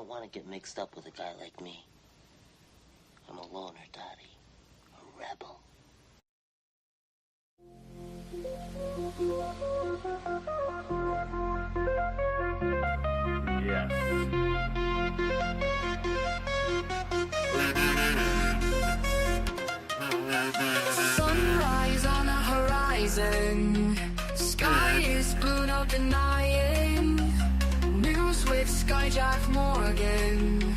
don't want to get mixed up with a guy like me. I'm a loner, Daddy. A rebel. Yes. Sunrise on the horizon. Sky is blue, no denying. News with Skyjack Morgan.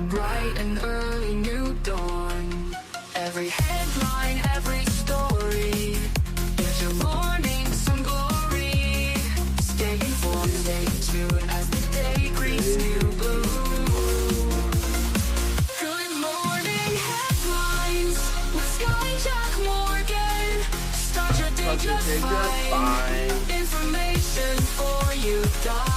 Bright and early new dawn. Every headline, every story. It's your morning, some glory. Stay informed, stay tuned as the day greets new blue. Good morning headlines with Skyjack Morgan. Start your day just fine. Information for you, darling.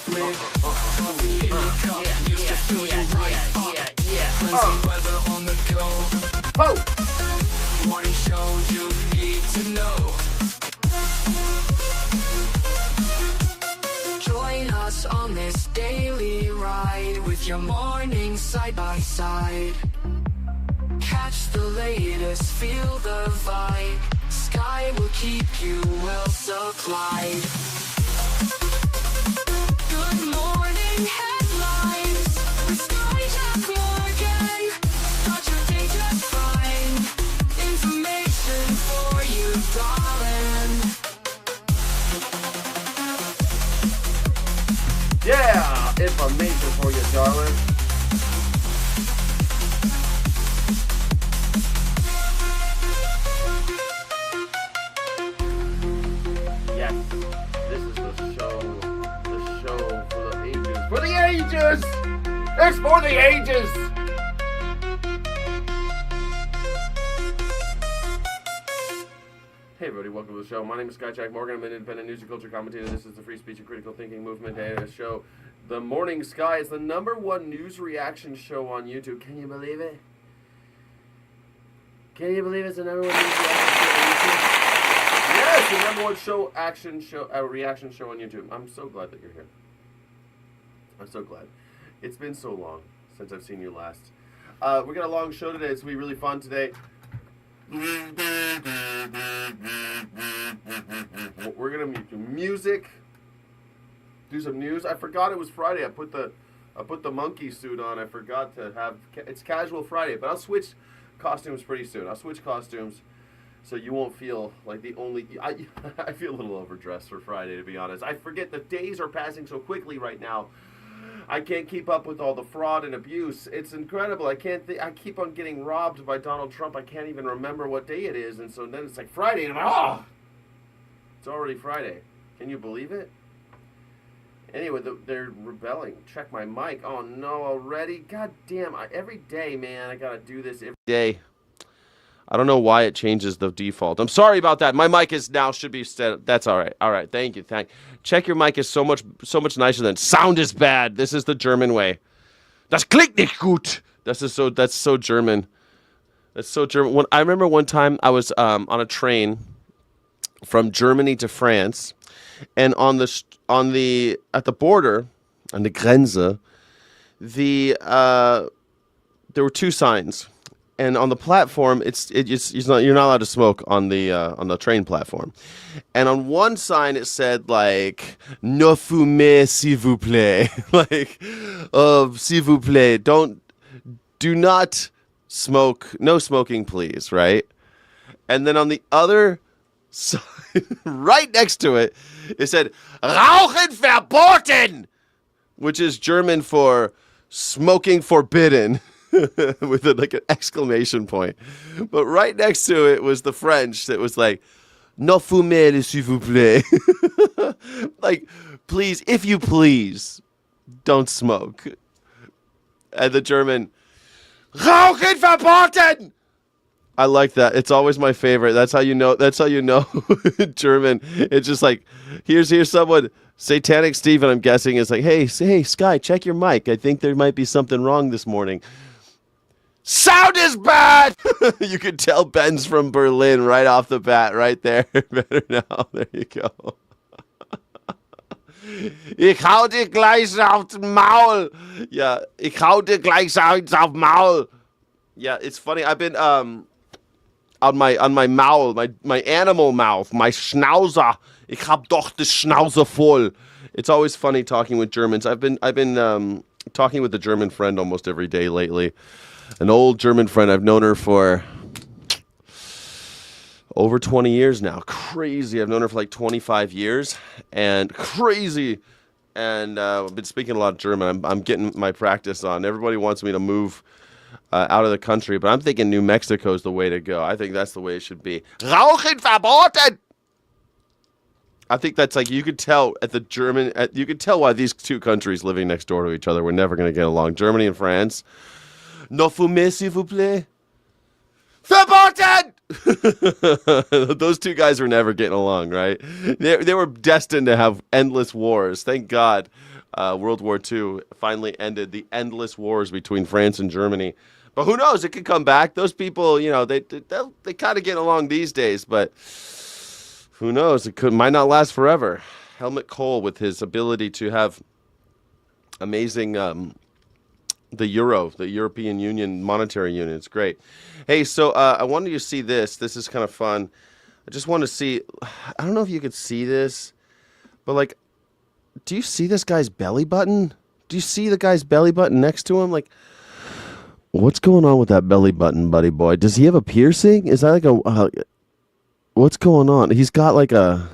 With coffee in your cup, used to fill you right up. Cleansing weather on the go. Morning shows you need to know. Join us on this daily ride with your morning side by side. Catch the latest, feel the vibe. Sky will keep you well supplied. Good morning headlines with Skyjack Morgan. Start your day just fine. Information for you, darling. Yeah, information for you, darling. Yes, this is the show for the ages. For the ages! It's for the ages! Hey everybody, welcome to the show. My name is Skyjack Morgan. I'm an independent news and culture commentator. This is the free speech and critical thinking movement and a show. The Morning Sky is the #1 news reaction show on YouTube. Can you believe it? Can you believe it's the #1 news reaction show on YouTube? Yes, the #1 reaction show on YouTube. I'm so glad that you're here. I'm so glad. It's been so long since I've seen you last. We got a long show today. It's going to be really fun today. We're going to do music, do some news. I forgot it was Friday. I put the monkey suit on. I forgot to have, it's casual Friday, but I'll switch costumes pretty soon. I'll switch costumes so you won't feel like the only, I feel a little overdressed for Friday, to be honest. I forget the days are passing so quickly right now. I can't keep up with all the fraud and abuse. It's incredible. I keep on getting robbed by Donald Trump. I can't even remember what day it is. And so then it's like Friday, and I'm like, oh, it's already Friday. Can you believe it? Anyway, they're rebelling. Check my mic. Oh no, already? God damn, every day, man, I gotta do this every day. I don't know why it changes the default. I'm sorry about that. My mic is now should be set. That's all right. All right. Thank you. Check your mic is so much nicer than sound is bad. This is the German way. Das klingt nicht gut. That's so German. That's so German. I remember one time I was on a train from Germany to France, and at the border, on the Grenze, there were two signs. And on the platform, you're not allowed to smoke on the train platform. And on one sign it said like "Ne fumez s'il vous plaît," like "S'il vous plaît, do not smoke, no smoking, please," right? And then on the other side, right next to it, it said "Rauchen verboten," which is German for smoking forbidden. With like an exclamation point. But right next to it was the French that was like, "No fumez, s'il vous plaît." Like, please, if you please, don't smoke. And the German, "Rauchen verboten." I like that. It's always my favorite. That's how you know German. It's just like, here's someone, Satanic Steven, I'm guessing, is like, hey, Sky, check your mic. I think there might be something wrong this morning. Sound is bad! You could tell Ben's from Berlin right off the bat, right there. Better now. There you go. Ich hau dir gleich aufs Maul. Yeah, ich hau dir gleich aufs Maul. Yeah, it's funny. I've been on my Maul, my animal mouth, my Schnauzer. Ich hab doch die Schnauze voll. It's always funny talking with Germans. I've been talking with a German friend almost every day lately. An old German friend. I've known her for over 20 years now. Crazy. I've known her for like 25 years. And crazy. And I've been speaking a lot of German. I'm getting my practice on. Everybody wants me to move out of the country, but I'm thinking New Mexico is the way to go. I think that's the way it should be. Rauchen verboten! I think that's like, you could tell you could tell why these two countries living next door to each other were never going to get along. Germany and France. No fumer, s'il vous plaît. Verboten! Those two guys were never getting along, right? They were destined to have endless wars. Thank God World War II finally ended the endless wars between France and Germany. But who knows? It could come back. Those people, they kind of get along these days, but who knows? Might not last forever. Helmut Kohl, with his ability to have amazing the euro, the European Union, monetary union. It's great. Hey, so I wanted you to see this. This is kind of fun. I just want to see. I don't know if you could see this, but like, do you see this guy's belly button? Do you see the guy's belly button next to him? Like, what's going on with that belly button, buddy boy? Does he have a piercing? Is that like a... what's going on? He's got like a...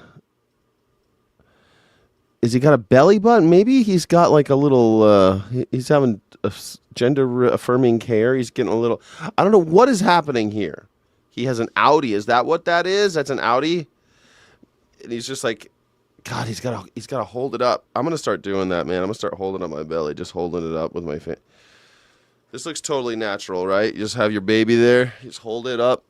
Is he got a belly button? Maybe he's got like a little... he's having a gender-affirming care. He's getting a little... I don't know what is happening here. He has an Audi. Is that what that is? That's an Audi? And he's just like... God, he's got to hold it up. I'm going to start doing that, man. I'm going to start holding up my belly. Just holding it up with my face. This looks totally natural, right? You just have your baby there. You just hold it up.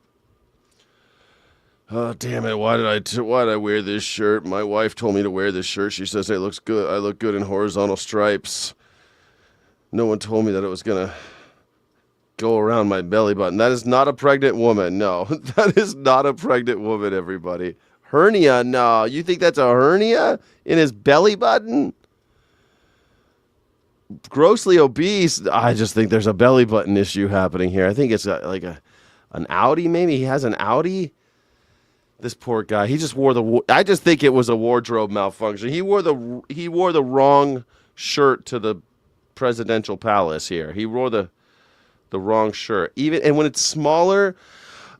Oh, damn it. Why did I wear this shirt? My wife told me to wear this shirt. She says it looks good. I look good in horizontal stripes. No one told me that it was going to go around my belly button. That is not a pregnant woman. No, that is not a pregnant woman, everybody. Hernia? No. You think that's a hernia in his belly button? Grossly obese. I just think there's a belly button issue happening here. I think it's like an Audi, maybe. He has an Audi. This poor guy. He just wore I just think it was a wardrobe malfunction. He wore the wrong shirt to the presidential palace here. He wore the wrong shirt. And when it's smaller,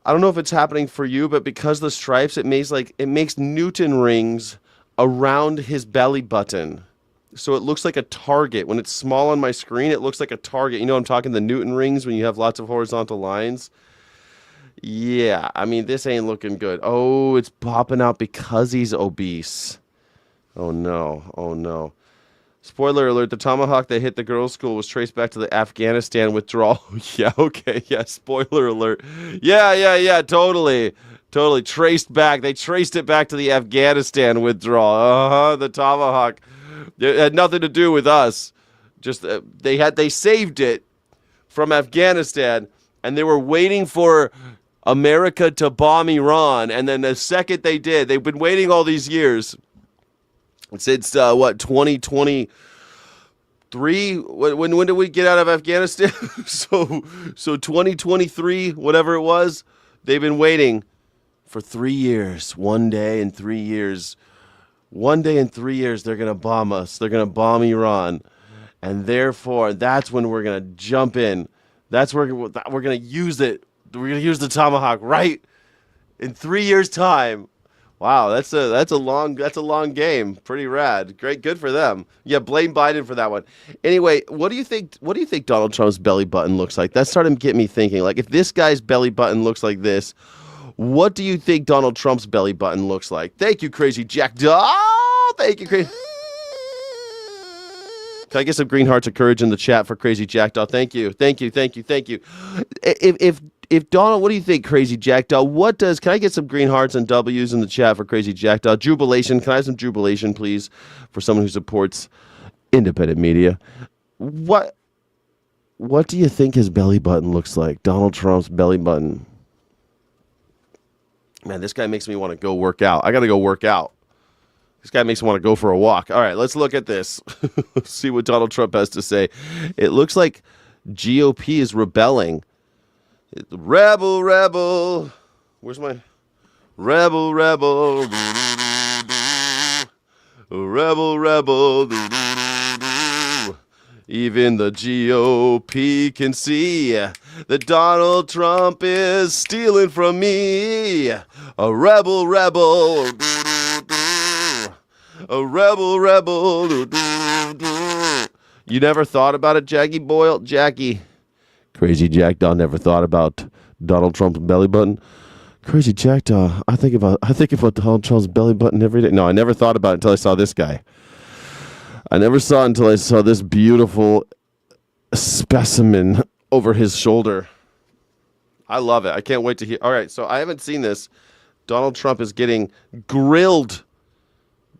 I don't know if it's happening for you, but because of the stripes, it makes Newton rings around his belly button. So it looks like a target. When it's small on my screen, it looks like a target. You know I'm talking the Newton rings when you have lots of horizontal lines? Yeah, I mean, this ain't looking good. Oh, it's popping out because he's obese. Oh, no. Spoiler alert, the tomahawk that hit the girls' school was traced back to the Afghanistan withdrawal. Yeah, okay, yeah, spoiler alert. Yeah, totally. Traced back. They traced it back to the Afghanistan withdrawal. The tomahawk. It had nothing to do with us. Just they saved it from Afghanistan, and they were waiting for America to bomb Iran. And then the second they did, they've been waiting all these years since 2023. When did we get out of Afghanistan? so 2023, whatever it was, they've been waiting for 3 years. One day in 3 years, they're going to bomb us. They're going to bomb Iran. And therefore, that's when we're going to jump in. That's where we're going to use it. We're going to use the tomahawk right in 3 years' time. Wow, that's a long game. Pretty rad. Great, good for them. Yeah, blame Biden for that one. Anyway, what do you think Donald Trump's belly button looks like? That started getting me thinking. Like, if this guy's belly button looks like this, what do you think Donald Trump's belly button looks like? Thank you, Crazy Jack. Oh, thank you, Crazy. Can I get some green hearts of courage in the chat for Crazy Jackdaw? Thank you. If Donald, what do you think, Crazy Jackdaw? Can I get some green hearts and W's in the chat for Crazy Jackdaw? Jubilation. Can I have some jubilation, please, for someone who supports independent media? What do you think his belly button looks like? Donald Trump's belly button. Man, this guy makes me want to go work out. I got to go work out. This guy makes me want to go for a walk. All right, let's look at this. See what Donald Trump has to say. It looks like GOP is rebelling. Rebel, rebel. Where's my rebel, rebel? Rebel, rebel. Even the GOP can see that Donald Trump is stealing from me. A rebel, rebel. A rebel, rebel. You never thought about it, Jackie Boyle? Jackie. Crazy Jack Daw never thought about Donald Trump's belly button. Crazy Jack Daw. I think about Donald Trump's belly button every day. No, I never thought about it until I saw this guy. I never saw it until I saw this beautiful specimen over his shoulder. I love it. I can't wait to hear. All right, so I haven't seen this. Donald Trump is getting grilled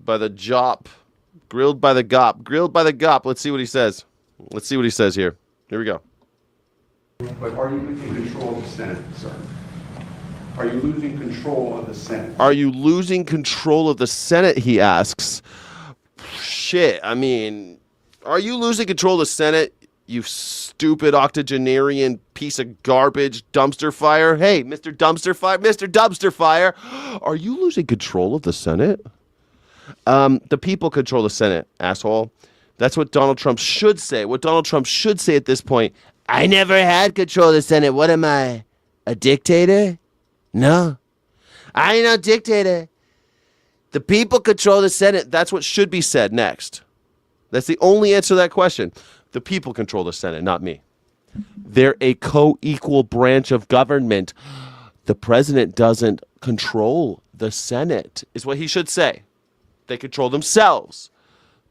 by the JOP. Grilled by the GOP. Grilled by the GOP. Let's see what he says. Let's see what he says here. Here we go. But are you in control of the Senate, sir? Are you losing control of the Senate? Are you losing control of the Senate, he asks. Shit, I mean, are you losing control of the Senate, you stupid octogenarian piece of garbage dumpster fire? Hey, Mr. Dumpster Fire, Mr. Dumpster Fire, are you losing control of the Senate? The people control the Senate, asshole. That's what Donald Trump should say. What Donald Trump should say at this point, I never had control of the Senate. What am I, a dictator? No, I ain't no dictator. The people control the Senate. That's what should be said next. That's the only answer to that question. The people control the Senate, not me. They're a co-equal branch of government. The president doesn't control the Senate, is what he should say. They control themselves.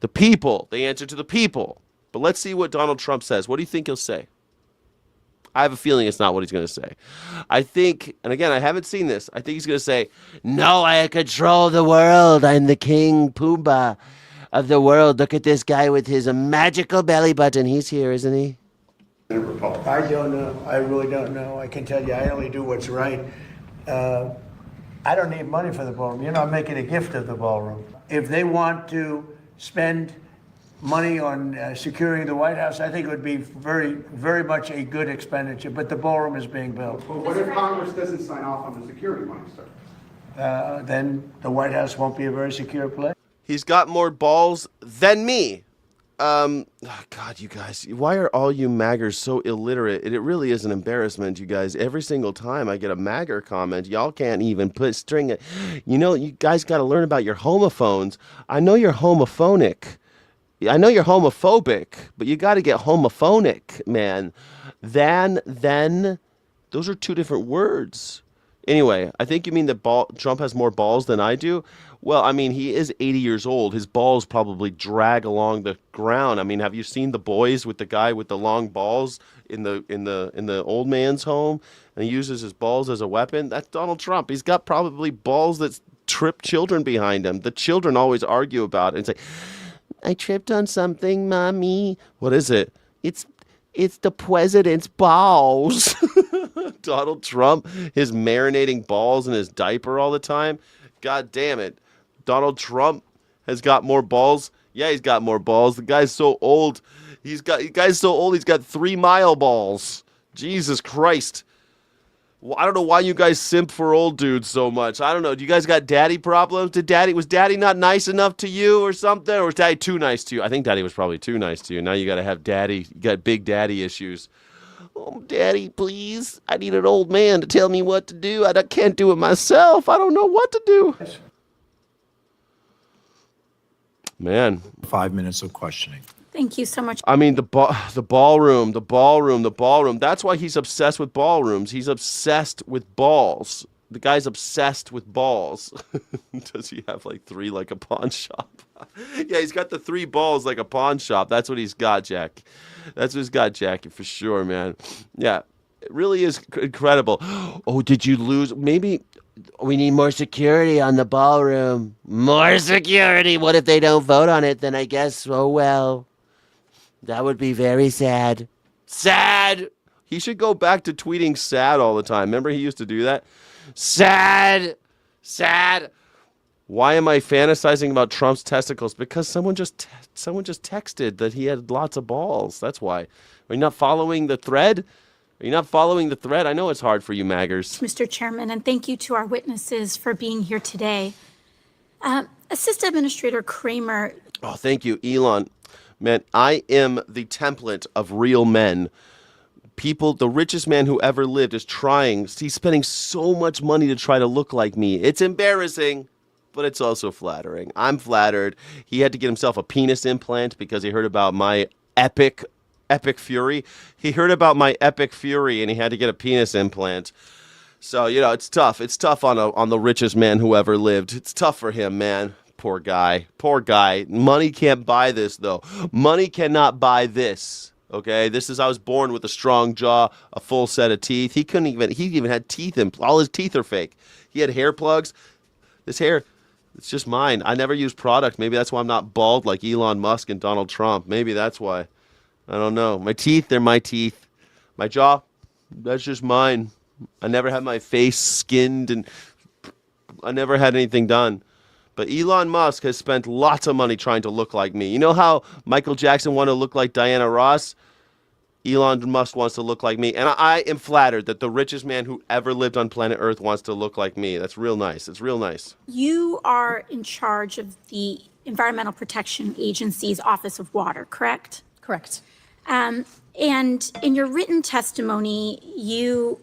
The people, they answer to the people. But let's see what Donald Trump says. What do you think he'll say? I have a feeling it's not what he's going to say. I think, and again, I haven't seen this. I think he's going to say, no, I control the world. I'm the king Pumbaa of the world. Look at this guy with his magical belly button. He's here, isn't he? I don't know. I really don't know. I can tell you, I only do what's right. I don't need money for the ballroom. You know, I'm making a gift of the ballroom. If they want to spend money on securing the White House, I think it would be very, very much a good expenditure, but the ballroom is being built. But what if Congress doesn't sign off on the security money, sir? Then the White House won't be a very secure place. He's got more balls than me. Oh God, you guys, why are all you MAGers so illiterate? It really is an embarrassment, you guys. Every single time I get a MAGer comment, y'all can't even put string it. You know, you guys got to learn about your homophones. I know you're homophonic. I know you're homophobic, but you got to get homophonic, man. Then, those are two different words. Anyway, I think you mean that Trump has more balls than I do. Well, I mean, he is 80 years old. His balls probably drag along the ground. I mean, have you seen The Boys with the guy with the long balls in the old man's home, and he uses his balls as a weapon? That's Donald Trump. He's got probably balls that trip children behind him. The children always argue about it and say, I tripped on something, Mommy. What is it? It's the president's balls. Donald Trump, his marinating balls in his diaper all the time. God damn it. Donald Trump has got more balls. Yeah, he's got more balls. The guy's so old. He's got 3-mile balls. Jesus Christ. Well, I don't know why you guys simp for old dudes so much. I don't know. Do you guys got daddy problems? Was daddy not nice enough to you or something? Or was daddy too nice to you? I think daddy was probably too nice to you. Now you got to have daddy. You got big daddy issues. Oh, daddy, please. I need an old man to tell me what to do. I can't do it myself. I don't know what to do. Man. 5 minutes of questioning. Thank you so much. I mean, the ballroom. That's why he's obsessed with ballrooms. He's obsessed with balls. The guy's obsessed with balls. Does he have like 3 like a pawn shop? Yeah, he's got the 3 balls like a pawn shop. That's what he's got, Jack. That's what he's got, Jackie, for sure, man. Yeah, it really is incredible. Oh, did you lose? Maybe we need more security on the ballroom. More security. What if they don't vote on it? Then I guess, oh well. That would be very sad. Sad! He should go back to tweeting sad all the time. Remember he used to do that? Sad! Sad! Why am I fantasizing about Trump's testicles? Because someone just texted that he had lots of balls. That's why. Are you not following the thread? Are you not following the thread? I know it's hard for you maggers. Mr. Chairman, and thank you to our witnesses for being here today. Assistant Administrator Kramer. Oh, thank you, Elon. Man, I am the template of real men. People, the richest man who ever lived is trying. He's spending so much money to try to look like me. It's embarrassing, but it's also flattering. I'm flattered. He had to get himself a penis implant because he heard about my epic fury. He heard about my epic fury and he had to get a penis implant. So, it's tough. It's tough on the richest man who ever lived. It's tough for him, man. Poor guy. Poor guy. Money can't buy this, though. Money cannot buy this. Okay? I was born with a strong jaw, a full set of teeth. He even had teeth all his teeth are fake. He had hair plugs. This hair, it's just mine. I never use product. Maybe that's why I'm not bald like Elon Musk and Donald Trump. Maybe that's why. I don't know. My teeth, they're my teeth. My jaw, that's just mine. I never had my face skinned and I never had anything done. But Elon Musk has spent lots of money trying to look like me. You know how Michael Jackson wanted to look like Diana Ross? Elon Musk wants to look like me. And I am flattered that the richest man who ever lived on planet Earth wants to look like me. That's real nice. It's real nice. You are in charge of the Environmental Protection Agency's Office of Water, correct? Correct. And in your written testimony, you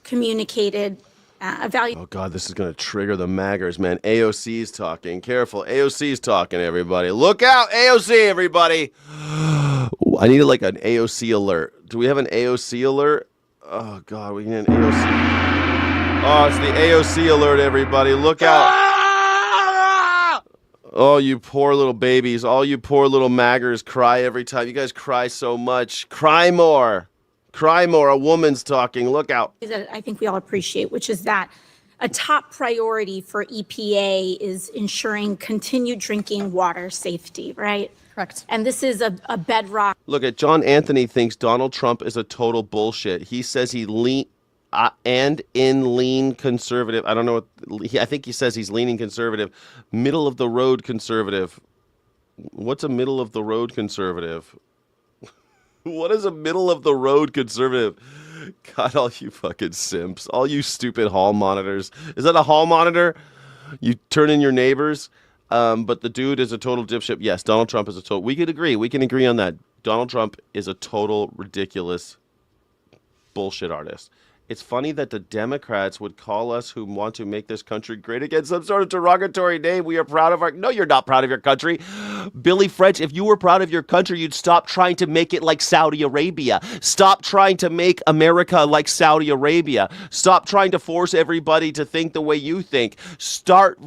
communicated a value. Oh, God, this is going to trigger the maggers, man. AOC's talking. Careful. AOC's talking, everybody. Look out, AOC, everybody. I need like an AOC alert. Do we have an AOC alert? Oh, God, we need an AOC. Oh, it's the AOC alert, everybody. Look out. Oh, you poor little babies. All you poor little maggers cry every time. You guys cry so much. Cry more. Cry more. A woman's talking. Look out. That I think we all appreciate, which is that a top priority for EPA is ensuring continued drinking water safety, right? Correct. And this is a bedrock. Look at John Anthony thinks Donald Trump is a total bullshit. He says he lean conservative. I don't know I think he says he's leaning conservative. Middle of the road conservative. What's a middle of the road conservative? What is a middle of the road conservative? God, all you fucking simps. All you stupid hall monitors. Is that a hall monitor? You turn in your neighbors? But the dude is a total dipshit. Yes, Donald Trump is a total... We can agree on that. Donald Trump is a total ridiculous bullshit artist. It's funny that the Democrats would call us who want to make this country great again some sort of derogatory name. We are proud of our... No, you're not proud of your country. Billy French, if you were proud of your country, you'd stop trying to make it like Saudi Arabia. Stop trying to make America like Saudi Arabia. Stop trying to force everybody to think the way you think. Start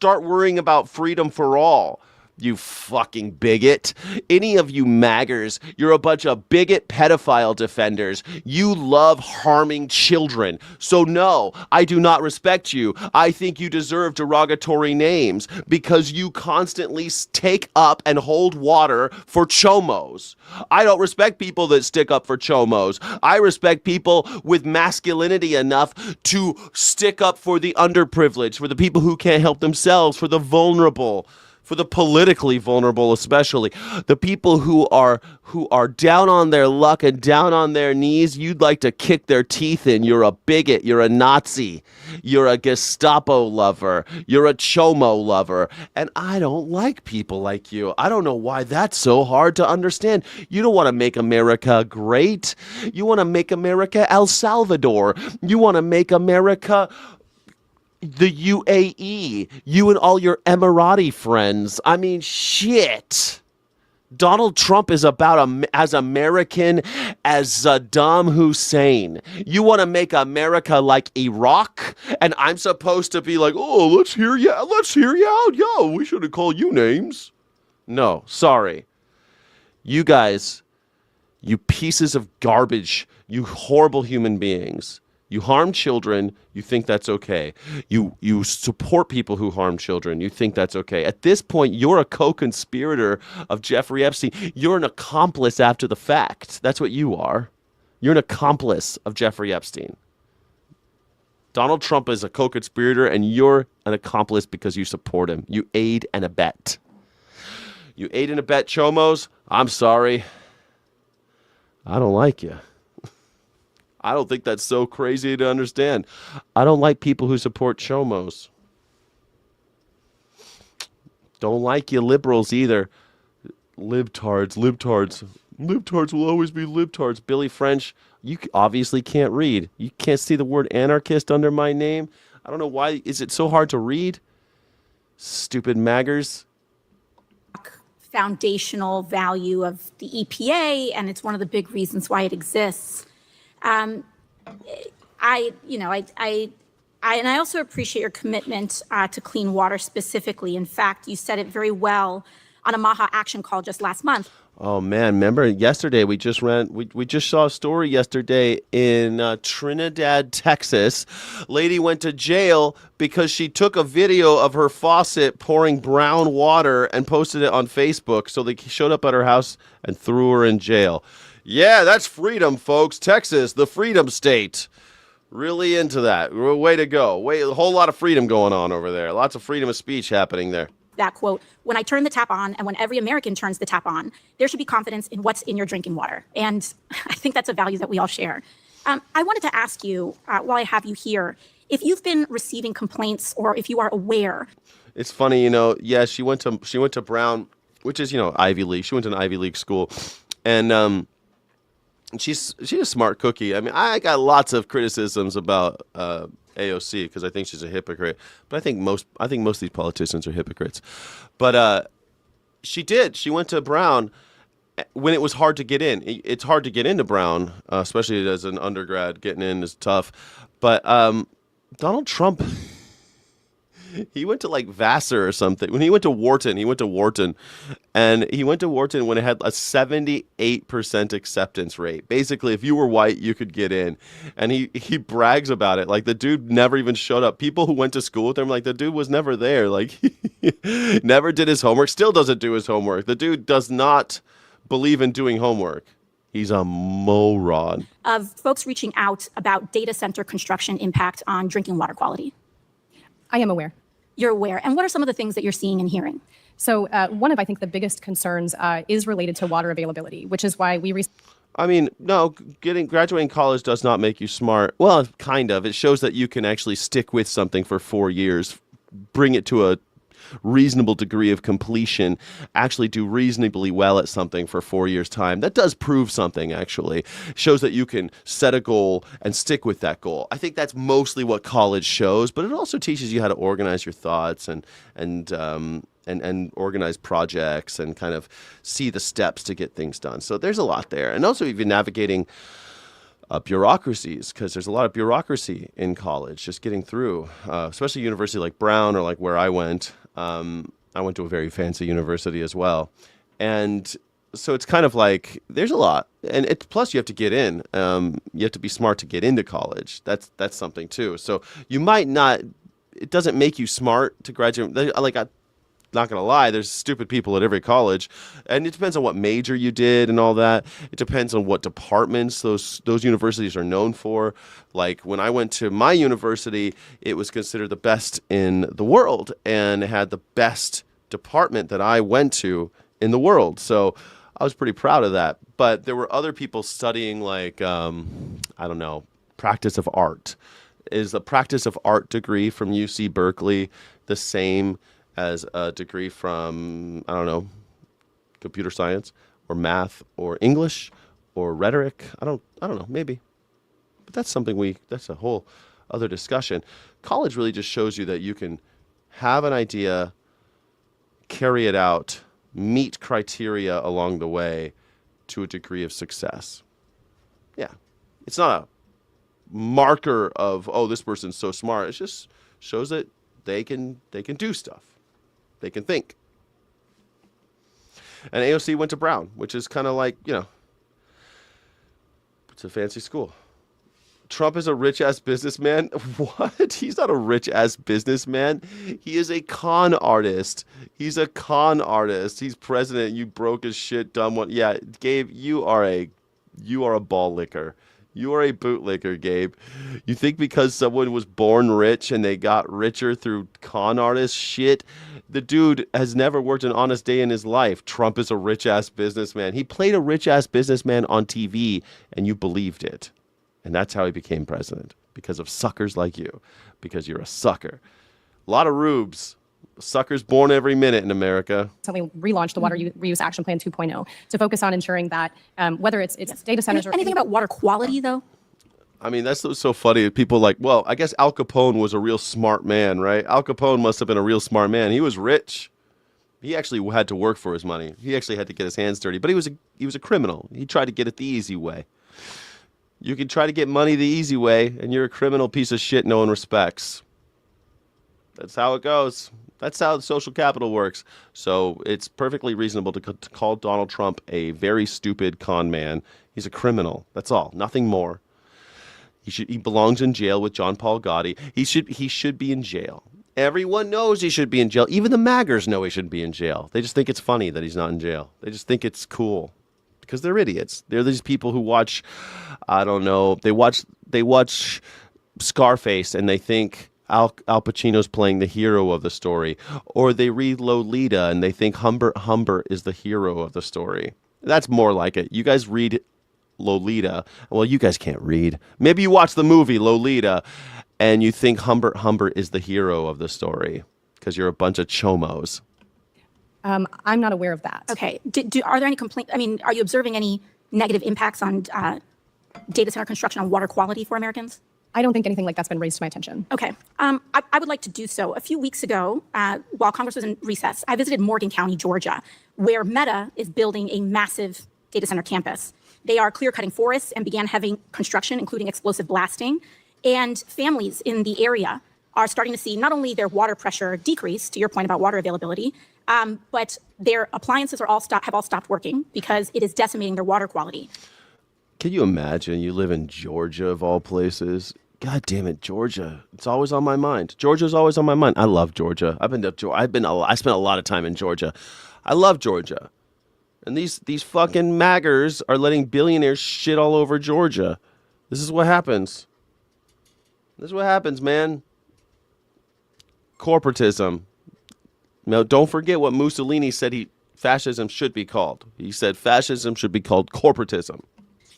worrying about freedom for all. You fucking bigot. Any of you maggers, you're a bunch of bigot pedophile defenders. You love harming children. So no, I do not respect you. I think you deserve derogatory names because you constantly take up and hold water for chomos. I don't respect people that stick up for chomos. I respect people with masculinity enough to stick up for the underprivileged, for the people who can't help themselves, for the vulnerable. For the politically vulnerable especially, the people who are down on their luck and down on their knees, you'd like to kick their teeth in. You're a bigot, you're a Nazi, you're a Gestapo lover, you're a chomo lover, and I don't like people like you. I don't know why that's so hard to understand. You don't want to make America great. You want to make America El Salvador. You want to make America... the UAE, you and all your Emirati friends. I mean, shit. Donald Trump is about as American as Saddam Hussein. You want to make America like Iraq? And I'm supposed to be like, oh, let's hear you out. Yo, we shouldn't call you names. No, sorry. You guys, you pieces of garbage, you horrible human beings. You harm children, you think that's okay. You support people who harm children, you think that's okay. At this point, you're a co-conspirator of Jeffrey Epstein. You're an accomplice after the fact. That's what you are. You're an accomplice of Jeffrey Epstein. Donald Trump is a co-conspirator, and you're an accomplice because you support him. You aid and abet. You aid and abet Chomos. I'm sorry. I don't like you. I don't think that's so crazy to understand. I don't like people who support Chomos. Don't like you liberals either. Libtards. Libtards will always be libtards. Billy French, you obviously can't read. You can't see the word anarchist under my name. I don't know why. Is it so hard to read? Stupid maggers. Foundational value of the EPA, and it's one of the big reasons why it exists. I also appreciate your commitment to clean water specifically. In fact, you said it very well on a MAGA action call just last month. Oh man, remember yesterday we just saw a story yesterday in Trinidad, Texas. Lady went to jail because she took a video of her faucet pouring brown water and posted it on Facebook. So they showed up at her house and threw her in jail. Yeah, that's freedom, folks. Texas, the freedom state. Really into that. Way to go. A whole lot of freedom going on over there. Lots of freedom of speech happening there. That quote, when I turn the tap on and when every American turns the tap on, there should be confidence in what's in your drinking water. And I think that's a value that we all share. I wanted to ask you, while I have you here, if you've been receiving complaints or if you are aware. It's funny, yeah, she went to Brown, which is, Ivy League. She went to an Ivy League school. And she's a smart cookie. I mean, I got lots of criticisms about AOC because I think she's a hypocrite. But I think most of these politicians are hypocrites. But she went to Brown when it was hard to get in. It's hard to get into Brown, especially as an undergrad. Getting in is tough. But Donald Trump, he went to like Vassar or something. When he went to Wharton, and he went to Wharton when it had a 78% acceptance rate. Basically, if you were white, you could get in. And he brags about it. Like, the dude never even showed up. People who went to school with him, like, the dude was never there. Like, he never did his homework, still doesn't do his homework. The dude does not believe in doing homework. He's a moron. Of folks reaching out about data center construction impact on drinking water quality. I am aware. You're aware. And what are some of the things that you're seeing and hearing? So one of, I think, the biggest concerns is related to water availability, which is why we... No, graduating college does not make you smart. Well, kind of. It shows that you can actually stick with something for 4 years, bring it to a reasonable degree of completion, actually do reasonably well at something for 4 years' time. That does prove something, actually. Shows that you can set a goal and stick with that goal. I think that's mostly what college shows, but it also teaches you how to organize your thoughts and organize projects and kind of see the steps to get things done. So there's a lot there. And also even navigating bureaucracies, because there's a lot of bureaucracy in college, just getting through, especially a university like Brown or like where I went. I went to a very fancy university as well. And so it's kind of like there's a lot. And plus you have to get in. You have to be smart to get into college. That's something too. So you might not, it doesn't make you smart to graduate. Like, not going to lie, there's stupid people at every college. And it depends on what major you did and all that. It depends on what departments those universities are known for. Like when I went to my university, it was considered the best in the world and it had the best department that I went to in the world. So I was pretty proud of that. But there were other people studying like, practice of art. Is the practice of art degree from UC Berkeley the same as a degree from, computer science or math or English or rhetoric? I don't know, maybe. But that's something that's a whole other discussion. College really just shows you that you can have an idea, carry it out, meet criteria along the way to a degree of success. Yeah. It's not a marker of, this person's so smart. It just shows that they can do stuff. They can think. And AOC went to Brown, which is kind of like, it's a fancy school. Trump is a rich-ass businessman? What? He's not a rich-ass businessman. He is a con artist. He's a con artist. He's president. You broke as shit, dumb one. Yeah, Gabe, you are a ball licker. You are a bootlicker, Gabe. You think because someone was born rich and they got richer through con artist shit? The dude has never worked an honest day in his life. Trump is a rich-ass businessman. He played a rich-ass businessman on TV, and you believed it. And that's how he became president, because of suckers like you, because you're a sucker. A lot of rubes. Suckers born every minute in America. So we relaunched the Water Reuse Action Plan 2.0 to focus on ensuring that whether it's data centers or anything about water quality, though? I mean, that's so funny. People like, well, I guess Al Capone was a real smart man, right? Al Capone must have been a real smart man. He was rich. He actually had to work for his money. He actually had to get his hands dirty. But he was a criminal. He tried to get it the easy way. You can try to get money the easy way, and you're a criminal piece of shit no one respects. That's how it goes. That's how social capital works. So it's perfectly reasonable to call Donald Trump a very stupid con man. He's a criminal. That's all. Nothing more. He belongs in jail with John Paul Gotti. He should be in jail. Everyone knows he should be in jail. Even the MAGAs know he shouldn't be in jail. They just think it's funny that he's not in jail. They just think it's cool because they're idiots. They're these people who watch, I don't know, they watch Scarface and they think Al Pacino's playing the hero of the story, or they read Lolita and they think Humbert is the hero of the story. That's more like it. You guys read Lolita. Well, you guys can't read. Maybe you watch the movie Lolita and you think Humbert is the hero of the story because you're a bunch of chomos. I'm not aware of that. Okay. Are there any complaints? I mean, are you observing any negative impacts on data center construction on water quality for Americans? I don't think anything like that's been raised to my attention. Okay. I would like to do so. A few weeks ago, while Congress was in recess, I visited Morgan County, Georgia, where Meta is building a massive data center campus. They are clear-cutting forests and began heavy construction, including explosive blasting. And families in the area are starting to see not only their water pressure decrease, to your point about water availability, but their appliances have all stopped working because it is decimating their water quality. Can you imagine you live in Georgia of all places? God damn it, Georgia. It's always on my mind. Georgia's always on my mind. I love Georgia. I spent a lot of time in Georgia. I love Georgia. And these fucking maggers are letting billionaires shit all over Georgia. This is what happens. This is what happens, man. Corporatism. Now, don't forget what Mussolini said fascism should be called. He said fascism should be called corporatism.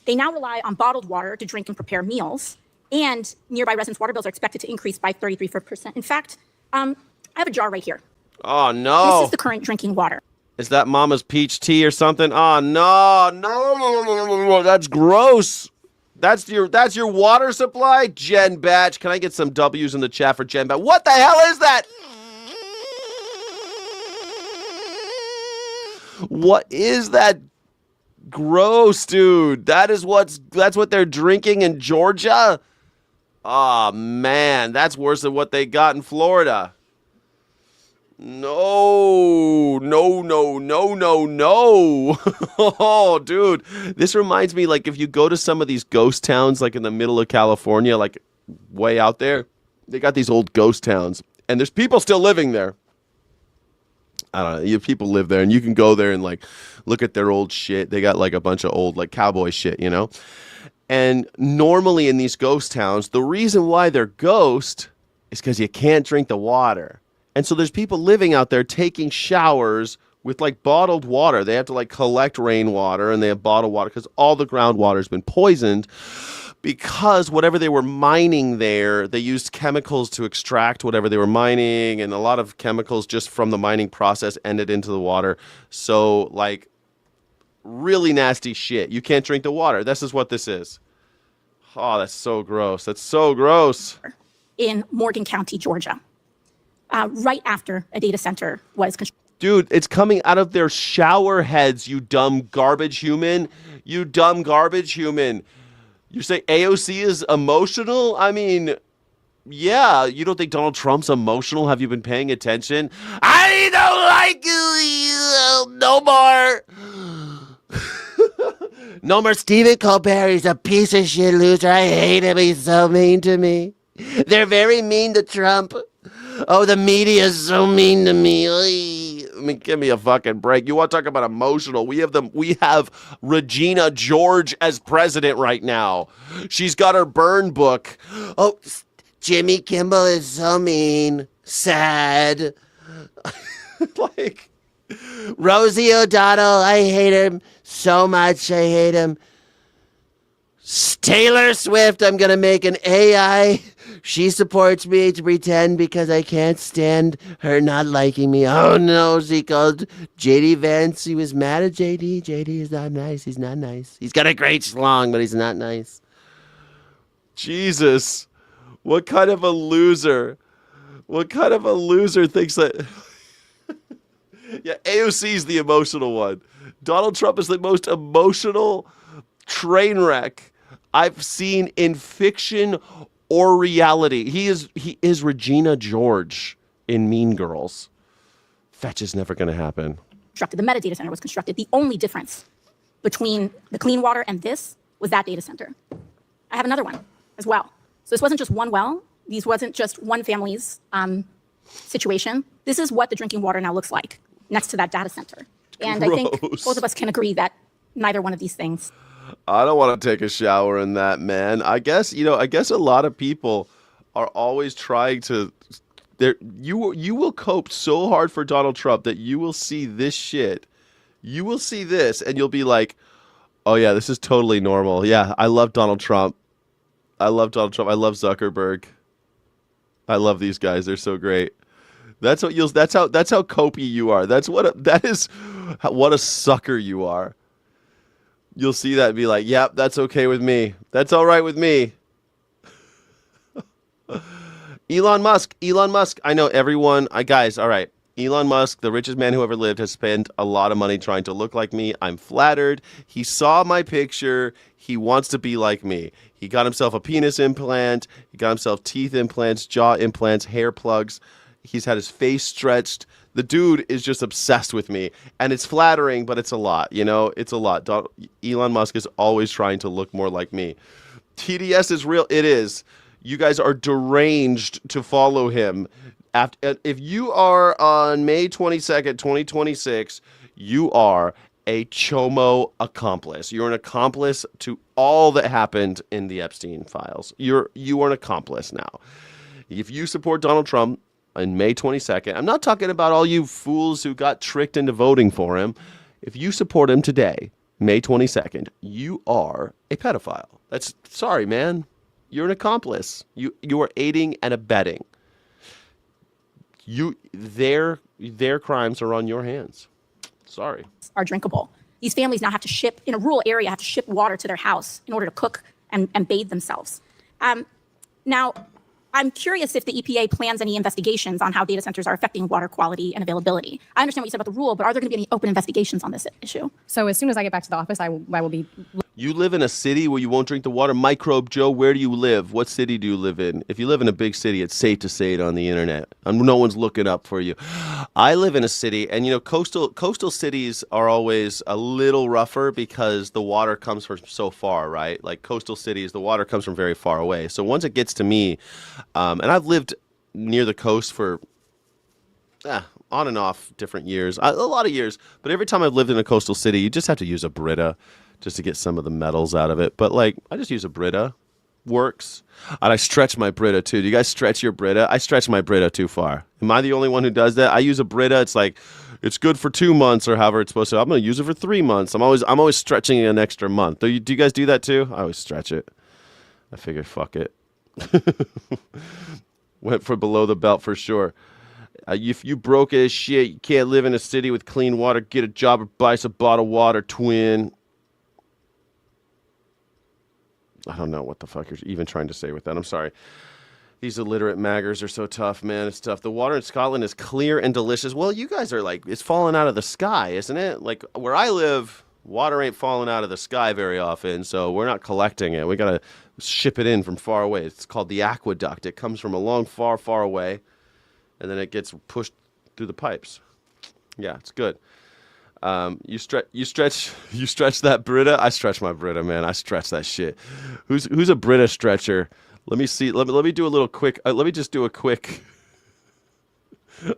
They now rely on bottled water to drink and prepare meals, and nearby residents' water bills are expected to increase by 33%. In fact, I have a jar right here. Oh, no. This is the current drinking water. Is that Mama's peach tea or something? Oh, no. That's gross. That's your water supply? Jen Batch. Can I get some W's in the chat for Jen Batch? What the hell is that? What is that? Gross, dude. That's what they're drinking in Georgia? Oh, man. That's worse than what they got in Florida. No. Oh, dude. This reminds me, like, if you go to some of these ghost towns, like in the middle of California, like way out there, they got these old ghost towns, and there's people still living there. I don't know. People live there, and you can go there and, like, look at their old shit. They got, like, a bunch of old, like, cowboy shit, you know? And normally in these ghost towns, the reason why they're ghost is because you can't drink the water. And so there's people living out there taking showers with, like, bottled water. They have to, like, collect rainwater, and they have bottled water because all the groundwater has been poisoned because whatever they were mining there, they used chemicals to extract whatever they were mining, and a lot of chemicals just from the mining process ended into the water. So, like, really nasty shit. You can't drink the water. This is what this is. Oh, that's so gross. That's so gross. In Morgan County, Georgia, right after a data center was constructed. Dude, it's coming out of their shower heads, you dumb garbage human. You dumb garbage human. You say AOC is emotional? I mean, yeah. You don't think Donald Trump's emotional? Have you been paying attention? I don't like you. No more. No more Stephen Colbert. He's a piece of shit loser. I hate him. He's so mean to me. They're very mean to Trump. Oh, the media is so mean to me. give me a fucking break. You want to talk about emotional? We have Regina George as president right now. She's got her burn book. Oh, Jimmy Kimmel is so mean. Sad. Like, Rosie O'Donnell, I hate him so much. I hate him. Taylor Swift, I'm going to make an AI. She supports me to pretend because I can't stand her not liking me. Oh, no, she called JD Vance. He was mad at JD. JD is not nice. He's not nice. He's got a great schlong, but he's not nice. Jesus. What kind of a loser? What kind of a loser thinks that... Yeah, AOC's the emotional one. Donald Trump is the most emotional train wreck I've seen in fiction or reality. He is Regina George in Mean Girls. Fetch is never going to happen. Constructed. The metadata center was constructed. The only difference between the clean water and this was that data center. I have another one as well. So this wasn't just one well. These wasn't just one family's situation. This is what the drinking water now looks like next to that data center. And Gross. I think both of us can agree that neither one of these things. I don't want to take a shower in that, man. I guess a lot of people are always trying to... You will cope so hard for Donald Trump that you will see this shit. You will see this, and you'll be like, oh, yeah, this is totally normal. Yeah, I love Donald Trump. I love Donald Trump. I love Zuckerberg. I love these guys. They're so great. That's how copey you are. That is what a sucker you are. You'll see that and be like, yep, that's okay with me. That's all right with me. Elon Musk. I know everyone. Guys, all right. Elon Musk, the richest man who ever lived, has spent a lot of money trying to look like me. I'm flattered. He saw my picture. He wants to be like me. He got himself a penis implant. He got himself teeth implants, jaw implants, hair plugs. He's had his face stretched. The dude is just obsessed with me. And it's flattering, but it's a lot. It's a lot. Elon Musk is always trying to look more like me. TDS is real. It is. You guys are deranged to follow him. If you are on May 22nd, 2026, you are a Chomo accomplice. You're an accomplice to all that happened in the Epstein files. You are an accomplice now. If you support Donald Trump on May 22nd, I'm not talking about all you fools who got tricked into voting for him. If you support him today, May 22nd, you are a pedophile. Sorry, man. You're an accomplice. You are aiding and abetting. Their crimes are on your hands. Sorry. Are drinkable. These families now have to ship, in a rural area, have to ship water to their house in order to cook and bathe themselves. Now, I'm curious if the EPA plans any investigations on how data centers are affecting water quality and availability. I understand what you said about the rule, but are there going to be any open investigations on this issue? So as soon as I get back to the office, I will be... You live in a city where you won't drink the water? Microbe Joe, where do you live? What city do you live in? If you live in a big city, it's safe to say it on the internet. No one's looking up for you. I live in a city, and coastal cities are always a little rougher because the water comes from so far, right? Like coastal cities, the water comes from very far away. So once it gets to me, and I've lived near the coast for on and off different years, a lot of years, but every time I've lived in a coastal city, you just have to use a Brita just to get some of the metals out of it. But I just use a Brita. Works. And I stretch my Brita too. Do you guys stretch your Brita? I stretch my Brita too far. Am I the only one who does that? I use a Brita. It's like, it's good for 2 months or however it's supposed to. I'm going to use it for 3 months. I'm always stretching it an extra month. Do you guys do that too? I always stretch it. I figured, fuck it. Went for below the belt for sure. If you broke as shit, you can't live in a city with clean water, get a job or buy us a bottle of water, twin. I don't know what the fuck you're even trying to say with that. I'm sorry. These illiterate maggers are so tough, man. It's tough. The water in Scotland is clear and delicious. Well, you guys are like, it's falling out of the sky, isn't it? Like where I live, water ain't falling out of the sky very often, so we're not collecting it. We got to ship it in from far away. It's called the aqueduct. It comes from a long, far, far away, and then it gets pushed through the pipes. Yeah, it's good. You stretch that Brita. I stretch my Brita, man. I stretch that shit. Who's a Brita stretcher? Let me see. Let me do a little quick. Let me just do a quick.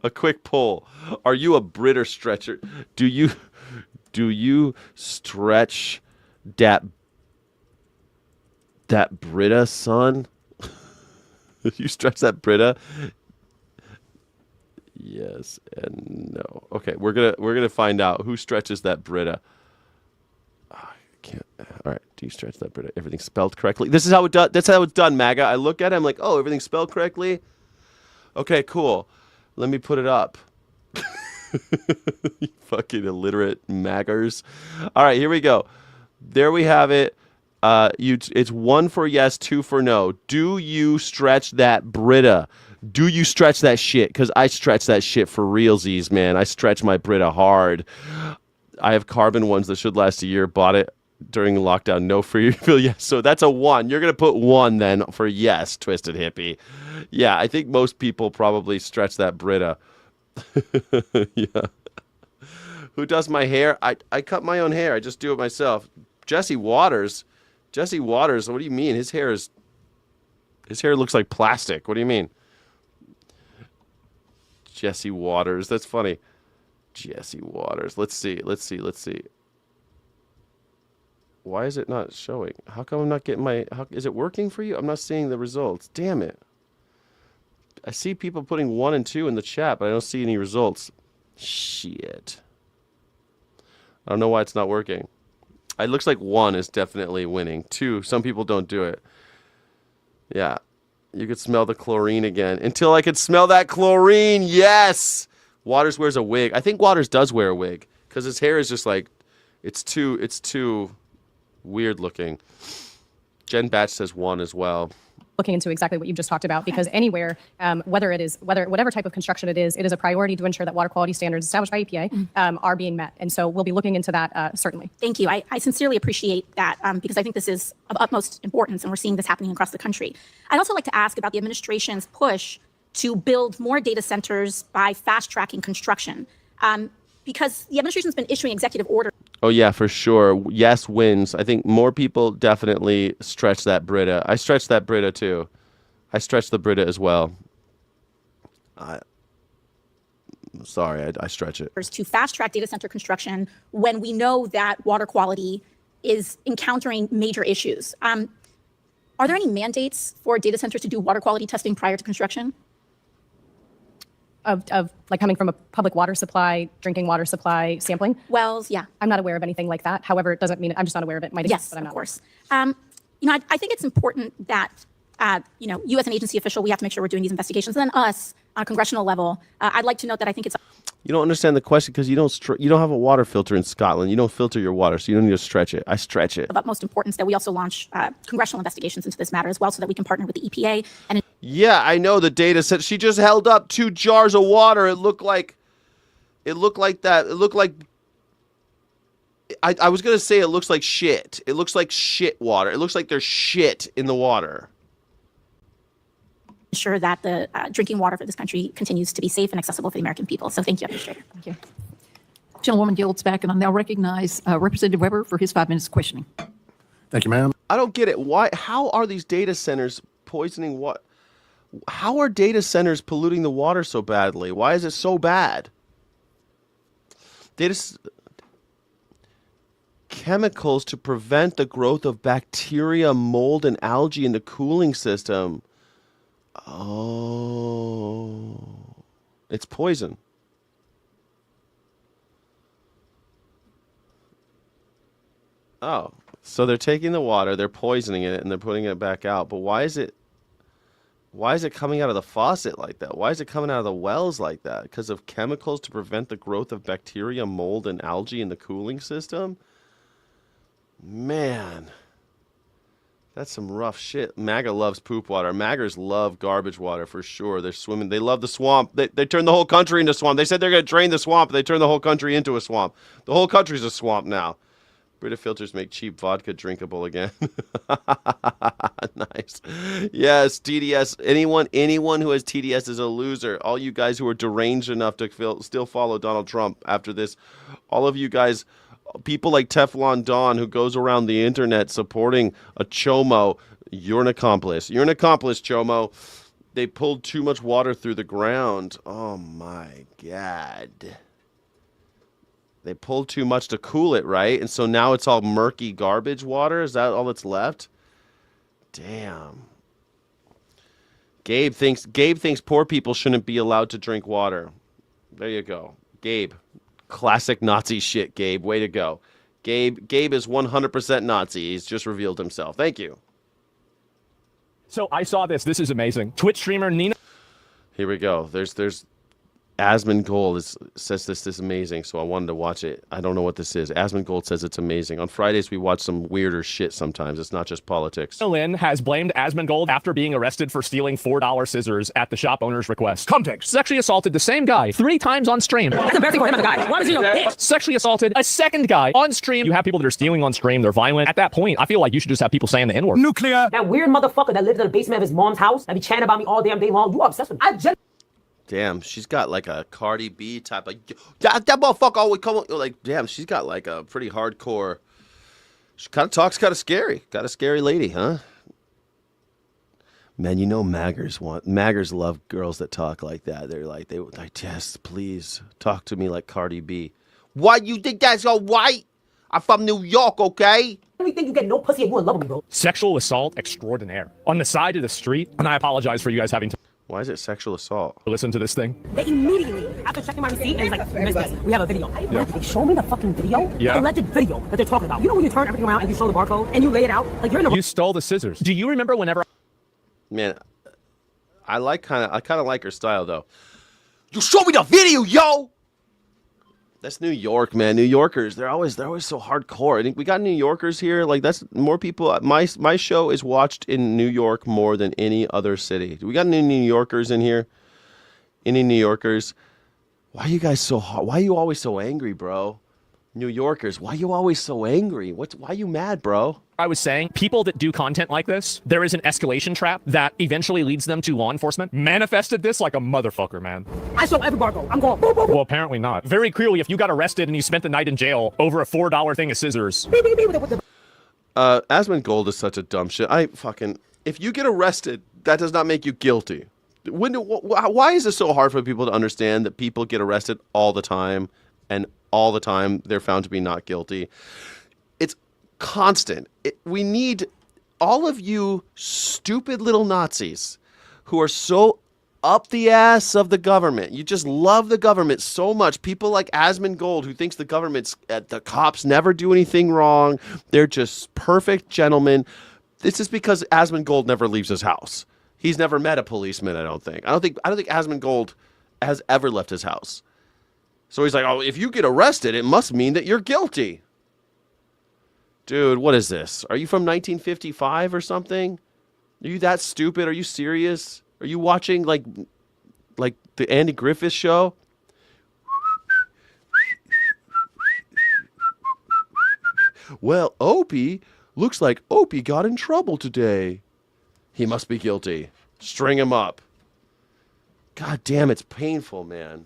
A quick poll. Are you a Brit or stretcher? Do you stretch that Brita, son? You stretch that Brita? Yes and no. Okay, we're gonna find out who stretches that Brita. I can't. All right, do you stretch that Brita? Everything's spelled correctly. This is how it done. That's how it's done, MAGA. I look at it, I'm like, oh, everything's spelled correctly. Okay, cool. Let me put it up. You fucking illiterate maggers. All right, here we go. There we have it. It's 1 for yes, 2 for no. Do you stretch that Brita? Do you stretch that shit? Because I stretch that shit for realsies, man. I stretch my Brita hard. I have carbon ones that should last a year. Bought it during lockdown. No free refill. Yes. So that's a 1. You're going to put 1 then for yes, Twisted Hippie. Yeah, I think most people probably stretch that Brita. Yeah. Who does my hair? I cut my own hair. I just do it myself. Jesse Waters. Jesse Waters, what do you mean? His hair looks like plastic. What do you mean? Jesse Waters. That's funny. Jesse Waters. Let's see. Why is it not showing? How come I'm not getting is it working for you? I'm not seeing the results. Damn it. I see people putting 1 and 2 in the chat, but I don't see any results. Shit. I don't know why it's not working. It looks like 1 is definitely winning. 2, some people don't do it. Yeah. You could smell the chlorine again. Until I could smell that chlorine. Yes! Waters wears a wig. I think Waters does wear a wig. Because his hair is just like, it's too weird looking. Jen Batch says 1 as well. Looking into exactly what you just talked about, because anywhere, whatever type of construction it is a priority to ensure that water quality standards established by EPA are being met. And so we'll be looking into that certainly. Thank you. I sincerely appreciate that because I think this is of utmost importance, and we're seeing this happening across the country. I'd also like to ask about the administration's push to build more data centers by fast-tracking construction, because the administration's been issuing executive orders. Oh, yeah, for sure. Yes wins. I think more people definitely stretch that Brita. I stretch that Brita, too. I stretch the Brita as well. Sorry, I stretch it. To fast-track data center construction when we know that water quality is encountering major issues. Are there any mandates for data centers to do water quality testing prior to construction? Of like coming from a public water supply, drinking water supply sampling? Wells, yeah. I'm not aware of anything like that. However, it doesn't mean I'm just not aware of it. Might exist, Yes, but I'm of not. course. I think it's important that, you as an agency official, we have to make sure we're doing these investigations. And then us, on a congressional level, I'd like to note that I think it's... You don't understand the question because you don't have a water filter in Scotland. You don't filter your water, so you don't need to stretch it. I stretch it. Of utmost importance that we also launch congressional investigations into this matter as well, so that we can partner with the EPA. And yeah, I know the data set. She just held up 2 jars of water. It looked like that. It looked like. I was gonna say it looks like shit. It looks like shit water. It looks like there's shit in the water. ensure that the drinking water for this country continues to be safe and accessible for the American people. So thank you, Administrator. Thank you. Gentlewoman yields back, and I now recognize Representative Weber for his 5 minutes of questioning. Thank you, ma'am. I don't get it. Why? How are these data centers poisoning what? How are data centers polluting the water so badly? Why is it so bad? Chemicals to prevent the growth of bacteria, mold, and algae in the cooling system. Oh, it's poison. Oh, so they're taking the water, they're poisoning it, and they're putting it back out. But why is it coming out of the faucet like that? Why is it coming out of the wells like that? Because of chemicals to prevent the growth of bacteria, mold, and algae in the cooling system? Man, that's some rough shit. MAGA loves poop water. MAGAs love garbage water for sure. They're swimming. They love the swamp. They turn the whole country into a swamp. They said they're going to drain the swamp. They turn the whole country into a swamp. The whole country's a swamp now. Brita filters make cheap vodka drinkable again. Nice. Yes, TDS. Anyone who has TDS is a loser. All you guys who are deranged enough to still follow Donald Trump after this. All of you guys, people like Teflon Don who goes around the internet supporting a Chomo, you're an accomplice. You're an accomplice, Chomo. they pulled too much water through the ground. Oh my God. They pulled too much to cool it, right? And so now it's all murky garbage water. Is that all that's left? Damn. Gabe thinks poor people shouldn't be allowed to drink water. There you go. Gabe. Classic Nazi shit, Gabe. Way to go. Gabe is 100% Nazi. He's just revealed himself. Thank you. So I saw this. This is amazing. Twitch streamer Nina. Here we go. There's Asmongold says this is amazing, so I wanted to watch it. I don't know what this is. Asmongold says it's amazing. On Fridays, we watch some weirder shit sometimes. It's not just politics. Lynn has blamed Asmongold after being arrested for stealing $4 scissors at the shop owner's request. Context. Sexually assaulted the same guy 3 times on stream. That's embarrassing for him and the guy. Why was he Sexually assaulted a second guy on stream. You have people that are stealing on stream. They're violent. At that point, I feel like you should just have people saying the N-word. Nuclear. That weird motherfucker that lives in the basement of his mom's house that be chatting about me all damn day long. You are obsessed with me. Damn, she's got like a Cardi B type of... That motherfucker always come on. Like, damn, she's got like a pretty hardcore... She kind of talks kind of scary. Got a scary lady, huh? Man, you know Maggers love girls that talk like that. They're like, yes, please, talk to me like Cardi B. Why you think that's all white? I'm from New York, okay? You think you get no pussy and you in love with me, bro? Sexual assault extraordinaire. On the side of the street, and I apologize for you guys having to... Why is it sexual assault? Listen to this thing. They immediately, after checking my receipt, and he's like, Miss, we have a video. Yeah. They show me the fucking video? Yeah. The alleged video that they're talking about. You know when you turn everything around and you show the barcode and you lay it out? Like you're in the... You stole the scissors. Do you remember whenever... Man, I kind of like her style, though. You show me the video, yo! That's New York, man. New Yorkers, they're always so hardcore. I think we got New Yorkers here. Like, that's more people. My show is watched in New York more than any other city. Do we got any New Yorkers in here? Any New Yorkers? Why are you guys so hard? Why are you always so angry, bro? New Yorkers, why are you always so angry? Why are you mad, bro? I was saying, people that do content like this, there is an escalation trap that eventually leads them to law enforcement. Manifested this like a motherfucker, man. I show every barcode. I'm going, boom, boom, boom. Well, apparently not. Very clearly, if you got arrested and you spent the night in jail over a $4 thing of scissors. Asmongold is such a dumb shit. If you get arrested, that does not make you guilty. Why is it so hard for people to understand that people get arrested all the time and all the time they're found to be not guilty? It's constant. We need all of you stupid little Nazis who are so up the ass of the government. You just love the government so much. People like Asmongold who thinks the cops never do anything wrong. They're just perfect gentlemen. This is because Asmongold never leaves his house. He's never met a policeman, I don't think. I don't think Asmongold has ever left his house. So he's like, oh, if you get arrested, it must mean that you're guilty. Dude, what is this? Are you from 1955 or something? Are you that stupid? Are you serious? Are you watching like the Andy Griffith Show? Well, looks like Opie got in trouble today. He must be guilty. String him up. God damn, it's painful, man.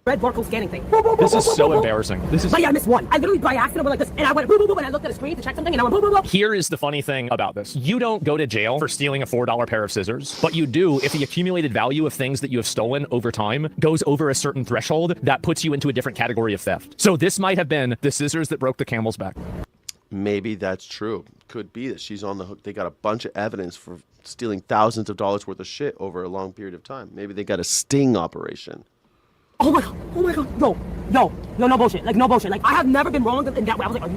Red barcode scanning thing. This is so embarrassing. But yeah, I missed one. I literally by accident went like this, and I went boop, boop, boop, and I looked at the screen to check something, and I went boop, boop, boop. Here is the funny thing about this. You don't go to jail for stealing a $4 pair of scissors, but you do if the accumulated value of things that you have stolen over time goes over a certain threshold that puts you into a different category of theft. So this might have been the scissors that broke the camel's back. Maybe that's true. Could be that she's on the hook. They got a bunch of evidence for stealing thousands of dollars worth of shit over a long period of time. Maybe they got a sting operation. Oh my god, yo, no bullshit, like no bullshit. Like I have never been wronged in that way. I was like,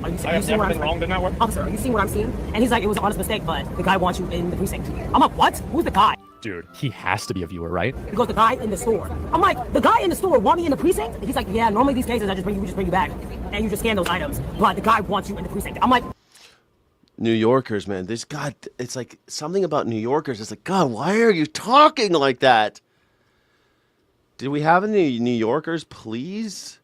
are you seeing what I'm wronged in that way? Officer, are you seeing what I'm seeing? And he's like, it was an honest mistake, but the guy wants you in the precinct. I'm like, what? Who's the guy? Dude, he has to be a viewer, right? He goes, the guy in the store. I'm like, the guy in the store want me in the precinct? He's like, yeah, normally these cases we just bring you back and you just scan those items. But the guy wants you in the precinct. I'm like, New Yorkers, man. It's like something about New Yorkers. It's like, God, why are you talking like that? Did we have any New Yorkers, please?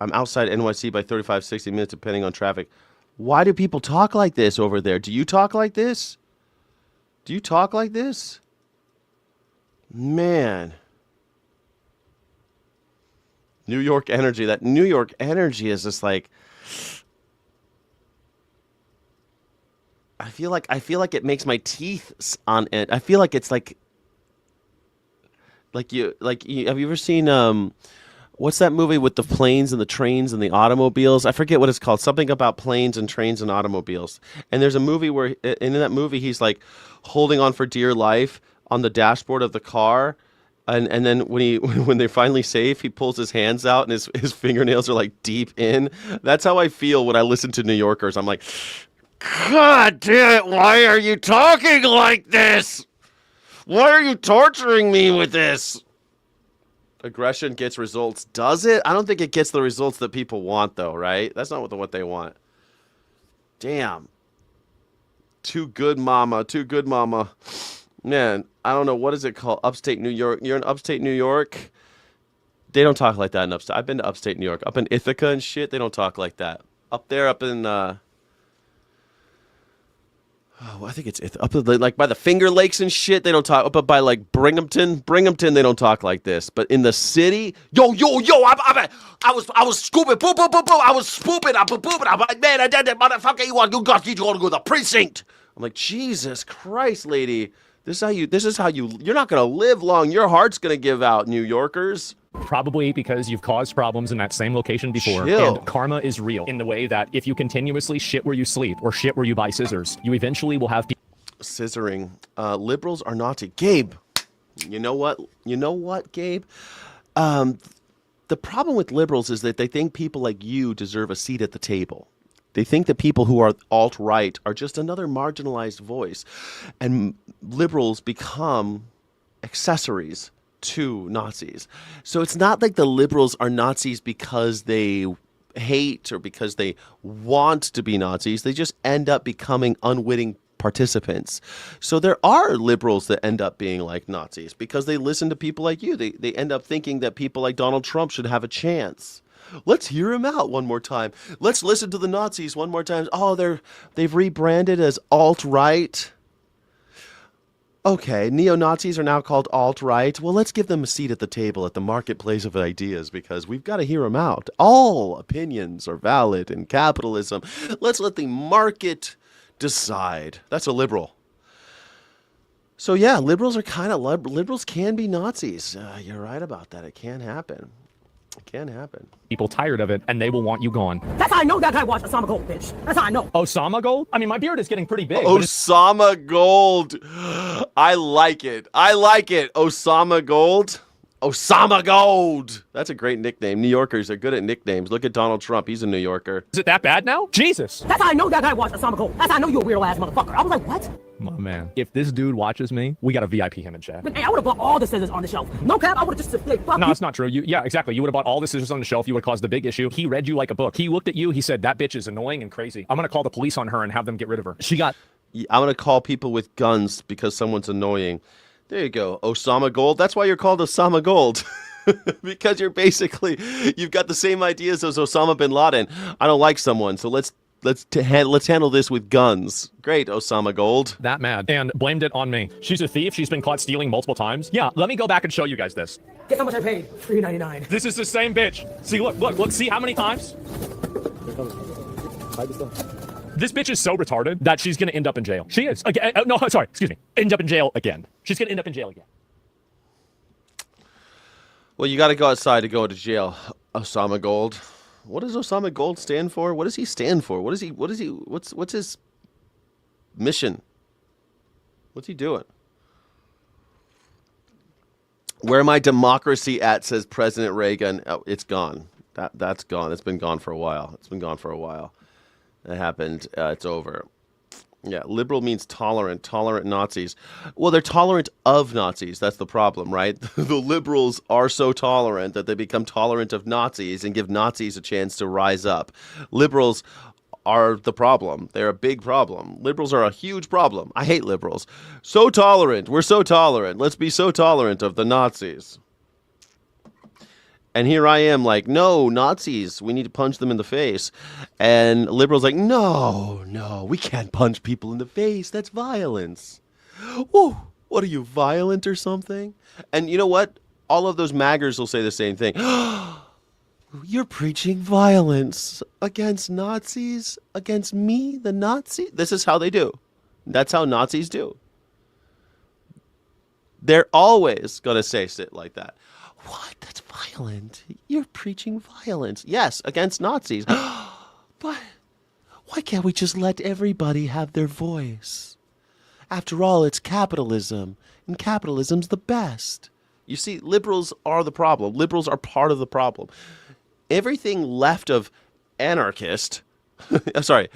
I'm outside NYC by 35, 60 minutes, depending on traffic. Why do people talk like this over there? Do you talk like this? Do you talk like this? Man. New York energy. That New York energy is just like... I feel like it makes my teeth on end. I feel like it's like you have you ever seen what's that movie with the planes and the trains and the automobiles? I forget what it's called. Something about planes and trains and automobiles. And there's a movie where in that movie he's like holding on for dear life on the dashboard of the car. And then when they're finally safe, he pulls his hands out and his fingernails are like deep in. That's how I feel when I listen to New Yorkers. I'm like, God damn it, why are you talking like this? Why are you torturing me with this? Aggression gets results. Does it? I don't think it gets the results that people want, though, right? That's not what they want. Damn. Too good, mama. Too good, mama. Man, I don't know. What is it called? Upstate New York. You're in upstate New York? They don't talk like that in upstate. I've been to upstate New York. Up in Ithaca and shit, they don't talk like that. Up there, up in... I think it's up like by the Finger Lakes and shit. They don't talk. But by like Binghamton, they don't talk like this. But in the city, yo, I was scooping, boop, boop, boop, boop. I was spooping, I'm booping. I'm like, man, I did that, motherfucker. You want to go to the precinct? I'm like, Jesus Christ, lady. This is how you're not gonna live long. Your heart's gonna give out, New Yorkers. Probably because you've caused problems in that same location before. Chill. And karma is real in the way that if you continuously shit where you sleep or shit where you buy scissors, you eventually will have Scissoring. Liberals are naughty. Gabe, you know what, Gabe? The problem with liberals is that they think people like you deserve a seat at the table. They think that people who are alt-right are just another marginalized voice. And liberals become accessories to Nazis. So it's not like the liberals are Nazis because they hate or because they want to be Nazis. They just end up becoming unwitting participants. So there are liberals that end up being like Nazis because they listen to people like you. They end up thinking that people like Donald Trump should have a chance. Let's hear him out one more time. Let's listen to the Nazis one more time. Oh, they've rebranded as alt-right. Okay, neo-Nazis are now called alt-right. Well, let's give them a seat at the table at the marketplace of ideas because we've got to hear them out. All opinions are valid in capitalism. Let's let the market decide. That's a liberal. So yeah, liberals are kind of liberals can be Nazis. You're right about that. It can happen. It can happen. people tired of it, and they will want you gone. That's how I know that guy watched Osama Gold, bitch. That's how I know. Osama Gold? I mean, my beard is getting pretty big. Osama Gold. I like it. I like it. Osama Gold. Osama Gold. That's a great nickname. New Yorkers are good at nicknames. Look at Donald Trump. He's a New Yorker. Is it that bad now? Jesus. That's how I know that guy watched Osama Gold. That's how I know you a weirdo ass motherfucker. I was like, what? My man. If this dude watches me, we gotta VIP him in chat. Hey, I would have bought all the scissors on the shelf. No cap, I would have just like, fuck No, you. it's not true. Yeah, exactly. You would have bought all the scissors on the shelf. You would have caused the big issue. He read you like a book. He looked at you. He said, that bitch is annoying and crazy. I'm gonna call the police on her and have them get rid of her. She got... I'm gonna call people with guns because someone's annoying. There you go. Osama Gold. That's why you're called Osama Gold. Because you've got the same ideas as Osama bin Laden. I don't like someone, so let's handle this with guns. Great, Osama Gold. That mad and blamed it on me. She's a thief. She's been caught stealing multiple times. Yeah, let me go back and show you guys this. Guess how much I paid? $3.99. This is the same bitch. See, look, see how many times? This bitch is so retarded that she's gonna end up in jail. She is. Again, no, sorry, excuse me. End up in jail again. She's gonna end up in jail again. Well, you got to go outside to go to jail, Osama Gold. What does Osama Gold stand for? What does he stand for? What's his mission? What's he doing? Where my democracy at, says President Reagan. Oh, it's gone. That's gone. It's been gone for a while. That happened. It's over. Yeah, liberal means tolerant Nazis. Well, they're tolerant of Nazis. That's the problem, right? The liberals are so tolerant that they become tolerant of Nazis and give Nazis a chance to rise up. Liberals are the problem. They're a big problem. Liberals are a huge problem. I hate liberals. So tolerant. We're so tolerant. Let's be so tolerant of the Nazis. And here I am like, no, Nazis, we need to punch them in the face. And liberals like, no, we can't punch people in the face. That's violence. Whoa, what are you, violent or something? And you know what? All of those MAGAs will say the same thing. You're preaching violence against Nazis, against me, the Nazi. This is how they do. That's how Nazis do. They're always going to say shit like that. What? That's violent. You're preaching violence. Yes, against Nazis. But why can't we just let everybody have their voice? After all, it's capitalism, and capitalism's the best. You see, liberals are the problem. Liberals are part of the problem. Everything left of anarchist, I'm sorry,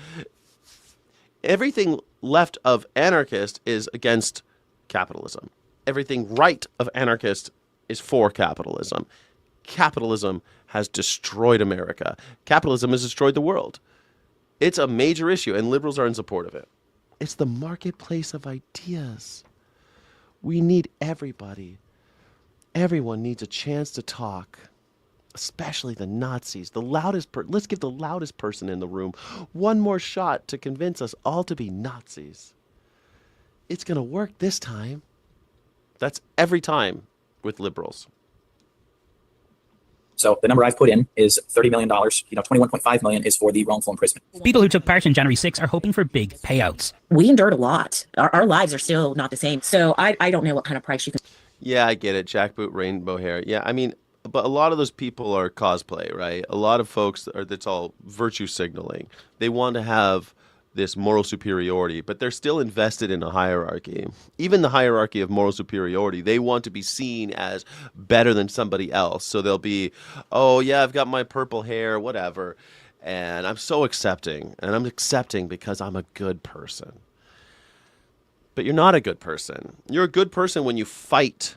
everything left of anarchist is against capitalism. Everything right of anarchist is for capitalism. Capitalism has destroyed America. Capitalism has destroyed the world. It's a major issue, and liberals are in support of it. It's the marketplace of ideas. We need everybody. Everyone needs a chance to talk, especially the Nazis. The loudest let's give the loudest person in the room one more shot to convince us all to be Nazis. It's going to work this time. That's every time with liberals. So the number I've put in is $30 million. $21.5 million is for the wrongful imprisonment. People who took part in January 6 are hoping for big payouts. We endured a lot. Our lives are still not the same. So I don't know what kind of price you can. Yeah, I get it. Jackboot, rainbow hair. Yeah, I mean, but a lot of those people are cosplay, right? A lot of folks that's all virtue signaling. They want to have this moral superiority, but they're still invested in a hierarchy. Even the hierarchy of moral superiority, they want to be seen as better than somebody else. So they'll be, oh yeah, I've got my purple hair, whatever, and I'm so accepting. And I'm accepting because I'm a good person. But you're not a good person. You're a good person when you fight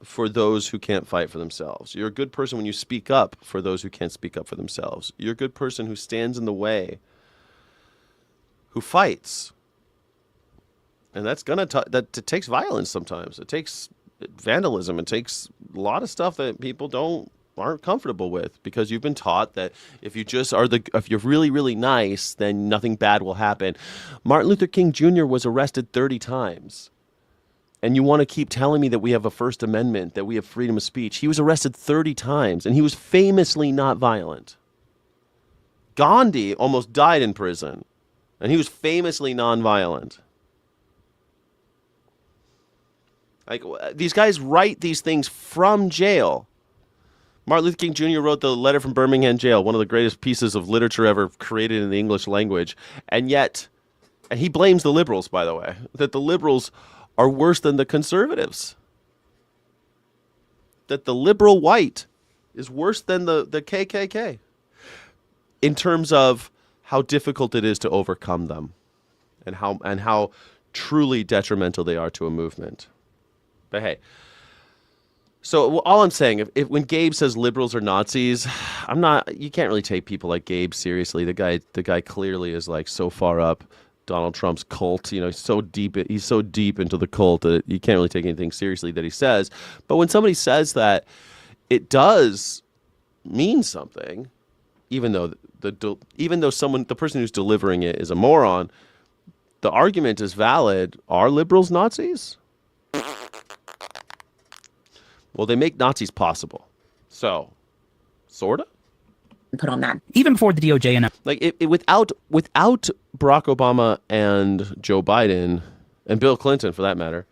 for those who can't fight for themselves. You're a good person when you speak up for those who can't speak up for themselves. You're a good person who stands in the way, who fights. And that's it takes violence sometimes. It takes vandalism. It takes a lot of stuff that people aren't comfortable with, because you've been taught that if you're really, really nice, then nothing bad will happen. Martin Luther King Jr. was arrested 30 times. And you want to keep telling me that we have a First Amendment, that we have freedom of speech. He was arrested 30 times, and he was famously not violent. Gandhi almost died in prison, and he was famously nonviolent. Like, these guys write these things from jail. Martin Luther King Jr. wrote the Letter from Birmingham Jail, one of the greatest pieces of literature ever created in the English language. And he blames the liberals, by the way, that the liberals are worse than the conservatives. That the liberal white is worse than the KKK in terms of how difficult it is to overcome them and how truly detrimental they are to a movement. But hey, so all I'm saying, if when Gabe says liberals are Nazis, you can't really take people like Gabe seriously. The guy clearly is like so far up Donald Trump's cult. He's so deep into the cult that you can't really take anything seriously that he says. But when somebody says that, it does mean something, even though the person who's delivering it is a moron. The argument is valid. Are liberals Nazis? Well, they make Nazis possible. So, sorta? Put on that. Even before the DOJ and without Barack Obama and Joe Biden and Bill Clinton, for that matter,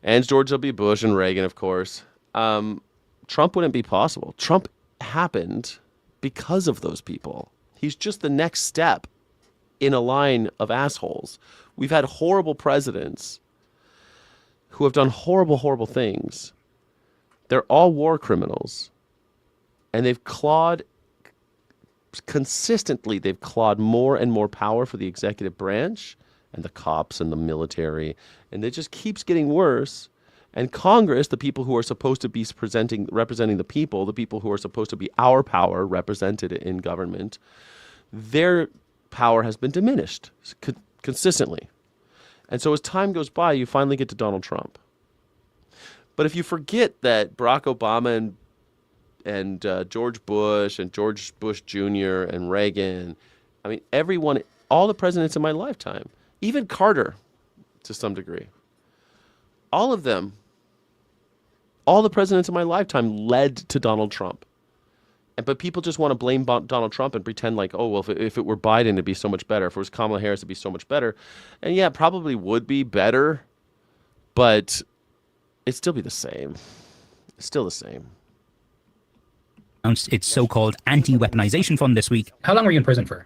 and George W. Bush and Reagan, of course, Trump wouldn't be possible. Trump happened because of those people. He's just the next step in a line of assholes. We've had horrible presidents who have done horrible, horrible things. They're all war criminals. And they've consistently clawed more and more power for the executive branch and the cops and the military. And it just keeps getting worse. And Congress, the people who are supposed to be representing the people who are supposed to be our power represented in government, their power has been diminished consistently. And so as time goes by, you finally get to Donald Trump. But if you forget that Barack Obama and George Bush and George Bush Jr. and Reagan, I mean, everyone, all the presidents in my lifetime, even Carter to some degree, all of them, all the presidents in my lifetime led to Donald Trump. But people just want to blame Donald Trump and pretend like, oh, well, if it were Biden, it'd be so much better. If it was Kamala Harris, it'd be so much better. And yeah, it probably would be better, but it'd still be the same. It's still the same. Announced its so-called anti-weaponization fund this week. How long were you in prison for?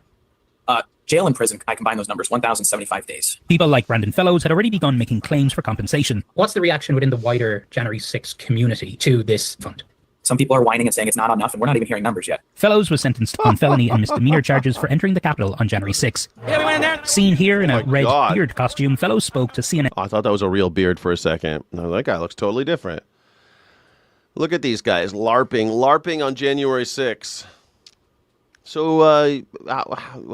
Jail and prison, I combine those numbers, 1,075 days. People like Brandon Fellows had already begun making claims for compensation. What's the reaction within the wider January 6th community to this fund? Some people are whining and saying it's not enough, and we're not even hearing numbers yet. Fellows was sentenced on felony and misdemeanor charges for entering the Capitol on January 6. Yeah, we went in there. Seen here in a red beard costume, Fellows spoke to CNN. I thought that was a real beard for a second. No, that guy looks totally different. Look at these guys LARPing on January 6th. So,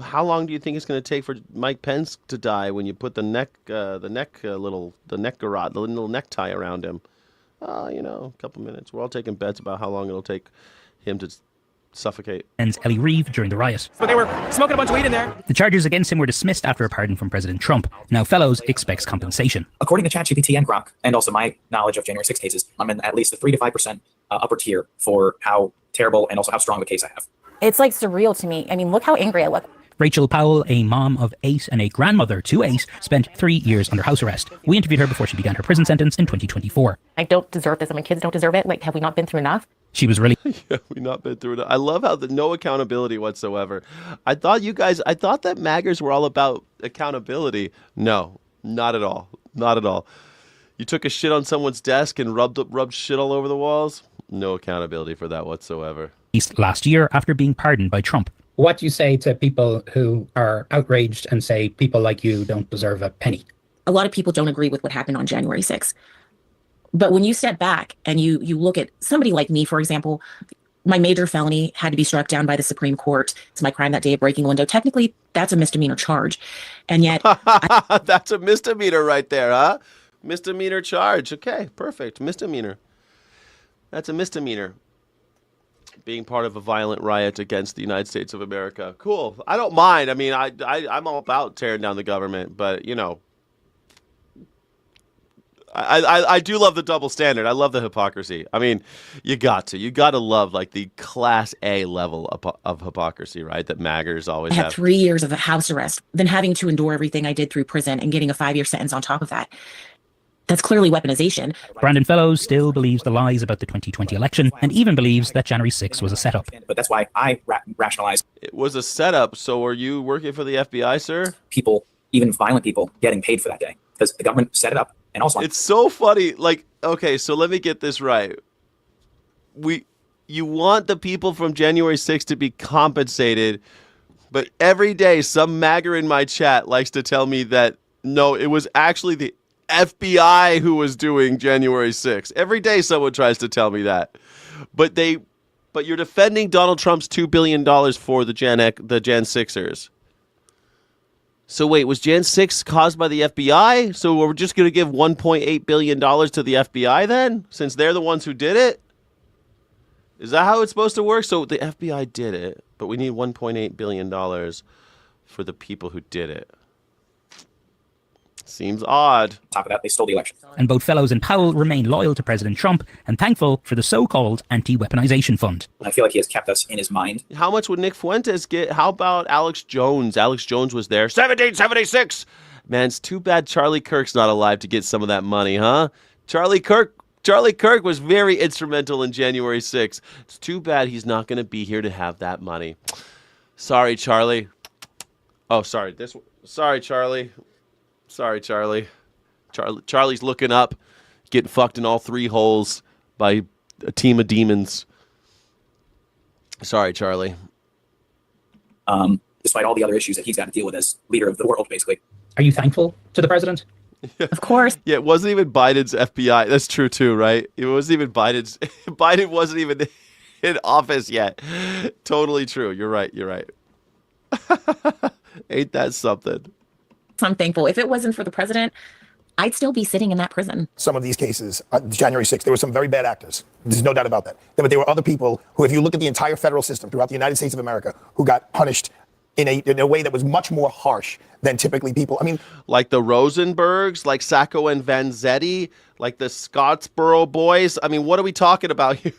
how long do you think it's going to take for Mike Pence to die when you put the little necktie around him? A couple minutes. We're all taking bets about how long it'll take him to suffocate. And Ellie Reeve during the riot. But they were smoking a bunch of weed in there. The charges against him were dismissed after a pardon from President Trump. Now Fellows expects compensation. According to ChatGPT and Grok, and also my knowledge of January 6 cases, I'm in at least the 3 to 5% upper tier for how terrible and also how strong of a case I have. It's like surreal to me. I mean, look how angry I look. Rachel Powell, a mom of 8 and a grandmother to 8, spent 3 years under house arrest. We interviewed her before she began her prison sentence in 2024. I don't deserve this. My kids don't deserve it. Like, have we not been through enough? She was really... Yeah, we've not been through it. I love how no accountability whatsoever. I thought that MAGAs were all about accountability. No, not at all. Not at all. You took a shit on someone's desk and rubbed shit all over the walls? No accountability for that whatsoever. Last year after being pardoned by Trump. What do you say to people who are outraged and say people like you don't deserve a penny? A lot of people don't agree with what happened on January 6th. But when you step back and you look at somebody like me, for example, my major felony had to be struck down by the Supreme Court. It's my crime that day of breaking a window. Technically, that's a misdemeanor charge. And yet... That's a misdemeanor right there, huh? Misdemeanor charge. Okay, perfect. Misdemeanor. That's a misdemeanor. Being part of a violent riot against the United States of America. Cool. I don't mind. I mean, I'm all about tearing down the government, but, I do love the double standard. I love the hypocrisy. I mean, you got to love like the class A level of hypocrisy, right? That MAGAs always have. 3 years of house arrest, then having to endure everything I did through prison and getting a 5-year sentence on top of that. That's clearly weaponization. Brandon Fellows still believes the lies about the 2020 election and even believes that January 6th was a setup. But that's why I rationalize. It was a setup. So are you working for the FBI, sir? People, even violent people, getting paid for that day because the government set it up. And also, it's so funny. Like, okay, so let me get this right. You want the people from January 6th to be compensated, but every day some MAGA in my chat likes to tell me that no, it was actually the FBI who was doing January 6th. Every day someone tries to tell me that. But you're defending Donald Trump's $2 billion for the Jan 6ers. So wait, was Jan 6 caused by the FBI? So we're just going to give $1.8 billion to the FBI then? Since they're the ones who did it? Is that how it's supposed to work? So the FBI did it, but we need $1.8 billion for the people who did it. Seems odd. On top of that, they stole the election. And both Fellows and Powell remain loyal to President Trump and thankful for the so-called anti-weaponization fund. I feel like he has kept us in his mind. How much would Nick Fuentes get? How about Alex Jones? Alex Jones was there. 1776! Man, it's too bad Charlie Kirk's not alive to get some of that money, huh? Charlie Kirk was very instrumental in January 6th. It's too bad he's not going to be here to have that money. Sorry, Charlie. Oh, sorry. Sorry, Charlie. Sorry, Charlie. Charlie's looking up, getting fucked in all 3 holes by a team of demons. Sorry, Charlie. Despite all the other issues that he's got to deal with as leader of the world, basically. Are you thankful to the president? Of course. Yeah, it wasn't even Biden's FBI. That's true, too, right? It wasn't even Biden's. Biden wasn't even in office yet. Totally true. You're right. Ain't that something? I'm thankful. If it wasn't for the president, I'd still be sitting in that prison. Some of these cases, January 6th, there were some very bad actors. There's no doubt about that. But there were other people who, if you look at the entire federal system throughout the United States of America, who got punished in a way that was much more harsh than typically people. I mean, like the Rosenbergs, like Sacco and Vanzetti, like the Scottsboro boys. I mean, what are we talking about here?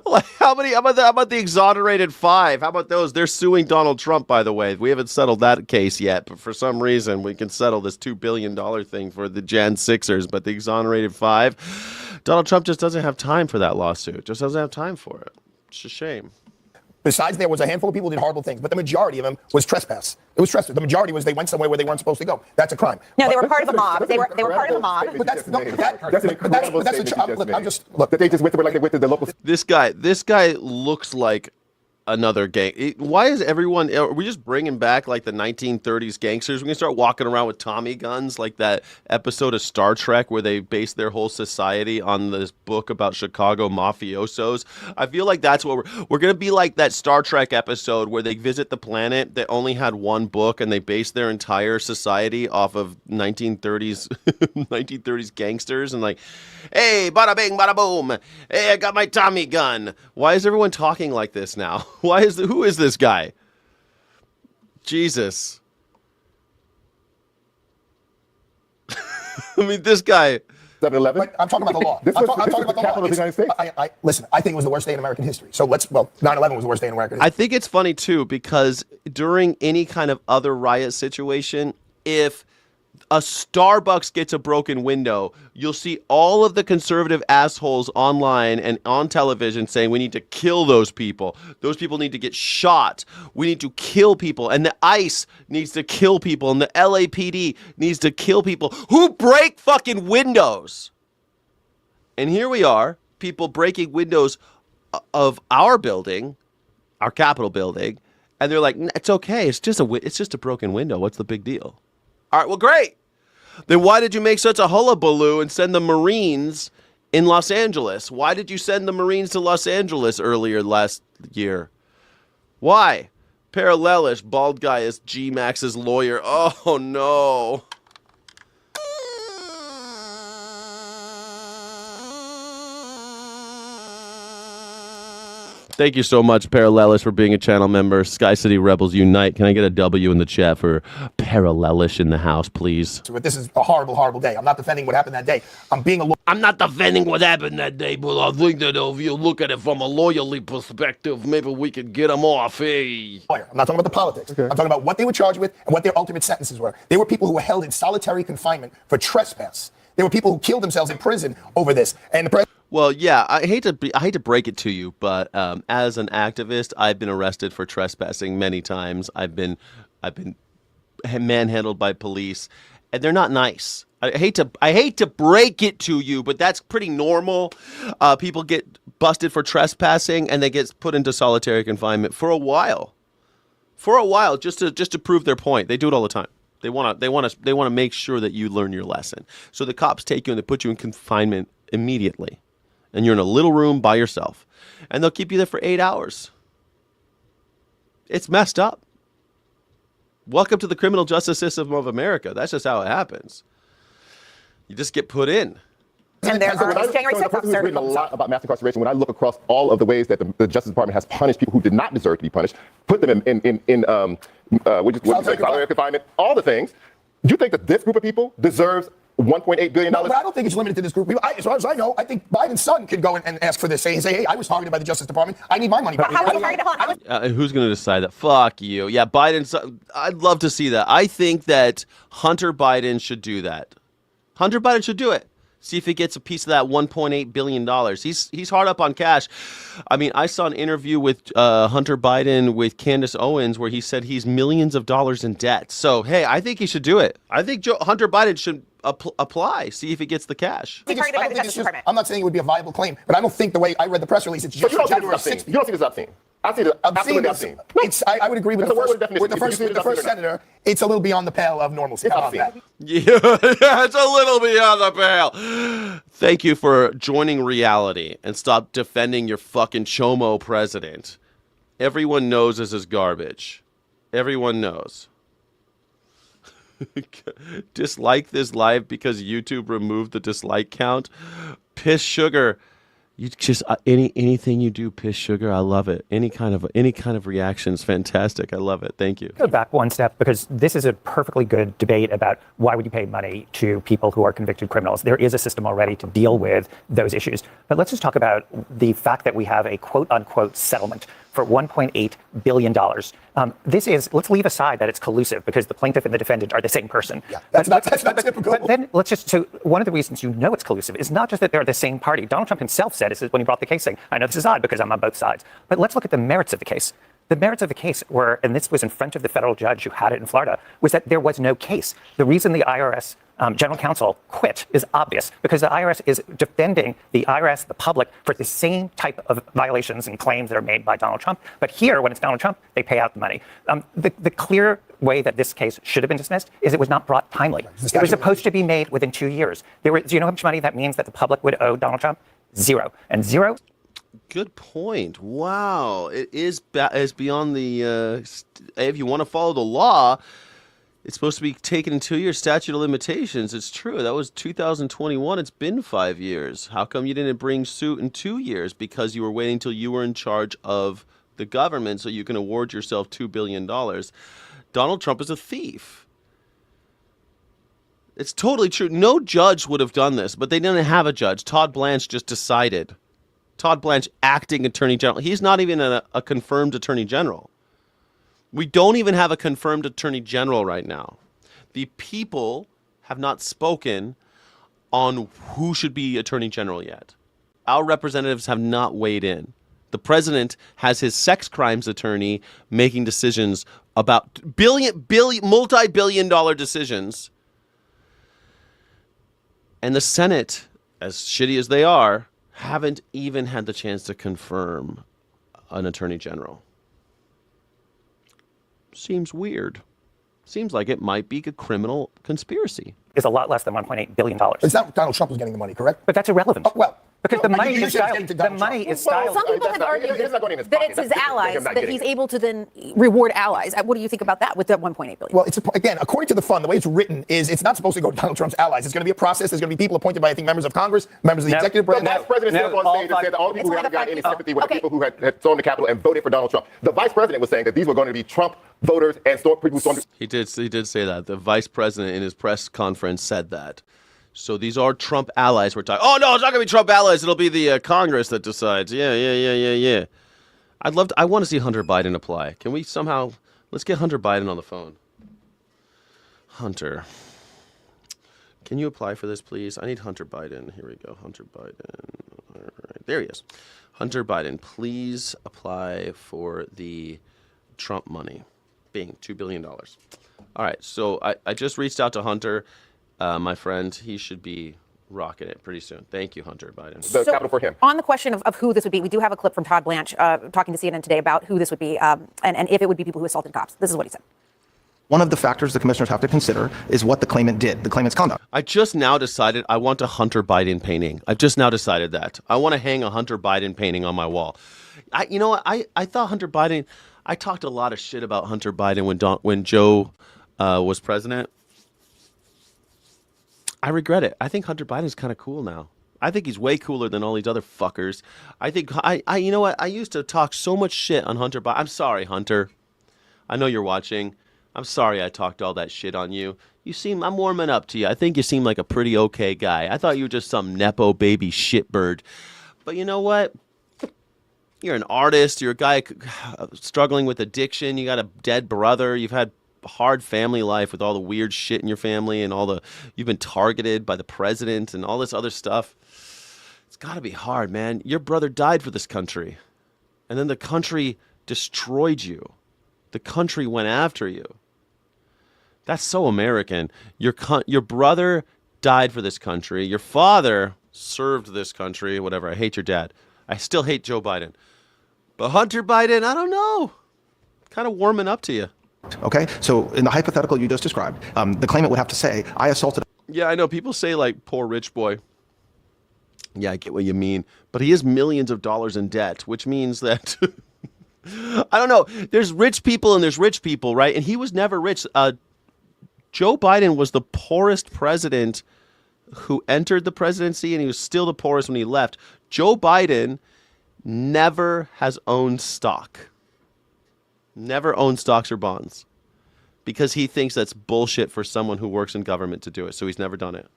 Like, how about the exonerated 5? How about those? They're suing Donald Trump, by the way. We haven't settled that case yet, but for some reason we can settle this $2 billion thing for the Jan 6ers. But the exonerated 5, Donald Trump just doesn't have time for that lawsuit. Just doesn't have time for it. It's a shame. Besides, there was a handful of people who did horrible things, but the majority of them was trespass. It was trespass. The majority was they went somewhere where they weren't supposed to go. That's a crime. No, they were part of a mob. They were part of a mob. But that's an incredible statement. Look, that they just went like they went to the local. This guy looks like another gang. Why is everyone? Are we just bringing back like the 1930s gangsters? We're gonna start walking around with Tommy guns, like that episode of Star Trek where they based their whole society on this book about Chicago mafiosos. I feel like that's what we're gonna be like that Star Trek episode where they visit the planet that only had one book and they based their entire society off of 1930s 1930s gangsters and like, hey, bada bing, bada boom. Hey, I got my Tommy gun. Why is everyone talking like this now? Who is this guy? Jesus. I mean, this guy. 7-Eleven. I'm talking about the law. I'm talking about the capital of the United States. Listen, I think it was the worst day in American history. So 9/11 was the worst day in American history. I think it's funny too because during any kind of other riot situation, if a Starbucks gets a broken window, you'll see all of the conservative assholes online and on television saying we need to kill those people. Those people need to get shot. We need to kill people. And the ICE needs to kill people. And the LAPD needs to kill people who break fucking windows. And here we are, people breaking windows of our building, our Capitol building, and they're like, it's okay. It's just a broken window. What's the big deal? All right, well, great. Then why did you make such a hullabaloo and send the Marines in Los Angeles? Why did you send the Marines to Los Angeles earlier last year? Why? Parallelish, bald guy is G Max's lawyer. Oh, no. Thank you so much, Parallelish, for being a channel member. Sky City Rebels Unite. Can I get a W in the chat for Parallelish in the house, please? But this is a horrible, horrible day. I'm not defending what happened that day. I'm not defending what happened that day, but I think that if you look at it from a lawyerly perspective, maybe we could get them off. Hey. I'm not talking about the politics. Okay. I'm talking about what they were charged with and what their ultimate sentences were. They were people who were held in solitary confinement for trespass. There were people who killed themselves in prison over this. And the president. Well, yeah, I hate to break it to you, but as an activist, I've been arrested for trespassing many times. I've been manhandled by police, and they're not nice. I hate to break it to you, but that's pretty normal. People get busted for trespassing, and they get put into solitary confinement for a while, just to prove their point. They do it all the time. They want to make sure that you learn your lesson. So the cops take you and they put you in confinement immediately. And you're in a little room by yourself. And they'll keep you there for 8 hours. It's messed up. Welcome to the criminal justice system of America. That's just how it happens. You just get put in. And there are January 6th officers. Written a lot about mass incarceration. When I look across all of the ways that the Justice Department has punished people who did not deserve to be punished, put them in solitary confinement, all the things, do you think that this group of people deserves $1.8 billion? No, but I don't think it's limited to this group of people. As far as I know, I think Biden's son could go and ask for this. Say, hey, I was targeted by the Justice Department. I need my money back. How was he targeted? Who's going to decide that? Fuck you. Yeah, Biden's son. I'd love to see that. I think that Hunter Biden should do that. Hunter Biden should do it. See if he gets a piece of that $1.8 billion. He's hard up on cash. I mean, I saw an interview with Hunter Biden with Candace Owens where he said he's millions of dollars in debt. So, hey, I think he should do it. I think Hunter Biden should apply, see if he gets the cash. I'm not saying it would be a viable claim, but I don't think the way I read the press release, it's just January 6th. You don't see this obscene. I see the absolutely obscene. I would agree with the first senator. It's a little beyond the pale of normalcy. Yeah, it's a little beyond the pale. Thank you for joining reality and stop defending your fucking chomo president. Everyone knows this is garbage. Everyone knows. Dislike this live because YouTube removed the dislike count. Piss Sugar. You just anything you do, piss sugar. I love it. Any kind of reaction is fantastic. I love it. Thank you. Go back one step, because this is a perfectly good debate about why would you pay money to people who are convicted criminals. There is a system already to deal with those issues. But let's just talk about the fact that we have a quote unquote settlement for $1.8 billion. Let's leave aside that it's collusive, because the plaintiff and the defendant are the same person. Yeah, that's not typical. But then so one of the reasons you know it's collusive is not just that they're the same party. Donald Trump himself said this when he brought the case, saying, I know this is odd because I'm on both sides. But let's look at the merits of the case. The merits of the case were, and this was in front of the federal judge who had it in Florida, was that there was no case. The reason the IRS general counsel quit is obvious, because the IRS is defending the IRS, the public, for the same type of violations and claims that are made by Donald Trump. But here, when it's Donald Trump, they pay out the money. The clear way that this case should have been dismissed is it was not brought timely. It was supposed to be made within 2 years. Do you know how much money that means that the public would owe Donald Trump? Zero. And zero. Good point. Wow. It is beyond the, if you want to follow the law, it's supposed to be taken in 2 years statute of limitations. It's true. That was 2021. It's been 5 years. How come you didn't bring suit in 2 years? Because you were waiting till you were in charge of the government so you can award yourself $2 billion. Donald Trump is a thief. It's totally true. No judge would have done this, but they didn't have a judge. Todd Blanche just decided. Todd Blanche, acting attorney general. He's not even a confirmed attorney general. We don't even have a confirmed attorney general right now. The people have not spoken on who should be attorney general yet. Our representatives have not weighed in. The president has his sex crimes attorney making decisions about multi-billion dollar decisions. And the Senate, as shitty as they are, haven't even had the chance to confirm an attorney general. Seems weird. Seems like it might be a criminal conspiracy. Is a lot less than $1.8 billion. It's not Donald Trump who's getting the money, correct? But that's irrelevant. Because the money is styled. Some people have argued that it's his allies, that he's able to then reward allies. What do you think about that with that $1.8 billion? Well, again, according to the fund, the way it's written is it's not supposed to go to Donald Trump's allies. It's going to be a process. There's going to be people appointed by, I think, members of Congress, members of the executive branch. The vice president stood up on stage and said that all the people who haven't got any sympathy were the people who had stormed the Capitol and voted for Donald Trump. The vice president was saying that these were going to be Trump voters and people who stormed. He did say that. The vice president in his press conference said that. So these are Trump allies we're talking. Oh, no, it's not going to be Trump allies. It'll be the Congress that decides. Yeah. I want to see Hunter Biden apply. Can we somehow, let's get Hunter Biden on the phone. Hunter, can you apply for this, please? I need Hunter Biden. Here we go. Hunter Biden. All right, there he is. Hunter Biden, please apply for the Trump money, being $2 billion. All right, so I just reached out to Hunter. My friend, he should be rocking it pretty soon. Thank you, Hunter Biden. The capital for him. On the question of who this would be, we do have a clip from Todd Blanche talking to CNN today about who this would be and if it would be people who assaulted cops. This is what he said. One of the factors the commissioners have to consider is what the claimant did, the claimant's conduct. I just now decided I want a Hunter Biden painting. I've just now decided that. I want to hang a Hunter Biden painting on my wall. You know what? I thought Hunter Biden, I talked a lot of shit about Hunter Biden when Joe was president. I regret it. I think Hunter Biden's kind of cool now. I think he's way cooler than all these other fuckers. I think you know what? I used to talk so much shit on Hunter Biden. I'm sorry, Hunter. I know you're watching. I'm sorry I talked all that shit on you. I'm warming up to you. I think you seem like a pretty okay guy. I thought you were just some Nepo baby shitbird. But you know what? You're an artist. You're a guy struggling with addiction. You got a dead brother. You've had hard family life with all the weird shit in your family and you've been targeted by the president and all this other stuff. It's got to be hard, man. Your brother died for this country, and then the country destroyed you. The country went after you. That's so American. Your brother died for this country. Your father served this country. Whatever. I hate your dad. I still hate Joe Biden. But Hunter Biden, I don't know. Kind of warming up to you. Okay, so in the hypothetical you just described, the claimant would have to say, I assaulted. Yeah, I know. People say, like, poor rich boy. Yeah, I get what you mean. But he is millions of dollars in debt, which means that, I don't know. There's rich people and there's rich people, right? And he was never rich. Joe Biden was the poorest president who entered the presidency and he was still the poorest when he left. Joe Biden never has owned stock. Never owned stocks or bonds. Because he thinks that's bullshit for someone who works in government to do it. So he's never done it.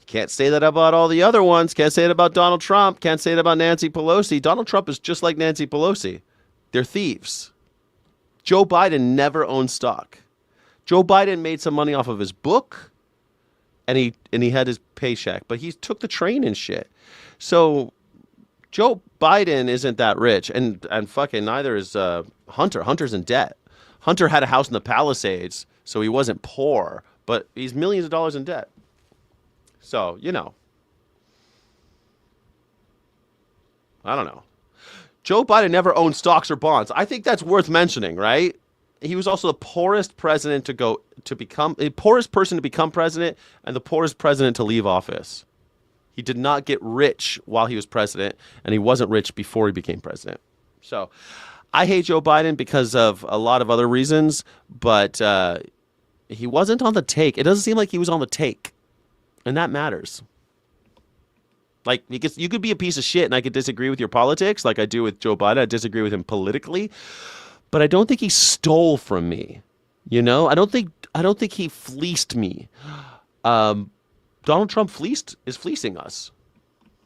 You can't say that about all the other ones. Can't say it about Donald Trump. Can't say it about Nancy Pelosi. Donald Trump is just like Nancy Pelosi. They're thieves. Joe Biden never owned stock. Joe Biden made some money off of his book, and he had his paycheck, but he took the train and shit. So Joe Biden isn't that rich, and fucking neither is Hunter. Hunter's in debt. Hunter had a house in the Palisades, so he wasn't poor, but he's millions of dollars in debt. So, you know. I don't know. Joe Biden never owned stocks or bonds. I think that's worth mentioning, right? He was also the poorest president the poorest person to become president and the poorest president to leave office. He did not get rich while he was president, and he wasn't rich before he became president. So I hate Joe Biden because of a lot of other reasons, but he wasn't on the take. It doesn't seem like he was on the take, and that matters. Like, because you could be a piece of shit and I could disagree with your politics like I do with Joe Biden. I disagree with him politically, but I don't think he stole from me. You know, I don't think he fleeced me. Donald Trump is fleecing us.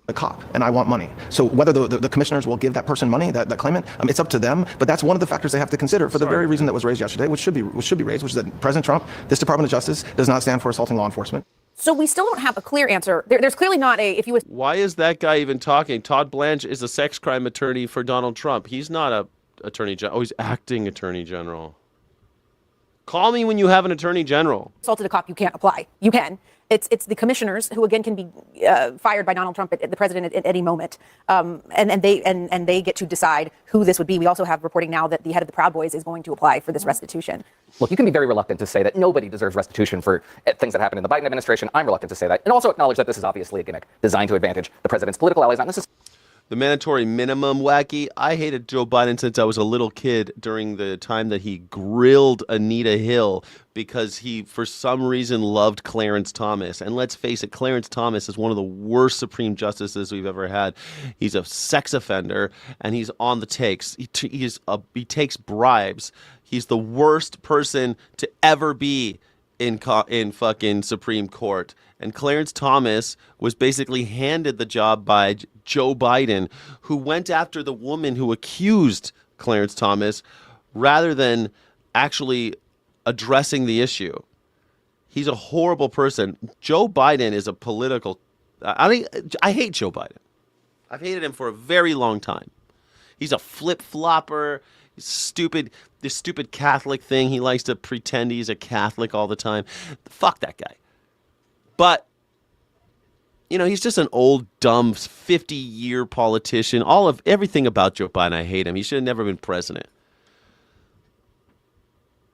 A cop, and I want money. So whether the commissioners will give that person money, that claimant, it's up to them. But that's one of the factors they have to consider for the very reason that was raised yesterday, which should be raised, which is that President Trump, this Department of Justice, does not stand for assaulting law enforcement. So we still don't have a clear answer. There's clearly not Why is that guy even talking? Todd Blanche is a sex crime attorney for Donald Trump. He's not a attorney general. Oh, he's acting attorney general. Call me when you have an attorney general. Assaulted a cop, you can't apply. You can. It's the commissioners who again can be fired by Donald Trump at the president at any moment, and they get to decide who this would be. We also have reporting now that the head of the Proud Boys is going to apply for this restitution. Look, you can be very reluctant to say that nobody deserves restitution for things that happened in the Biden administration. I'm reluctant to say that, and also acknowledge that this is obviously a gimmick designed to advantage the president's political allies, not necessarily. The mandatory minimum wacky. I hated Joe Biden since I was a little kid during the time that he grilled Anita Hill because he, for some reason, loved Clarence Thomas. And let's face it, Clarence Thomas is one of the worst Supreme Justices we've ever had. He's a sex offender, and he's on the takes. He takes bribes. He's the worst person to ever be in fucking Supreme Court. And Clarence Thomas was basically handed the job by Joe Biden, who went after the woman who accused Clarence Thomas rather than actually addressing the issue. He's a horrible person. Joe Biden is a political... I hate Joe Biden. I've hated him for a very long time. He's a flip-flopper. He's stupid. This stupid Catholic thing. He likes to pretend he's a Catholic all the time. Fuck that guy. But, you know, he's just an old, dumb, 50-year politician. Everything about Joe Biden, I hate him. He should have never been president.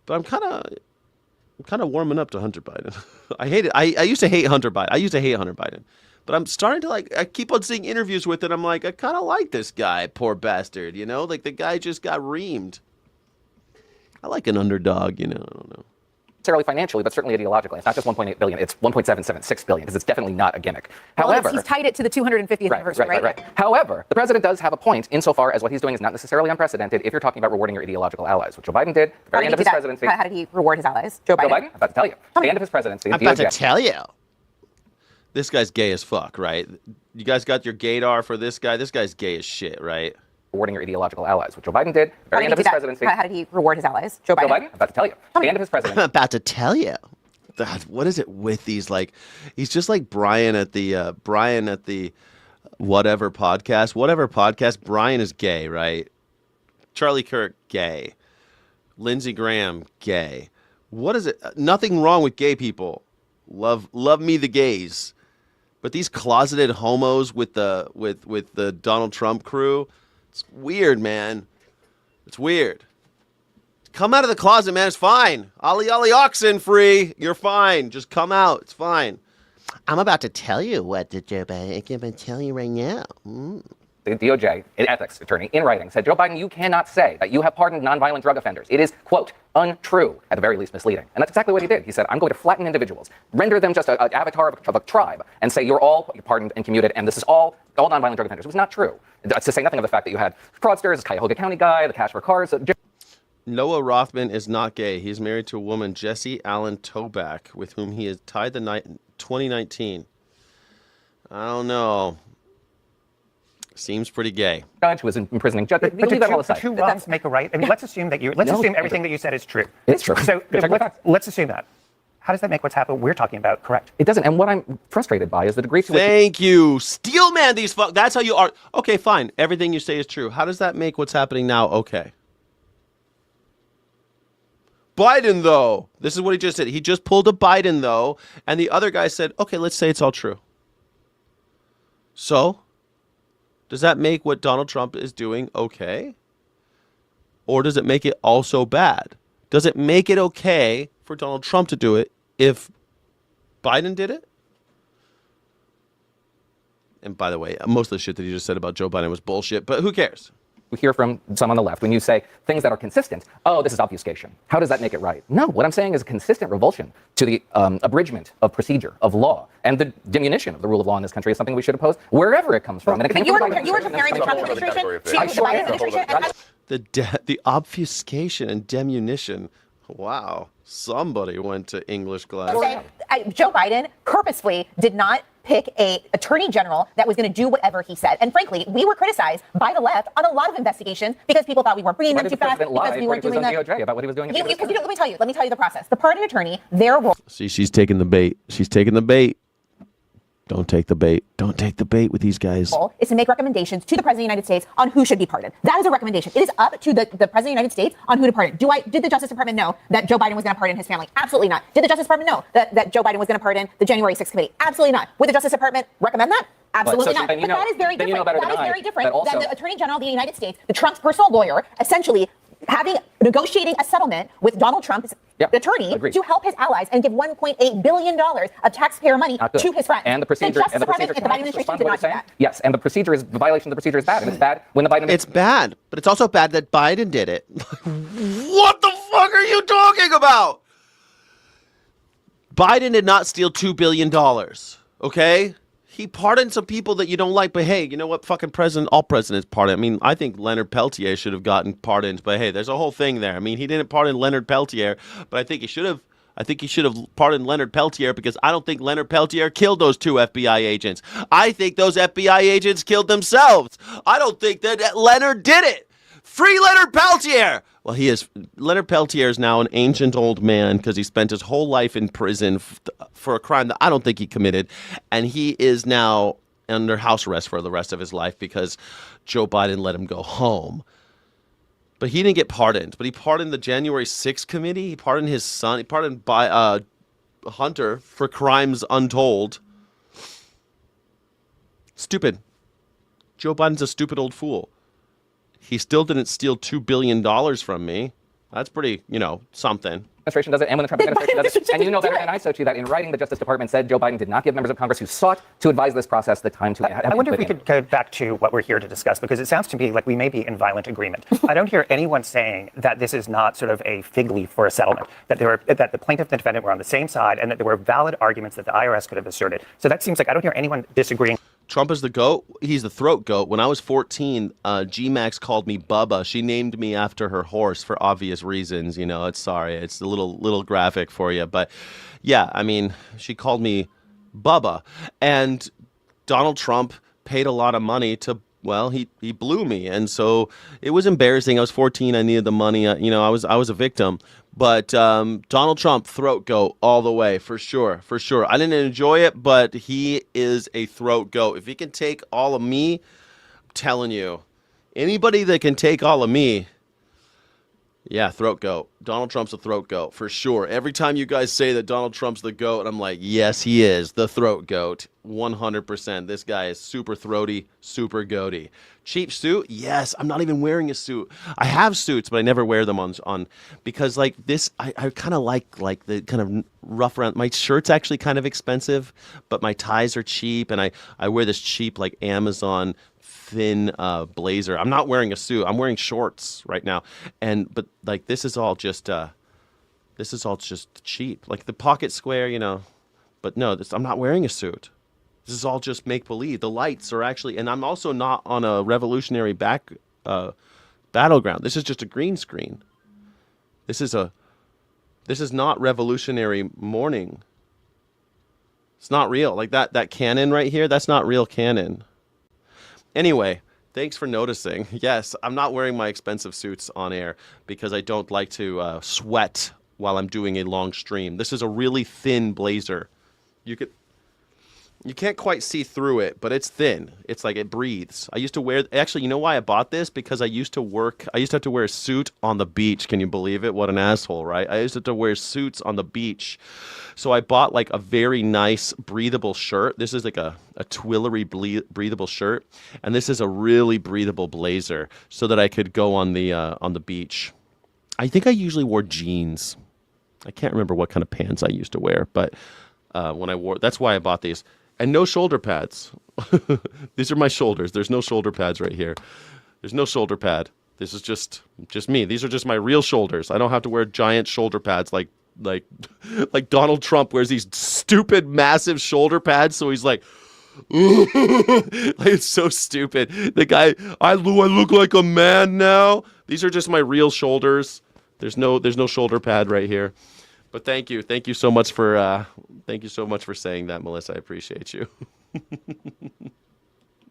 But I'm kind of warming up to Hunter Biden. I hate it. I used to hate Hunter Biden. But I'm starting to I keep on seeing interviews with it. I'm like, I kind of like this guy, poor bastard, you know? Like, the guy just got reamed. I like an underdog, you know? I don't know. Necessarily financially, but certainly ideologically. It's not just 1.8 billion, it's 1.776 billion, because it's definitely not a gimmick. However, he's tied it to the 250th anniversary, right? However, the president does have a point insofar as what he's doing is not necessarily unprecedented if you're talking about rewarding your ideological allies, which Joe Biden did at the very end of his presidency. How did he reward his allies? Joe Biden? I'm about to tell you. At the end of his presidency. I'm about to tell you. This guy's gay as fuck, right? You guys got your gaydar for this guy? This guy's gay as shit, right? Rewarding your ideological allies, which Joe Biden did at the very end of his presidency. How did he reward his allies? Joe Biden? I'm about to tell you. At the end of his presidency. I'm about to tell you. God, what is it with these? Like, he's just like Brian at the whatever podcast. Brian is gay, right? Charlie Kirk, gay. Lindsey Graham, gay. What is it? Nothing wrong with gay people. Love me the gays. But these closeted homos with the Donald Trump crew, it's weird, man. It's weird. Come out of the closet, man. It's fine. Ollie oxen free. You're fine. Just come out. It's fine. I'm about to tell you what the Joe Biden. I'm going to tell you right now. the DOJ ethics attorney in writing said, Joe Biden, you cannot say that you have pardoned nonviolent drug offenders. It is, quote, untrue, at the very least misleading. And that's exactly what he did. He said, I'm going to flatten individuals, render them just an avatar of a tribe, and say you're all pardoned and commuted, and this is all nonviolent drug offenders. It was not true. To say nothing of the fact that you had fraudsters, this Cuyahoga County guy, the cash for cars. Noah Rothman is not gay. He's married to a woman, Jessie Allen Toback, with whom he has tied the night in 2019. I don't know. Seems pretty gay. Judge was imprisoning judge. But leave that all aside. Two wrongs make a right. I mean, let's assume that let's assume everything that you said is true. It's true. So let's assume that. How does that make what's happened we're talking about correct? It doesn't. And what I'm frustrated by is the degree to which... Thank you. Steelman these fuck. That's how you are. Okay, fine. Everything you say is true. How does that make what's happening now okay? Biden, though. This is what he just said. He just pulled a Biden, though. And the other guy said, okay, let's say it's all true. So, does that make what Donald Trump is doing okay? Or does it make it also bad? Does it make it okay for Donald Trump to do it if Biden did it? And by the way, most of the shit that he just said about Joe Biden was bullshit, but who cares? We hear from some on the left when you say things that are consistent. Oh, this is obfuscation. How does that make it right? No, what I'm saying is a consistent revulsion to the abridgment of procedure, of law, and the diminution of the rule of law in this country is something we should oppose wherever it comes from. And But you were comparing the Trump administration to the Biden administration? The obfuscation and diminution. Wow. Somebody went to English class. Joe Biden purposefully did not pick a attorney general that was going to do whatever he said. And frankly, we were criticized by the left on a lot of investigations because people thought we weren't bringing them too fast, because we weren't doing that. DOJ about what he was doing. Let me tell you the process. The pardon attorney, their role. See, she's taking the bait. She's taking the bait. Don't take the bait. Don't take the bait with these guys. Is to make recommendations to the President of the United States on who should be pardoned. That is a recommendation. It is up to the President of the United States on who to pardon. Did the Justice Department know that Joe Biden was going to pardon his family? Absolutely not. Did the Justice Department know that Joe Biden was going to pardon the January 6th committee? Absolutely not. Would the Justice Department recommend that? Absolutely not. But that is very different. That is very different than the Attorney General of the United States, the Trump's personal lawyer, essentially negotiating a settlement with Donald Trump's attorney to help his allies and give $1.8 billion of taxpayer money to his friends. And the procedure, the Justice Department and the Biden administration did not do that. Yes, and the violation of the procedure is bad, and it's bad when the Biden. It's bad, but it's also bad that Biden did it. What the fuck are you talking about? Biden did not steal $2 billion. Okay. He pardoned some people that you don't like, but hey, you know what? Fucking all presidents pardon. I mean, I think Leonard Peltier should have gotten pardoned, but hey, there's a whole thing there. I mean, he didn't pardon Leonard Peltier, but I think he should have. I think he should have pardoned Leonard Peltier because I don't think Leonard Peltier killed those 2 FBI agents. I think those FBI agents killed themselves. I don't think that Leonard did it. Free Leonard Peltier! Well, Leonard Peltier is now an ancient old man because he spent his whole life in prison for a crime that I don't think he committed. And he is now under house arrest for the rest of his life because Joe Biden let him go home. But he didn't get pardoned. But he pardoned the January 6th committee. He pardoned his son. He pardoned Hunter for crimes untold. Stupid. Joe Biden's a stupid old fool. He still didn't steal $2 billion from me. That's pretty, something. Administration does it, and when the Trump administration does it. And you know better than I, Sochi, that in writing, the Justice Department said Joe Biden did not give members of Congress who sought to advise this process the time to... I wonder if we could go back to what we're here to discuss, because it sounds to me like we may be in violent agreement. I don't hear anyone saying that this is not sort of a fig leaf for a settlement, that the plaintiff and the defendant were on the same side, and that there were valid arguments that the IRS could have asserted. So that seems like I don't hear anyone disagreeing. Trump is the goat. He's the throat goat. When I was 14, G-Max called me Bubba. She named me after her horse for obvious reasons. It's a little graphic for you. But yeah, I mean, she called me Bubba. And Donald Trump paid a lot of money to, he blew me. And so it was embarrassing. I was 14. I needed the money. I was a victim. But Donald Trump, throat goat all the way, for sure. I didn't enjoy it, but he is a throat goat. If he can take all of me, I'm telling you, anybody that can take all of me, yeah, throat goat. Donald Trump's a throat goat, for sure. Every time you guys say that Donald Trump's the goat, I'm like, yes, he is, the throat goat, 100%. This guy is super throaty, super goaty. Cheap suit? Yes, I'm not even wearing a suit. I have suits, but I never wear them on because like this, I kind of like the kind of rough around. My shirt's actually kind of expensive, but my ties are cheap, and I wear this cheap like Amazon thin blazer. I'm not wearing a suit. I'm wearing shorts right now. But like this is all just cheap. Like the pocket square, you know. But no, I'm not wearing a suit. This is all just make believe. The lights are actually, and I'm also not on a revolutionary battleground. This is just a green screen. This is not revolutionary morning. It's not real. Like that cannon right here, that's not real cannon. Anyway, thanks for noticing. Yes, I'm not wearing my expensive suits on air because I don't like to sweat while I'm doing a long stream. This is a really thin blazer. You can't quite see through it, but it's thin. It's like it breathes. I used to wear, actually, you know why I bought this? Because I used to have to wear a suit on the beach. Can you believe it? What an asshole, right? I used to have to wear suits on the beach. So I bought like a very nice breathable shirt. This is like a Twillery breathable shirt. And this is a really breathable blazer so that I could go on the beach. I think I usually wore jeans. I can't remember what kind of pants I used to wear, but that's why I bought these. And no shoulder pads. These are my shoulders. There's no shoulder pads right here. There's no shoulder pad. This is just me. These are just my real shoulders. I don't have to wear giant shoulder pads like Donald Trump wears these stupid massive shoulder pads. So he's like, it's so stupid. The guy, I look like a man now. These are just my real shoulders. There's no shoulder pad right here. But thank you so much for saying that, Melissa. I appreciate you.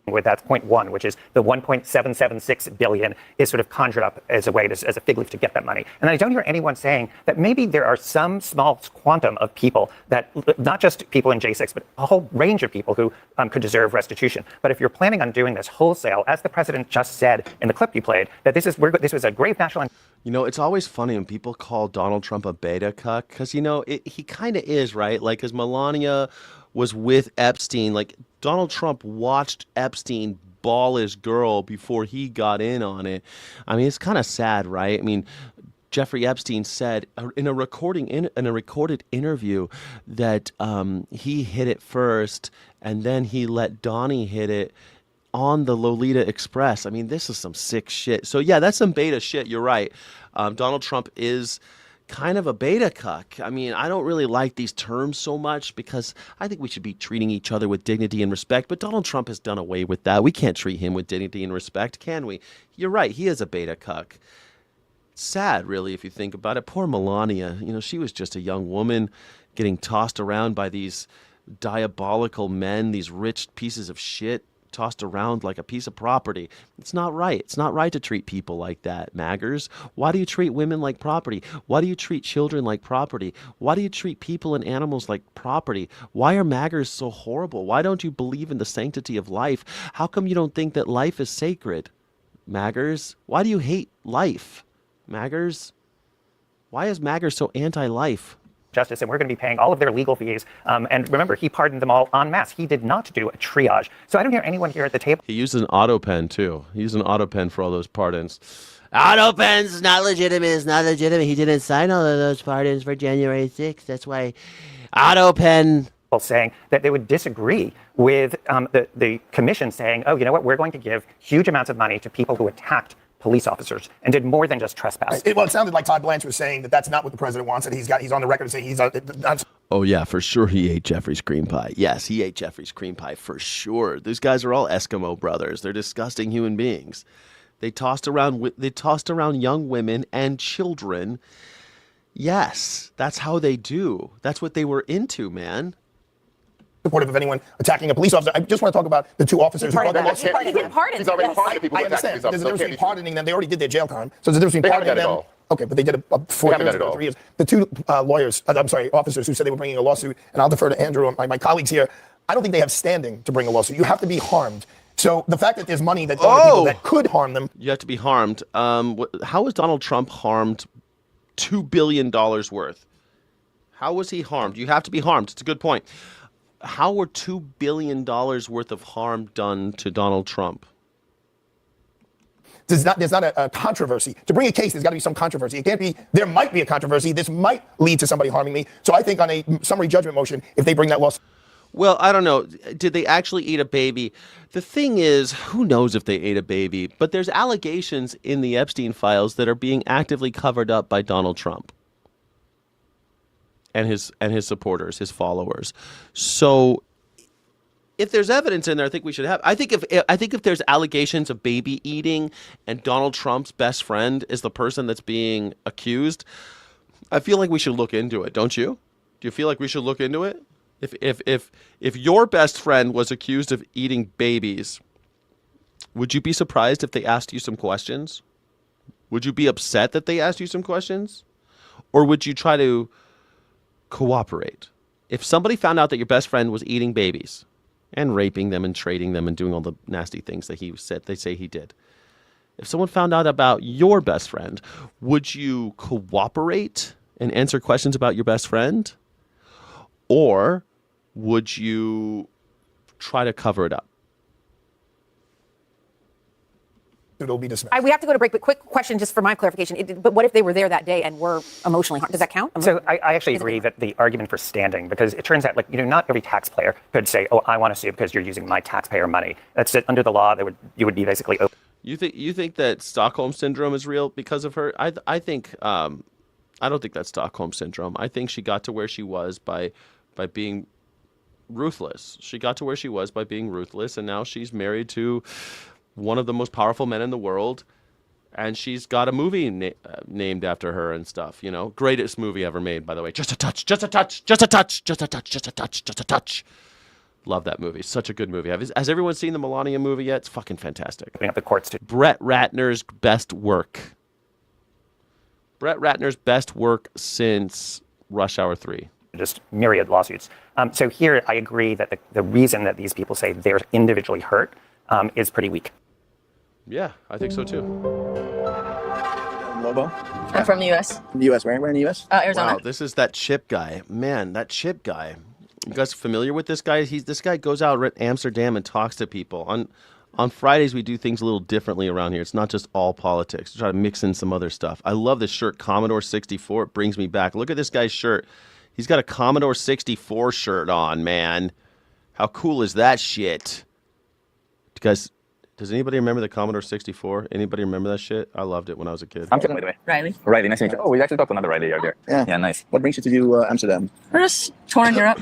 Where that's point one, which is the 1.776 billion is sort of conjured up as a way as a fig leaf to get that money. And I don't hear anyone saying that maybe there are some small quantum of people that, not just people in J6, but a whole range of people who could deserve restitution. But if you're planning on doing this wholesale, as the president just said in the clip you played, that this was a grave national. You know, it's always funny when people call Donald Trump a beta cuck, because, you know, he kind of is, right? Like, because Melania was with Epstein. Like, Donald Trump watched Epstein ball his girl before he got in on it. I mean, it's kind of sad, right? I mean, Jeffrey Epstein said in a recorded interview that he hit it first, and then he let Donnie hit it on the Lolita Express. I mean, this is some sick shit. So yeah, that's some beta shit. You're right. Donald Trump is kind of a beta cuck. I mean, I don't really like these terms so much because I think we should be treating each other with dignity and respect. But Donald Trump has done away with that. We can't treat him with dignity and respect, can we? You're right. He is a beta cuck. Sad, really, if you think about it. Poor Melania. You know, she was just a young woman getting tossed around by these diabolical men, these rich pieces of shit, tossed around like a piece of property. It's not right. It's not right to treat people like that, maggers. Why do you treat women like property? Why do you treat children like property? Why do you treat people and animals like property? Why are maggers so horrible? Why don't you believe in the sanctity of life? How come you don't think that life is sacred, maggers? Why do you hate life, maggers? Why is maggers so anti-life? Justice, and we're going to be paying all of their legal fees. And remember, he pardoned them all en masse. He did not do a triage. So I don't hear anyone here at the table. He used an auto pen, too. He used an auto pen for all those pardons. Auto pen's not legitimate. It's not legitimate. He didn't sign all of those pardons for January 6th. That's why auto pen. Saying that they would disagree with the commission saying, oh, you know what, we're going to give huge amounts of money to people who attacked police officers and did more than just trespass. Well, it sounded like Todd Blanche was saying that that's not what the president wants, and he's on the record saying Oh yeah, for sure he ate Jeffrey's cream pie. Yes, he ate Jeffrey's cream pie for sure. These guys are all Eskimo brothers. They're disgusting human beings. They tossed around young women and children. Yes, that's how they do. That's what they were into, man. Supportive of anyone attacking a police officer. I just want to talk about the two officers who brought their lawsuit. He's already pardoned people. I understand. There's a difference between pardoning them. They already did their jail time. So there's a difference between pardoning them. Okay, but they did a 4 years ago, 3 years. The two officers who said they were bringing a lawsuit, and I'll defer to Andrew and my colleagues here. I don't think they have standing to bring a lawsuit. You have to be harmed. So the fact that there's money that goes to people that could harm them. You have to be harmed. How was Donald Trump harmed $2 billion worth? How was he harmed? You have to be harmed. It's a good point. How were $2 billion worth of harm done to Donald Trump? There's not a controversy. To bring a case, there's got to be some controversy. It can't be, there might be a controversy. This might lead to somebody harming me. So I think on a summary judgment motion, if they bring that lawsuit. Well, I don't know. Did they actually eat a baby? The thing is, who knows if they ate a baby? But there's allegations in the Epstein files that are being actively covered up by Donald Trump and his supporters, his followers. So if there's evidence in there, I think we should have. I think if there's allegations of baby eating and Donald Trump's best friend is the person that's being accused, I feel like we should look into it. Don't you? Do you feel like we should look into it? If your best friend was accused of eating babies, would you be surprised if they asked you some questions? Would you be upset that they asked you some questions? Or would you try to cooperate? If somebody found out that your best friend was eating babies and raping them and trading them and doing all the nasty things that they say he did. If someone found out about your best friend, would you cooperate and answer questions about your best friend? Or would you try to cover it up? It'll be dismissed. We have to go to break, but quick question just for my clarification. But what if they were there that day and were emotionally harmed? Does that count? So I actually agree that the argument for standing, because it turns out, like, not every taxpayer could say, oh, I want to sue because you're using my taxpayer money. That's it. Under the law, you would be basically open. You think that Stockholm syndrome is real because of her? I think I don't think that's Stockholm syndrome. I think she got to where she was by being ruthless. She got to where she was by being ruthless, and now she's married to one of the most powerful men in the world, and she's got a movie named after her and stuff. Greatest movie ever made, by the way. Just a touch, just a touch, just a touch, just a touch, just a touch, just a touch. Love that movie. Such a good movie. Has everyone seen the Melania movie yet? It's fucking fantastic. Up the courts too. Brett Ratner's best work. Brett Ratner's best work since Rush Hour 3. Just myriad lawsuits. So here I agree that the reason that these people say they're individually hurt is pretty weak. Yeah, I think so too. Lobo? I'm from the U.S. The U.S. Where in the U.S.? Arizona. Wow, this is that Chip guy. Man, that Chip guy. You guys familiar with this guy? This guy goes out at Amsterdam and talks to people. On Fridays, we do things a little differently around here. It's not just all politics. We try to mix in some other stuff. I love this shirt, Commodore 64. It brings me back. Look at this guy's shirt. He's got a Commodore 64 shirt on, man. How cool is that shit? Guys, does anybody remember the Commodore 64? Anybody remember that shit? I loved it when I was a kid. I'm Tim, by the way. Riley. Riley, nice to meet you. Oh, we actually talked to another Riley out there. Yeah, nice. What brings you to Amsterdam? We're just touring in Europe.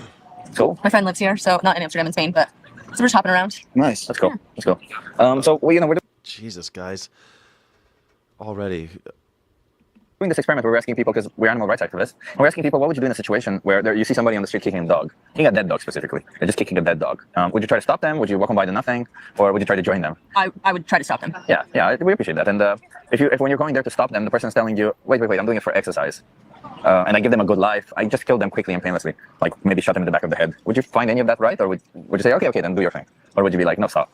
Cool. My friend lives here, so not in Amsterdam, in Spain, but so we're just hopping around. Nice. Let's go. Let's go. So, we're Jesus, guys. Already. doing this experiment where we're asking people, because we're animal rights activists, and we're asking people, what would you do in a situation where you see somebody on the street kicking a dog, kicking a dead dog specifically, they're just kicking a dead dog. Would you try to stop them? Would you walk on by to nothing? Or would you try to join them? I would try to stop them. Yeah, we appreciate that. And if when you're going there to stop them, the person's telling you, wait, I'm doing it for exercise. And I give them a good life, I just kill them quickly and painlessly, like maybe shot them in the back of the head. Would you find any of that right? Or would you say, okay, then do your thing? Or would you be like, no, stop?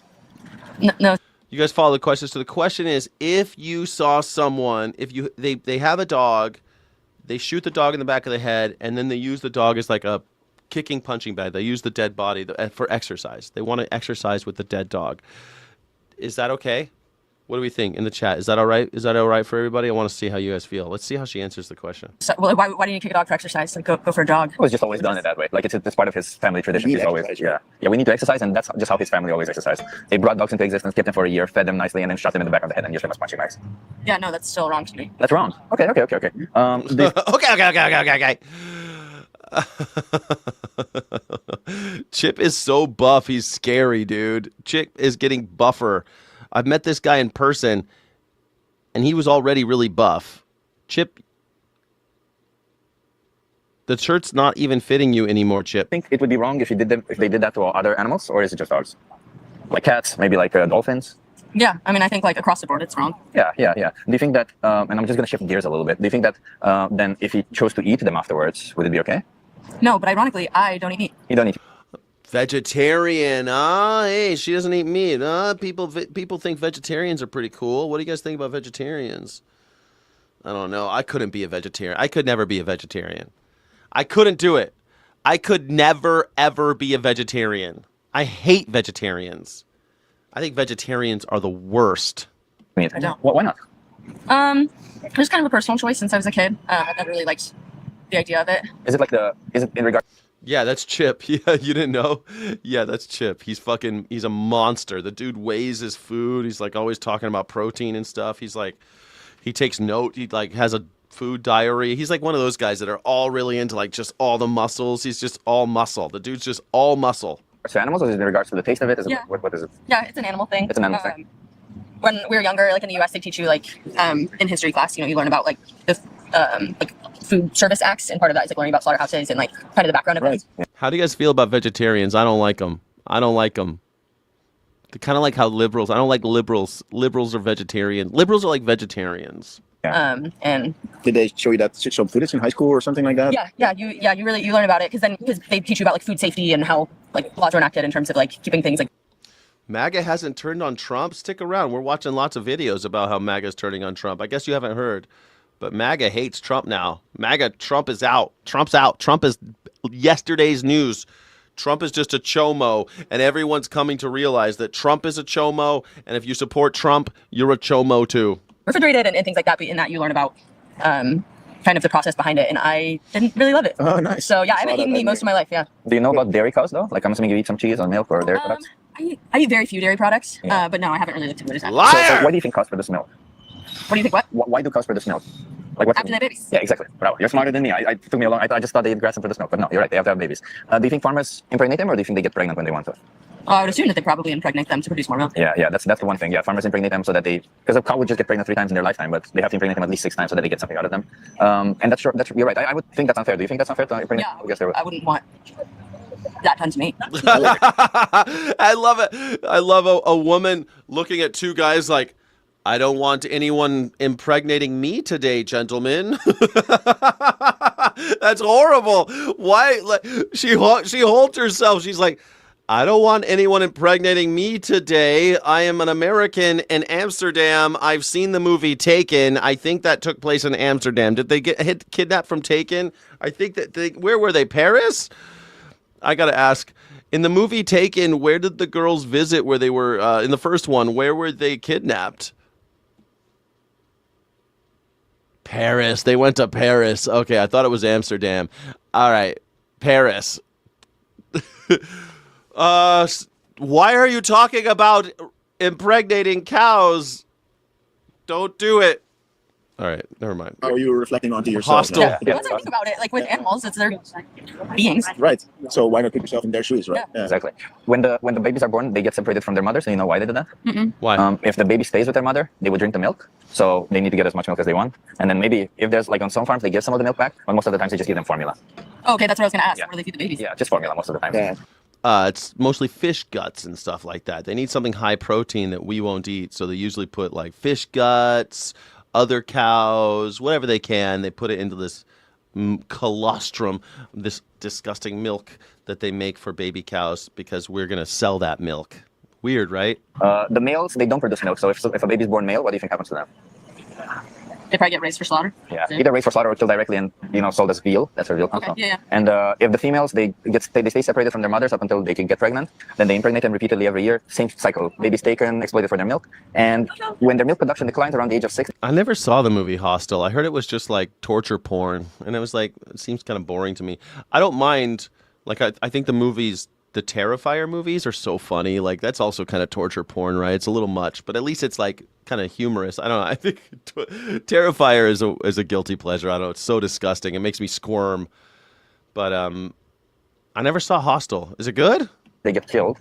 No. You guys follow the question. So the question is, if you saw someone, they have a dog, they shoot the dog in the back of the head, and then they use the dog as like a kicking punching bag. They use the dead body for exercise. They want to exercise with the dead dog. Is that okay? What do we think in the chat? Is that all right? Is that all right for everybody? I want to see how you guys feel. Let's see how she answers the question. So, well, why do you kick a dog for exercise? Like, go for a jog. Well, it's just always done it that way. Like, it's part of his family tradition. He's always, we need to exercise, and that's just how his family always exercised. They brought dogs into existence, kept them for a year, fed them nicely, and then shot them in the back of the head and used them as punching bags. Yeah, no, that's still wrong to me. That's wrong. Okay. Okay. Chip is so buff, he's scary, dude. Chip is getting buffer. I've met this guy in person, and he was already really buff. Chip, the shirt's not even fitting you anymore, Chip. I think it would be wrong if they did that to other animals, or is it just dogs? Like cats, maybe like dolphins? Yeah, I mean, I think like across the board, it's wrong. Yeah. Do you think that, and I'm just going to shift gears a little bit, do you think that then if he chose to eat them afterwards, would it be okay? No, but ironically, I don't eat meat. You don't eat Vegetarian. Hey, she doesn't eat meat. People think vegetarians are pretty cool. What do you guys think about vegetarians? I don't know. I couldn't be a vegetarian. I could never be a vegetarian. I couldn't do it. I could never, ever be a vegetarian. I hate vegetarians. I think vegetarians are the worst. I don't. Why not? It was kind of a personal choice since I was a kid. I never really liked the idea of it. Is it in regard? Yeah, that's Chip. Yeah, you didn't know? Yeah, that's Chip. He's a monster. The dude weighs his food. He's like always talking about protein and stuff. He's like, he takes note. He like has a food diary. He's like one of those guys that are all really into like just all the muscles. He's just all muscle. The dude's just all muscle. To animals, or is it in regards to the taste of it? Is Yeah. what is it? Yeah, it's an animal thing. It's an animal thing. When we were younger, like in the US, they teach you like in history class, you learn about like the like food service acts, and part of that is like learning about slaughterhouses and like kind of the background of those. How do you guys feel about vegetarians? I don't like them. I don't like them. They're kind of like how liberals. I don't like liberals. Liberals are vegetarian. Liberals are like vegetarians. And Did they show you that some footage in high school or something like that? you learn about it because they teach you about like food safety and how like laws are enacted in terms of like keeping things like. MAGA hasn't turned on Trump. Stick around. We're watching lots of videos about how MAGA is turning on Trump. I guess you haven't heard, but MAGA hates Trump now. Trump is out. Trump's out. Trump is yesterday's news. Trump is just a chomo, and everyone's coming to realize that Trump is a chomo, and if you support Trump, you're a chomo too. Refrigerated and things like that, but in that you learn about kind of the process behind it, and I didn't really love it. Oh, nice. So yeah, I haven't eaten meat most of my life. Yeah. Do you know about dairy cows though? Like I'm assuming you eat some cheese or milk or dairy products. I eat very few dairy products, but no, I haven't really looked into it. So why do you think cows produce milk? What do you think? What? Why do cows produce milk? Like what's After they have babies. Yeah, exactly. Bravo. You're smarter than me. It took me a long. I just thought they eat grass and produce milk, but no, you're right. They have to have babies. Do you think farmers impregnate them, or do you think they get pregnant when they want to? I would assume that they probably impregnate them to produce more milk. Yeah, that's the one thing. Yeah, farmers impregnate them so that because a cow would just get pregnant 3 times in their lifetime, but they have to impregnate them at least 6 times so that they get something out of them. And that's you're right. I would think that's unfair. Do you think that's unfair to impregnate? Yeah, I wouldn't want that done to me. I love it. I love a woman looking at 2 guys like, I don't want anyone impregnating me today, gentlemen. That's horrible. Why? Like, she holds herself. She's like, I don't want anyone impregnating me today. I am an American in Amsterdam. I've seen the movie Taken. I think that took place in Amsterdam. Did they get kidnapped from Taken? I think that where were they? Paris? I got to ask. In the movie Taken, where did the girls visit where they were, in the first one, where were they kidnapped? Paris. They went to Paris. Okay, I thought it was Amsterdam. All right, Paris. Why are you talking about impregnating cows? Don't do it. All right, never mind. How are you reflecting onto yourself? Hostile. Once I think about it, like with animals, it's their beings. Right. So why not put yourself in their shoes, right? Yeah. Exactly. When the babies are born, they get separated from their mothers. So you know why they did that? Why? If the baby stays with their mother, they would drink the milk. So they need to get as much milk as they want. And then maybe if there's like on some farms, they give some of the milk back. But most of the times they just give them formula. Oh, okay, that's what I was going to ask. Where do they feed the babies? Yeah, just formula most of the time. Yeah. It's mostly fish guts and stuff like that. They need something high protein that we won't eat. So they usually put like fish guts, other cows, whatever they can. They put it into this colostrum, this disgusting milk that they make for baby cows because we're going to sell that milk. Weird, right? The males, they don't produce milk. So if a baby's born male, what do you think happens to them? They probably get raised for slaughter. Yeah, either raised for slaughter or killed directly and sold as veal. That's where veal comes from. Yeah. And if the females they stay separated from their mothers up until they can get pregnant, then they impregnate them repeatedly every year. Same cycle. Babies taken, exploited for their milk, and when their milk production declines around the age of 6. I never saw the movie Hostel. I heard it was just like torture porn, and it was like it seems kind of boring to me. I don't mind. Like I think the movies. The Terrifier movies are so funny. Like that's also kind of torture porn, right? It's a little much, but at least it's like kind of humorous. I don't know. I think Terrifier is a guilty pleasure. I don't know. It's so disgusting. It makes me squirm. But I never saw Hostel. Is it good? They get killed,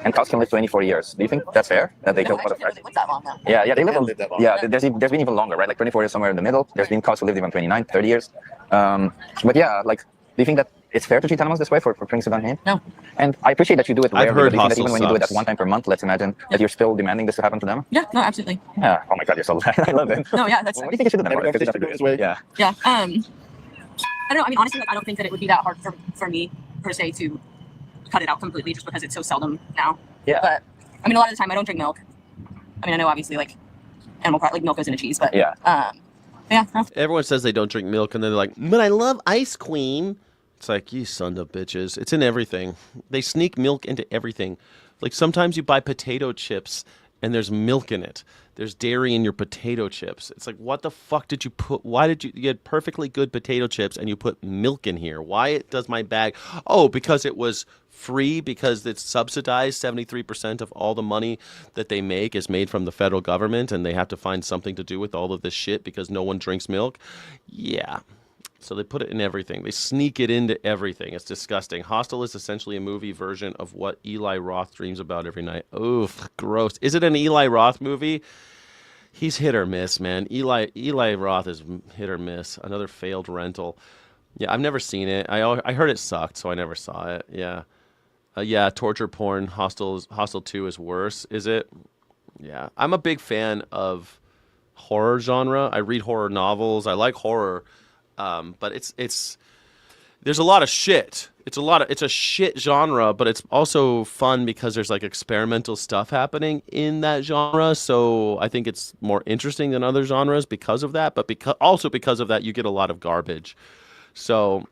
and cows can live 24 years. Do you think that's fair? That they kill cows? They live that long now. Yeah, they live that long. Yeah, there's been even longer, right? Like 24 years somewhere in the middle. There's been cows who lived even 29, 30 years. But yeah, like, do you think that it's fair to treat animals this way for things done here? No. And I appreciate that you do it rarely. I've heard but do you think that Hostel even when you do it that sucks. 1 time per month, let's imagine that you're still demanding this to happen to them? Yeah, no, absolutely. Yeah. Oh my God, you're so I love it. No, yeah, that's. What do you think you should have done? Because you have to do it this way. Yeah. Yeah. I don't know. I mean, honestly, like, I don't think that it would be that hard for me per se to cut it out completely, just because it's so seldom now. Yeah. But I mean, a lot of the time I don't drink milk. I mean, I know obviously like milk goes into cheese, but yeah. Yeah. No. Everyone says they don't drink milk, and then they're like, "But I love Ice Queen." It's like, you son of bitches. It's in everything. They sneak milk into everything. Like sometimes you buy potato chips and there's milk in it. There's dairy in your potato chips. It's like, what the fuck did you put? Why did you had perfectly good potato chips and you put milk in here? Why does my bag? Oh, because it was free, because it's subsidized. 73% of all the money that they make is made from the federal government, and they have to find something to do with all of this shit because no one drinks milk. Yeah. So they put it in everything. They sneak it into everything. It's disgusting. Hostel is essentially a movie version of what Eli Roth dreams about every night. Oof, gross. Is it an Eli Roth movie? He's hit or miss, man. Eli Roth is hit or miss. Another failed rental. Yeah, I've never seen it. I heard it sucked, so I never saw it. Yeah. Yeah, torture porn. Hostel 2 is worse. Is it? Yeah. I'm a big fan of horror genre. I read horror novels. I like horror. But it's there's a lot of shit. It's a shit genre, but it's also fun because there's like experimental stuff happening in that genre. So I think it's more interesting than other genres because of that. But because of that, you get a lot of garbage. So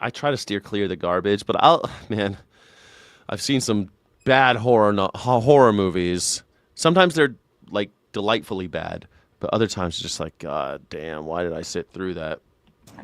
I try to steer clear of the garbage. But I've seen some bad horror movies. Sometimes they're like delightfully bad, but other times it's just like, God damn, why did I sit through that?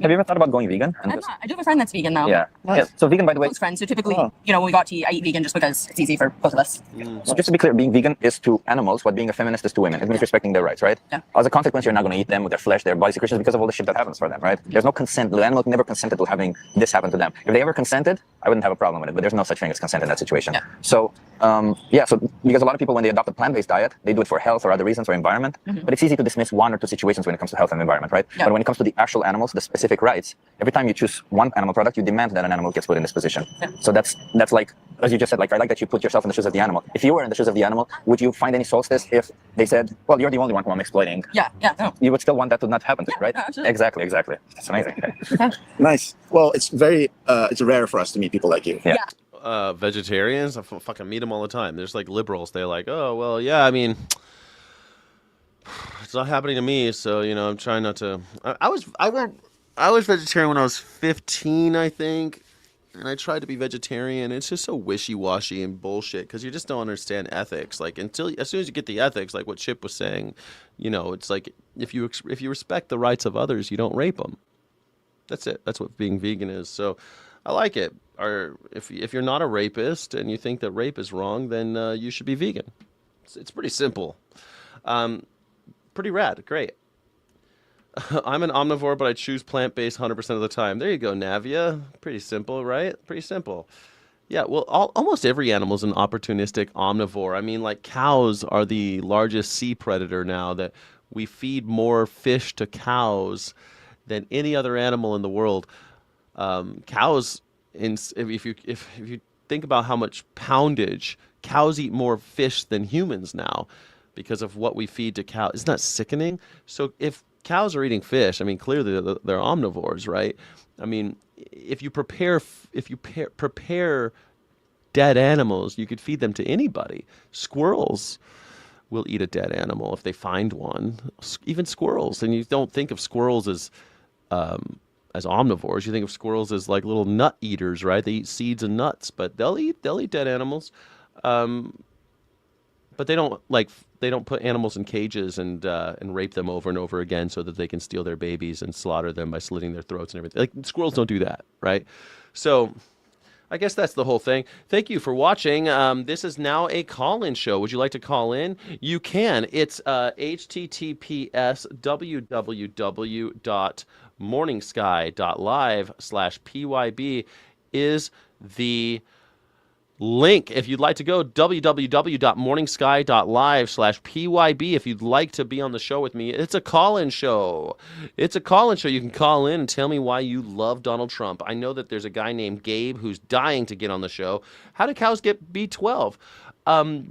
Have you ever thought about going vegan? I do have a friend that's vegan though. Yeah. So vegan, by the way. Close friends. So typically, when we go out to eat, I eat vegan just because it's easy for both of us. So just to be clear, being vegan is to animals what being a feminist is to women. It means respecting their rights, right? Yeah. As a consequence, you're not going to eat them with their flesh, their body secretions because of all the shit that happens for them, right? There's no consent. The animal never consented to having this happen to them. If they ever consented, I wouldn't have a problem with it. But there's no such thing as consent in that situation. Yeah. So, so because a lot of people, when they adopt a plant-based diet, they do it for health or other reasons or environment. But it's easy to dismiss one or two situations when it comes to health and environment, right? Yeah. But when it comes to the actual animals, the specific rights, every time you choose one animal product, you demand that an animal gets put in this position. Yeah. So that's like, as you just said, like, I like that you put yourself in the shoes of the animal. If you were in the shoes of the animal, would you find any solstice if they said, well, you're the only one who I'm exploiting? Yeah, no. You would still want that to not happen to you, right? No, absolutely. Exactly. That's amazing. Nice. Well, it's rare for us to meet people like you. Yeah. Vegetarians, I fucking meet them all the time. There's like liberals. They're like, oh, well, yeah, I mean, it's not happening to me. So, I'm trying not to. I was vegetarian when I was 15, I think. And I tried to be vegetarian. It's just so wishy-washy and bullshit because you just don't understand ethics. Like as soon as you get the ethics, like what Chip was saying, it's like if you respect the rights of others, you don't rape them. That's it. That's what being vegan is. So I like it. Or if you're not a rapist and you think that rape is wrong, then you should be vegan. It's pretty simple. Pretty rad. Great. I'm an omnivore, but I choose plant-based 100% of the time. There you go, Navia. Pretty simple, right? Pretty simple. Yeah, well, almost every animal is an opportunistic omnivore. I mean, like cows are the largest sea predator now. That we feed more fish to cows than any other animal in the world. Cows, if you think about how much poundage, cows eat more fish than humans now because of what we feed to cows. Isn't that sickening? So if cows are eating fish, I mean, clearly they're omnivores, right? I mean, if you prepare dead animals, you could feed them to anybody. Squirrels will eat a dead animal if they find one. Even squirrels, and you don't think of squirrels as omnivores. You think of squirrels as like little nut eaters, right? They eat seeds and nuts, but they'll eat dead animals. But they don't put animals in cages and rape them over and over again so that they can steal their babies and slaughter them by slitting their throats and everything. Like squirrels don't do that, right? So I guess that's the whole thing. Thank you for watching. This is now a call-in show. Would you like to call in? You can. It's https://morningsky.live/pyb is the link. If you'd like to go, www.morningsky.live/pyb if you'd like to be on the show with me. It's a call-in show. You can call in and tell me why you love Donald Trump. I know that there's a guy named Gabe who's dying to get on the show. How do cows get B12?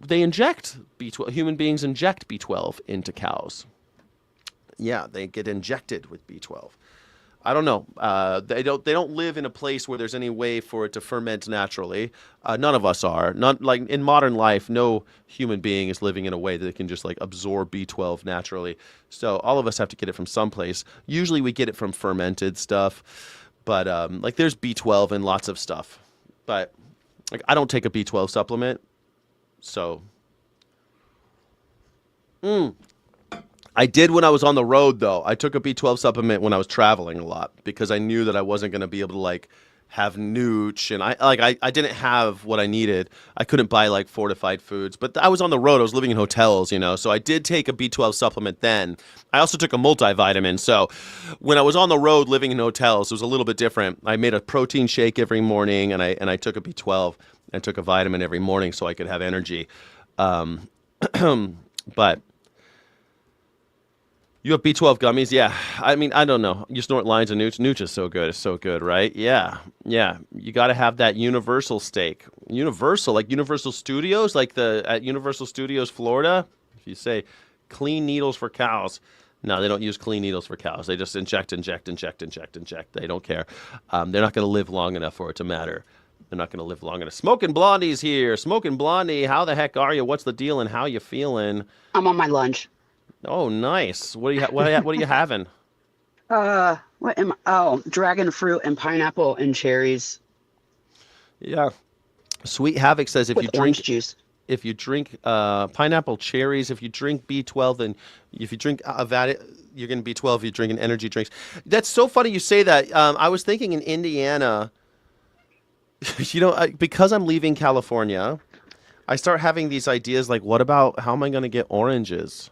They inject B12. Human beings inject B12 into cows. Yeah, they get injected with B12. I don't know. They don't live in a place where there's any way for it to ferment naturally. None of us are. Not like in modern life, no human being is living in a way that can just like absorb B12 naturally. So all of us have to get it from someplace. Usually we get it from fermented stuff, but like there's B12 in lots of stuff. But like I don't take a B12 supplement, so I did when I was on the road, though. I took a B12 supplement when I was traveling a lot because I knew that I wasn't going to be able to like have nooch, and I didn't have what I needed. I couldn't buy like fortified foods, but I was on the road. I was living in hotels, you know, so I did take a B12 supplement then. I also took a multivitamin. So when I was on the road living in hotels, it was a little bit different. I made a protein shake every morning, and I took a B12 and took a vitamin every morning so I could have energy. But you have B12 gummies? Yeah. I mean, I don't know. You snort lines of nooch. Nooch is so good. It's so good, right? Yeah. Yeah. You got to have that Universal steak. Universal, like Universal Studios, like at Universal Studios, Florida. If you say clean needles for cows. No, they don't use clean needles for cows. They just inject. They don't care. They're not going to live long enough for it to matter. They're not going to live long enough. Smoking Blondie's here. Smoking Blondie, how the heck are you? What's the deal and how you feeling? I'm on my lunch. Oh, nice. What are you having? What am I? Oh, dragon fruit and pineapple and cherries. Yeah. Sweet Havoc says if With you drink orange juice. If you drink pineapple cherries, if you drink B12, and if you drink Avada, you're going to B12. If you drink energy drinks. That's so funny you say that. I was thinking in Indiana, you know, because I'm leaving California, I start having these ideas like, what about how am I going to get oranges?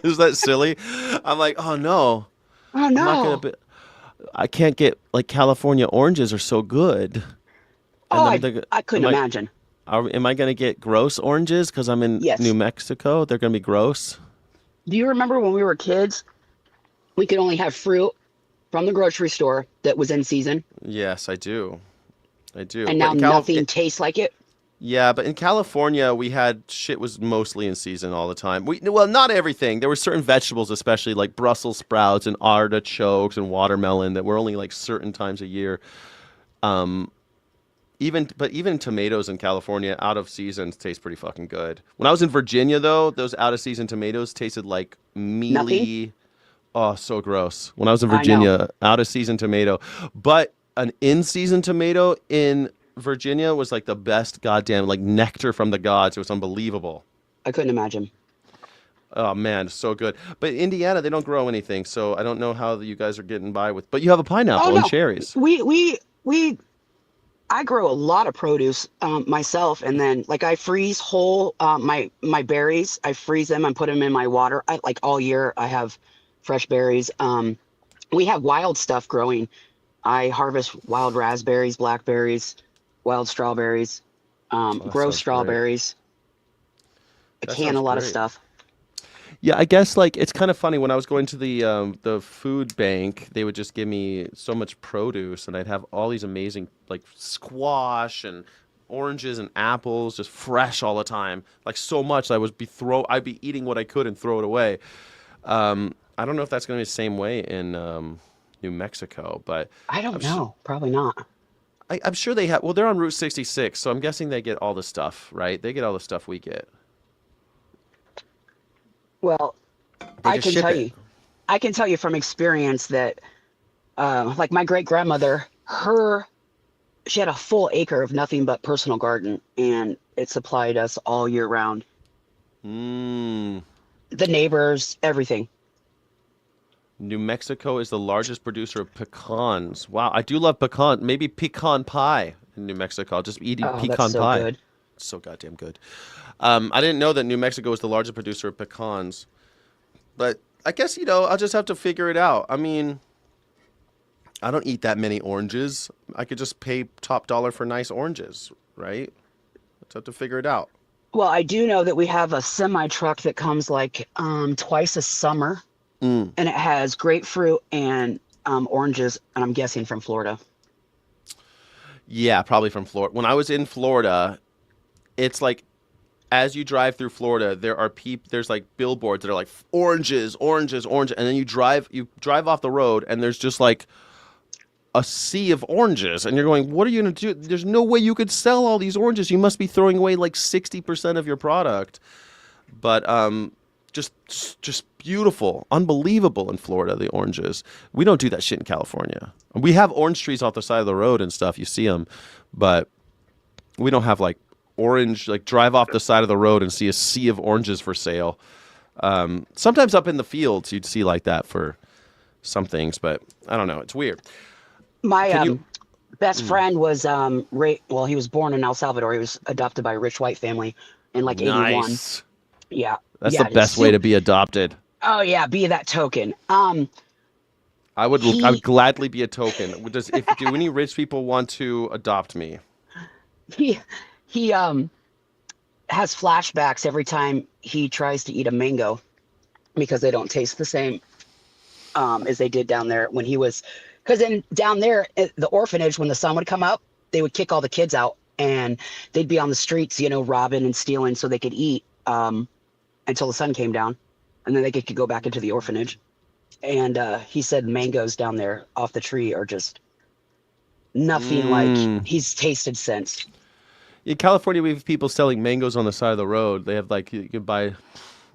Is that silly? I'm like, oh no. Oh no. I can't get, like, California oranges are so good. I couldn't imagine. Am I going to get gross oranges because I'm in New Mexico? They're going to be gross. Do you remember when we were kids, we could only have fruit from the grocery store that was in season? Yes, I do. And now nothing tastes like it? Yeah, but in California, we had shit was mostly in season all the time. Well, not everything. There were certain vegetables, especially like Brussels sprouts and artichokes and watermelon, that were only like certain times a year. Even tomatoes in California, out of season, taste pretty fucking good. When I was in Virginia, though, those out of season tomatoes tasted like mealy. Nothing? Oh, so gross. When I was in Virginia, out of season tomato, but an in season tomato in Virginia was like the best goddamn, like nectar from the gods. It was unbelievable. I couldn't imagine. Oh man, so good. But Indiana, they don't grow anything, so I don't know how you guys are getting by with. But you have a pineapple and cherries. I grow a lot of produce myself, and then like I freeze whole my berries. I freeze them and put them in my water. Like all year, I have fresh berries. We have wild stuff growing. I harvest wild raspberries, blackberries, wild strawberries, grow strawberries. I can a lot of stuff. Yeah, I guess like it's kind of funny when I was going to the food bank, they would just give me so much produce, and I'd have all these amazing like squash and oranges and apples, just fresh all the time, like so much. I'd be eating what I could and throw it away. I don't know if that's going to be the same way in New Mexico, but I don't know. Probably not. I'm sure they have. Well, they're on Route 66, so I'm guessing they get all the stuff, right? They get all the stuff we get. Well, I can tell you from experience that, like my great grandmother, she had a full acre of nothing but personal garden, and it supplied us all year round. The neighbors, everything. New Mexico is the largest producer of pecans. Wow, I do love pecan. Maybe pecan pie in New Mexico. I'll just eat pecan that's so pie. good. It's so goddamn good. I didn't know that New Mexico was the largest producer of pecans. But I guess, I'll just have to figure it out. I mean, I don't eat that many oranges. I could just pay top dollar for nice oranges, right? Let's have to figure it out. Well, I do know that we have a semi truck that comes like twice a summer, and it has grapefruit and oranges, and I'm guessing from Florida. Yeah, probably from Florida. When I was in Florida, it's like, as you drive through Florida, there's like billboards that are like oranges, oranges, orange, and then you drive off the road, and there's just like a sea of oranges, and you're going, what are you going to do? There's no way you could sell all these oranges. You must be throwing away like 60% of your product. But just beautiful, unbelievable in Florida, the oranges. We don't do that shit in California. We have orange trees off the side of the road and stuff. You see them, but we don't have like orange, like drive off the side of the road and see a sea of oranges for sale. Sometimes up in the fields you'd see like that for some things, but I don't know. It's weird. My best friend was well, he was born in El Salvador. He was adopted by a rich white family in like 81. Nice. Yeah. That's yeah, the best way to be adopted. Oh yeah, be that token. I would gladly be a token. Do any rich people want to adopt me? He has flashbacks every time he tries to eat a mango because they don't taste the same as they did down there when he was, because down there at the orphanage, when the sun would come up, they would kick all the kids out and they'd be on the streets, you know, robbing and stealing so they could eat until the sun came down, and then they could go back into the orphanage. And he said mangoes down there off the tree are just nothing like he's tasted since. In California, we have people selling mangoes on the side of the road. They have like, you can buy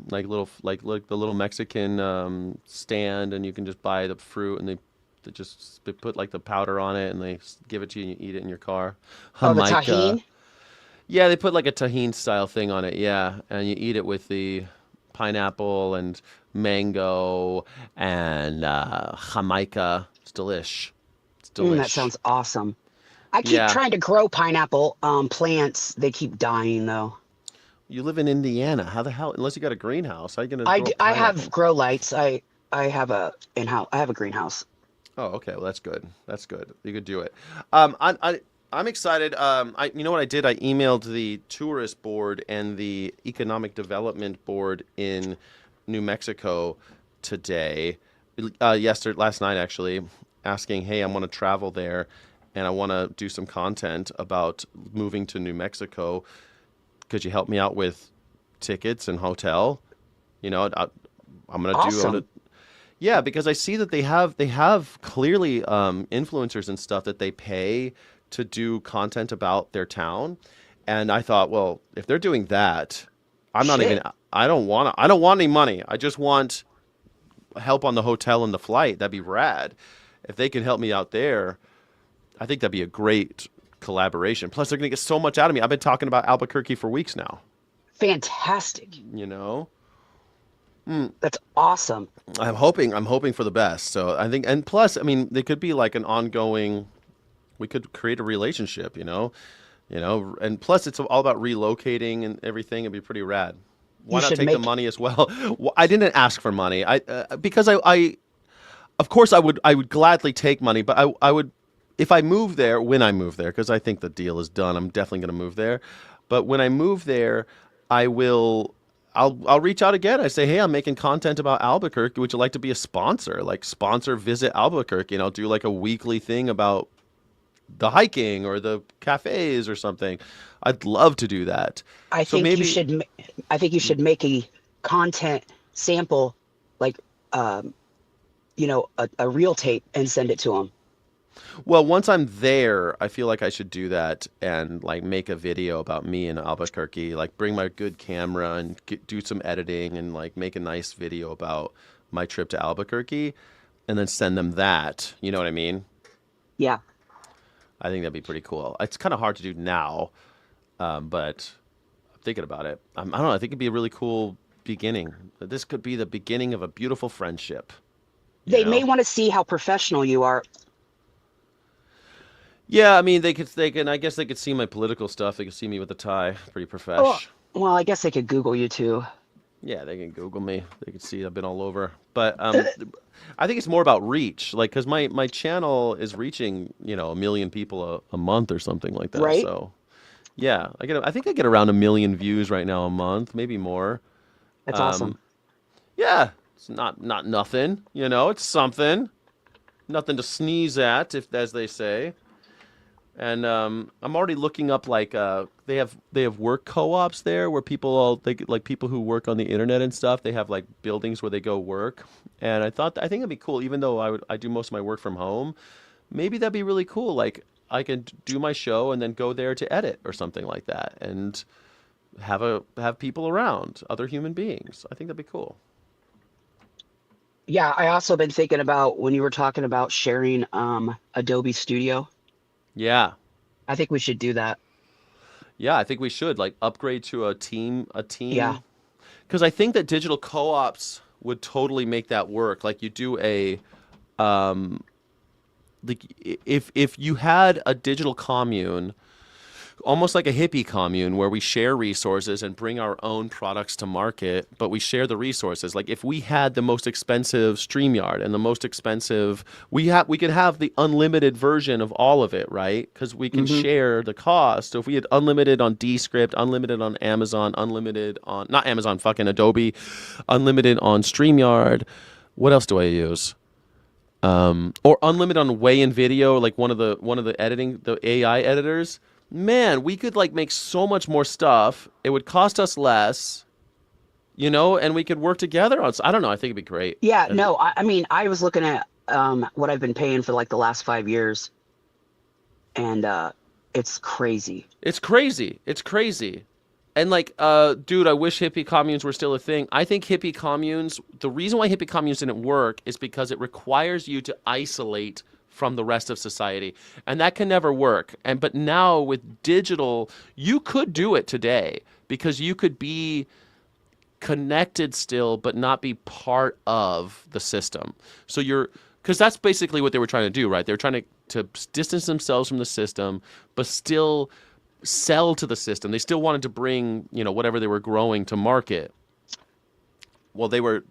like little, like the little Mexican stand, and you can just buy the fruit, and they put like the powder on it, and they give it to you, and you eat it in your car. Oh, the tahini? Yeah, they put like a tahini style thing on it. Yeah, and you eat it with the pineapple and mango and Jamaica. It's delish. It's delish. That sounds awesome. I keep trying to grow pineapple plants. They keep dying though. You live in Indiana. How the hell? Unless you got a greenhouse, how are you gonna? I have grow lights. I have a in-house. I have a greenhouse. Oh, okay. Well, that's good. That's good. You could do it. I'm excited. You know what I did? I emailed the tourist board and the economic development board in New Mexico today, last night actually, asking, hey, I want to travel there, and I want to do some content about moving to New Mexico. Could you help me out with tickets and hotel? You know, I'm gonna do. Yeah, because I see that they have clearly influencers and stuff that they pay to do content about their town, and I thought, well, if they're doing that, I don't want any money. I just want help on the hotel and the flight. That'd be rad. If they can help me out there, I think that'd be a great collaboration. Plus, they're gonna get so much out of me. I've been talking about Albuquerque for weeks now. Fantastic. You know. That's awesome. I'm hoping for the best. So I think, and plus, I mean, they could be like an ongoing. We could create a relationship, you know, and plus it's all about relocating and everything. It'd be pretty rad. Why not take the money as well? I didn't ask for money. Because I of course I would gladly take money, but I would, if I move there, when I move there, because I think the deal is done. I'm definitely going to move there. But when I move there, I'll reach out again. I say, hey, I'm making content about Albuquerque. Would you like to be a sponsor? Like sponsor Visit Albuquerque, and I'll do like a weekly thing about the hiking or the cafes or something. I'd love to do that. I think you should make a content sample, like a reel tape, and send it to them. Well, once I'm there, I feel like I should do that and like make a video about me in Albuquerque, like bring my good camera and do some editing and like make a nice video about my trip to Albuquerque, and then send them that. You know what I mean? Yeah. I think that'd be pretty cool. It's kind of hard to do now, but I'm thinking about it. I don't know. I think it'd be a really cool beginning. This could be the beginning of a beautiful friendship. They may want to see how professional you are. Yeah, I mean, they can. I guess they could see my political stuff. They could see me with a tie. Pretty profesh. Well, I guess they could Google you too. Yeah, they can Google me. They can see I've been all over. But I think it's more about reach, like, because my channel is reaching, 1 million people a month or something like that. Right. So, yeah, I think I get around 1 million views right now a month, maybe more. That's awesome. Yeah, it's not nothing. It's something. Nothing to sneeze at, as they say. And I'm already looking up like they have work co-ops there where people people who work on the internet and stuff, they have like buildings where they go work. And I think it'd be cool, even though I do most of my work from home. Maybe that'd be really cool. Like I can do my show and then go there to edit or something like that, and have people around, other human beings. I think that'd be cool. Yeah, I also been thinking about when you were talking about sharing Adobe Studio. Yeah. I think we should do that. Yeah, I think we should like upgrade to a team. Yeah. Because I think that digital co-ops would totally make that work. Like you do a, like if you had a digital commune, almost like a hippie commune where we share resources and bring our own products to market, but we share the resources. Like if we had the most expensive StreamYard and the most expensive, we could have the unlimited version of all of it, right? Because we can share the cost. So if we had unlimited on Descript, unlimited on Amazon, unlimited on, not Amazon, fucking Adobe, unlimited on StreamYard. What else do I use? Or unlimited on Way in Video, like one of the editing, the AI editors. Man, we could like make so much more stuff. It would cost us less, and we could work together on. I don't know. I think it'd be great. Yeah, no, I mean, I was looking at what I've been paying for like the last 5 years, and it's crazy. It's crazy. It's crazy. And like, dude, I wish hippie communes were still a thing. I think hippie communes, the reason why hippie communes didn't work is because it requires you to isolate from the rest of society, and that can never work. But now with digital, you could do it today because you could be connected still but not be part of the system. So because that's basically what they were trying to do, right? They were trying to distance themselves from the system but still sell to the system. They still wanted to bring whatever they were growing to market. Well, they were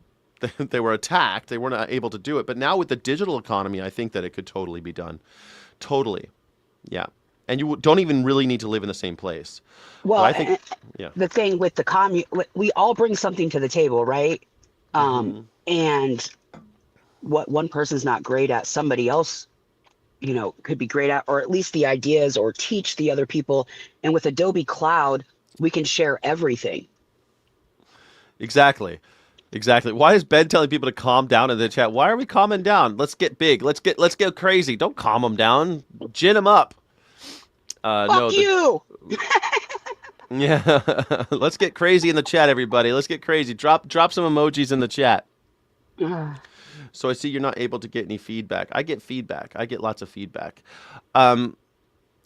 attacked. They weren't able to do it. But now with the digital economy, I think that it could totally be done. Totally. Yeah. And you don't even really need to live in the same place. Well, but I think, yeah. The thing with the commune, we all bring something to the table, right? And what one person's not great at, somebody else, could be great at, or at least the ideas, or teach the other people. And with Adobe Cloud, we can share everything. Exactly. Why is Ben telling people to calm down in the chat? Why are we calming down? Let's get big. Let's get crazy. Don't calm them down. Gin them up. Fuck you. Yeah. Let's get crazy in the chat, everybody. Let's get crazy. Drop some emojis in the chat. So I see you're not able to get any feedback. I get feedback. I get lots of feedback.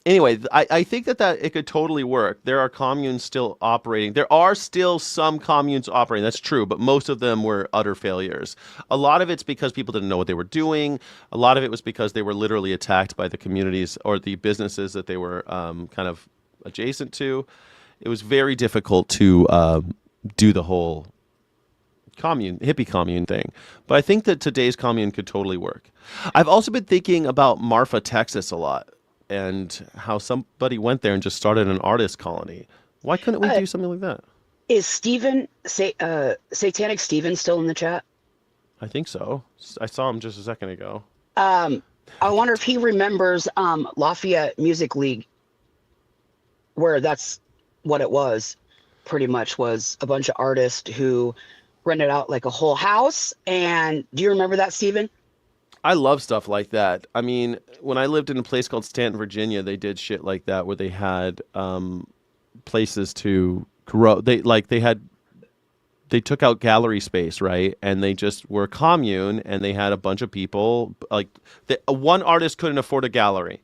Anyway, I think that it could totally work. There are communes still operating. There are still some communes operating. That's true, but most of them were utter failures. A lot of it's because people didn't know what they were doing. A lot of it was because they were literally attacked by the communities or the businesses that they were kind of adjacent to. It was very difficult to do the whole hippie commune thing. But I think that today's commune could totally work. I've also been thinking about Marfa, Texas a lot, and how somebody went there and just started an artist colony. Why couldn't we do something like that? Is Satanic Steven still in the chat? I think so. I saw him just a second ago. I wonder if he remembers Lafayette Music League, where that's what it was, pretty much, was a bunch of artists who rented out like a whole house. And do you remember that, Steven? I love stuff like that. I mean, when I lived in a place called Stanton, Virginia, they did shit like that where they had places to grow. They took out gallery space, right? And they just were a commune, and they had a bunch of people. Like one artist couldn't afford a gallery,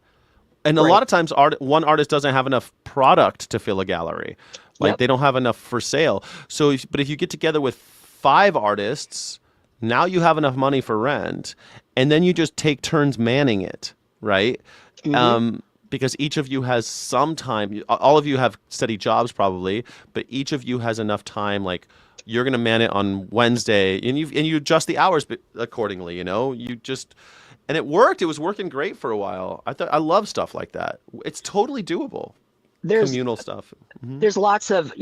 and a lot of times one artist doesn't have enough product to fill a gallery. Like they don't have enough for sale. So, but if you get together with 5 artists, now you have enough money for rent. And then you just take turns manning it, right? Because each of you has some time. All of you have steady jobs probably, but each of you has enough time. Like you're going to man it on Wednesday, and you adjust the hours accordingly. And it worked. It was working great for a while. I love stuff like that. It's totally doable. Communal stuff. There's lots of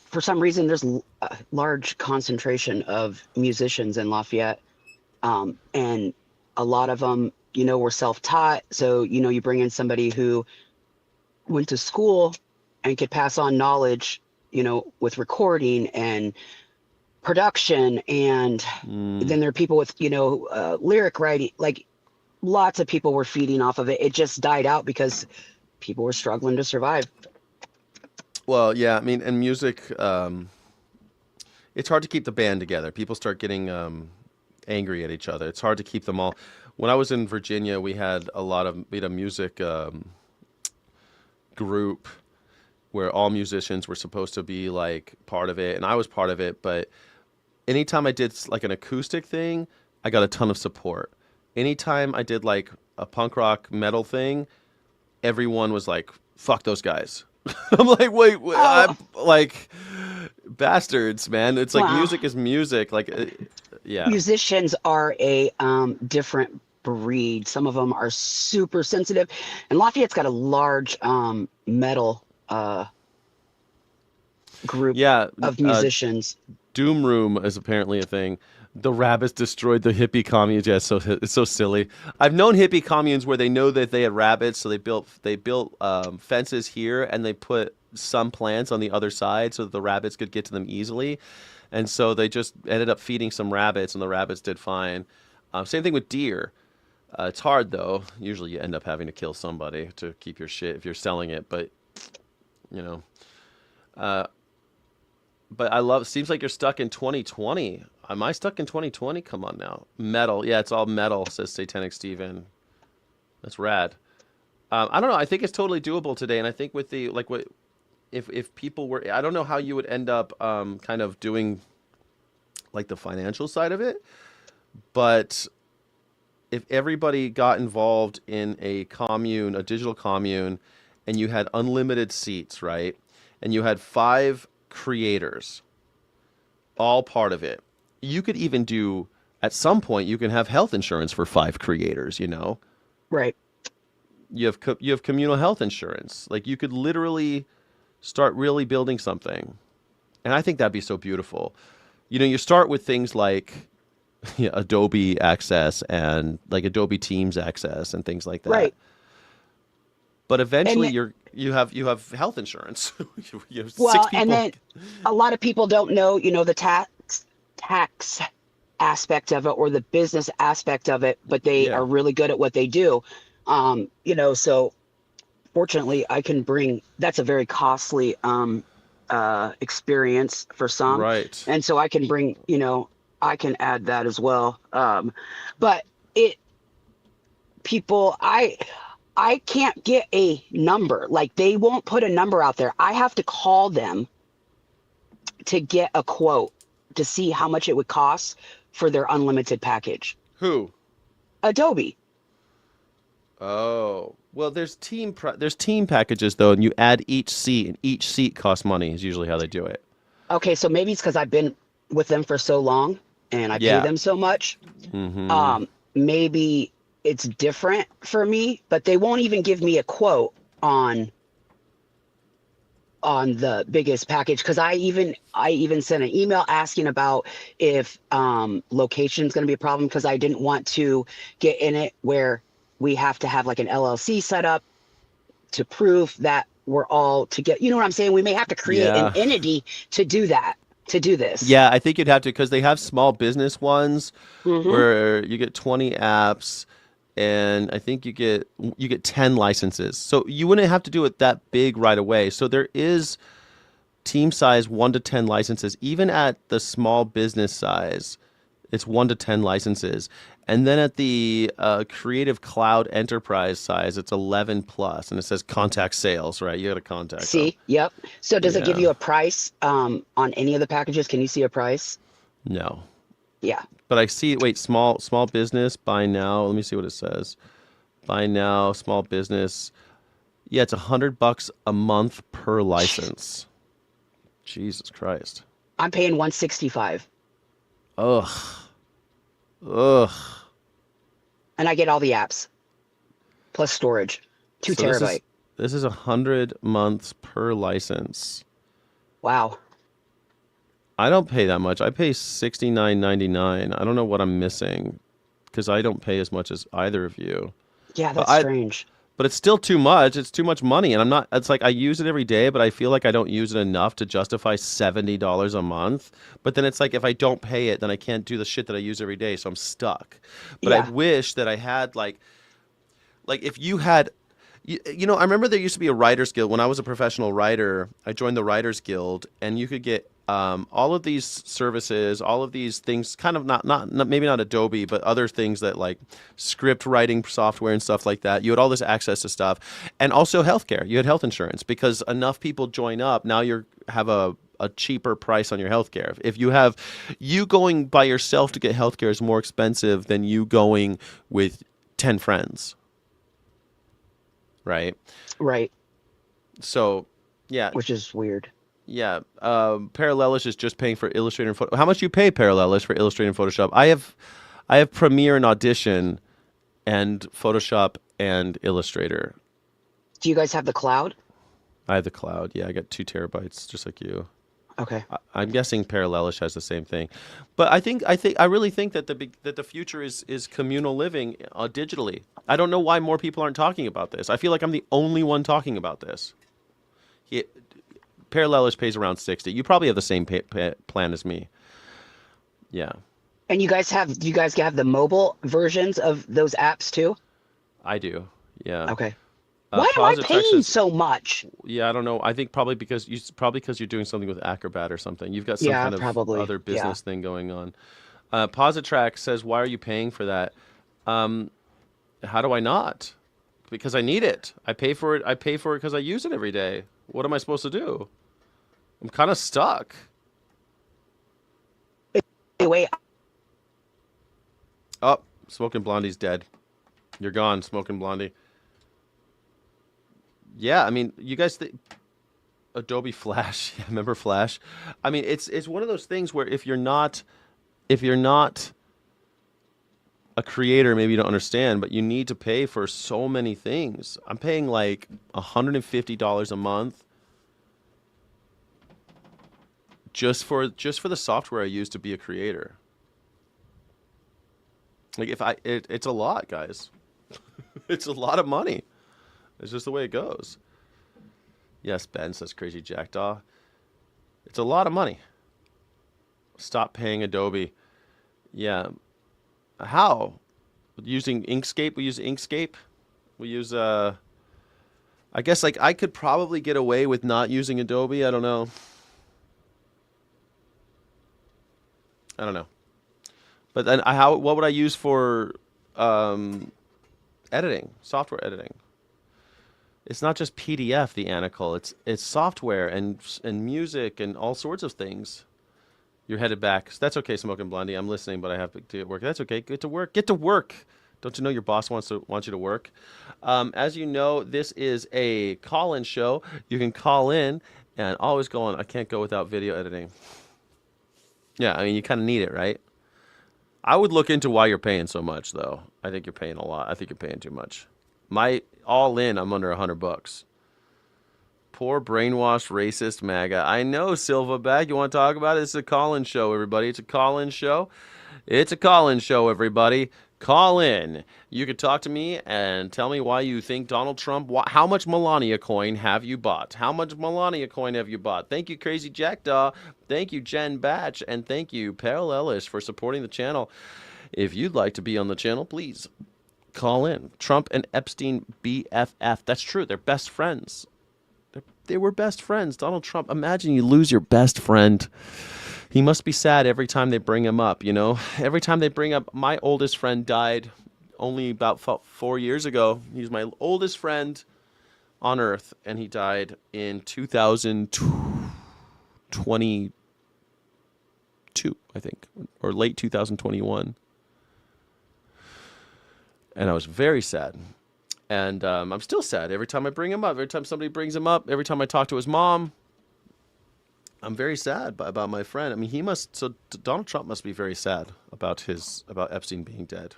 for some reason there's a large concentration of musicians in Lafayette. And a lot of them, were self-taught. So, you bring in somebody who went to school and could pass on knowledge, with recording and production. And then there are people with, lyric writing, like lots of people were feeding off of it. It just died out because people were struggling to survive. Well, yeah, I mean, and music, it's hard to keep the band together. People start getting angry at each other. It's hard to keep them all. When I was in Virginia, we had a music group where all musicians were supposed to be like part of it, and I was part of it. But anytime I did like an acoustic thing, I got a ton of support. Anytime I did like a punk rock metal thing, everyone was like, "Fuck those guys." I'm like, wait, I'm like, bastards, man. It's like music is music. Like, yeah. Musicians are a different breed. Some of them are super sensitive, and Lafayette's got a large metal group of musicians. Doom Room is apparently a thing. The rabbits destroyed the hippie communes. Yeah, it's so silly. I've known hippie communes where they know that they had rabbits, so they built fences here, and they put some plants on the other side so that the rabbits could get to them easily. And so they just ended up feeding some rabbits, and the rabbits did fine. Same thing with deer. It's hard though. Usually you end up having to kill somebody to keep your shit if you're selling it, but you know. But I love. Seems like you're stuck in 2020. Am I stuck in 2020? Come on now. Metal. Yeah, it's all metal, says Satanic Steven. That's rad. I don't know. I think it's totally doable today, and I think with the like, what if people were, I don't know how you would end up kind of doing like the financial side of it, but if everybody got involved in a commune, a digital commune, and you had unlimited seats, right, and you had 5 creators, all part of it. You could even do, at some point, you can have health insurance for 5 creators, you know? Right. You have communal health insurance. Like, you could literally start really building something. And I think that'd be so beautiful. You know, you start with things like Adobe Access and like Adobe Teams Access and things like that. Right. But eventually you have health insurance. You have 6 Well, people. and then a lot of people don't know, you know, the tax aspect of it or the business aspect of it, but they are really good at what they do. You know, so fortunately I can bring, that's a very costly experience for some. Right. And so I can bring, you know, I can add that as well. But I can't get a number. Like, they won't put a number out there. I have to call them to get a quote to see how much it would cost for their unlimited package. Who? Adobe. Oh, well, there's team packages though, and you add each seat, and each seat costs money. Is usually how they do it. Okay, so maybe it's because I've been with them for so long and I pay them so much. Mm-hmm. Maybe it's different for me, but they won't even give me a quote on the biggest package, because I even sent an email asking about if location is going to be a problem, because I didn't want to get in it where we have to have like an LLC set up to prove that we're all together. You know what I'm saying? We may have to create an entity to do that, to do this. Yeah, I think you'd have to, because they have small business ones where you get 20 apps, and I think you get 10 licenses. So you wouldn't have to do it that big right away. So there is team size 1 to 10 licenses. Even at the small business size, it's 1 to 10 licenses. And then at the Creative Cloud Enterprise size, it's 11 plus, and it says contact sales, right? You got to contact them. Yep. So does it give you a price on any of the packages? Can you see a price? No. Yeah. But I see, wait, small business, buy now. Let me see what it says. Buy now, small business. Yeah, it's $100 a month per license. Jesus Christ. I'm paying $165. Ugh. And I get all the apps plus storage, 2 terabyte. This is 100 months per license. Wow. I don't pay that much. I pay $69.99. I don't know what I'm missing, because I don't pay as much as either of you. Yeah, that's strange. But it's still too much. It's too much money, and I'm not. It's like I use it every day, but I feel like I don't use it enough to justify $70 a month. But then it's like if I don't pay it, then I can't do the shit that I use every day, so I'm stuck. But I wish that I had like if you had. You know, I remember there used to be a writers guild. When I was a professional writer, I joined the writers guild, and you could get all of these services, all of these things, kind of not maybe not Adobe, but other things that like script writing software and stuff like that. You had all this access to stuff, and also healthcare. You had health insurance because enough people join up. Now you have a cheaper price on your healthcare. If you have you going by yourself to get healthcare is more expensive than you going with 10 friends. Right. Right. So, yeah. Which is weird. Yeah. Parallelist is just paying for Illustrator and Photoshop. How much do you pay Parallelist for Illustrator and Photoshop? I have Premiere and Audition and Photoshop and Illustrator. Do you guys have the cloud? I have the cloud. Yeah, I got 2 terabytes, just like you. Okay. I'm guessing Parallelish has the same thing, but I really think that the future is communal living digitally. I don't know why more people aren't talking about this. I feel like I'm the only one talking about this. Parallelish pays around 60. You probably have the same plan as me. Yeah. And do you guys have the mobile versions of those apps too? I do. Yeah. Okay. Why am I paying so much? Yeah, I don't know. I think probably because you're doing something with Acrobat or something. You've got some kind of other business thing going on. Positrack says, "Why are you paying for that?" How do I not? Because I need it. I pay for it. I pay for it because I use it every day. What am I supposed to do? I'm kind of stuck. Wait. Oh, Smoking Blondie's dead. You're gone, Smoking Blondie. Yeah, I mean, you guys Adobe Flash, remember Flash? I mean, it's one of those things where if you're not a creator, maybe you don't understand, but you need to pay for so many things. I'm paying like $150 a month just for the software I use to be a creator. Like it's a lot, guys. It's a lot of money. It's just the way it goes. Yes, Ben says Crazy Jackdaw. It's a lot of money. Stop paying Adobe. Yeah. How? Using Inkscape? We use Inkscape. We use I guess like I could probably get away with not using Adobe. I don't know. But then what would I use for editing, software editing? It's not just PDF, the Anacle. It's software and music and all sorts of things. You're headed back. That's okay, Smoking Blondie. I'm listening, but I have to get work. That's okay. Get to work. Get to work. Don't you know your boss wants you to work? As you know, this is a call-in show. You can call in and always go on. I can't go without video editing. Yeah, I mean, you kind of need it, right? I would look into why you're paying so much, though. I think you're paying a lot. I think you're paying too much. My all in, I'm under $100. Poor brainwashed racist MAGA. I know, Silverback. You want to talk about it? It's a call-in show, everybody. It's a call-in show. It's a call-in show, everybody. Call in. You can talk to me and tell me why you think Donald Trump. How much Melania coin have you bought? How much Melania coin have you bought? Thank you, Crazy Jackdaw. Thank you, Jen Batch. And thank you, Parallelish, for supporting the channel. If you'd like to be on the channel, please call in. Trump and Epstein BFF. That's true. They're best friends. They were best friends. Donald Trump. Imagine you lose your best friend. He must be sad every time they bring him up, you know? Every time they bring up, my oldest friend died only about 4 years ago. He's my oldest friend on Earth, and he died in 2022, I think, or late 2021. And I was very sad. And I'm still sad every time I bring him up, every time somebody brings him up, every time I talk to his mom. I'm very sad about my friend. I mean, Donald Trump must be very sad about Epstein being dead.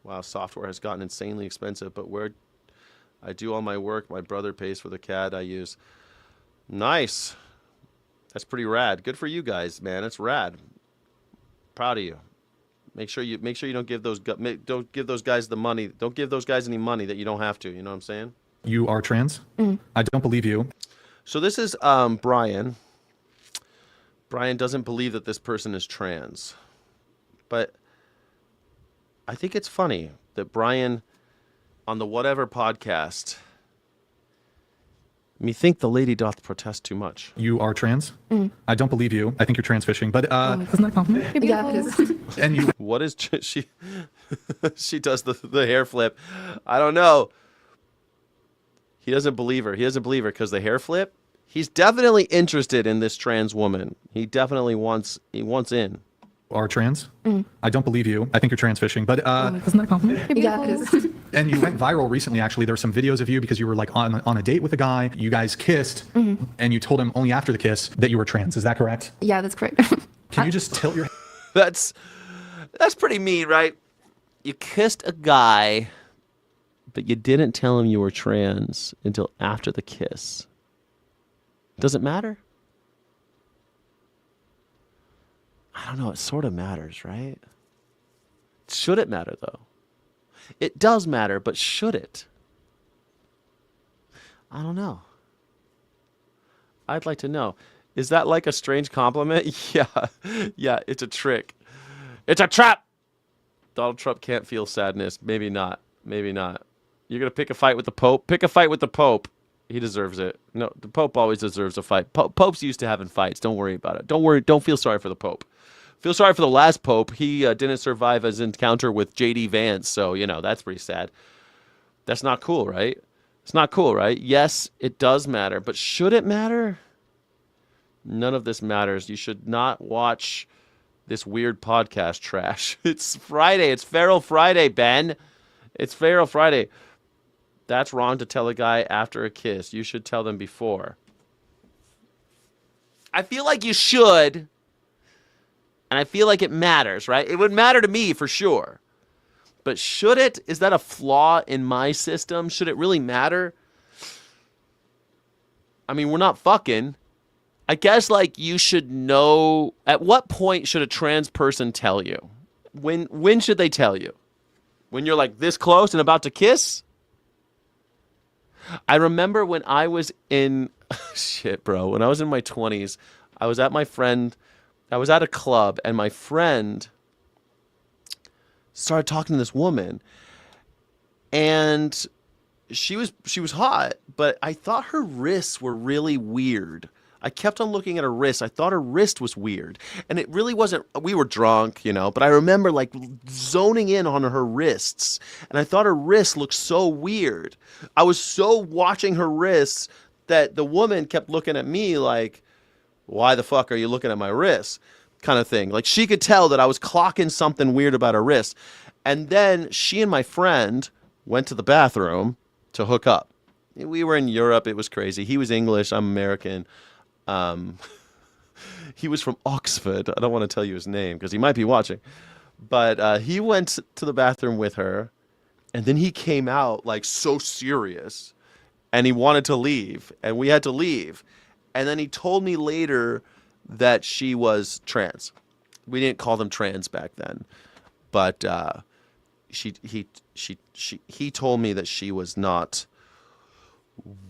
Wow, software has gotten insanely expensive, but where I do all my work, my brother pays for the CAD I use. Nice. That's pretty rad. Good for you guys, man. It's rad. Proud of you. Make sure you don't give those guys the money. Don't give those guys any money that you don't have to. You know what I'm saying? You are trans? I don't believe you. So this is Brian. Brian doesn't believe that this person is trans. But I think it's funny that Brian, on the Whatever podcast, Methinks the lady doth protest too much. You are trans? I don't believe you. I think you're trans fishing, but Isn't that a compliment? Yeah, it is. and you What is she? She does the hair flip. I don't know. He doesn't believe her. He doesn't believe her because the hair flip. He's definitely interested in this trans woman. He definitely wants in. are trans? I don't believe you. I think you're trans fishing, but Isn't that a compliment? Yeah, it is. and you went viral recently. Actually, there were some videos of you because you were like on a date with a guy. You guys kissed, and you told him only after the kiss that you were trans. Is that correct? Yeah, that's correct. Can you just tilt your? That's pretty mean, right? You kissed a guy, but you didn't tell him you were trans until after the kiss. Does it matter? I don't know. It sort of matters, right? Should it matter, though? It does matter, but should it? I don't know. I'd like to know. Is that like a strange compliment? Yeah. Yeah, it's a trick. It's a trap! Donald Trump can't feel sadness. Maybe not. Maybe not. You're going to pick a fight with the Pope? Pick a fight with the Pope. He deserves it. No, the Pope always deserves a fight. Popes used to having fights. Don't worry about it. Don't worry. Don't feel sorry for the Pope. Feel sorry for the last Pope. He didn't survive his encounter with J.D. Vance, so, that's pretty sad. That's not cool, right? It's not cool, right? Yes, it does matter, but should it matter? None of this matters. You should not watch this weird podcast trash. It's Friday. It's Feral Friday, Ben. It's Feral Friday. That's wrong to tell a guy after a kiss. You should tell them before. I feel like you should. And I feel like it matters, right? It would matter to me for sure. But should it? Is that a flaw in my system? Should it really matter? I mean, we're not fucking. I guess, you should know. At what point should a trans person tell you? When should they tell you? When you're, this close and about to kiss? I remember when I was in... Shit, bro. When I was in my 20s, I was at a club, and my friend started talking to this woman, and she was hot, but I thought her wrists were really weird. I kept on looking at her wrist. I thought her wrist was weird, and it really wasn't. We were drunk, but I remember zoning in on her wrists, and I thought her wrists looked so weird. I was so watching her wrists that the woman kept looking at me like, why the fuck are you looking at my wrists? Kind of thing. She could tell that I was clocking something weird about her wrist. And then she and my friend went to the bathroom to hook up. We were in Europe. It was crazy. He was English. I'm American. He was from Oxford. I don't want to tell you his name because he might be watching. But he went to the bathroom with her. And then he came out so serious. And he wanted to leave. And we had to leave. And then he told me later that she was trans. We didn't call them trans back then, but he told me that she was not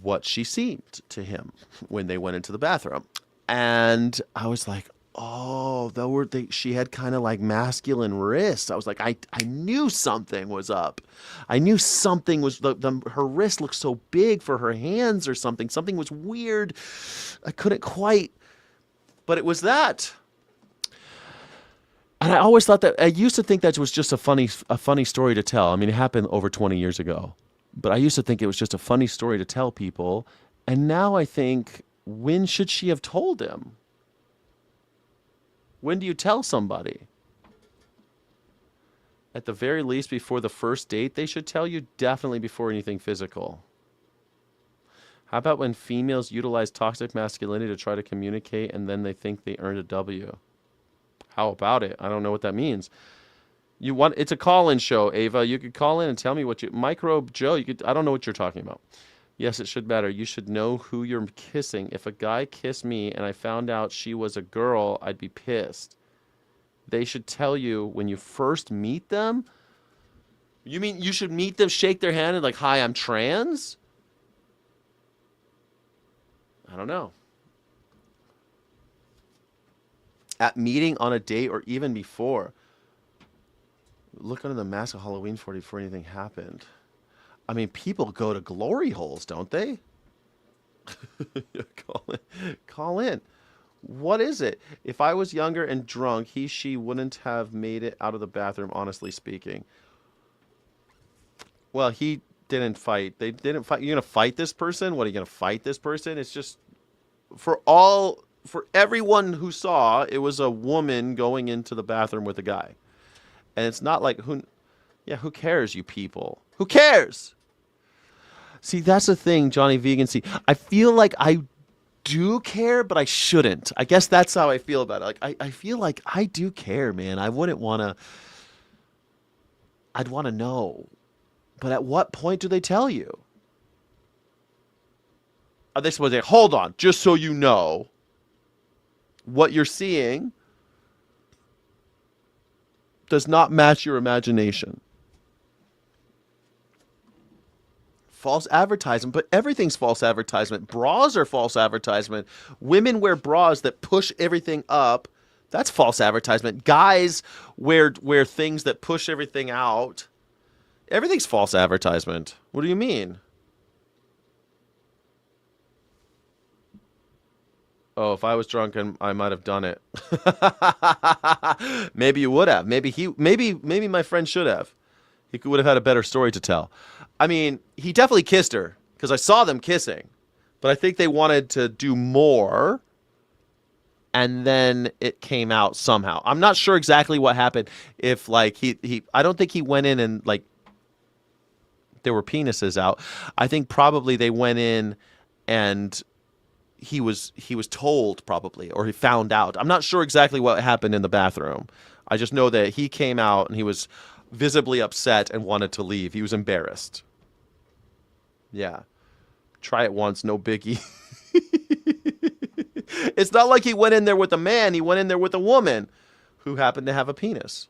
what she seemed to him when they went into the bathroom, and I was like, oh, she had kind of masculine wrists. I was like, I knew something was up. I knew something was her wrist looked so big for her hands or something. Something was weird. I couldn't quite. But it was that. And I always thought that, I used to think that was just a funny story to tell. I mean, it happened over 20 years ago. But I used to think it was just a funny story to tell people. And now I think, when should she have told him? When do you tell somebody? At the very least, before the first date, they should tell you. Definitely before anything physical. How about when females utilize toxic masculinity to try to communicate and then they think they earned a W? How about it? I don't know what that means. It's a call-in show, Ava. You could call in and tell me Microbe Joe, I don't know what you're talking about. Yes, it should matter. You should know who you're kissing. If a guy kissed me and I found out she was a girl, I'd be pissed. They should tell you when you first meet them? You mean you should meet them, shake their hand, and hi, I'm trans? I don't know. At meeting, on a date, or even before. Look under the mask of Halloween before anything happened. I mean, people go to glory holes, don't they? Call in. What is it? If I was younger and drunk, she wouldn't have made it out of the bathroom, honestly speaking. Well, he didn't fight. They didn't fight. You're going to fight this person? What, are you going to fight this person? It's just, for everyone who saw, it was a woman going into the bathroom with a guy. And it's not like, who cares, you people? Who cares? See, that's the thing, Johnny Vegan. See, I feel like I do care, but I shouldn't. I guess that's how I feel about it. Like, I feel like I do care, man. I wouldn't want to. I'd want to know. But at what point do they tell you? Are they supposed to say, hold on, just so you know, what you're seeing does not match your imagination? False advertisement, but everything's false advertisement. Bras are false advertisement. Women wear bras that push everything up. That's false advertisement. Guys wear things that push everything out. Everything's false advertisement. What do you mean? Oh, if I was drunk, I might have done it. Maybe you would have. Maybe my friend should have. He would have had a better story to tell. I mean, he definitely kissed her because I saw them kissing, but I think they wanted to do more, and then it came out somehow. I'm not sure exactly what happened. If like I don't think he went in and like there were penises out. I think probably they went in and he was told probably, or he found out. I'm not sure exactly what happened in the bathroom. I just know that he came out and he was visibly upset and wanted to leave. He was embarrassed. Yeah. Try it once, no biggie. It's not like he went in there with a man. He went in there with a woman who happened to have a penis.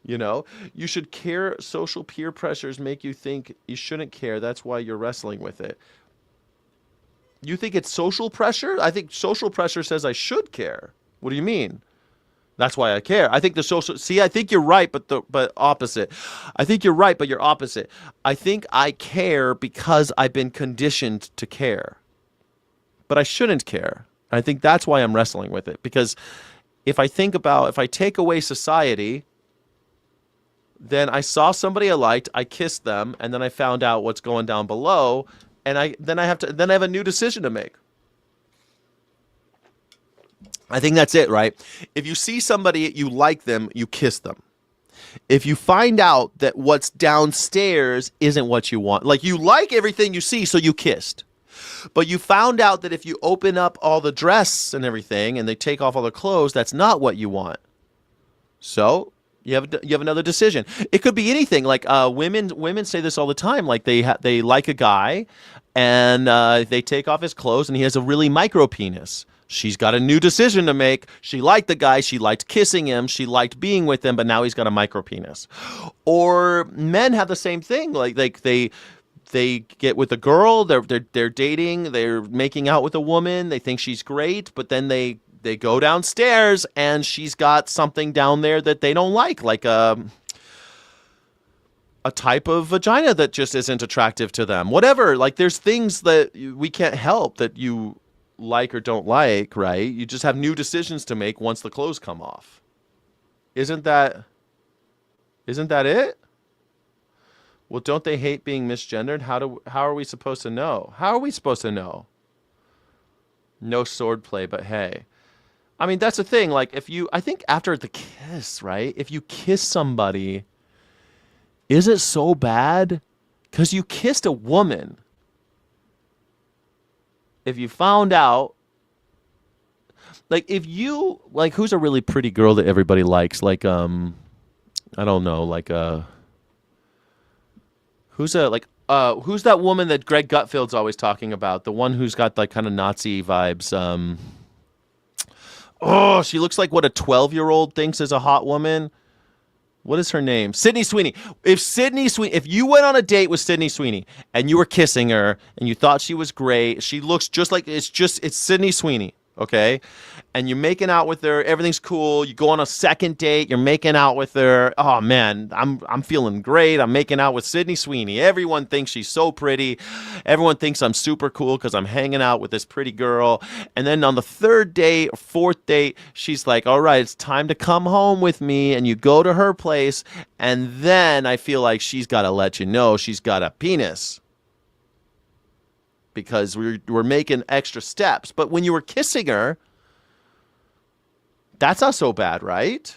You know, you should care. Social peer pressures make you think you shouldn't care. That's why you're wrestling with it. You think it's social pressure? I think social pressure says I should care. What do you mean? That's why I care. I think the social... See, I think you're right, but opposite. I think you're right, but you're opposite. I think I care because I've been conditioned to care. But I shouldn't care. I think that's why I'm wrestling with it. Because if I take away society, then I saw somebody I liked, I kissed them, and then I found out what's going down below, and I have a new decision to make. I think that's it, right? If you see somebody, you like them, you kiss them. If you find out that what's downstairs isn't what you want, like you like everything you see, so you kissed. But you found out that if you open up all the dress and everything and they take off all the clothes, that's not what you want. So you have another decision. It could be anything. Like women say this all the time. Like they like a guy and they take off his clothes and he has a really micro penis. She's got a new decision to make. She liked the guy. She liked kissing him. She liked being with him, but now he's got a micro penis. Or men have the same thing. Like they get with a girl. They're dating. They're making out with a woman. They think she's great, but then they go downstairs and she's got something down there that they don't like a type of vagina that just isn't attractive to them. Whatever. Like there's things that we can't help that you like or don't like, right? You just have new decisions to make once the clothes come off. Isn't that it? Well, don't they hate being misgendered? How are we supposed to know? How are we supposed to know? No swordplay, but hey. I mean, that's the thing. Like I think after the kiss, right? If you kiss somebody, is it so bad? Because you kissed a woman. If you found out, like who's a really pretty girl that everybody likes? Like, I don't know, like, who's that woman that Greg Gutfeld's always talking about? The one who's got like kind of Nazi vibes. She looks like what a 12-year-old thinks is a hot woman. What is her name? Sydney Sweeney. If you went on a date with Sydney Sweeney and you were kissing her and you thought she was great, she looks just like it's Sydney Sweeney. okay? And you're making out with her, everything's cool. You go on a second date, you're making out with her. Oh man, I'm feeling great. I'm making out with Sydney Sweeney. Everyone thinks she's so pretty. Everyone thinks I'm super cool because I'm hanging out with this pretty girl. And then on the third date or fourth date, she's like, all right, it's time to come home with me. And you go to her place, and then I feel like she's got to let you know she's got a penis. Because we're making extra steps. But when you were kissing her, that's not so bad, right?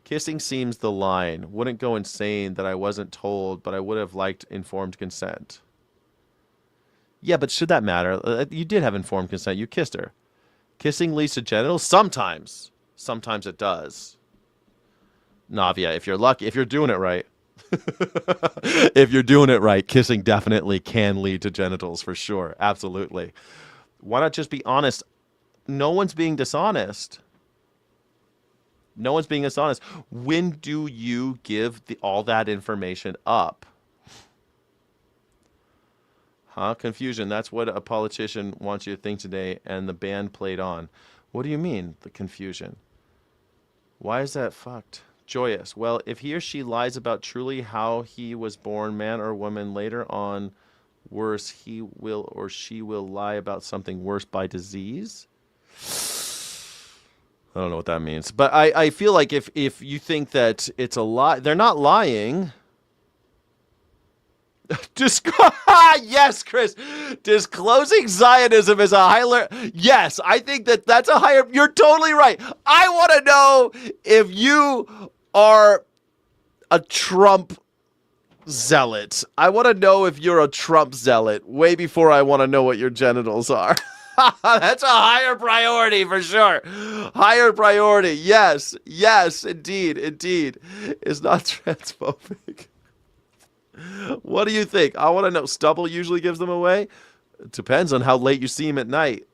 Kissing seems the line. Wouldn't go insane that I wasn't told, but I would have liked informed consent. Yeah, but should that matter? You did have informed consent. You kissed her. Kissing leads to genitals? Sometimes. Sometimes it does. Navia, if you're lucky, if you're doing it right. If you're doing it right, kissing definitely can lead to genitals for sure. Absolutely. Why not just be honest? No one's being dishonest. No one's being dishonest. When do you give all that information up? Huh? Confusion. That's what a politician wants you to think today, and the band played on. What do you mean, the confusion? Why is that fucked? Joyous. Well, if he or she lies about truly how he was born, man or woman, later on, worse, he will or she will lie about something worse by disease. I don't know what that means. But I feel like if you think that it's a lie, they're not lying. Yes, Chris. Disclosing Zionism is a higher. Yes, I think that's a higher. You're totally right. I want to know if you are a Trump zealot. I want to know if you're a Trump zealot way before I want to know what your genitals are. That's a higher priority for sure. Higher priority. Yes. Yes, indeed. Indeed. It's not transphobic. What do you think? I want to know. Stubble usually gives them away. It depends on how late you see him at night.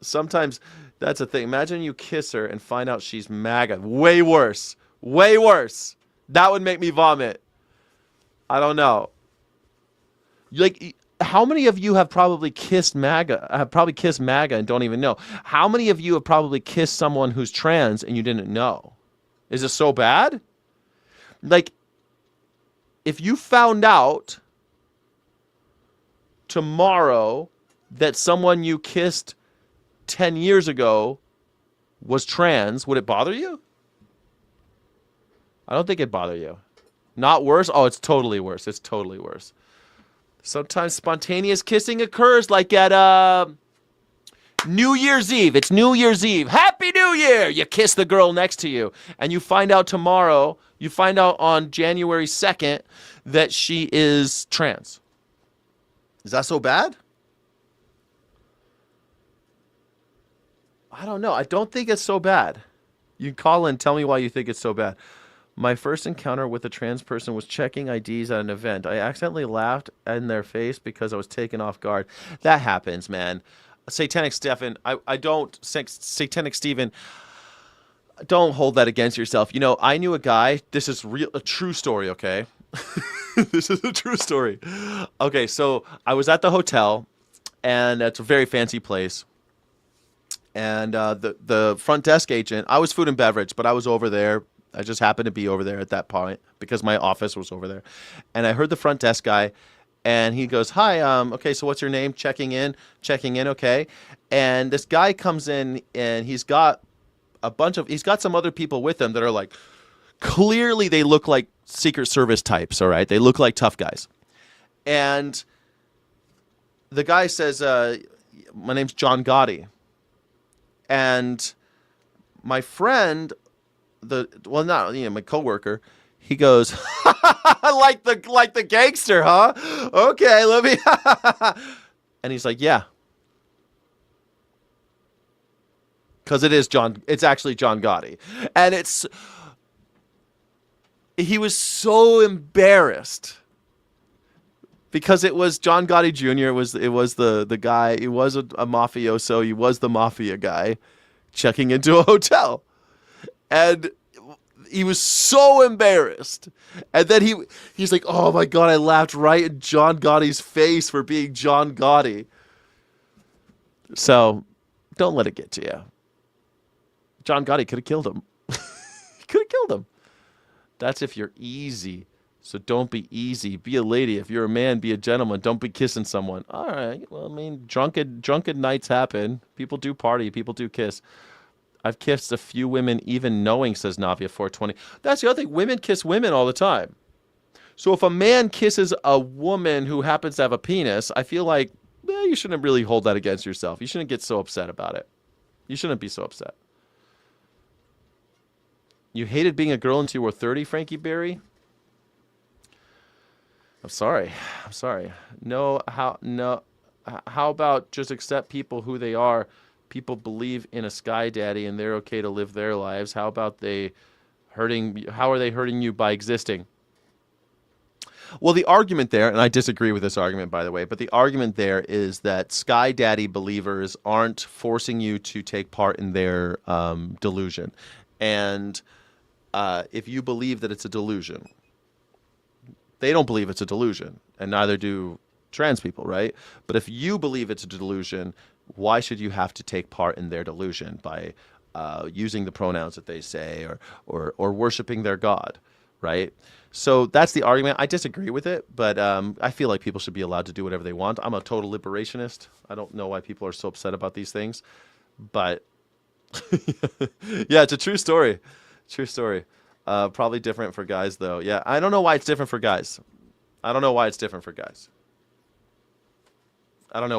Sometimes that's a thing. Imagine you kiss her and find out she's MAGA. Way worse. Way worse. That would make me vomit. I don't know. Like, how many of you have probably kissed MAGA? And don't even know. How many of you have probably kissed someone who's trans and you didn't know? Is it so bad? Like, if you found out tomorrow that someone you kissed 10 years ago was trans, would it bother you? I don't think it'd bother you. Not worse? Oh, it's totally worse. It's totally worse. Sometimes spontaneous kissing occurs, like at New Year's Eve. It's New Year's Eve. Happy New Year! You kiss the girl next to you. And you find out tomorrow, you find out on January 2nd that she is trans. Is that so bad? I don't know. I don't think it's so bad. You can call in and tell me why you think it's so bad. My first encounter with a trans person was checking IDs at an event. I accidentally laughed in their face because I was taken off guard. That happens, man. Satanic Stephen, Satanic Stephen, don't hold that against yourself. You know, I knew a guy. This is a true story, okay? This is a true story. Okay, so I was at the hotel, and it's a very fancy place. And the front desk agent, I was food and beverage, but I was over there. I just happened to be over there at that point because my office was over there. And I heard the front desk guy, and he goes, hi, okay, so what's your name? Checking in, okay. And this guy comes in, and he's got some other people with him that are like, clearly they look like Secret Service types, all right? They look like tough guys. And the guy says, my name's John Gotti. And my friend, my coworker, he goes, like the gangster, huh? Okay, let me. And he's like, yeah, because it's actually John Gotti, and he was so embarrassed because it was John Gotti Jr. It was the guy. He was a mafioso. He was the mafia guy checking into a hotel. And he was so embarrassed. And then he's like, oh my God, I laughed right in John Gotti's face for being John Gotti. So don't let it get to you. John Gotti could have killed him. He could have killed him. That's if you're easy. So don't be easy. Be a lady. If you're a man, be a gentleman. Don't be kissing someone. All right. Well, I mean, drunken nights happen. People do party. People do kiss. I've kissed a few women even knowing, says Navia 420. That's the other thing. Women kiss women all the time. So if a man kisses a woman who happens to have a penis, I feel like you shouldn't really hold that against yourself. You shouldn't get so upset about it. You shouldn't be so upset. You hated being a girl until you were 30, Frankie Berry? I'm sorry. No, how about just accept people who they are? People believe in a sky daddy and they're okay to live their lives. How about how are they hurting you by existing? Well, the argument there, and I disagree with this argument, by the way, but the argument there is that sky daddy believers aren't forcing you to take part in their delusion. And if you believe that it's a delusion, they don't believe it's a delusion, and neither do trans people, right? But if you believe it's a delusion, why should you have to take part in their delusion by using the pronouns that they say or worshiping their God, right? So that's the argument. I disagree with it, but I feel like people should be allowed to do whatever they want. I'm a total liberationist. I don't know why people are so upset about these things, but yeah, it's a true story. True story. Probably different for guys, though. Yeah, I don't know why it's different for guys. I don't know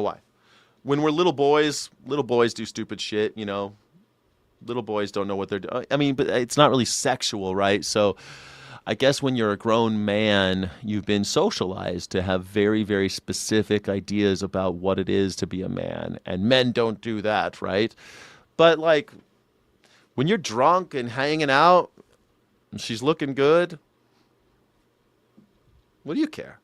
why. When we're little boys do stupid shit, you know. Little boys don't know what they're doing. I mean, but it's not really sexual, right? So I guess when you're a grown man, you've been socialized to have very, very specific ideas about what it is to be a man. And men don't do that, right? But, like, when you're drunk and hanging out and she's looking good, what do you care?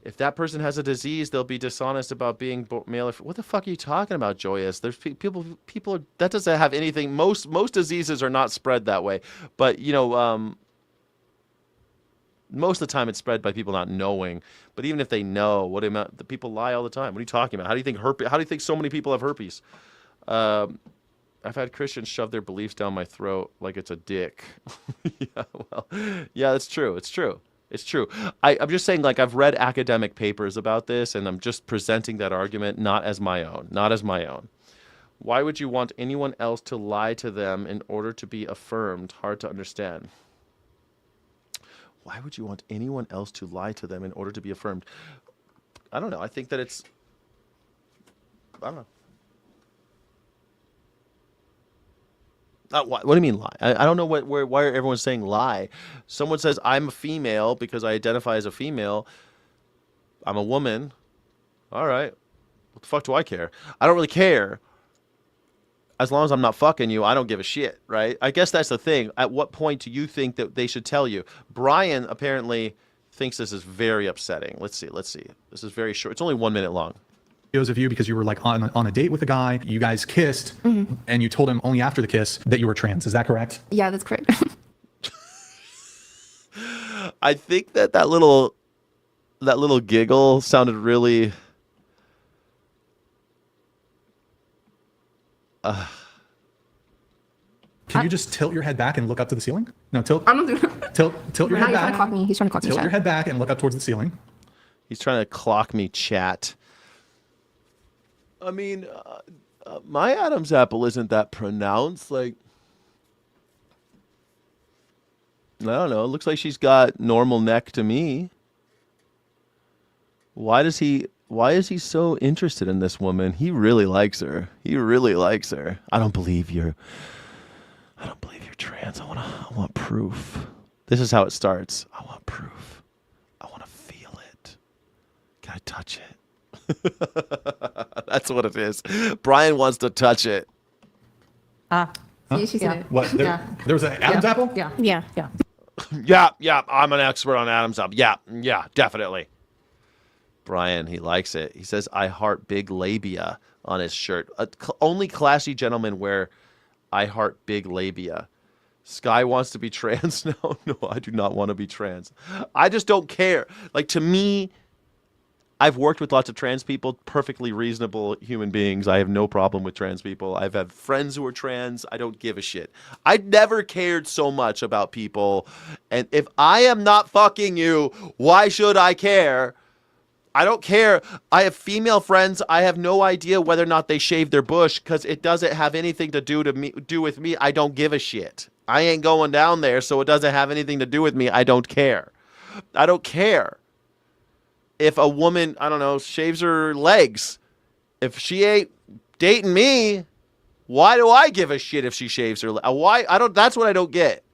If that person has a disease, they'll be dishonest about being male. What the fuck are you talking about, Joyous? There's people that doesn't have anything. Most diseases are not spread that way. But, you know, most of the time it's spread by people not knowing. But even if they know, the people lie all the time. What are you talking about? How do you think so many people have herpes? I've had Christians shove their beliefs down my throat like it's a dick. Yeah, that's true. It's true. I'm just saying, like, I've read academic papers about this, and I'm just presenting that argument not as my own. Why would you want anyone else to lie to them in order to be affirmed? Hard to understand. Why would you want anyone else to lie to them in order to be affirmed? I don't know. I think that I don't know. What do you mean lie? I don't know why everyone's saying lie. Someone says I'm a female because I identify as a female. I'm a woman. All right. What the fuck do I care? I don't really care. As long as I'm not fucking you, I don't give a shit, right? I guess that's the thing. At what point do you think that they should tell you? Brian apparently thinks this is very upsetting. Let's see. This is very short. It's only 1 minute long. Videos of you because you were like on a date with a guy, you guys kissed, and you told him only after the kiss that you were trans. Is that correct? Yeah, that's correct. I think that little giggle sounded really Can you just tilt your head back and look up to the ceiling? No, tilt. I'm not doing that. Tilt your head back. He's trying to clock me. He's trying to clock me. Tilt your head back and look up towards the ceiling. He's trying to clock me, chat. I mean, my Adam's apple isn't that pronounced. Like, I don't know. It looks like she's got normal neck to me. Why is he so interested in this woman? He really likes her. I don't believe you're trans. I want proof. This is how it starts. I want proof. I want to feel it. Can I touch it? That's what it is. Brian wants to touch it. See, she said it. What? There was an Adam's apple? Yeah. Yeah. I'm an expert on Adam's apple. Yeah, definitely. Brian, he likes it. He says, I heart big labia on his shirt. Only classy gentlemen wear I heart big labia. Sky wants to be trans. No, I do not want to be trans. I just don't care. Like, to me, I've worked with lots of trans people, perfectly reasonable human beings. I have no problem with trans people. I've had friends who are trans. I don't give a shit. I never cared so much about people. And if I am not fucking you, why should I care? I don't care. I have female friends. I have no idea whether or not they shave their bush because it doesn't have anything to do with me. I don't give a shit. I ain't going down there, so it doesn't have anything to do with me. I don't care. I don't care. If a woman, I don't know, shaves her legs, if she ain't dating me, why do I give a shit if she shaves her legs? Why? That's what I don't get.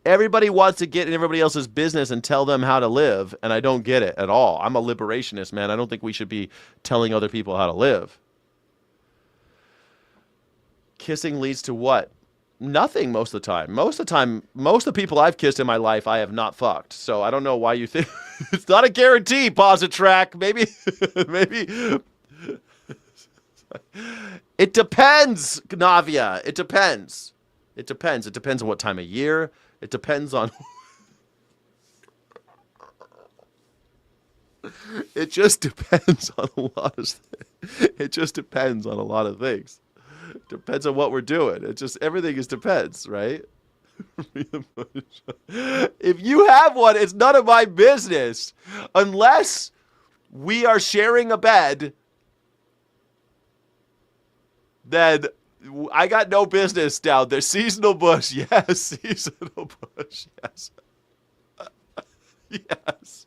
Everybody wants to get in everybody else's business and tell them how to live, and I don't get it at all. I'm a liberationist, man. I don't think we should be telling other people how to live. Kissing leads to what? Nothing most of the time. Most of the people I've kissed in my life, I have not fucked. So I don't know why you think it's not a guarantee. Pause a track. Maybe. It depends, Navia. It depends. It depends. It depends on what time of year. It depends on. It just depends on a lot of. It just depends on a lot of things. Depends on what we're doing. It just everything is depends, right? If you have one, it's none of my business. Unless we are sharing a bed, then I got no business down there. Seasonal bush, yes. Seasonal bush, yes. Yes.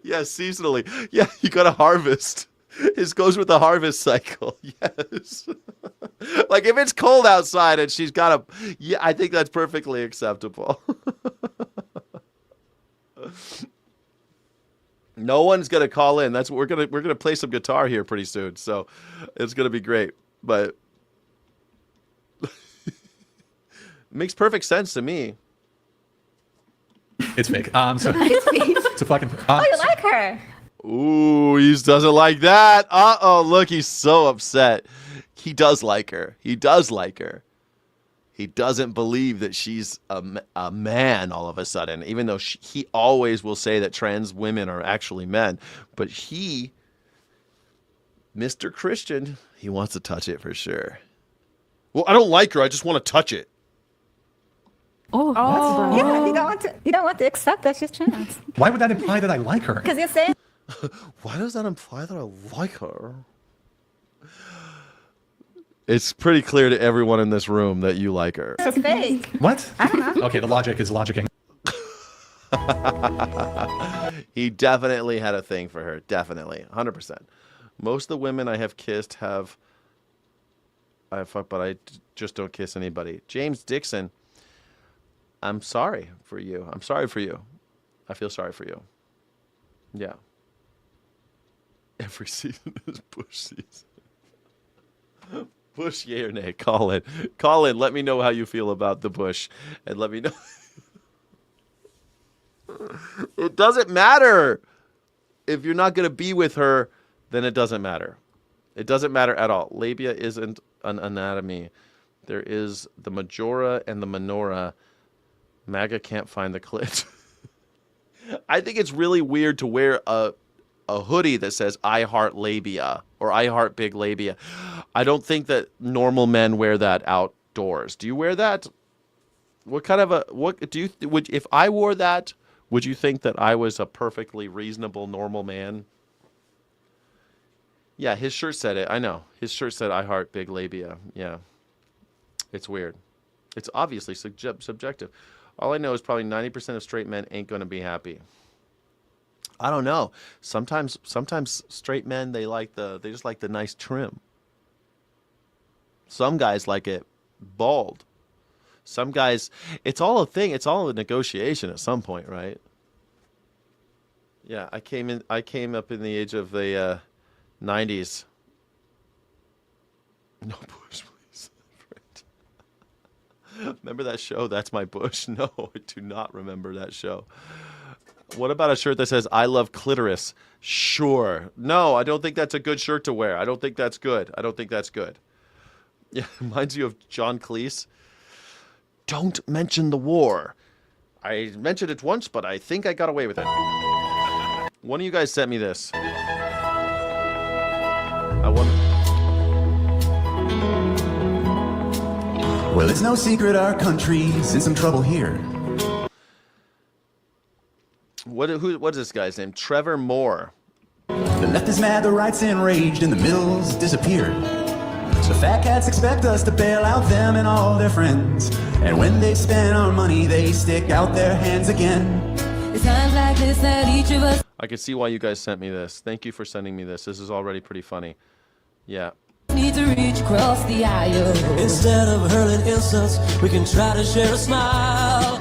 Yes, seasonally. Yeah, you got to harvest. His goes with the harvest cycle. Yes. Like if it's cold outside and she's got a, yeah, I think that's perfectly acceptable. No one's gonna call in. That's what we're gonna play some guitar here pretty soon. So it's gonna be great. But it makes perfect sense to me. It's fake. It's a fucking. Oh, you like her? Ooh, he doesn't like that. Uh-oh, look, he's so upset. He does like her. He does like her. He doesn't believe that she's a man all of a sudden, even though he always will say that trans women are actually men. But he, Mr. Christian, he wants to touch it for sure. Well, I don't like her. I just want to touch it. Oh, that's yeah. You don't want to accept that she's trans. Why would that imply that I like her? Because you're saying. Why does that imply that I like her? It's pretty clear to everyone in this room that you like her. It's fake. What? I don't know. Okay, the logic is logicking. He definitely had a thing for her. Definitely. 100%. Most of the women I have kissed have... I fuck, but I just don't kiss anybody. James Dixon, I'm sorry for you. I'm sorry for you. I feel sorry for you. Yeah. Every season is Bush season. Bush, yay or nay? Call in. Call in. Let me know how you feel about the Bush. And let me know. It doesn't matter. If you're not going to be with her, then it doesn't matter. It doesn't matter at all. Labia isn't an anatomy. There is the majora and the minora. MAGA can't find the clit. I think it's really weird to wear a hoodie that says I heart labia or I heart big labia. I don't think that normal men wear that outdoors. Do you wear that? What kind of if I wore that, would you think that I was a perfectly reasonable normal man? Yeah, his shirt said it. I know. His shirt said I heart big labia. Yeah. It's weird. It's obviously subjective. All I know is probably 90% of straight men ain't going to be happy. I don't know. Sometimes straight men, they just like the nice trim. Some guys like it bald. Some guys, it's all a thing. It's all a negotiation at some point, right? Yeah, I came up in the age of the 90s. No Bush, please. Remember that show? That's My Bush? No, I do not remember that show. What about a shirt that says, I love clitoris? Sure. No, I don't think that's a good shirt to wear. I don't think that's good. I don't think that's good. Yeah, reminds you of John Cleese. Don't mention the war. I mentioned it once, but I think I got away with it. One of you guys sent me this. I wonder. Well, it's no secret our country's in some trouble here. What is this guy's name? Trevor Moore. The left is mad, the right's enraged, and the middle's disappeared. The fat cats expect us to bail out them and all their friends. And when they spend our money, they stick out their hands again. It's times like this that each of us... I can see why you guys sent me this. Thank you for sending me this. This is already pretty funny. Yeah. Need to reach across the aisle. Instead of hurling insults, we can try to share a smile.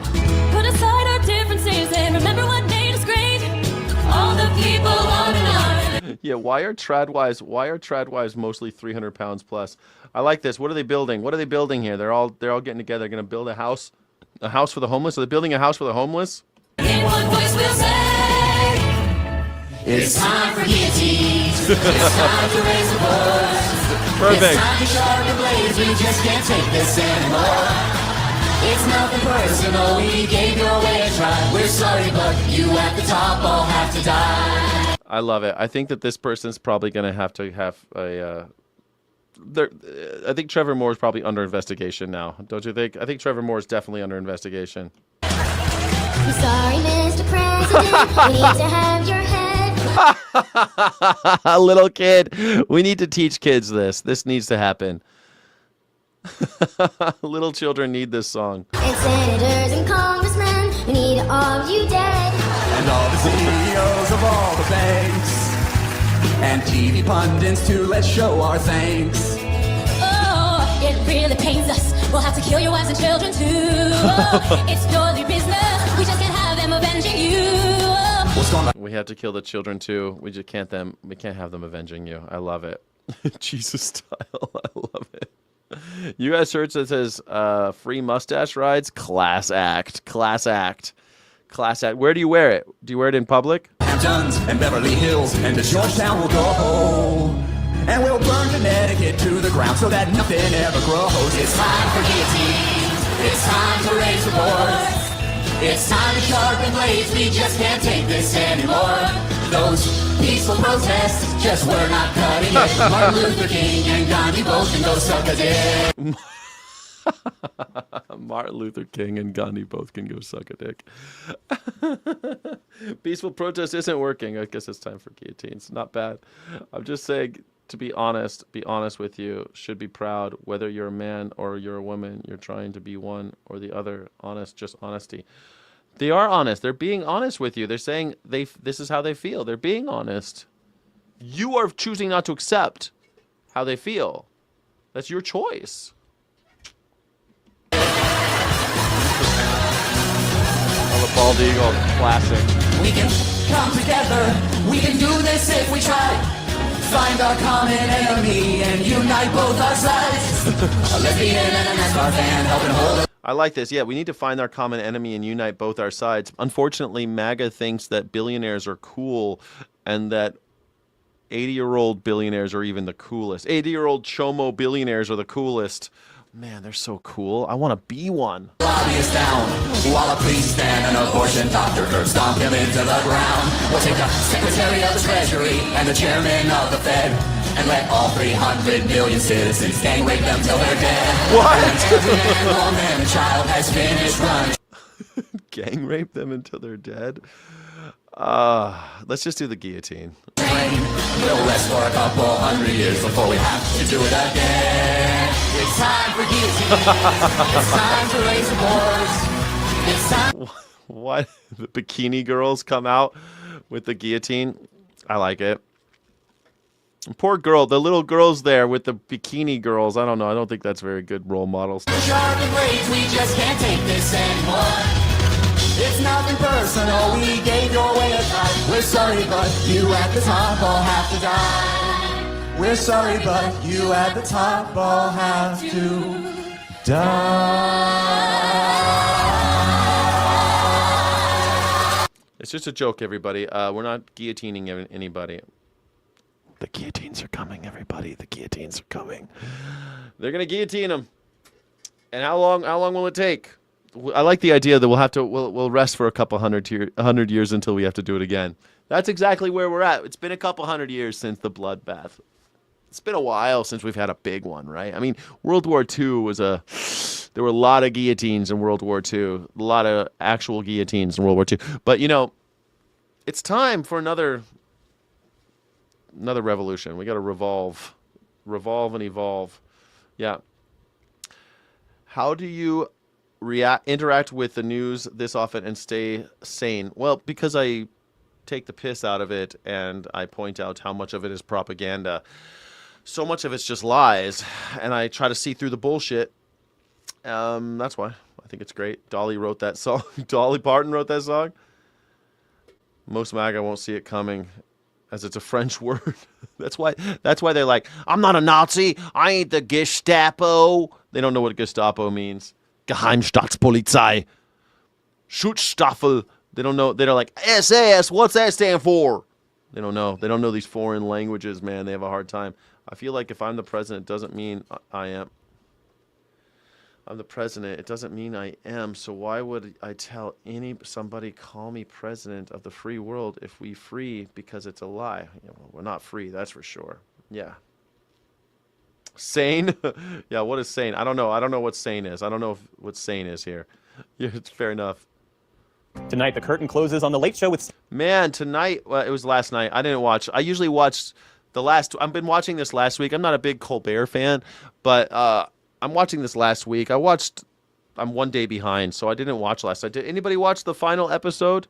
Put aside our differences and remember what made us great. All the people on and on. Yeah, why are tradwives mostly 300 pounds plus? I like this. What are they building? What are they building here? They're all getting together. They're going to build a house for the homeless. Are they building a house for the homeless? In one voice we'll say, it's time for guillotines. It's time to raise the boys. Perfect. It's time to sharpen blades. We just can't take this anymore. It's nothing personal. We gave your way a try. We're sorry, but you at the top all have to die. I love it. I think that this person's probably going to have a. I think Trevor Moore is probably under investigation now. Don't you think? I think Trevor Moore is definitely under investigation. I'm sorry, Mr. President. We need to have your head. A little kid. We need to teach kids this. This needs to happen. Little children need this song. And senators and congressmen, we need all of you dead. And all the CEOs of all the banks. And TV pundits too, let's show our thanks. Oh, it really pains us. We'll have to kill your wives and children too. Oh, it's your business. We just can't have them avenging you. We have to kill the children too. We can't have them avenging you. I love it. Jesus style. I love it. You got a shirt that says free mustache rides? Class act. Class act. Class act. Where do you wear it? Do you wear it in public? Hamptons and Beverly Hills and to Georgetown we'll go. And we'll burn Connecticut to the ground so that nothing ever grows. It's time for guillotines. It's time to raise the boards. It's time to sharpen blades. We just can't take this anymore. Those peaceful protests just were not cutting it. Martin Luther King and Gandhi both can go suck a dick. Martin Luther King and Gandhi both can go suck a dick. Peaceful protest isn't working. I guess it's time for guillotines. Not bad. I'm just saying, to be honest with you, should be proud whether you're a man or you're a woman. You're trying to be one or the other. Honest, just honesty. They are honest. They're being honest with you. They're saying this is how they feel. They're being honest. You are choosing not to accept how they feel. That's your choice. Oh, the bald eagle, classic. We can come together. We can do this if we try. Find our common enemy and unite both our sides. A lesbian and a NASCAR fan helping hold. I like this. Yeah, we need to find our common enemy and unite both our sides. Unfortunately, MAGA thinks that billionaires are cool and that 80-year-old billionaires are even the coolest. 80-year-old chomo billionaires are the coolest. Man, they're so cool. I want to be one. Lobbyist down, while a priest and an abortion doctor curb stomp him into the ground. We'll take the Secretary of the Treasury and the Chairman of the Fed and let all 300 million citizens gang rape them till they're dead. What? And every man, woman, and child has finished running. Gang rape them until they're dead? Let's just do the guillotine. We'll rest for a couple hundred years before we have to do it again. It's time for guillotine. It's time to raise the boards. It's time. What? The bikini girls come out with the guillotine? I like it. Poor girl, the little girls there with the bikini girls. I don't know. I don't think that's very good role models. Sharpen blades, we just can't take this anymore. It's nothing personal, we gave your way a try. We're sorry, but you at the top all have to die. We're sorry, but you at the top all have to die. It's just a joke, everybody. We're not guillotining anybody. The guillotines are coming, everybody. The guillotines are coming. They're gonna guillotine them. And how long will it take? I like the idea that we'll rest for a couple 100 years until we have to do it again. That's exactly where we're at. It's been a couple 100 years since the bloodbath. It's been a while since we've had a big one, right? I mean, World War II there were a lot of guillotines in World War II, a lot of actual guillotines in World War II. But, it's time for another revolution. We got to revolve and evolve. Yeah. How do you interact with the news this often and stay sane? Well, because I take the piss out of it and I point out how much of it is propaganda. So much of it's just lies, and I try to see through the bullshit. That's why I think it's great. Dolly wrote that song. Dolly Parton wrote that song. Most MAGA won't see it coming, as it's a French word. That's why they're like, I'm not a Nazi. I ain't the Gestapo. They don't know what Gestapo means. Geheimstaatspolizei. Schutzstaffel. They don't know. They're like, SAS, what's that stand for? They don't know. They don't know these foreign languages, man. They have a hard time. I feel like if I'm the president, it doesn't mean I am. I'm the president. It doesn't mean I am. So why would I tell somebody call me president of the free world if we free because it's a lie? Yeah, well, we're not free. That's for sure. Yeah. Sane? Yeah. What is sane? I don't know. I don't know what sane is. I don't know what sane is here. Yeah, it's fair enough. Tonight, the curtain closes on The Late Show with... Man, tonight, well, it was last night. I didn't watch. I usually watch I've been watching this last week. I'm not a big Colbert fan, but I'm watching this last week. I'm 1 day behind, so I didn't watch last night. Did anybody watch the final episode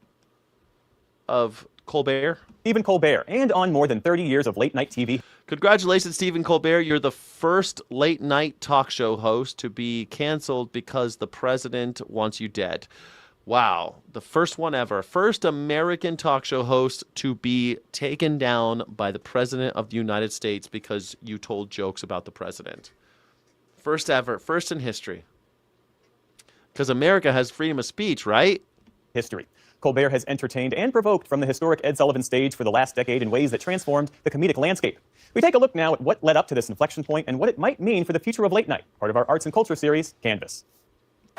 of Colbert? Stephen Colbert, and on more than 30 years of late-night TV. Congratulations, Stephen Colbert. You're the first late-night talk show host to be canceled because the president wants you dead. Wow, the first one ever. First American talk show host to be taken down by the President of the United States because you told jokes about the president. First ever, first in history. Because America has freedom of speech, right? History. Colbert has entertained and provoked from the historic Ed Sullivan stage for the last decade in ways that transformed the comedic landscape. We take a look now at what led up to this inflection point and what it might mean for the future of late night, part of our arts and culture series, Canvas.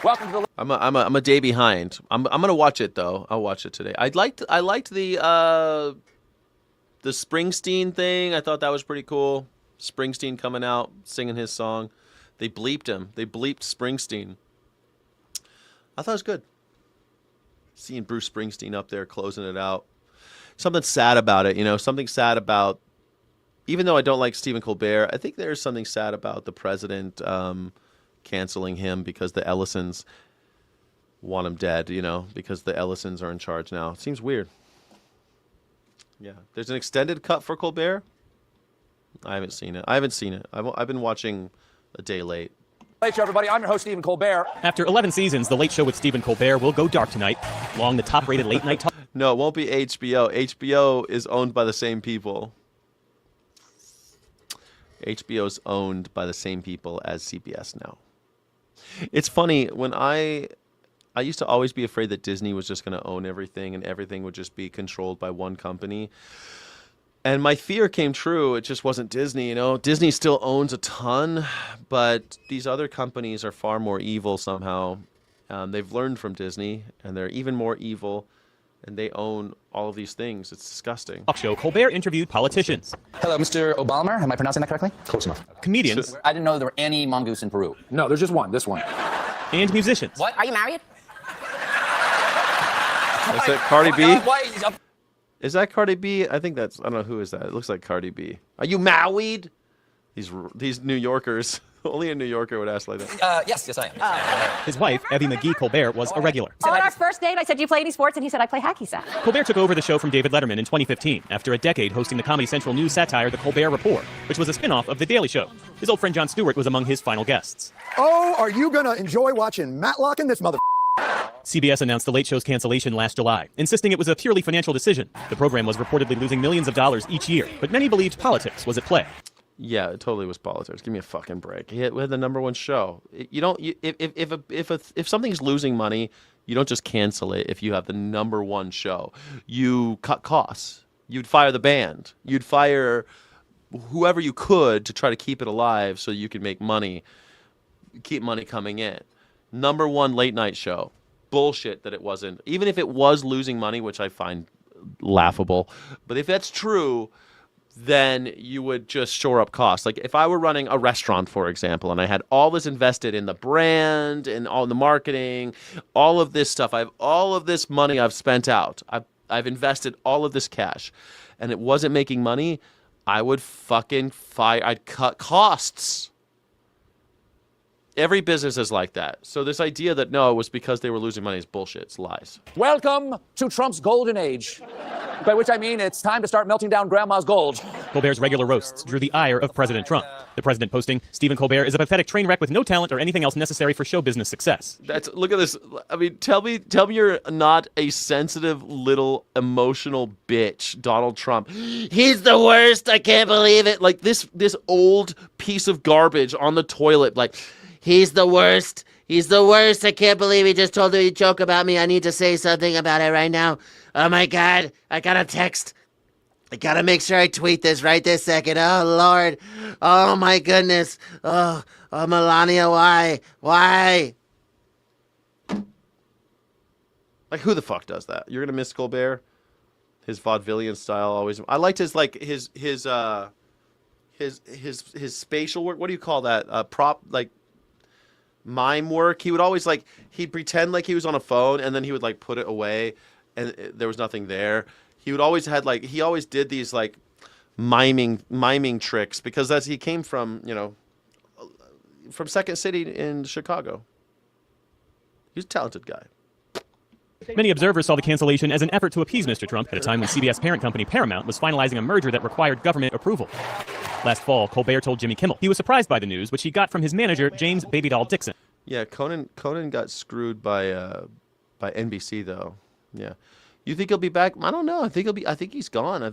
Welcome to the... I'm a day behind. I'm gonna watch it though. I'll watch it today. I liked the Springsteen thing. I thought that was pretty cool. Springsteen coming out singing his song. They bleeped him. They bleeped Springsteen. I thought it was good. Seeing Bruce Springsteen up there closing it out. Something sad about it, something sad about, even though I don't like Stephen Colbert, I think there's something sad about the president canceling him because the Ellisons want him dead, because the Ellisons are in charge now. It seems weird. Yeah. There's an extended cut for Colbert. I haven't seen it. I've been watching a day late. Late Show, everybody. I'm your host, Stephen Colbert. After 11 seasons, The Late Show with Stephen Colbert will go dark tonight. Along the top-rated late-night talk... No, it won't be HBO. HBO is owned by the same people. HBO is owned by the same people as CBS now. It's funny, when I used to always be afraid that Disney was just going to own everything and everything would just be controlled by one company. And my fear came true. It just wasn't Disney, Disney still owns a ton, but these other companies are far more evil somehow. They've learned from Disney, and they're even more evil, and they own all of these things. It's disgusting. Talk show, Colbert interviewed politicians. Hello, Mr. Obama. Am I pronouncing that correctly? Close enough. Comedians. I didn't know there were any mongoose in Peru. No, there's just one. This one. And musicians. What? Are you married? Is that Cardi B? Is that Cardi B? I think that's, I don't know, who is that? It looks like Cardi B. Are you married? These New Yorkers. Only a New Yorker would ask like that. Yes, I am. His wife, Evie McGee Colbert, was a regular. On our first date, I said, do you play any sports? And he said, I play hacky sack. Colbert took over the show from David Letterman in 2015 after a decade hosting the Comedy Central news satire The Colbert Report, which was a spin-off of The Daily Show. His old friend Jon Stewart was among his final guests. Oh, are you gonna enjoy watching Matlock and this mother... CBS announced The Late Show's cancellation last July, insisting it was a purely financial decision. The program was reportedly losing millions of dollars each year, but many believed politics was at play. Yeah, it totally was politics. Give me a fucking break. We had the #1 show. If something's losing money, you don't just cancel it. If you have the #1 show, you cut costs. You'd fire the band. You'd fire whoever you could to try to keep it alive so you could make money, keep money coming in. #1 late night show. Bullshit that it wasn't. Even if it was losing money, which I find laughable, but if that's true, then you would just shore up costs. Like if I were running a restaurant, for example, and I had all this invested in the brand and all the marketing, all of this stuff, I have all of this money I've spent out. I've invested all of this cash, and it wasn't making money, I would fucking fire. I'd cut costs. Every business is like that. So this idea that no, it was because they were losing money is bullshit. It's lies. Welcome to Trump's golden age. By which I mean it's time to start melting down grandma's gold. Colbert's regular roasts drew the ire of President Trump. The president posting, Stephen Colbert is a pathetic train wreck with no talent or anything else necessary for show business success. Look at this. I mean, tell me you're not a sensitive little emotional bitch, Donald Trump. He's the worst. I can't believe it. Like this old piece of garbage on the toilet. Like, he's the worst. He's the worst. I can't believe he just told me a joke about me. I need to say something about it right now. Oh my God. I got a text. I gotta make sure I tweet this right this second. Oh Lord. Oh my goodness. Oh Melania, why? Why? Like, who the fuck does that? You're gonna miss Colbert? His vaudevillian style always. I liked his his spatial work. What do you call that? Prop, like mime work. He would always he'd pretend like he was on a phone, and then he would put it away, and there was nothing there. He would always he always did these miming tricks because he came from from Second City in Chicago. He's a talented guy. Many observers saw the cancellation as an effort to appease Mr. Trump at a time when CBS parent company Paramount was finalizing a merger that required government approval. Last fall, Colbert told Jimmy Kimmel he was surprised by the news, which he got from his manager, James Babydoll Dixon. Yeah, Conan got screwed by NBC though. Yeah, you think he'll be back? I don't know. I think he's gone.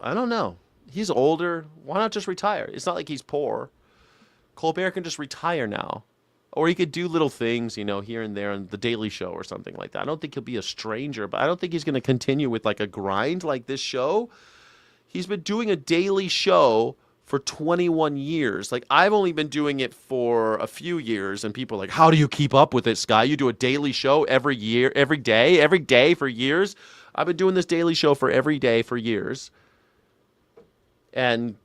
I don't know. He's older. Why not just retire? It's not like he's poor. Colbert can just retire now. Or he could do little things, here and there on The Daily Show or something like that. I don't think he'll be a stranger, but I don't think he's going to continue with a grind like this show. He's been doing a daily show for 21 years. I've only been doing it for a few years, and people are like, how do you keep up with it, Sky? You do a daily show every day for years? I've been doing this daily show for every day for years. And,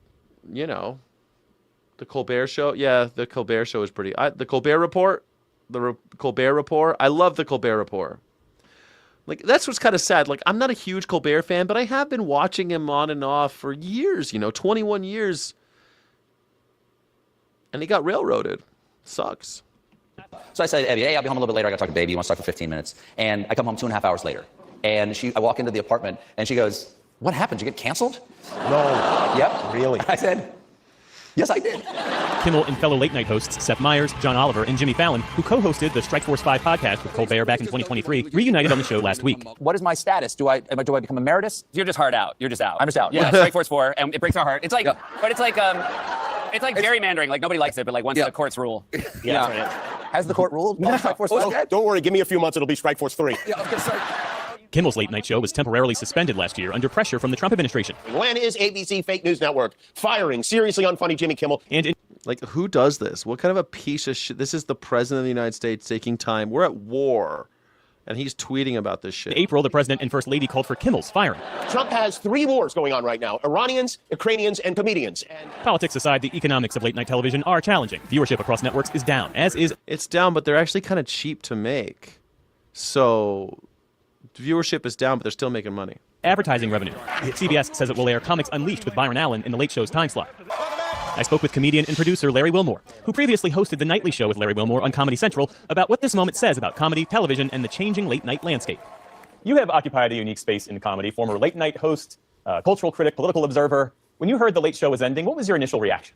the Colbert Show, the Colbert Show is pretty. The Colbert Report, Colbert Report. I love the Colbert Report. That's what's kind of sad. I'm not a huge Colbert fan, but I have been watching him on and off for years. 21 years, and he got railroaded. Sucks. So I said, Abby, hey, I'll be home a little bit later. I got to talk to baby. You want to talk for 15 minutes? And I come home 2.5 hours later, and I walk into the apartment, and she goes, "What happened? Did you get canceled?" No. Yep. Really? I said, yes, I did. Kimmel and fellow late-night hosts Seth Meyers, John Oliver, and Jimmy Fallon, who co-hosted the Strike Force 5 podcast with Colbert back in 2023, reunited on the show last week. What is my status? Do I become emeritus? You're just hard out. You're just out. I'm just out. Yeah, Strike Force 4, and it breaks our heart. It's like, but it's like gerrymandering. Nobody likes it, but once the courts rule. Yeah. Right. Has the court ruled? Strike Force 5? Don't worry, give me a few months, it'll be Strike Force 3. Kimmel's late-night show was temporarily suspended last year under pressure from the Trump administration. When is ABC Fake News Network firing seriously unfunny Jimmy Kimmel? And who does this? What kind of a piece of shit? This is the president of the United States taking time. We're at war, and he's tweeting about this shit. In April, the president and first lady called for Kimmel's firing. Trump has 3 wars going on right now: Iranians, Ukrainians, and comedians. Politics aside, the economics of late-night television are challenging. Viewership across networks is down, as is... It's down, but they're actually kind of cheap to make. So... viewership is down, but they're still making money. Advertising revenue. CBS says it will air Comics Unleashed with Byron Allen in the Late Show's time slot. I spoke with comedian and producer Larry Wilmore, who previously hosted The Nightly Show with Larry Wilmore on Comedy Central, about what this moment says about comedy, television, and the changing late-night landscape. You have occupied a unique space in comedy, former late-night host, cultural critic, political observer. When you heard The Late Show was ending, what was your initial reaction?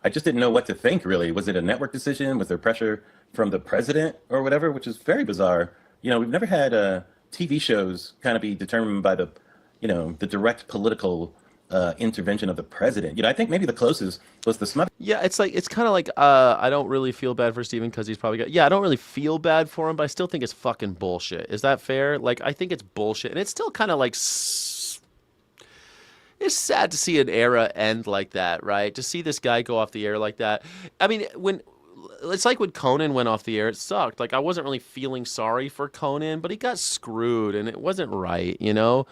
I just didn't know what to think, really. Was it a network decision? Was there pressure from the president or whatever, which is very bizarre. We've never had TV shows kind of be determined by the direct political intervention of the president. I think maybe the closest was the Smother. Yeah, it's kind of like I don't really feel bad for Steven because he's probably got. Yeah, I don't really feel bad for him, but I still think it's fucking bullshit. Is that fair? I think it's bullshit, and it's still kind of it's sad to see an era end like that, right? To see this guy go off the air like that. I mean, when it's like when Conan went off the air, it sucked. Like, I wasn't really feeling sorry for Conan, but he got screwed, and it wasn't right, you know?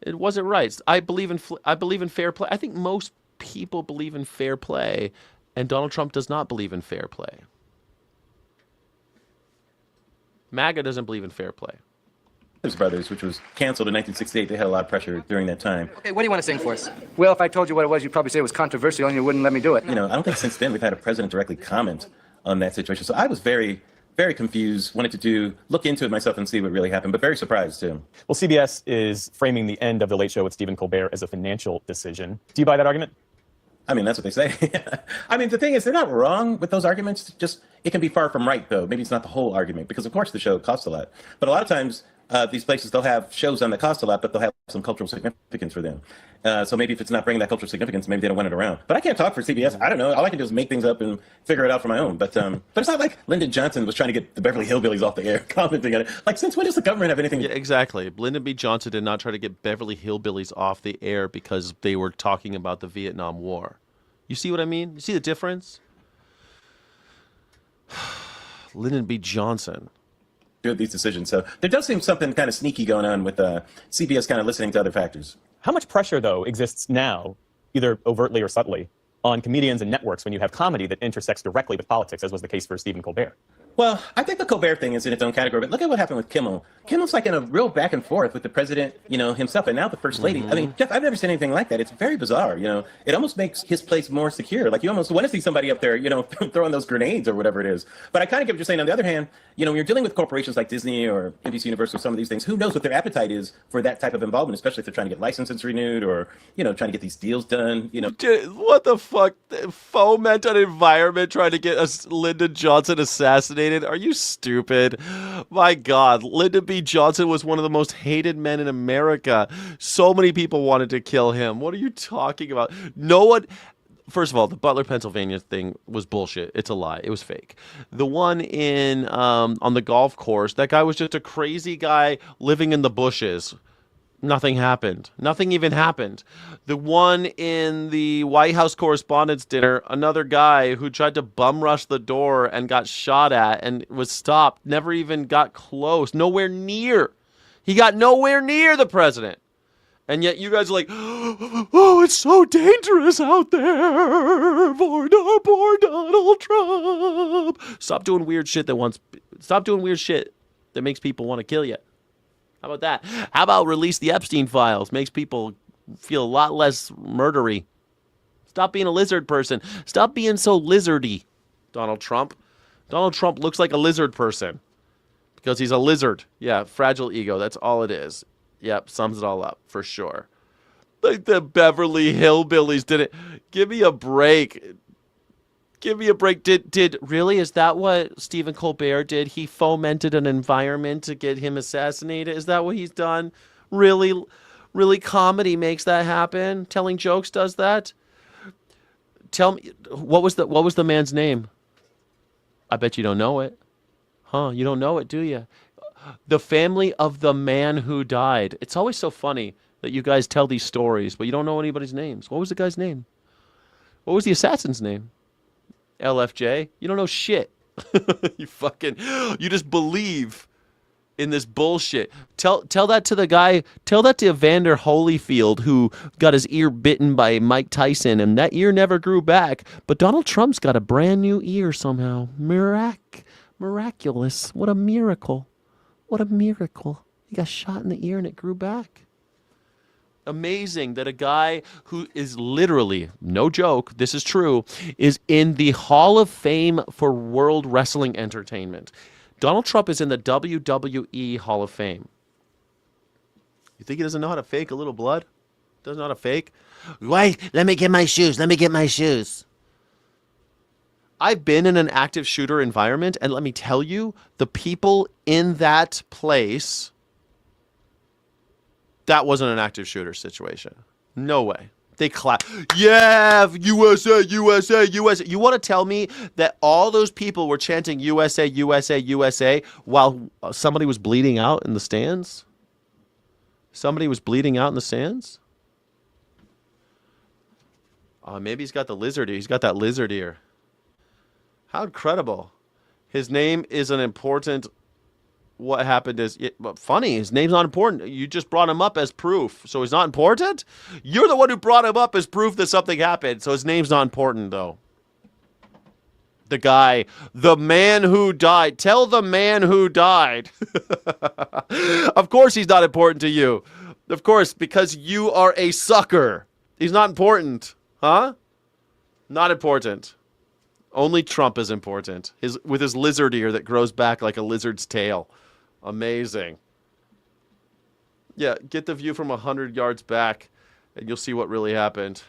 It wasn't right. I believe in fair play. I think most people believe in fair play, and Donald Trump does not believe in fair play. MAGA doesn't believe in fair play. Brothers, which was canceled in 1968, they had a lot of pressure during that time. Okay, what do you want to sing for us? Well, if I told you what it was, you'd probably say it was controversial and you wouldn't let me do it. You know, I don't think since then we've had a president directly comment on that situation. So I was very, very confused, wanted to look into it myself and see what really happened, but very surprised too. Well, CBS is framing the end of The Late Show with Stephen Colbert as a financial decision. Do you buy that argument? I mean, that's what they say. I mean, the thing is, they're not wrong with those arguments. Just, it can be far from right, though. Maybe it's not the whole argument, because of course the show costs a lot. But a lot of times, these places, they'll have shows on that cost a lot, but they'll have some cultural significance for them. So maybe if it's not bringing that cultural significance, maybe they don't want it around. But I can't talk for CBS. I don't know. All I can do is make things up and figure it out for my own. But it's not like Lyndon Johnson was trying to get the Beverly Hillbillies off the air, commenting on it. Like, since when does the government have anything? Yeah, exactly. Lyndon B. Johnson did not try to get Beverly Hillbillies off the air because they were talking about the Vietnam War. You see what I mean? You see the difference? Lyndon B. Johnson. Do these decisions. So there does seem something kind of sneaky going on with CBS kind of listening to other factors. How much pressure, though, exists now, either overtly or subtly, on comedians and networks when you have comedy that intersects directly with politics, as was the case for Stephen Colbert? Well, I think the Colbert thing is in its own category, but look at what happened with Kimmel. Kimmel's like in a real back and forth with the president, you know, himself, and now the first lady. I mean, Jeff, I've never seen anything like that. It's very bizarre, you know. It almost makes his place more secure. Like, you almost want to see somebody up there, you know, throwing those grenades or whatever it is. But I kind of get what you're saying. On the other hand, you know, when you're dealing with corporations like Disney or NBC Universal, some of these things, who knows what their appetite is for that type of involvement, especially if they're trying to get licenses renewed or, you know, trying to get these deals done, you know. Dude, what the fuck? Foment an environment trying to get Lyndon Johnson assassinated? Are you stupid? My God, Lyndon B. Johnson was one of the most hated men in America. So many people wanted to kill him. What are you talking about? No one... First of all, the Butler, Pennsylvania thing was bullshit. It's a lie. It was fake. The one in on the golf course, that guy was just a crazy guy living in the bushes. Nothing happened. Nothing even happened. The one in the White House Correspondents' Dinner, another guy who tried to bum rush the door and got shot at and was stopped, never even got close, nowhere near. He got nowhere near the president. And yet you guys are like, oh, it's so dangerous out there. Poor Donald Trump. Stop doing weird shit that makes people want to kill you. How about that? How about release the Epstein files? Makes people feel a lot less murdery. Stop being a lizard person. Stop being so lizardy, Donald Trump. Donald Trump looks like a lizard person because he's a lizard. Yeah, fragile ego. That's all it is. Yep, sums it all up for sure. Like the Beverly Hillbillies did it. Give me a break. Give me a break. Did really? Is that what Stephen Colbert did? He fomented an environment to get him assassinated? Is that what he's done? Really? Really, comedy makes that happen? Telling jokes does that? Tell me, what was the man's name? I bet you don't know it. Huh? You don't know it, do you? The family of the man who died. It's always so funny that you guys tell these stories, but you don't know anybody's names. What was the guy's name? What was the assassin's name? LFJ? You don't know shit. You just believe in this bullshit. Tell that to the guy, tell that to Evander Holyfield, who got his ear bitten by Mike Tyson, and that ear never grew back. But Donald Trump's got a brand new ear somehow. Miraculous. What a miracle. What a miracle. He got shot in the ear and it grew back. Amazing that a guy who is literally, no joke, this is true, is in the Hall of Fame for World Wrestling Entertainment. Donald Trump is in the WWE Hall of Fame. You think he doesn't know how to fake a little blood? Doesn't know how to fake? Wait, let me get my shoes. I've been in an active shooter environment, and let me tell you, the people in that place, that wasn't an active shooter situation. No way. They clap. Yeah, USA, USA, USA. You want to tell me that all those people were chanting USA, USA, USA while somebody was bleeding out in the stands? Somebody was bleeding out in the stands? Maybe he's got the lizard ear. He's got that lizard ear. How incredible. His name isn't important. What happened is funny. His name's not important. You just brought him up as proof. So he's not important? You're the one who brought him up as proof that something happened. So his name's not important, though. The guy, the man who died. Tell the man who died. Of course he's not important to you. Of course, because you are a sucker. He's not important. Huh? Not important. Only Trump is important. With his lizard ear that grows back like a lizard's tail. Amazing. Yeah, get the view from 100 yards back, and you'll see what really happened.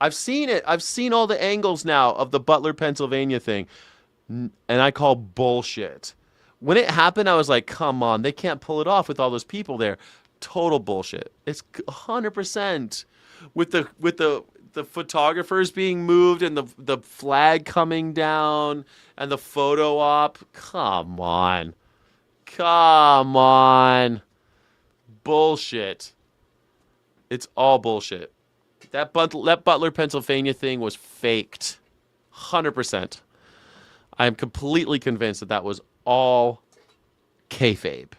I've seen it. I've seen all the angles now of the Butler, Pennsylvania thing, and I call bullshit. When it happened, I was like, come on, they can't pull it off with all those people there. Total bullshit. It's 100%. With the photographers being moved and the flag coming down and the photo op. Come on. Come on. Bullshit. It's all bullshit. That Butler, Pennsylvania thing was faked. 100%. I am completely convinced that was all kayfabe.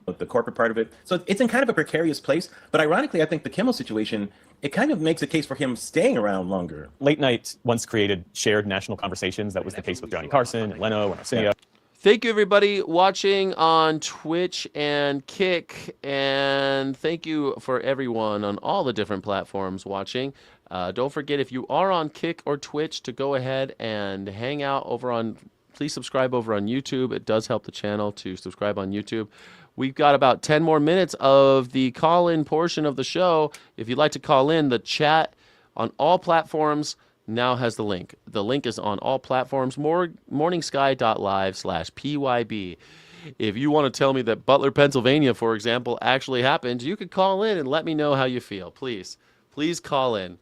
The corporate part of it. So it's in kind of a precarious place. But ironically, I think the Kimmel situation, it kind of makes a case for him staying around longer. Late night once created shared national conversations. That was the case with Johnny Carson and Leno and Arsenio. Thank you, everybody, watching on Twitch and Kick. And thank you for everyone on all the different platforms watching. Don't forget, if you are on Kick or Twitch, to go ahead and hang out over on... Please subscribe over on YouTube. It does help the channel to subscribe on YouTube. We've got about 10 more minutes of the call-in portion of the show. If you'd like to call in, the chat on all platforms now has the link. The link is on all platforms, morningsky.live/PYB. If you want to tell me that Butler, Pennsylvania, for example, actually happened, you could call in and let me know how you feel. Please. Please call in.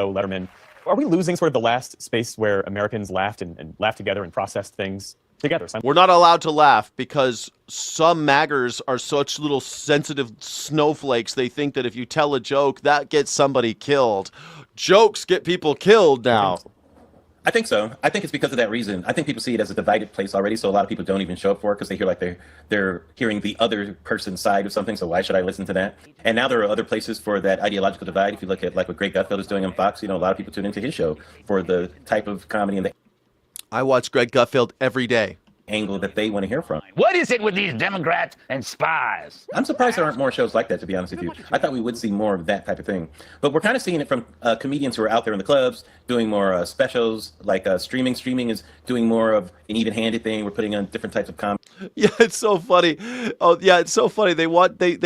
Oh, Letterman. Are we losing sort of the last space where Americans laughed and laughed together and processed things together? We're not allowed to laugh because some MAGAs are such little sensitive snowflakes. They think that if you tell a joke, that gets somebody killed. Jokes get people killed now. I think so. I think it's because of that reason. I think people see it as a divided place already, so a lot of people don't even show up for it because they hear like they're hearing the other person's side of something, so why should I listen to that? And now there are other places for that ideological divide. If you look at like what Greg Gutfeld is doing on Fox, a lot of people tune into his show for the type of comedy and the I watch Greg Gutfeld every day. Angle that they want to hear from. What is it with these Democrats and spies? I'm surprised there aren't more shows like that, to be honest with you. I thought we would see more of that type of thing. But we're kind of seeing it from comedians who are out there in the clubs doing more specials, like streaming. Streaming is doing more of an even-handed thing. We're putting on different types of comedy. Yeah, it's so funny. Oh, yeah, it's so funny. They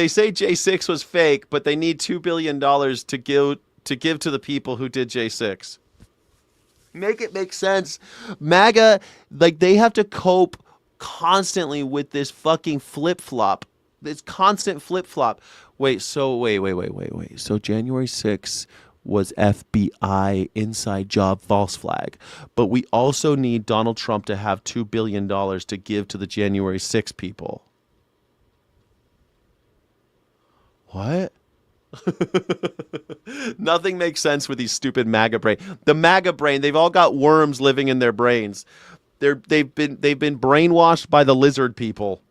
say J6 was fake, but they need $2 billion to give to the people who did J6. Make it make sense. MAGA, like, they have to cope constantly with this fucking flip-flop. This constant flip-flop. Wait. So January 6th was FBI inside job false flag. But we also need Donald Trump to have $2 billion to give to the January 6th people. What? Nothing makes sense with these stupid MAGA brain. The MAGA brain, they've all got worms living in their brains. They've been brainwashed by the lizard people.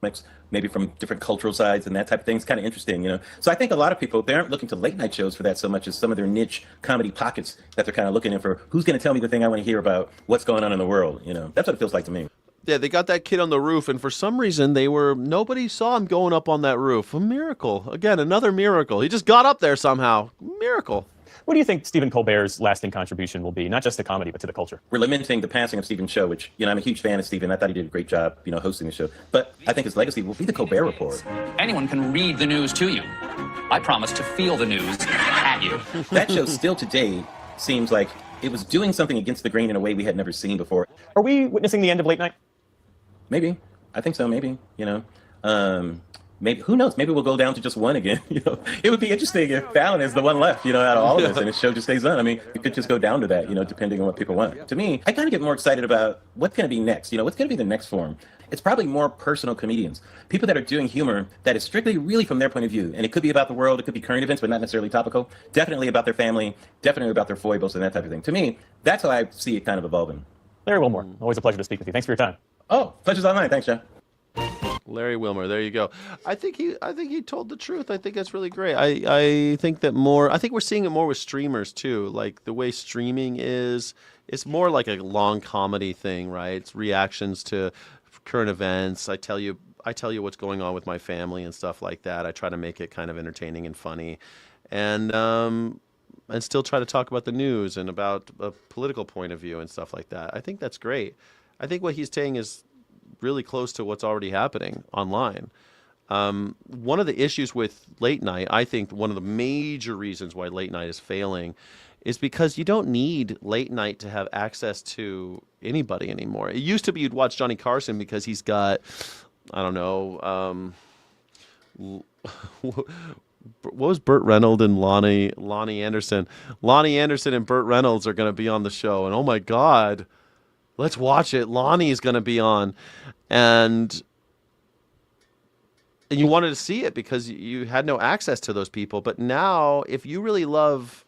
Maybe from different cultural sides and that type of thing. It's kind of interesting, So I think a lot of people, they aren't looking to late night shows for that so much as some of their niche comedy pockets that they're kind of looking in for. Who's going to tell me the thing I want to hear about what's going on in the world? That's what it feels like to me. Yeah, they got that kid on the roof, and for some reason, nobody saw him going up on that roof. A miracle. Again, another miracle. He just got up there somehow. Miracle. What do you think Stephen Colbert's lasting contribution will be, not just to comedy, but to the culture? We're lamenting the passing of Stephen's show, which, I'm a huge fan of Stephen. I thought he did a great job, hosting the show. But I think his legacy will be the Colbert Report. Anyone can read the news to you. I promise to feel the news at you. That show still today seems like it was doing something against the grain in a way we had never seen before. Are we witnessing the end of late night? Maybe. I think so, maybe, maybe, who knows? Maybe we'll go down to just one again. It would be interesting if Fallon is the one left, out of all of this, and his show just stays on. I mean, it could just go down to that, depending on what people want. To me, I kind of get more excited about what's going to be next. What's going to be the next form? it's probably more personal comedians, people that are doing humor that is strictly really from their point of view. And it could be about the world, it could be current events, but not necessarily topical. Definitely about their family, definitely about their foibles and that type of thing. To me, that's how I see it kind of evolving. Larry Wilmore, always a pleasure to speak with you. Thanks for your time. Oh, pleasure's all mine. Thanks, Jeff. Larry Wilmer, there you go. I think he told the truth. I think that's really great. I think that more. I think we're seeing it more with streamers too. Like the way streaming is, it's more like a long comedy thing, right? It's reactions to current events. I tell you what's going on with my family and stuff like that. I try to make it kind of entertaining and funny, and still try to talk about the news and about a political point of view and stuff like that. I think that's great. I think what he's saying is really close to what's already happening online. One of the issues with late night, I think one of the major reasons why late night is failing is because you don't need late night to have access to anybody anymore. It used to be you'd watch Johnny Carson because he's got, I don't know, what was Burt Reynolds and Lonnie Anderson? Lonnie Anderson and Burt Reynolds are going to be on the show, and oh my God, let's watch it. Lonnie's going to be on, and you wanted to see it because you had no access to those people. But now, if you really love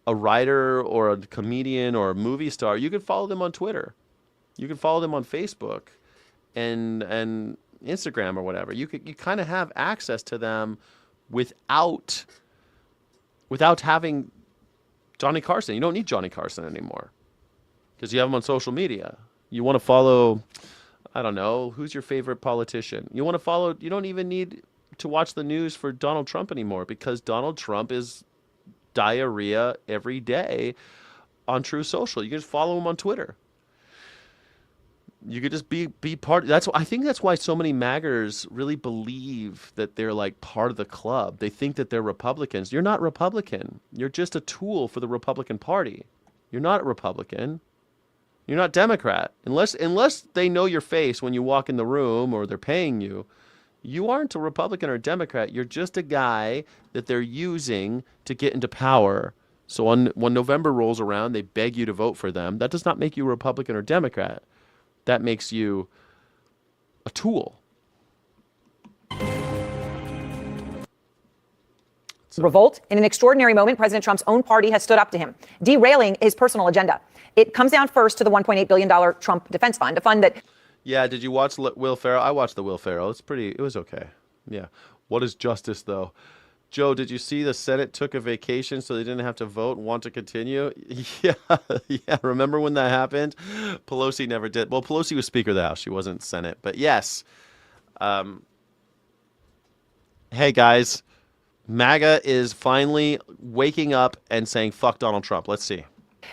a writer or a comedian or a movie star, you can follow them on Twitter. You can follow them on Facebook and Instagram or whatever. You kind of have access to them without having Johnny Carson. You don't need Johnny Carson anymore because you have him on social media. You want to follow, I don't know, who's your favorite politician? You want to follow, you don't even need to watch the news for Donald Trump anymore because Donald Trump is diarrhea every day on True Social. You can just follow him on Twitter. You could just be part. I think that's why so many MAGAs really believe that they're like part of the club. They think that they're Republicans. You're not Republican. You're just a tool for the Republican Party. You're not Republican. You're not Democrat. Unless they know your face when you walk in the room or they're paying you, you aren't a Republican or a Democrat. You're just a guy that they're using to get into power. So when November rolls around, they beg you to vote for them. That does not make you a Republican or Democrat. That makes you a tool. Revolt. In an extraordinary moment, President Trump's own party has stood up to him, derailing his personal agenda. It comes down first to the $1.8 billion Trump Defense Fund, a fund that... Yeah, did you watch Will Ferrell? I watched the Will Ferrell. It was okay. Yeah. What is justice, though? Joe, did you see the Senate took a vacation so they didn't have to vote and want to continue? Yeah. Remember when that happened? Pelosi never did. Well, Pelosi was Speaker of the House. She wasn't Senate. But yes. Hey, guys. MAGA is finally waking up and saying, fuck Donald Trump. Let's see.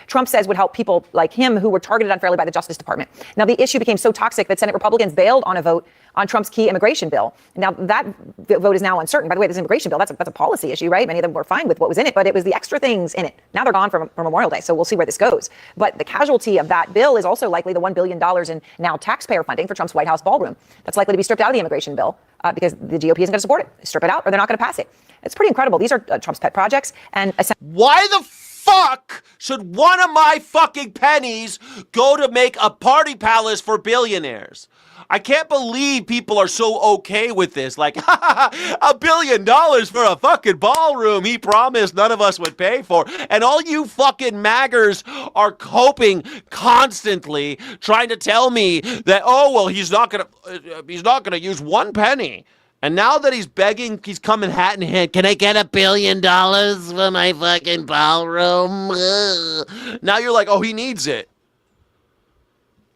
Trump says would help people like him who were targeted unfairly by the Justice Department. Now, the issue became so toxic that Senate Republicans bailed on a vote on Trump's key immigration bill. Now, that vote is now uncertain. By the way, this immigration bill, that's a policy issue, right? Many of them were fine with what was in it, but it was the extra things in it. Now they're gone for Memorial Day, so we'll see where this goes. But the casualty of that bill is also likely the $1 billion in now taxpayer funding for Trump's White House ballroom. That's likely to be stripped out of the immigration bill because the GOP isn't going to support it. They strip it out or they're not going to pass it. It's pretty incredible. These are Trump's pet projects. And why the fuck should one of my fucking pennies go to make a party palace for billionaires? I can't believe people are so okay with this. Like, $1 billion for a fucking ballroom he promised none of us would pay for. And all you fucking MAGers are coping constantly, trying to tell me that, oh, well, he's not gonna use one penny. And now that he's begging, he's coming hat in hand. Can I get $1 billion for my fucking ballroom? Ugh. Now you're like, oh, he needs it.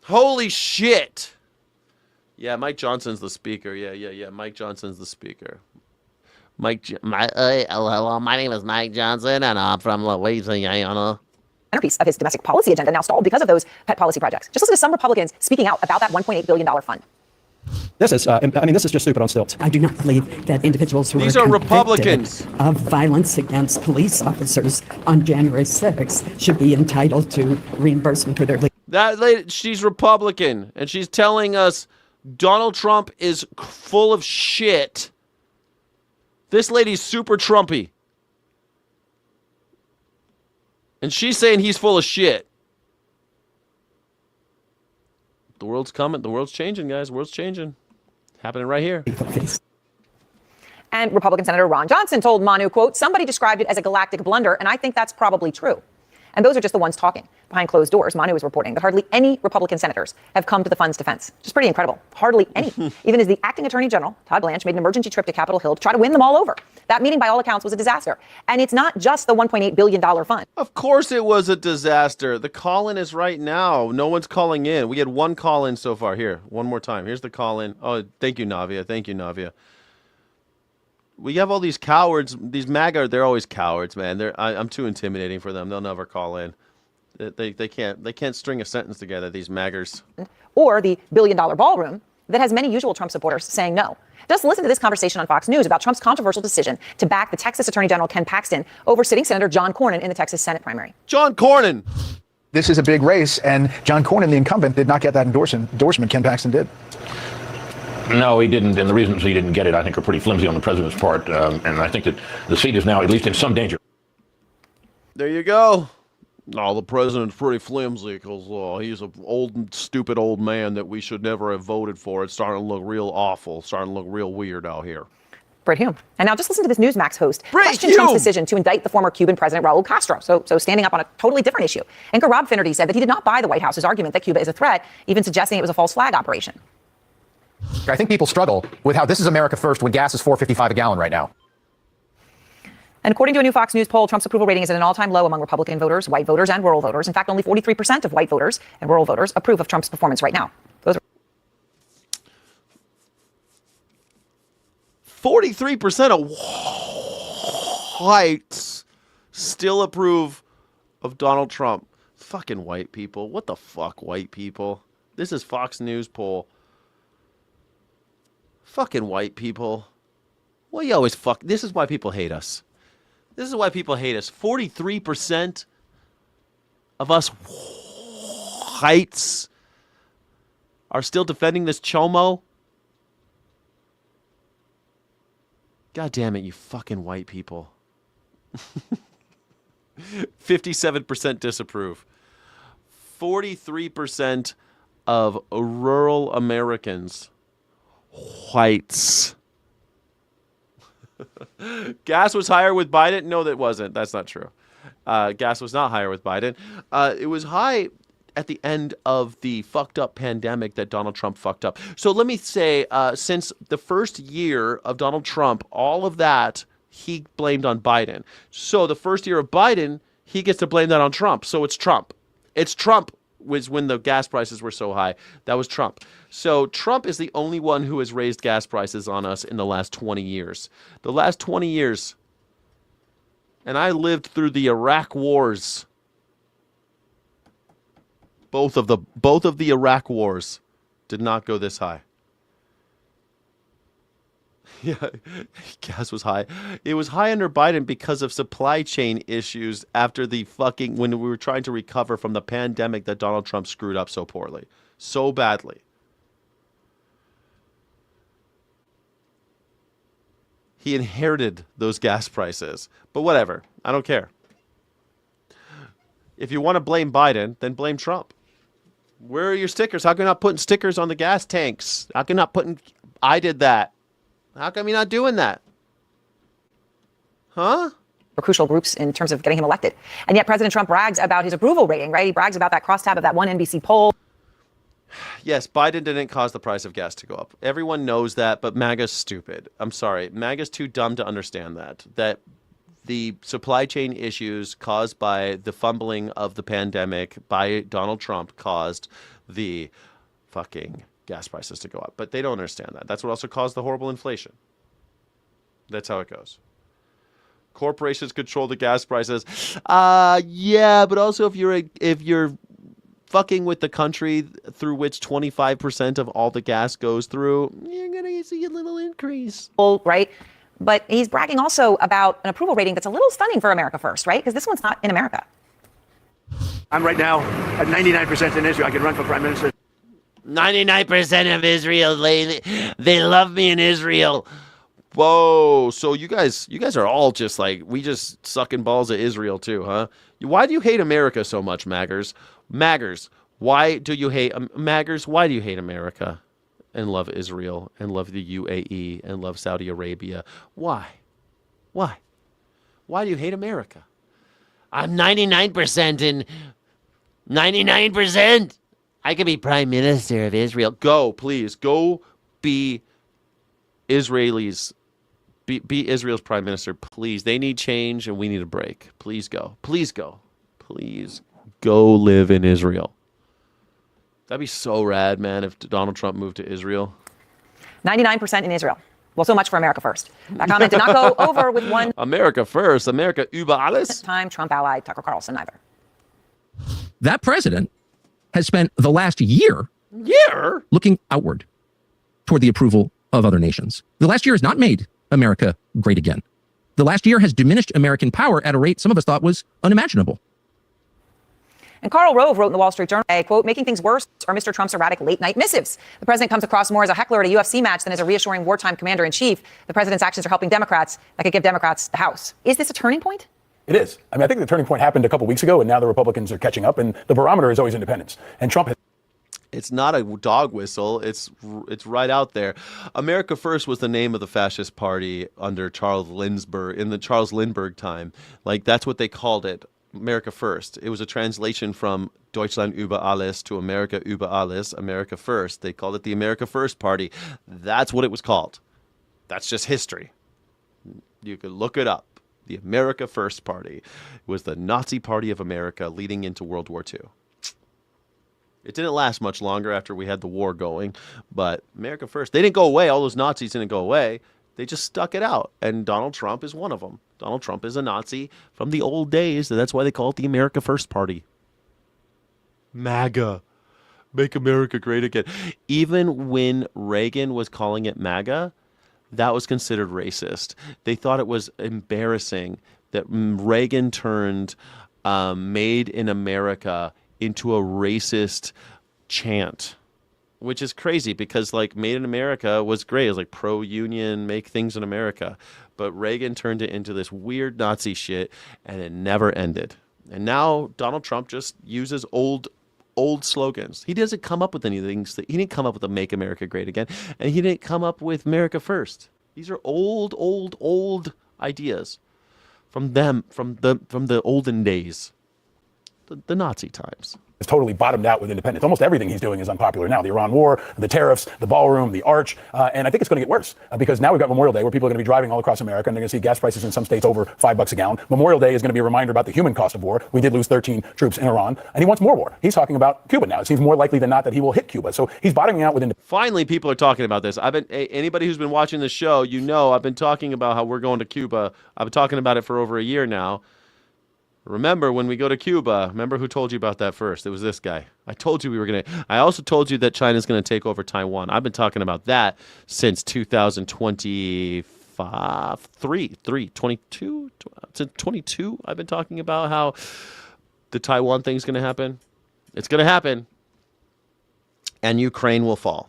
Holy shit. Yeah, Mike Johnson's the speaker. Yeah. Mike Johnson's the speaker. Hello, my name is Mike Johnson, and I'm from Louisiana. Centerpiece of his domestic policy agenda now stalled because of those pet policy projects. Just listen to some Republicans speaking out about that $1.8 billion fund. This is just stupid on stilts. I do not believe that individuals who are Republicans of violence against police officers on January 6th should be entitled to reimbursement for their. That lady, she's Republican, and she's telling us Donald Trump is full of shit. This lady's super Trumpy, and she's saying he's full of shit. The world's coming. The world's changing, guys. The world's changing. Happening right here. And Republican Senator Ron Johnson told Manu, quote, somebody described it as a galactic blunder, and I think that's probably true. And those are just the ones talking. Behind closed doors, Manu is reporting that hardly any Republican senators have come to the fund's defense. Just pretty incredible. Hardly any. Even as the acting attorney general, Todd Blanche, made an emergency trip to Capitol Hill to try to win them all over. That meeting, by all accounts, was a disaster. And it's not just the $1.8 billion fund. Of course it was a disaster. The call-in is right now. No one's calling in. We had one call-in so far. Here, one more time. Here's the call-in. Oh, thank you, Navia. Thank you, Navia. We have all these cowards. These MAGA, they're always cowards, man. I'm too intimidating for them. They'll never call in. They can't string a sentence together, these MAGAs. Or the billion-dollar ballroom that has many usual Trump supporters saying no. Just listen to this conversation on Fox News about Trump's controversial decision to back the Texas Attorney General Ken Paxton over sitting Senator John Cornyn in the Texas Senate primary. John Cornyn! This is a big race, and John Cornyn, the incumbent, did not get that endorsement. Ken Paxton did. No, he didn't, and the reasons he didn't get it, I think, are pretty flimsy on the president's part, and I think that the seat is now at least in some danger. There you go. No, the president's pretty flimsy because he's an old, stupid old man that we should never have voted for. It's starting to look real awful, starting to look real weird out here. Brit Hume. And now just listen to this Newsmax host question Hume! Trump's decision to indict the former Cuban president Raul Castro. So standing up on a totally different issue. Anchor Rob Finnerty said that he did not buy the White House's argument that Cuba is a threat, even suggesting it was a false flag operation. I think people struggle with how this is America first when gas is $4.55 a gallon right now. And according to a new Fox News poll, Trump's approval rating is at an all-time low among Republican voters, white voters, and rural voters. In fact, only 43% of white voters and rural voters approve of Trump's performance right now. 43% of whites still approve of Donald Trump. Fucking white people. What the fuck, white people? This is Fox News poll. Fucking white people. Well, you always fuck. This is why people hate us. This is why people hate us. 43% of us whites are still defending this chomo. God damn it, you fucking white people. 57% disapprove. 43% of rural Americans, whites. Gas was higher with Biden? No, that wasn't. That's not true. Gas was not higher with Biden. It was high at the end of the fucked up pandemic that Donald Trump fucked up. So let me say, since the first year of Donald Trump, all of that he blamed on Biden. So the first year of Biden, he gets to blame that on Trump. So it's Trump. It's Trump was when the gas prices were so high. That was Trump. So Trump is the only one who has raised gas prices on us in the last 20 years. The last 20 years. And I lived through the Iraq wars. Both of the Iraq wars did not go this high. Yeah, gas was high. It was high under Biden because of supply chain issues after when we were trying to recover from the pandemic that Donald Trump screwed up so poorly, so badly. He inherited those gas prices, but whatever. I don't care. If you want to blame Biden, then blame Trump. Where are your stickers? How come you're not putting stickers on the gas tanks? How come you're not putting, I did that? How come you're not doing that? Huh? For crucial groups in terms of getting him elected. And yet President Trump brags about his approval rating, right? He brags about that crosstab of that one NBC poll. Yes, Biden didn't cause the price of gas to go up. Everyone knows that, but MAGA's stupid. I'm sorry. MAGA's too dumb to understand that. That the supply chain issues caused by the fumbling of the pandemic by Donald Trump caused the fucking gas prices to go up. But they don't understand that. That's what also caused the horrible inflation. That's how it goes. Corporations control the gas prices. Yeah, but also if you're fucking with the country through which 25% of all the gas goes through, you're going to see a little increase. Right? But he's bragging also about an approval rating that's a little stunning for America First, right? Because this one's not in America. I'm right now at 99% in Israel. I can run for prime minister. 99% of Israel, they love me in Israel. Whoa, so you guys are all just like, we just sucking balls at Israel too, huh? Why do you hate America so much, Maggers? Maggers, Why do you hate Maggers? Why do you hate America and love Israel and love the UAE and love Saudi Arabia? Why? Why? Why do you hate America? I'm 99% in 99%. I could be prime minister of Israel. Go, please. Go be Israelis. Be Israel's prime minister, please. They need change and we need a break. Please go. Please go. Please go live in Israel. That'd be so rad, man, if Donald Trump moved to Israel. 99% in Israel. Well, so much for America first. That comment did not go over with one America first. America über alles. time Trump ally Tucker Carlson either. That president has spent the last year looking outward toward the approval of other nations. The last year has not made America great again. The last year has diminished American power at a rate some of us thought was unimaginable. And Karl Rove wrote in the Wall Street Journal, quote, making things worse are Mr. Trump's erratic late-night missives. The president comes across more as a heckler at a UFC match than as a reassuring wartime commander-in-chief. The president's actions are helping Democrats that could give Democrats the House. Is this a turning point? It is. I mean, I think the turning point happened a couple weeks ago, and now the Republicans are catching up, and the barometer is always independence. And Trump has... It's not a dog whistle. It's right out there. America First was the name of the fascist party under Charles Lindbergh, in the Charles Lindbergh time. Like, that's what they called it. America First. It was a translation from Deutschland über alles to America über alles, America First. They called it the America First Party. That's what it was called. That's just history. You could look it up. The America First Party was the Nazi Party of America leading into World War II. It didn't last much longer after we had the war going, but America First, they didn't go away. All those Nazis didn't go away. They just stuck it out, and Donald Trump is one of them. Donald Trump is a Nazi from the old days, and that's why they call it the America First Party. MAGA. Make America great again. Even when Reagan was calling it MAGA, that was considered racist. They thought it was embarrassing that Reagan turned Made in America into a racist chant. Which is crazy because, like, Made in America was great. It was like pro-union, make things in America. But Reagan turned it into this weird Nazi shit, and it never ended. And now Donald Trump just uses old slogans. He doesn't come up with anything. He didn't come up with a Make America Great Again, and he didn't come up with America First. These are old ideas from them, from the olden days, the Nazi times. It's totally bottomed out with independence. Almost everything he's doing is unpopular now. The Iran war, the tariffs, the ballroom, the arch. And I think it's going to get worse because now we've got Memorial Day where people are going to be driving all across America and they're going to see gas prices in some states over $5 a gallon. Memorial Day is going to be a reminder about the human cost of war. We did lose 13 troops in Iran and he wants more war. He's talking about Cuba now. It seems more likely than not that he will hit Cuba. So he's bottoming out with independence. Finally, people are talking about this. Anybody who's been watching the show, you know, I've been talking about how we're going to Cuba. I've been talking about it for over a year now. Remember when we go to Cuba, remember who told you about that first? It was this guy. I told you we were going to. I also told you that China's going to take over Taiwan. I've been talking about that since 2022. I've been talking about how the Taiwan thing's going to happen. It's going to happen. And Ukraine will fall.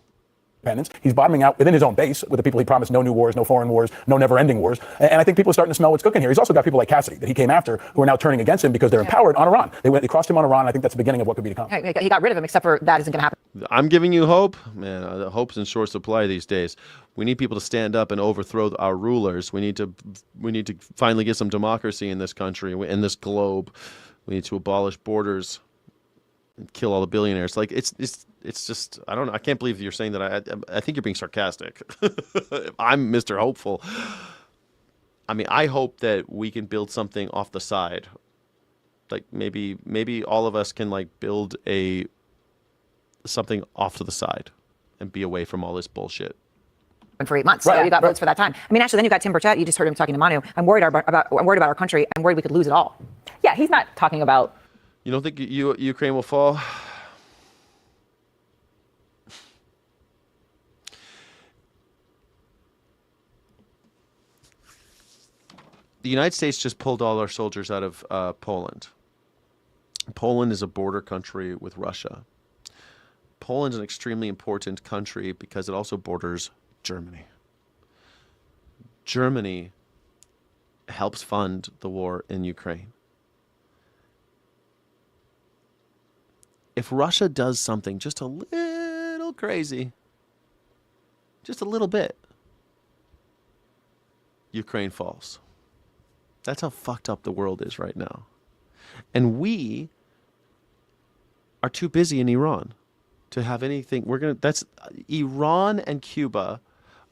He's bottoming out within his own base with the people he promised no new wars, no foreign wars, no never-ending wars. And I think people are starting to smell what's cooking here. He's also got people like Cassidy that he came after who are now turning against him because they're empowered on Iran. They crossed him on Iran. I think that's the beginning of what could be to come. He got rid of him, except for that isn't going to happen. I'm giving you hope. Man, the hope's in short supply these days. We need people to stand up and overthrow our rulers. We need to finally get some democracy in this country, in this globe. We need to abolish borders and kill all the billionaires. Like it's just, I don't know. I can't believe you're saying that. I think you're being sarcastic. I'm Mr. Hopeful. I mean, I hope that we can build something off the side. Like maybe all of us can like build something off to the side and be away from all this bullshit. For 8 months. Right. So you got votes for that time. I mean, actually, then you got Tim Burchett. You just heard him talking to Manu. I'm worried about our country. I'm worried we could lose it all. Yeah, he's not talking about. You don't think Ukraine will fall? The United States just pulled all our soldiers out of Poland. Poland is a border country with Russia. Poland is an extremely important country because it also borders Germany. Germany helps fund the war in Ukraine. if Russia does something just a little crazy, just a little bit, Ukraine falls. That's how fucked up the world is right now. And we are too busy in Iran to have anything. Iran and Cuba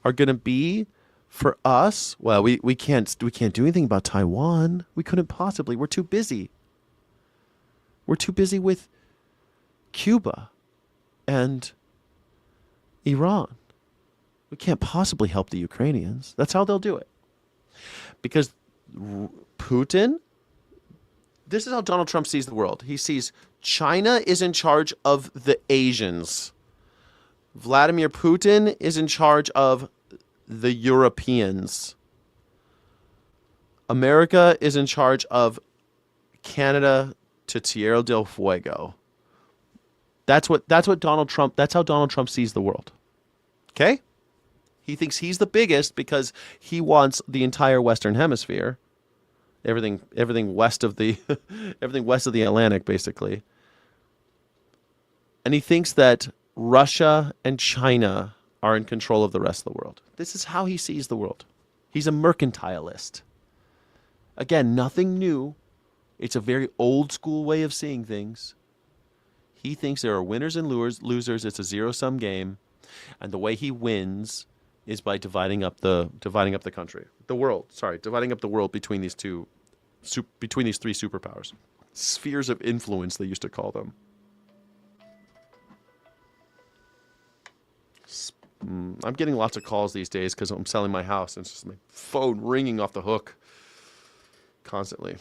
are going to be for us. Well, we can't do anything about Taiwan. We couldn't possibly. We're too busy. We're too busy with Cuba and Iran. We can't possibly help the Ukrainians. That's how they'll do it. Because Putin, this is how Donald Trump sees the world. He sees China is in charge of the Asians. Vladimir Putin is in charge of the Europeans. America is in charge of Canada to Tierra del Fuego. That's how Donald Trump sees the world. Okay? He thinks he's the biggest because he wants the entire Western Hemisphere. Everything west of the everything west of the Atlantic, basically. And he thinks that Russia and China are in control of the rest of the world. This is how he sees the world. He's a mercantilist. Again, nothing new. It's a very old school way of seeing things. He thinks there are winners and losers. It's a zero-sum game. And the way he wins is by dividing up the country. Dividing up the world between these three superpowers. Spheres of influence, they used to call them. I'm getting lots of calls these days because I'm selling my house, and it's just my phone ringing off the hook constantly.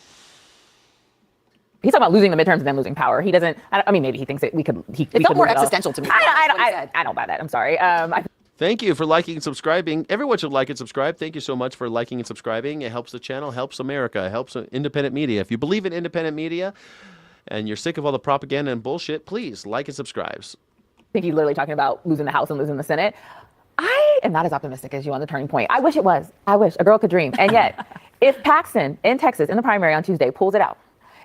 He's talking about losing the midterms and then losing power. He doesn't. I mean, maybe he thinks that we could. It felt more existential to me. I don't buy that. I'm sorry. Thank you for liking and subscribing. Everyone should like and subscribe. Thank you so much for liking and subscribing. It helps the channel, helps America, helps independent media. If you believe in independent media and you're sick of all the propaganda and bullshit, please like and subscribe. I think he's literally talking about losing the House and losing the Senate. I am not as optimistic as you on the turning point. I wish it was. I wish a girl could dream. And yet, if Paxton in Texas in the primary on Tuesday pulls it out,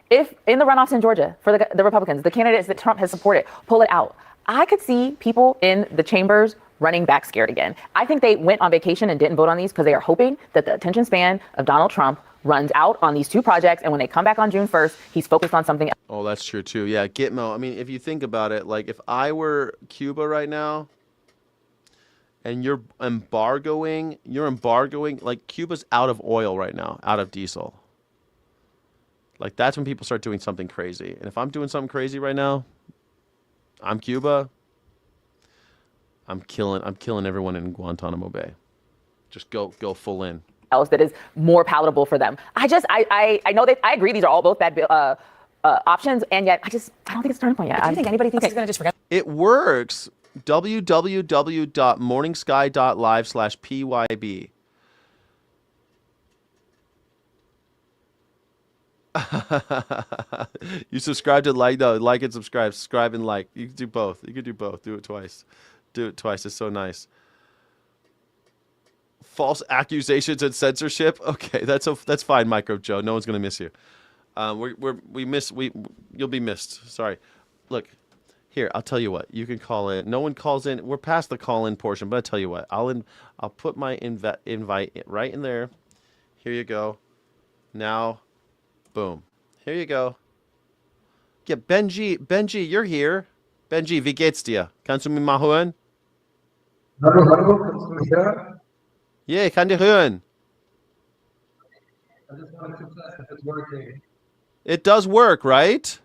if in the runoffs in Georgia for the Republicans, the candidates that Trump has supported pull it out, I could see people in the chambers running back scared again. I think they went on vacation and didn't vote on these because they are hoping that the attention span of Donald Trump runs out on these two projects. And when they come back on June 1st, he's focused on something else. Oh, that's true too. Yeah, Gitmo. I mean, if you think about it, like if I were Cuba right now and you're embargoing, like Cuba's out of oil right now, out of diesel. Like that's when people start doing something crazy. And if I'm doing something crazy right now, I'm Cuba. I'm killing everyone in Guantanamo Bay. Just go full in. Else that is more palatable for them. I know that I agree these are all both bad options, and yet I don't think it's a turning point yet. I don't think anybody thinks he's going to just forget. It works. www.morningsky.live/PYB. You subscribe to like and subscribe. Subscribe and like. You can do both. Do it twice. It's so nice. False accusations and censorship. Okay, that's fine, Micro Joe. No one's gonna miss you. You'll be missed. Sorry. Look, here, I'll tell you what. You can call in. No one calls in. We're past the call-in portion, but I'll tell you what. I'll put my invite right in there. Here you go. Now, boom. Here you go. Yeah, Benji, you're here. Benji, wie geht's dir? Kannst du mich mal hören? Hallo, kannst du mich hören? Yeah, ich kann dich hören. I just wanted to test if it's working. It does work, right?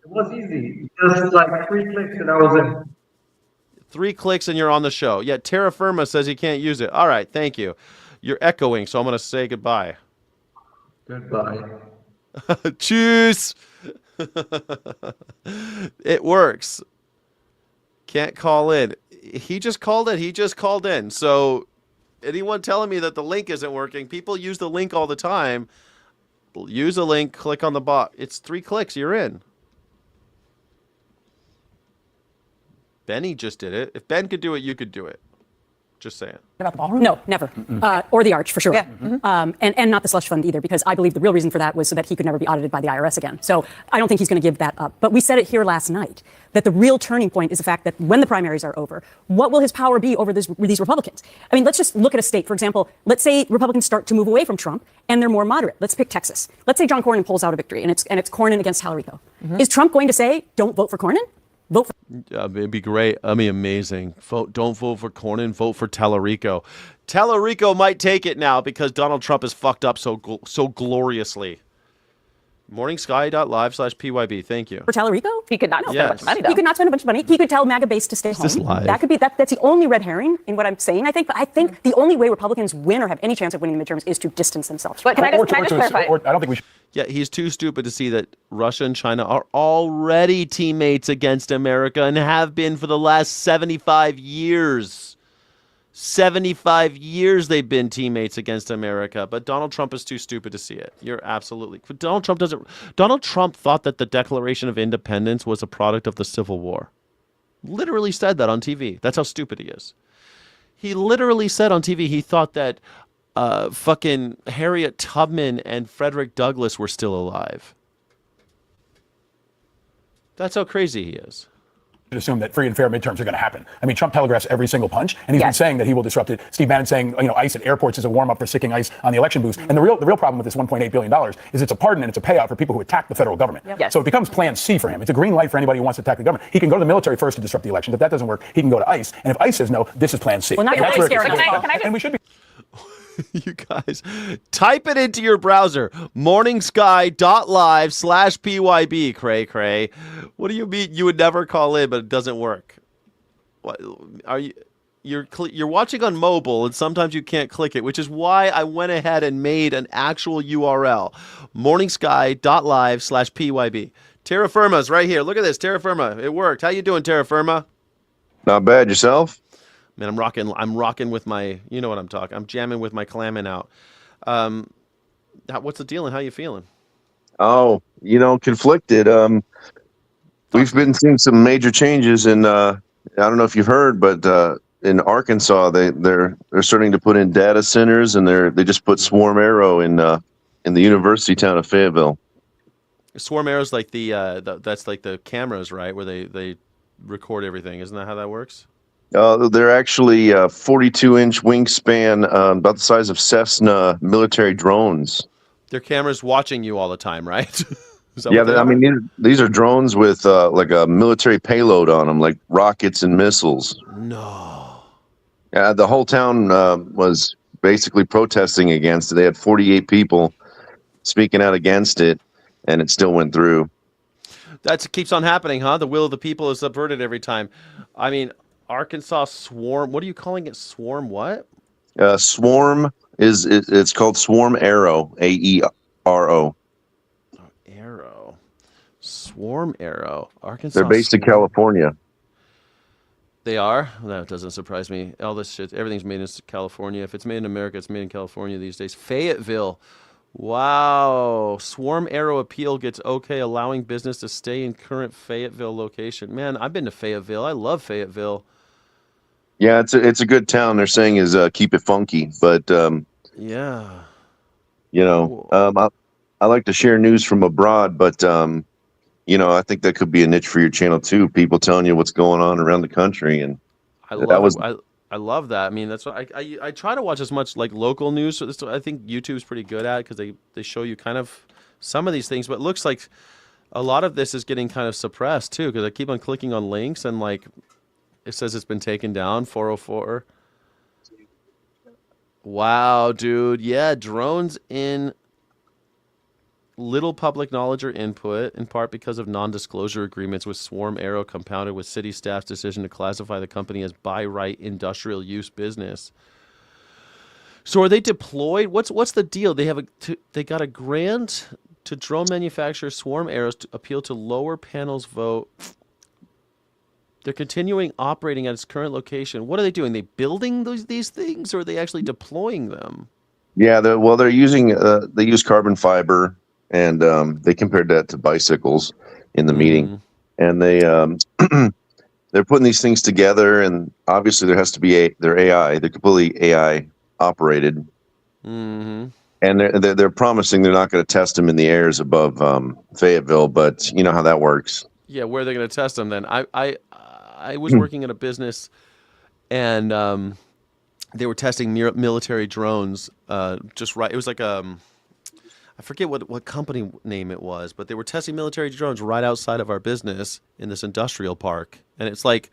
It was easy. Just like 3 clicks and I was in. 3 clicks and you're on the show. Yeah, Terra Firma says he can't use it. All right, thank you. You're echoing, so I'm going to say goodbye. Goodbye. Tschüss. It works. Can't call in. He just called in. So anyone telling me that the link isn't working, people use the link all the time. Use a link, click on the bot. It's 3 clicks, you're in. Benny just did it. If Ben could do it, you could do it. Just saying. About the ballroom? No, never. Or the arch, for sure. Yeah. And not the slush fund either, because I believe the real reason for that was so that he could never be audited by the IRS again. So I don't think he's going to give that up. But we said it here last night, that the real turning point is the fact that when the primaries are over, what will his power be over these Republicans? I mean, let's just look at a state. For example, let's say Republicans start to move away from Trump and they're more moderate. Let's pick Texas. Let's say John Cornyn pulls out a victory and it's Cornyn against Tallarico. Is Trump going to say, don't vote for Cornyn? Vote for It'd be great. I mean, amazing. Don't vote for Cornyn. Vote for Tallarico. Tallarico might take it now because Donald Trump is fucked up so gloriously. Morningsky.live/PYB. Thank you. For Tallarico? He could not spend a bunch of money, though. He could not spend a bunch of money. He could tell MAGA base to stay home. this live? That could be that's the only red herring in what I'm saying. I think the only way Republicans win or have any chance of winning the midterms is to distance themselves. But can I just clarify? I don't think we should. Yeah, he's too stupid to see that Russia and China are already teammates against America and have been for the last 75 years. 75 years they've been teammates against America, but Donald Trump is too stupid to see it. You're absolutely. Donald Trump thought that the Declaration of Independence was a product of the Civil War. Literally said that on TV. That's how stupid he is. He literally said on TV he thought that fucking Harriet Tubman and Frederick Douglass were still alive. That's how crazy he is. Assume that free and fair midterms are going to happen. I mean, Trump telegraphs every single punch, and he's been saying that he will disrupt it. Steve Bannon saying, ICE at airports is a warm-up for sticking ICE on the election booths. And the real problem with this $1.8 billion is it's a pardon and it's a payout for people who attack the federal government. So it becomes Plan C for him. It's a green light for anybody who wants to attack the government. He can go to the military first to disrupt the election. If that doesn't work, he can go to ICE. And if ICE says no, this is Plan C. Well, not and that's where it scary. and we should be. You guys, type it into your browser. Morningsky.live/PYB. Cray. What do you mean you would never call in, but it doesn't work? What are you? You're watching on mobile, and sometimes you can't click it, which is why I went ahead and made an actual URL. Morningsky.live/PYB. Terra Firma's right here. Look at this, Terra Firma. It worked. How you doing, Terra Firma? Not bad. Yourself? Man, I'm rocking with my, you know what I'm talking. I'm jamming with my clamming out. What's the deal and how you feeling? Oh, conflicted. We've been seeing some major changes in. I don't know if you've heard, but in Arkansas, they're starting to put in data centers, and they just put Swarm Arrow in the university town of Fayetteville. Swarm Arrow's like that's like the cameras, right, where they record everything. Isn't that how that works? They're actually 42-inch wingspan, about the size of Cessna military drones. Their cameras watching you all the time, right? Yeah, I mean, these are drones with like a military payload on them, like rockets and missiles. No. Yeah, the whole town was basically protesting against it. They had 48 people speaking out against it, and it still went through. That keeps on happening, huh? The will of the people is subverted every time. I mean, Arkansas Swarm. What are you calling it? Swarm what? Swarm it's called Swarm Arrow. AERO. Arrow. Swarm Arrow. Arkansas. They're based in California. They are? That doesn't surprise me. All this shit, everything's made in California. If it's made in America, it's made in California these days. Fayetteville. Wow. Swarm Arrow appeal gets okay, allowing business to stay in current Fayetteville location. Man, I've been to Fayetteville. I love Fayetteville. Yeah, it's a good town. They're saying is keep it funky, but yeah, I like to share news from abroad, but I think that could be a niche for your channel too. People telling you what's going on around the country, and I love that. I mean, that's what I try to watch as much like local news. So I think YouTube's pretty good at it because they show you kind of some of these things, but it looks like a lot of this is getting kind of suppressed too because I keep on clicking on links and like. It says it's been taken down, 404. Wow, dude. Yeah, drones in little public knowledge or input, in part because of non-disclosure agreements with Swarm Arrow compounded with city staff's decision to classify the company as by right industrial use business. So are they deployed? What's the deal? They got a grant to drone manufacturer Swarm Arrows to appeal to lower panels vote. They're continuing operating at its current location. What are they doing? They building these things, or are they actually deploying them? Yeah, they're using they use carbon fiber, and they compared that to bicycles in the meeting, and they they're putting these things together, and obviously there has to be they're AI. They're completely AI operated, Mm-hmm. and they're promising they're not going to test them in the airs above Fayetteville, but you know how that works. Yeah, where are they going to test them then? I was working in a business, and they were testing military drones. Just right, it was like I forget what company name it was, but they were testing military drones right outside of our business in this industrial park, and it's like,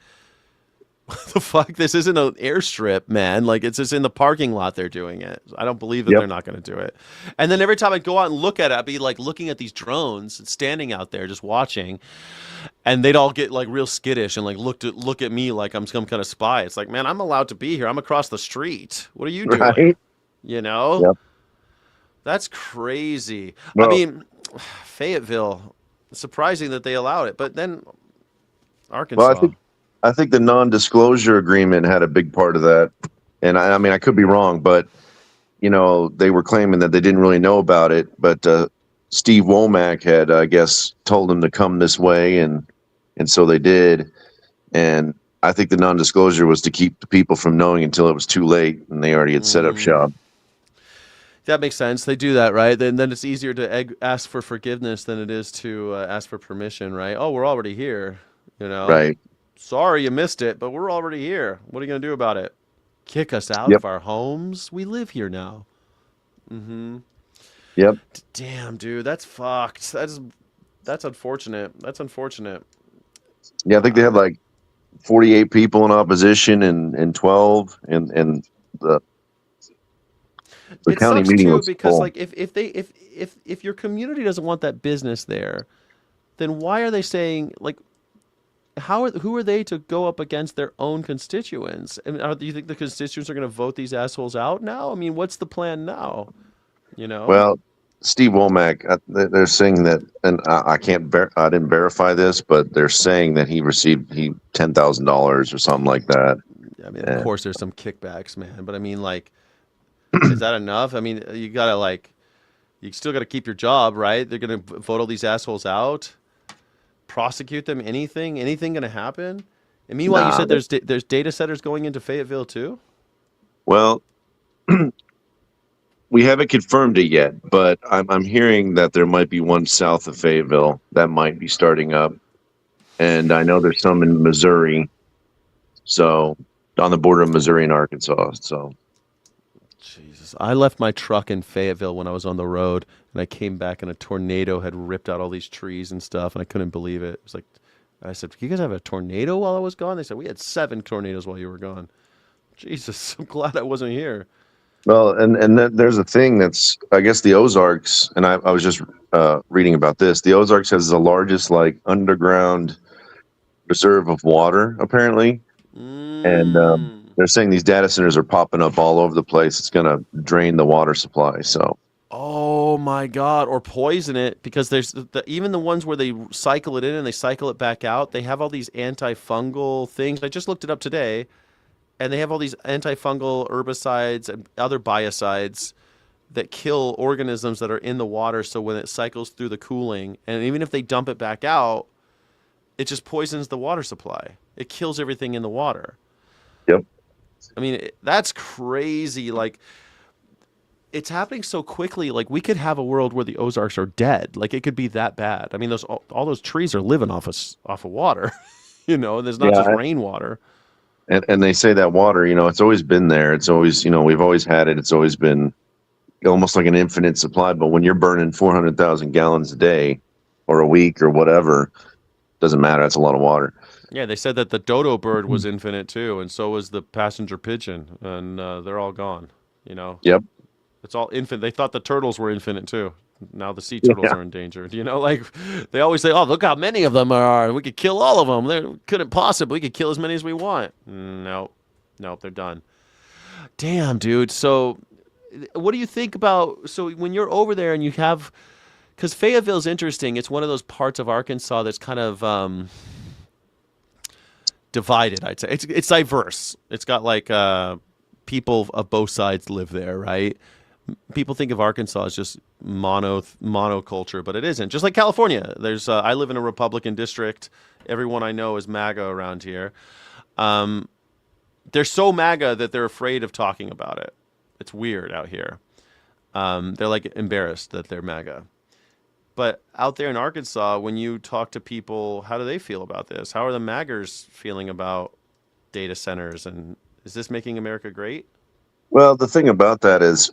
what the fuck? This isn't an airstrip, man. Like, it's just in the parking lot they're doing it. I don't believe that they're not going to do it. And then every time I go out and look at it, I'd be like looking at these drones and standing out there just watching, and they'd all get like real skittish and like look at me like I'm some kind of spy. It's like, man, I'm allowed to be here. I'm across the street. What are you doing? Right? You know? Yep. That's crazy. Well, I mean, Fayetteville, surprising that they allowed it, but then Arkansas. Well, I think the non-disclosure agreement had a big part of that, and I mean I could be wrong, but you know they were claiming that they didn't really know about it, but Steve Womack had, I guess, told them to come this way, and so they did, and I think the non-disclosure was to keep the people from knowing until it was too late, and they already had set up shop. That makes sense. They do that, right? Then it's easier to ask for forgiveness than it is to ask for permission, right? Oh, we're already here, you know? Right. Sorry you missed it, but we're already here. What are you going to do about it? Kick us out of our homes? We live here now. Mm-hmm. Yep. Damn, dude, that's fucked. That's unfortunate. That's unfortunate. Yeah, I think they had like 48 people in opposition and 12, and the county meeting too, was because full. like if your community doesn't want that business there, then why are they saying like who are they to go up against their own constituents? I mean, do you think the constituents are going to vote these assholes out now? I mean, what's the plan now? You know. Well, Steve Womack, they're saying that, and I didn't verify this, but they're saying that he received $10,000 or something like that. I mean, of course, there's some kickbacks, man, but I mean, like, is that enough? I mean, you gotta you still gotta keep your job, right? They're gonna vote all these assholes out, prosecute them. Anything gonna happen? And meanwhile, you said there's data centers going into Fayetteville too. Well, we haven't confirmed it yet, but I'm hearing that there might be one south of Fayetteville that might be starting up, and I know there's some in Missouri, so on the border of Missouri and Arkansas. So. Jesus, I left my truck in Fayetteville when I was on the road, and I came back and a tornado had ripped out all these trees and stuff, and I couldn't believe it. It was like, I said, "You guys have a tornado while I was gone?" They said, "We had 7 tornadoes while you were gone." Jesus, I'm glad I wasn't here. Well, and there's a thing that's, I guess, the Ozarks, and I was just reading about this. The Ozarks has the largest like underground reserve of water, apparently, and they're saying these data centers are popping up all over the place. It's going to drain the water supply. So. Oh my God! Or poison it, because there's even the ones where they cycle it in and they cycle it back out. They have all these antifungal things. I just looked it up today, and they have all these antifungal herbicides and other biocides that kill organisms that are in the water. So when it cycles through the cooling, and even if they dump it back out, it just poisons the water supply. It kills everything in the water. Yep. I mean, that's crazy. Like, it's happening so quickly. Like, we could have a world where the Ozarks are dead. Like, it could be that bad. I mean, all those trees are living off of water. You know, there's not just rainwater. And they say that water, you know, it's always been there. It's always, you know, we've always had it. It's always been almost like an infinite supply. But when you're burning 400,000 gallons a day or a week or whatever, doesn't matter. That's a lot of water. Yeah, they said that the dodo bird was infinite too, and so was the passenger pigeon, and they're all gone. You know. Yep. It's all infinite. They thought the turtles were infinite too. Now the sea turtles are endangered. You know, like they always say, "Oh, look how many of them are. We could kill all of them. They couldn't possibly. We could kill as many as we want." No, they're done. Damn, dude. So, what do you think about? So when you're over there and you have, because Fayetteville's interesting. It's one of those parts of Arkansas that's kind of divided. I'd say it's diverse. It's got like people of both sides live there, right? People think of Arkansas as just monoculture, but it isn't. Just like California, there's I live in a Republican district. Everyone I know is MAGA around here. They're so MAGA that they're afraid of talking about it. It's weird out here. They're like embarrassed that they're MAGA. But out there in Arkansas, when you talk to people, how do they feel about this? How are the MAGers feeling about data centers? And is this making America great? Well, the thing about that is,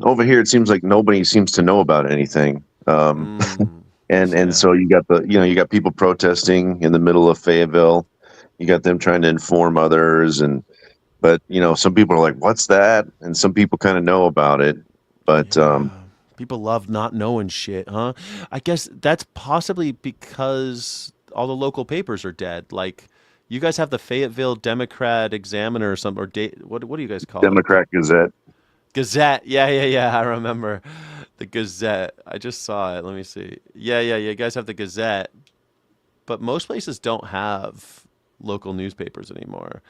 over here it seems like nobody seems to know about anything, and so you got people protesting in the middle of Fayetteville. You got them trying to inform others, but some people are like, "What's that?" And some people kind of know about it, but people love not knowing shit, huh? I guess that's possibly because all the local papers are dead. Like, you guys have the Fayetteville Democrat Examiner or something, what do you guys call it? Democrat Gazette. Gazette. Yeah. I remember the Gazette. I just saw it. Let me see. Yeah. You guys have the Gazette, but most places don't have local newspapers anymore.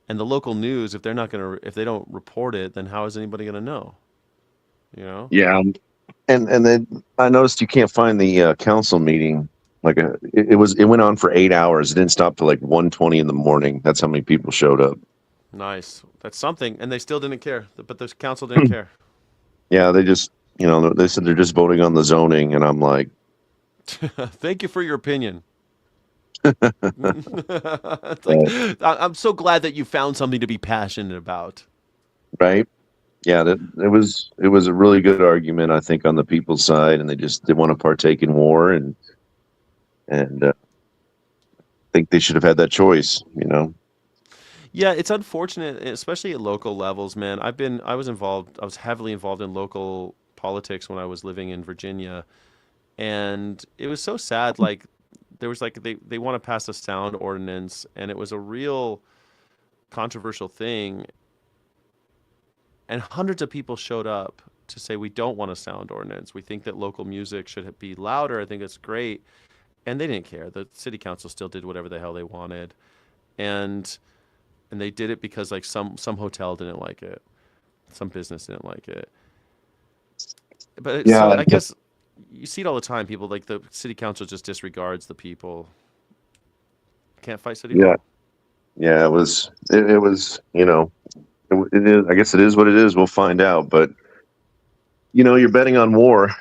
And the local news, if they don't report it, then how is anybody going to know? Yeah, and then I noticed you can't find the council meeting. Like it went on for 8 hours. It didn't stop till like 1:20 in the morning. That's how many people showed up. Nice. That's something. And they still didn't care. But the council didn't care. Yeah, they just, they said they're just voting on the zoning, and I'm like, thank you for your opinion. It's like, I'm so glad that you found something to be passionate about. Right? Yeah, it was a really good argument, I think, on the people's side, and they want to partake in war, and I think they should have had that choice, Yeah, it's unfortunate, especially at local levels, man. I was heavily involved in local politics when I was living in Virginia, and it was so sad. Like, there was like they want to pass a sound ordinance, and it was a real controversial thing, and hundreds of people showed up to say, we don't want a sound ordinance. We think that local music should be louder. I think it's great. And they didn't care. The city council still did whatever the hell they wanted. And they did it because like some hotel didn't like it. Some business didn't like it. But Yeah, I guess you see it all the time. People like the city council just disregards the people. Can't fight city Yeah. hall. Yeah, it was, it is, I guess it is what it is. We'll find out. But, you're betting on war.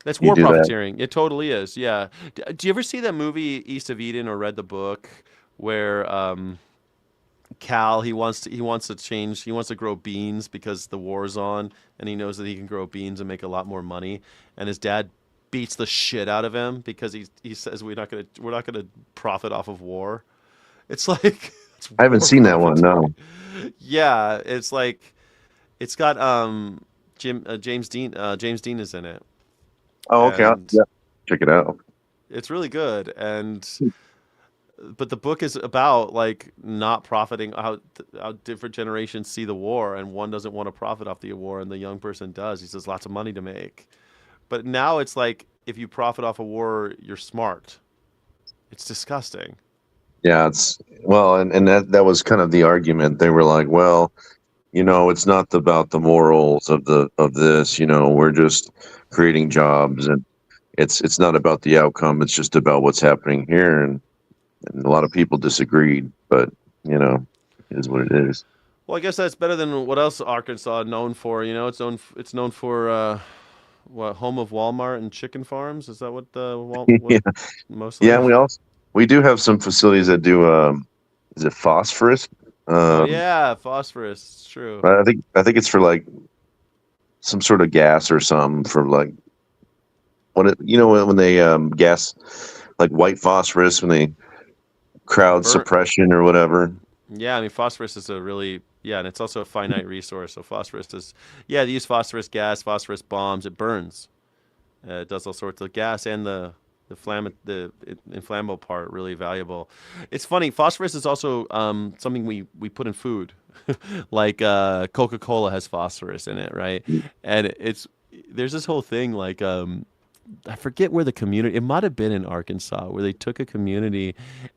That's You war do that. profiteering. It totally is. Yeah. Do you ever see that movie East of Eden or read the book where Cal he wants to grow beans because the war's on and he knows that he can grow beans and make a lot more money, and his dad beats the shit out of him because he says we're not gonna profit off of war. It's like I haven't seen that one. No. yeah, it's like it's got James Dean is in it. Oh, okay. And Yeah. Check it out. it's really good, but the book is about like not profiting, how different generations see the war, and one doesn't want to profit off the war and the young person does. He says lots of money to make. But now it's like if you profit off a war, you're smart. It's disgusting. Yeah, and that was kind of the argument. They were like, well, it's not about the morals of this, we're just creating jobs, and it's not about the outcome. It's just about what's happening here. And a lot of people disagreed, but it is what it is. Well, I guess that's better than what else Arkansas is known for. It's known for what, home of Walmart and chicken farms. Is that what Yeah. mostly? Yeah, and we do have some facilities that do is it phosphorus? Yeah, phosphorus. It's true. I think it's for like some sort of gas or something for like when they gas like white phosphorus when they crowd suppression or whatever. Yeah, I mean, phosphorus is and it's also a finite resource. So phosphorus they use phosphorus gas, phosphorus bombs. It burns. It does all sorts of gas, and the inflammable part really valuable. It's funny. Phosphorus is also something we put in food, like Coca-Cola has phosphorus in it, right? And there's this whole thing like I forget where the community. It might have been in Arkansas where they took a community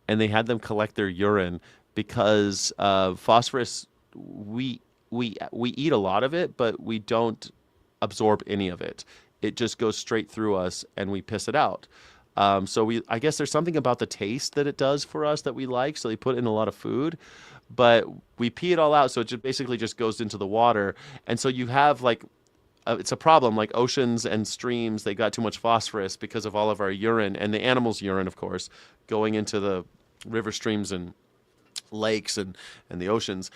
and they had them collect their urine because phosphorus wheat we eat a lot of it, but we don't absorb any of it. It just goes straight through us, and we piss it out. I guess there's something about the taste that it does for us that we like. So they put in a lot of food, but we pee it all out. So it just basically just goes into the water. And so you have like, it's a problem. Like oceans and streams, they got too much phosphorus because of all of our urine and the animals' urine, of course, going into the river streams and lakes and the oceans.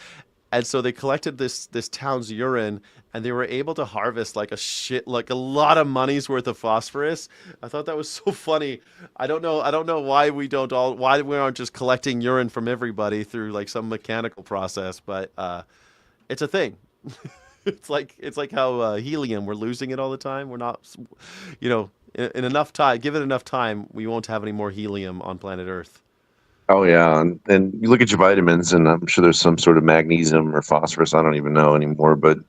And so they collected this town's urine, and they were able to harvest like a lot of money's worth of phosphorus. I thought that was so funny. I don't know why we aren't just collecting urine from everybody through like some mechanical process, but it's a thing. It's like how helium, we're losing it all the time. We're not, in enough time, give it enough time, we won't have any more helium on planet Earth. Oh yeah, and you look at your vitamins, and I'm sure there's some sort of magnesium or phosphorus. I don't even know anymore, but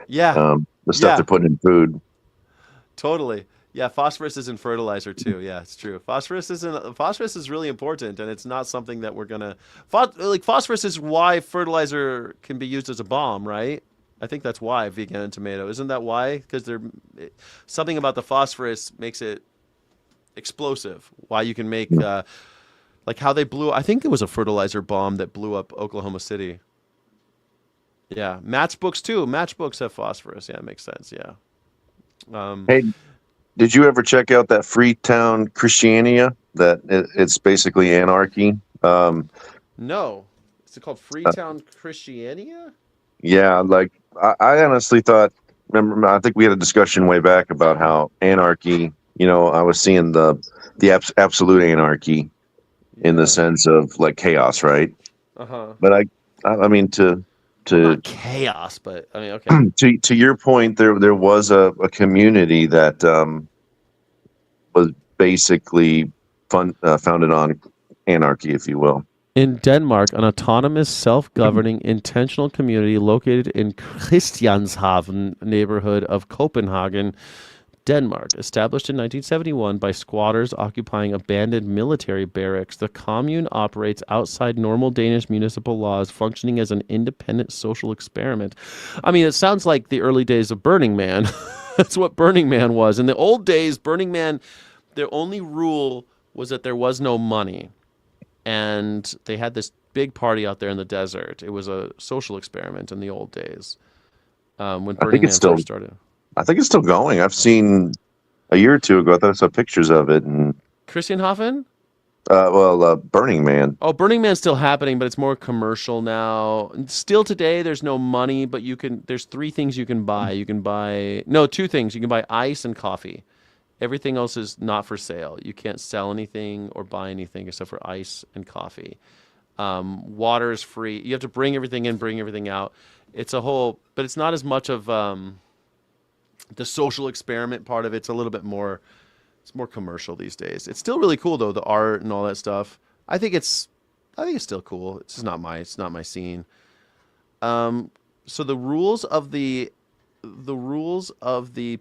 yeah, the stuff they're putting in food. Totally. Yeah, phosphorus is in fertilizer too. Yeah, it's true. Phosphorus is really important, and it's not something that we're gonna. Phosphorus is why fertilizer can be used as a bomb, right? I think that's why vegan and tomato. Isn't that why? Because something about the phosphorus makes it explosive. Why you can make. Like how they blew, I think it was a fertilizer bomb that blew up Oklahoma City. Yeah, matchbooks too. Matchbooks have phosphorus. Yeah, it makes sense. Yeah. Hey, did you ever check out that Freetown Christiania? It's basically anarchy. No, is it called Freetown Christiania? Yeah, like I honestly thought. Remember, I think we had a discussion way back about how anarchy. I was seeing the absolute anarchy. In the sense of like chaos, right? But I mean to not chaos, but I mean okay. to your point, there was a community that was basically founded on anarchy, if you will. In Denmark, an autonomous, self-governing, intentional community located in Christianshavn neighborhood of Copenhagen, Denmark, established in 1971 by squatters occupying abandoned military barracks. The commune operates outside normal Danish municipal laws, functioning as an independent social experiment. I mean, it sounds like the early days of Burning Man. That's what Burning Man was. In the old days, Burning Man, their only rule was that there was no money. And they had this big party out there in the desert. It was a social experiment in the old days when Burning Man first started. I think it's still going. I've seen a year or two ago. I thought I saw pictures of it. And Christianshavn? Burning Man. Oh, Burning Man's still happening, but it's more commercial now. Still today, there's no money, but there's 3 things you can buy. You can buy 2 things. You can buy ice and coffee. Everything else is not for sale. You can't sell anything or buy anything except for ice and coffee. Water is free. You have to bring everything in, bring everything out. It's a whole, but it's not as much of the social experiment part of it's a little bit more. It's more commercial these days. It's still really cool though, the art and all that stuff. I think it's still cool. It's just not my scene. So the rules of the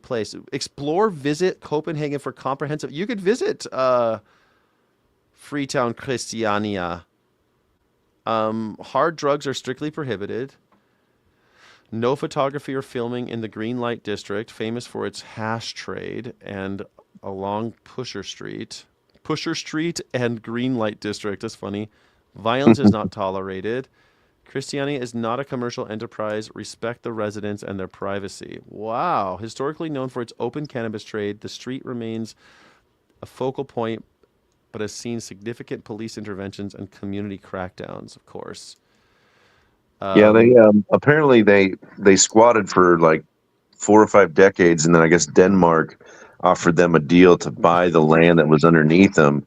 place: explore, visit Copenhagen for comprehensive. You could visit Freetown Christiania. Hard drugs are strictly prohibited. No photography or filming in the Green Light District, famous for its hash trade, and along Pusher Street and Green Light District. That's funny. Violence is not tolerated. Christiania is not a commercial enterprise. Respect the residents and their privacy. Wow. Historically known for its open cannabis trade, the street remains a focal point, but has seen significant police interventions and community crackdowns, of course. Yeah, they apparently they squatted for like 4 or 5 decades, and then I guess Denmark offered them a deal to buy the land that was underneath them,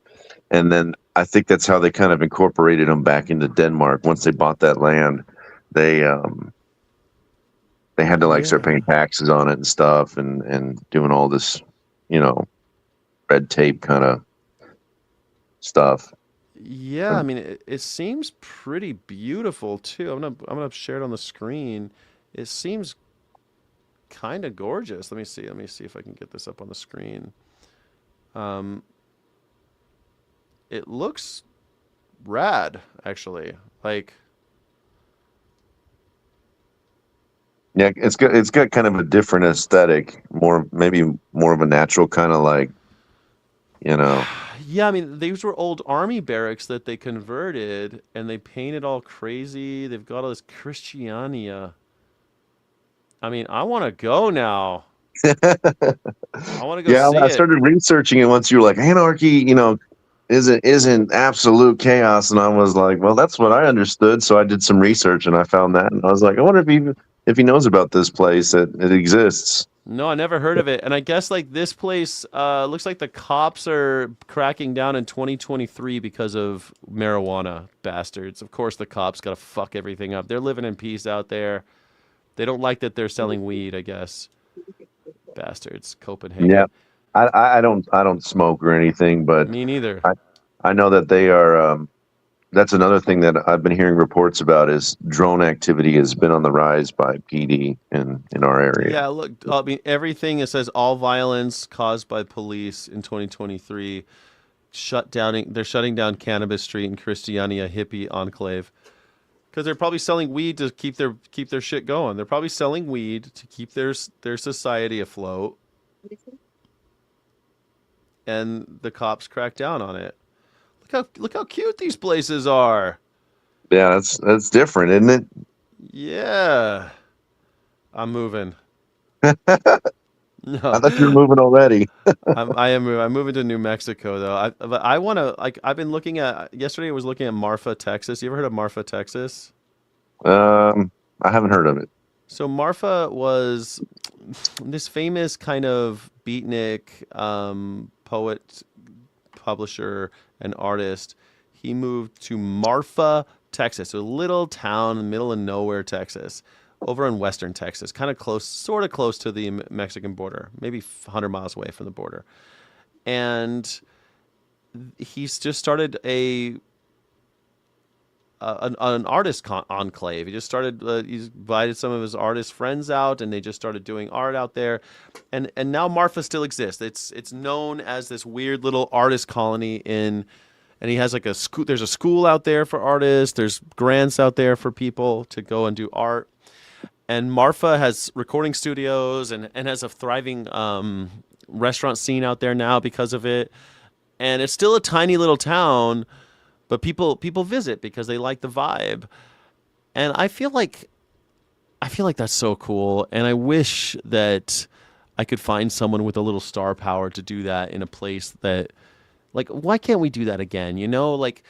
and then I think that's how they kind of incorporated them back into Denmark. Once they bought that land, they had to like start paying taxes on it and stuff, and doing all this, red tape kind of stuff. Yeah, I mean, it seems pretty beautiful too. I'm gonna share it on the screen. It seems kind of gorgeous. Let me see if I can get this up on the screen. It looks rad, actually. Like, Yeah, it's got kind of a different aesthetic, maybe more of a natural kind of like, you know. Yeah, I mean, these were old army barracks that they converted, and they painted all crazy. They've got all this Christiania. I mean, I want to go now. I want to go Yeah, see I it. started researching it once. You were like, anarchy, isn't absolute chaos, and I was like, well, that's what I understood. So I did some research, and I found that, and I was like, I wonder if he knows about this place that it exists. No, I never heard of it. And I guess like this place looks like the cops are cracking down in 2023 because of marijuana, bastards. Of course, the cops got to fuck everything up. They're living in peace out there. They don't like that they're selling weed, I guess. Bastards, Copenhagen. Yeah, I don't smoke or anything, but Me neither. I know that they are. That's another thing that I've been hearing reports about is drone activity has been on the rise by PD in our area. Yeah, look, I mean, everything, it says all violence caused by police in 2023. They're shutting down Cannabis Street in Christiania hippie enclave. Because they're probably selling weed to keep their shit going. They're probably selling weed to keep their society afloat. And the cops crack down on it. Look how cute these places are. Yeah, that's different, isn't it? Yeah. I'm moving. No. I thought you were moving already. I am moving. I'm moving to New Mexico though. I want to I've been looking at yesterday. I was looking at Marfa, Texas. You ever heard of Marfa, Texas? I haven't heard of it. So Marfa was this famous kind of beatnik poet, publisher, and artist. He moved to Marfa, Texas, a little town in the middle of nowhere, Texas, over in western Texas, kind of close, sort of close to the Mexican border, maybe 100 miles away from the border. And he's just started an artist enclave. He just started. He's invited some of his artist friends out, and they just started doing art out there. And now Marfa still exists. It's known as this weird little artist colony and he has like a school. There's a school out there for artists. There's grants out there for people to go and do art. And Marfa has recording studios and has a thriving restaurant scene out there now because of it. And it's still a tiny little town. But people visit because they like the vibe. And I feel like that's so cool. And I wish that I could find someone with a little star power to do that in a place that, like, why can't we do that again? You know, like,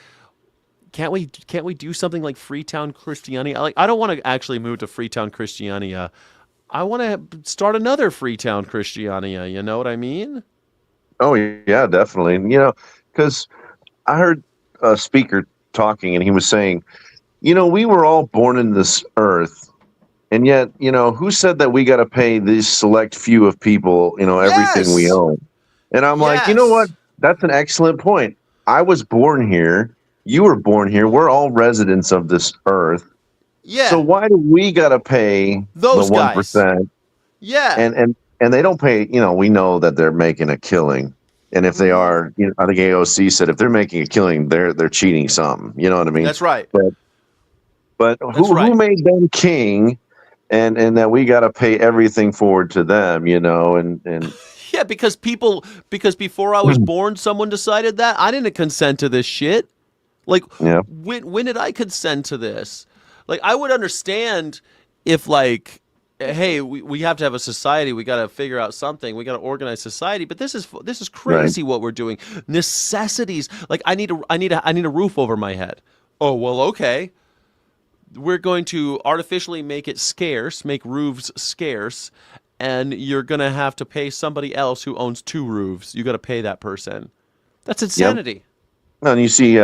can't we do something like Freetown, Christiania? Like, I don't want to actually move to Freetown, Christiania. I want to start another Freetown, Christiania. You know what I mean? Oh yeah, definitely. Because I heard a speaker talking, and he was saying, we were all born in this earth, and yet, who said that we got to pay this select few of people, everything we own? And I'm like, you know what? That's an excellent point. I was born here. You were born here. We're all residents of this earth. Yeah. So why do we got to pay those the 1%? Yeah. And they don't pay. We know that they're making a killing. And if they are, I think AOC said if they're making a killing, they're cheating something. You know what I mean? That's right. But who made them king, and that we got to pay everything forward to them? And yeah, because before I was born, someone decided that. I didn't consent to this shit. Like, yeah. When did I consent to this? Like, I would understand if, like, hey, we have to have a society. We got to figure out something. We got to organize society. But this is crazy what we're doing. Necessities. Like, I need a roof over my head. Oh, well, okay. We're going to artificially make it scarce, make roofs scarce, and you're going to have to pay somebody else who owns 2 roofs. You got to pay that person. That's insanity. Yep. And you see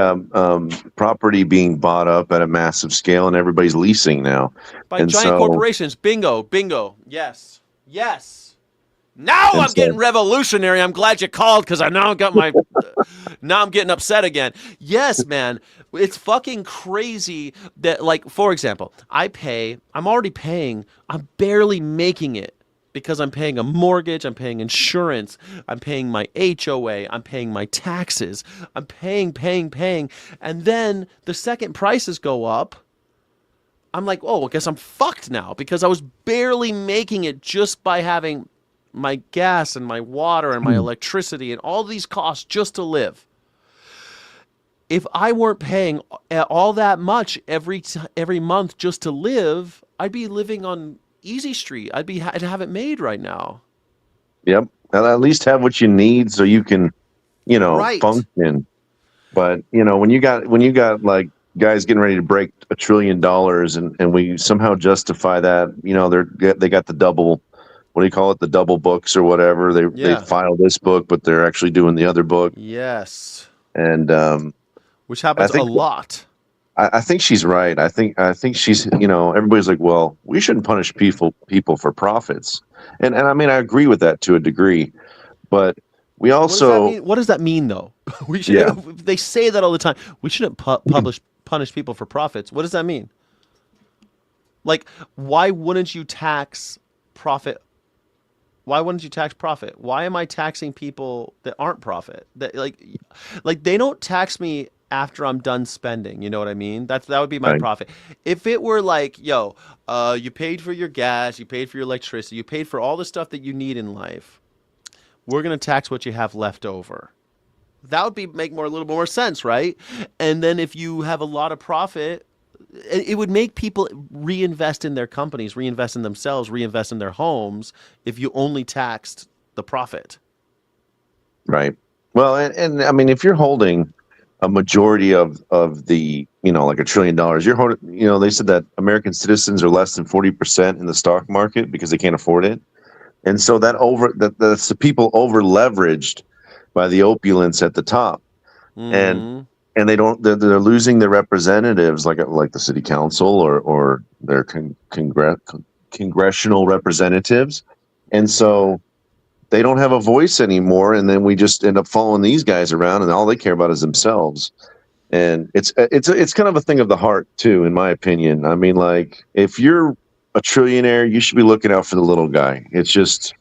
property being bought up at a massive scale, and everybody's leasing now. By giant corporations. Bingo, bingo. Yes. Yes. Now I'm getting revolutionary. I'm glad you called because I now got my... now I'm getting upset again. Yes, man. It's fucking crazy that, like, for example, I'm already paying, I'm barely making it. Because I'm paying a mortgage, I'm paying insurance, I'm paying my HOA, I'm paying my taxes, I'm paying. And then the second prices go up, I'm like, oh, I guess I'm fucked now because I was barely making it just by having my gas and my water and my electricity and all these costs just to live. If I weren't paying all that much every month just to live, I'd be living on Easy Street. I'd have it made right now. Yep. And at least have what you need so you can, function. But when you got like guys getting ready to break $1 trillion and we somehow justify that, they got the double, what do you call it? The double books or whatever. They file this book, but they're actually doing the other book. Yes. And which happens a lot. I think she's right. I think she's, everybody's like, well, we shouldn't punish people for profits. And I mean, I agree with that to a degree, but we also, what does that mean though? We should, they say that all the time. We shouldn't punish people for profits. What does that mean? Like, why wouldn't you tax profit? Why wouldn't you tax profit? Why am I taxing people that aren't profit? That like they don't tax me after I'm done spending. You know what I mean? That would be my profit. If it were like, yo, you paid for your gas, you paid for your electricity, you paid for all the stuff that you need in life, we're going to tax what you have left over. That would make a little more sense, right? And then if you have a lot of profit, it would make people reinvest in their companies, reinvest in themselves, reinvest in their homes if you only taxed the profit. Right. Well, and I mean, if you're holding a majority of the, like $1 trillion, you're holding, they said that American citizens are less than 40% in the stock market because they can't afford it. And so that's the people over leveraged by the opulence at the top. And they're losing their representatives like the city council or their congressional representatives. And so they don't have a voice anymore. And then we just end up following these guys around and all they care about is themselves. And it's kind of a thing of the heart too, in my opinion. I mean, like if you're a trillionaire, you should be looking out for the little guy. It's just,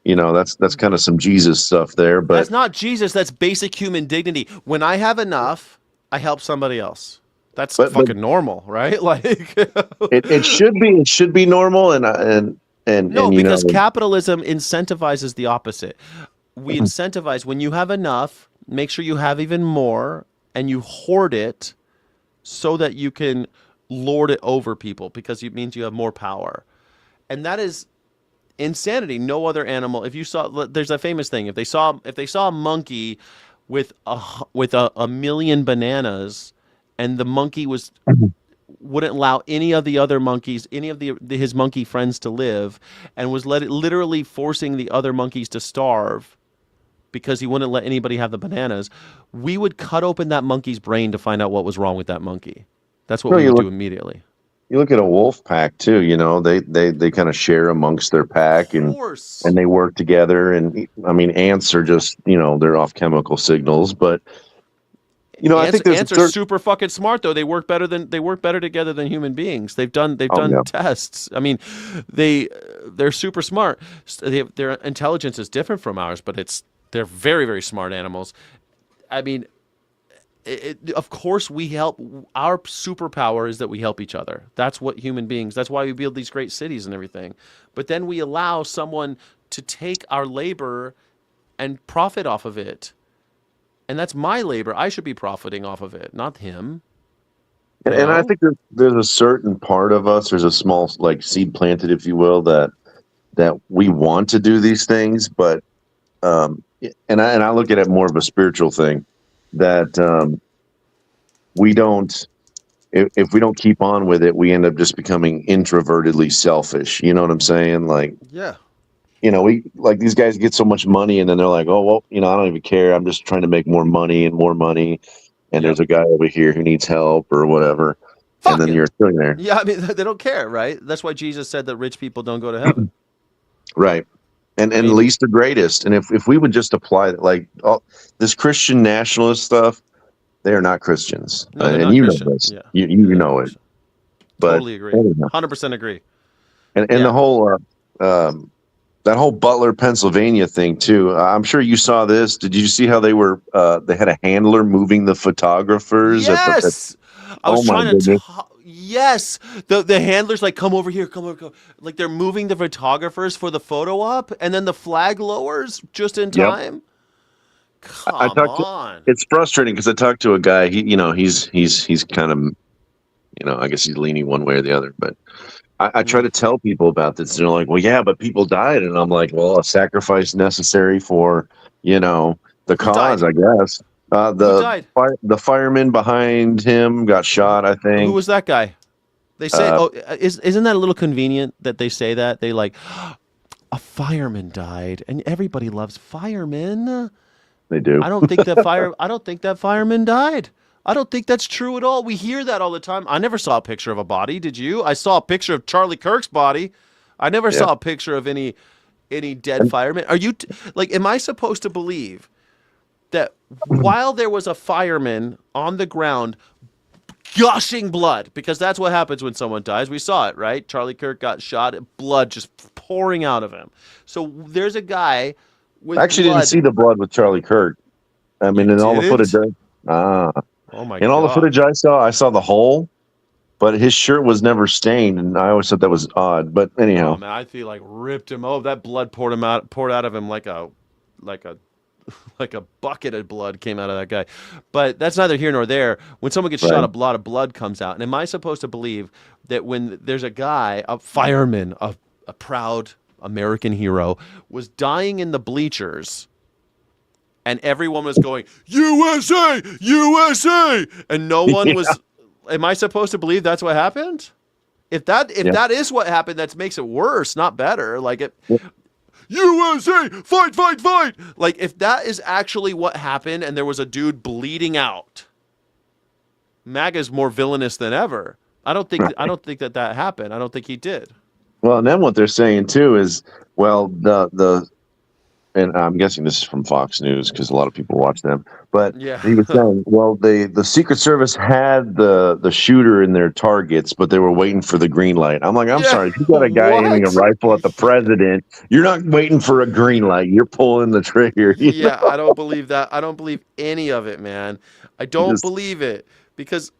that's kind of some Jesus stuff there. But that's not Jesus. That's basic human dignity. When I have enough, I help somebody else. That's fucking normal, right? Like it should be normal. Because capitalism incentivizes the opposite. We incentivize when you have enough, make sure you have even more, and you hoard it so that you can lord it over people because it means you have more power. And that is insanity. No other animal. If you saw, there's a famous thing. If they saw a monkey with a million bananas, and the monkey wouldn't allow any of the other monkeys, any of his monkey friends to live, and was literally forcing the other monkeys to starve because he wouldn't let anybody have the bananas, we would cut open that monkey's brain to find out what was wrong with that monkey. That's what we would do immediately. You look at a wolf pack too, they kind of share amongst their pack and they work together. And I mean, ants are just, they're off chemical signals, but I think ants are super fucking smart though. They work better together than human beings. They've done tests. I mean, they're super smart. Their intelligence is different from ours, but they're very, very smart animals. I mean, of course we help. Our superpower is that we help each other. That's what human beings, that's why we build these great cities and everything. But then we allow someone to take our labor and profit off of it. And that's my labor. I should be profiting off of it, not him. And I think there's a certain part of us, there's a small like seed planted, if you will, that we want to do these things, but and I look at it more of a spiritual thing. That we don't, if we don't keep on with it, we end up just becoming introvertedly selfish. You know what I'm saying? Like, yeah, we like these guys get so much money and then they're like, oh, well, I don't even care. I'm just trying to make more money and more money. And there's a guy over here who needs help or whatever. And then you're sitting there. Yeah, I mean, they don't care, right? That's why Jesus said that rich people don't go to heaven. Right. And least the greatest. And if we would just apply like this Christian nationalist stuff, they are not Christians. No, and you know this. Yeah. You know it. But totally agree. 100% agree. And the whole that whole Butler, Pennsylvania thing too. I'm sure you saw this. Did you see how they had a handler moving the photographers? Yes. I was trying to Yes, the handlers like come over here, come over, like they're moving the photographers for the photo op, and then the flag lowers just in time. Come on. It's frustrating because I talked to a guy. He's kind of, I guess he's leaning one way or the other. But I try to tell people about this. And they're like, well, yeah, but people died, and I'm like, well, a sacrifice necessary for the cause, I guess. died? The fireman behind him got shot, I think. Who was that guy? They say, isn't that a little convenient that they say that? They like, a fireman died, and everybody loves firemen. They do. I don't think that fireman died. I don't think that's true at all. We hear that all the time. I never saw a picture of a body. Did you? I saw a picture of Charlie Kirk's body. I never saw a picture of any dead firemen. Are you am I supposed to believe that while there was a fireman on the ground gushing blood, because that's what happens when someone dies. We saw it, right? Charlie Kirk got shot, blood just pouring out of him. So there's a guy with I actually didn't see the blood with Charlie Kirk. I mean, in all the footage. Oh my in all the footage I saw the hole, but his shirt was never stained, and I always thought that was odd. But anyhow, oh, man, I feel like ripped him. Oh, that blood poured out of him like a bucket of blood came out of that guy. But that's neither here nor there. When someone gets shot, a lot of blood comes out. And am I supposed to believe that when there's a guy, a fireman, a proud American hero, was dying in the bleachers, and everyone was going, USA, USA, and no one was, am I supposed to believe that's what happened? If that is what happened, that makes it worse, not better. USA, fight, fight, fight. Like, if that is actually what happened and there was a dude bleeding out, MAGA's more villainous than ever. I don't think that happened. I don't think he did. Well, and then what they're saying too is, well, and I'm guessing this is from Fox News because a lot of people watch them. But he was saying, well, the Secret Service had the shooter in their targets, but they were waiting for the green light. I'm like, I'm sorry, if you got a guy aiming a rifle at the president, you're not waiting for a green light. You're pulling the trigger. Yeah, I don't believe that. I don't believe any of it, man. I don't believe it because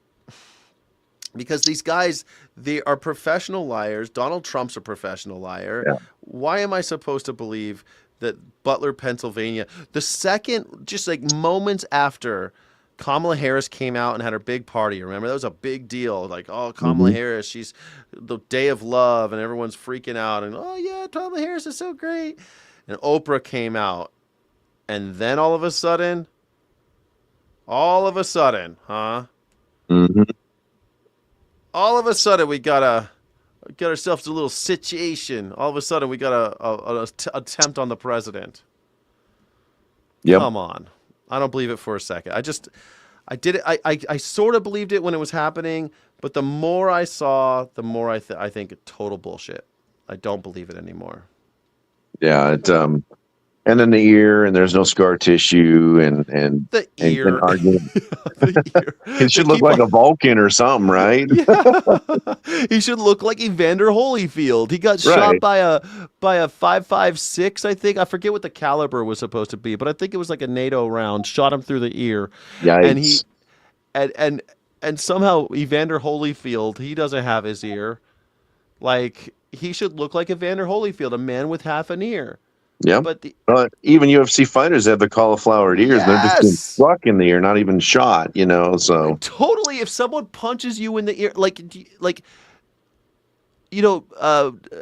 these guys, they are professional liars. Donald Trump's a professional liar. Yeah. Why am I supposed to believe that Butler, Pennsylvania, the second, just like moments after Kamala Harris came out and had her big party, remember? That was a big deal. Like, oh, Kamala Harris, she's the day of love, and everyone's freaking out. And, oh, yeah, Kamala Harris is so great. And Oprah came out. And then all of a sudden, huh? Mm-hmm. All of a sudden, we got ourselves a little situation. All of a sudden, we got an attempt on the president. Yep. Come on. I don't believe it for a second. I did it. I sort of believed it when it was happening, but the more I saw, the more I think total bullshit. I don't believe it anymore. Yeah, and then the ear, and there's no scar tissue, and the ear. And argument. It should look like a Vulcan or something, right? Yeah. He should look like Evander Holyfield. He got shot by a 5.56, I think. I forget what the caliber was supposed to be, but I think it was like a NATO round. Shot him through the ear. Yikes. And somehow Evander Holyfield, he doesn't have his ear. Like, he should look like Evander Holyfield, a man with half an ear. Yeah, but even UFC fighters have the cauliflower ears. They're just being struck in the ear, not even shot. So totally. If someone punches you in the ear,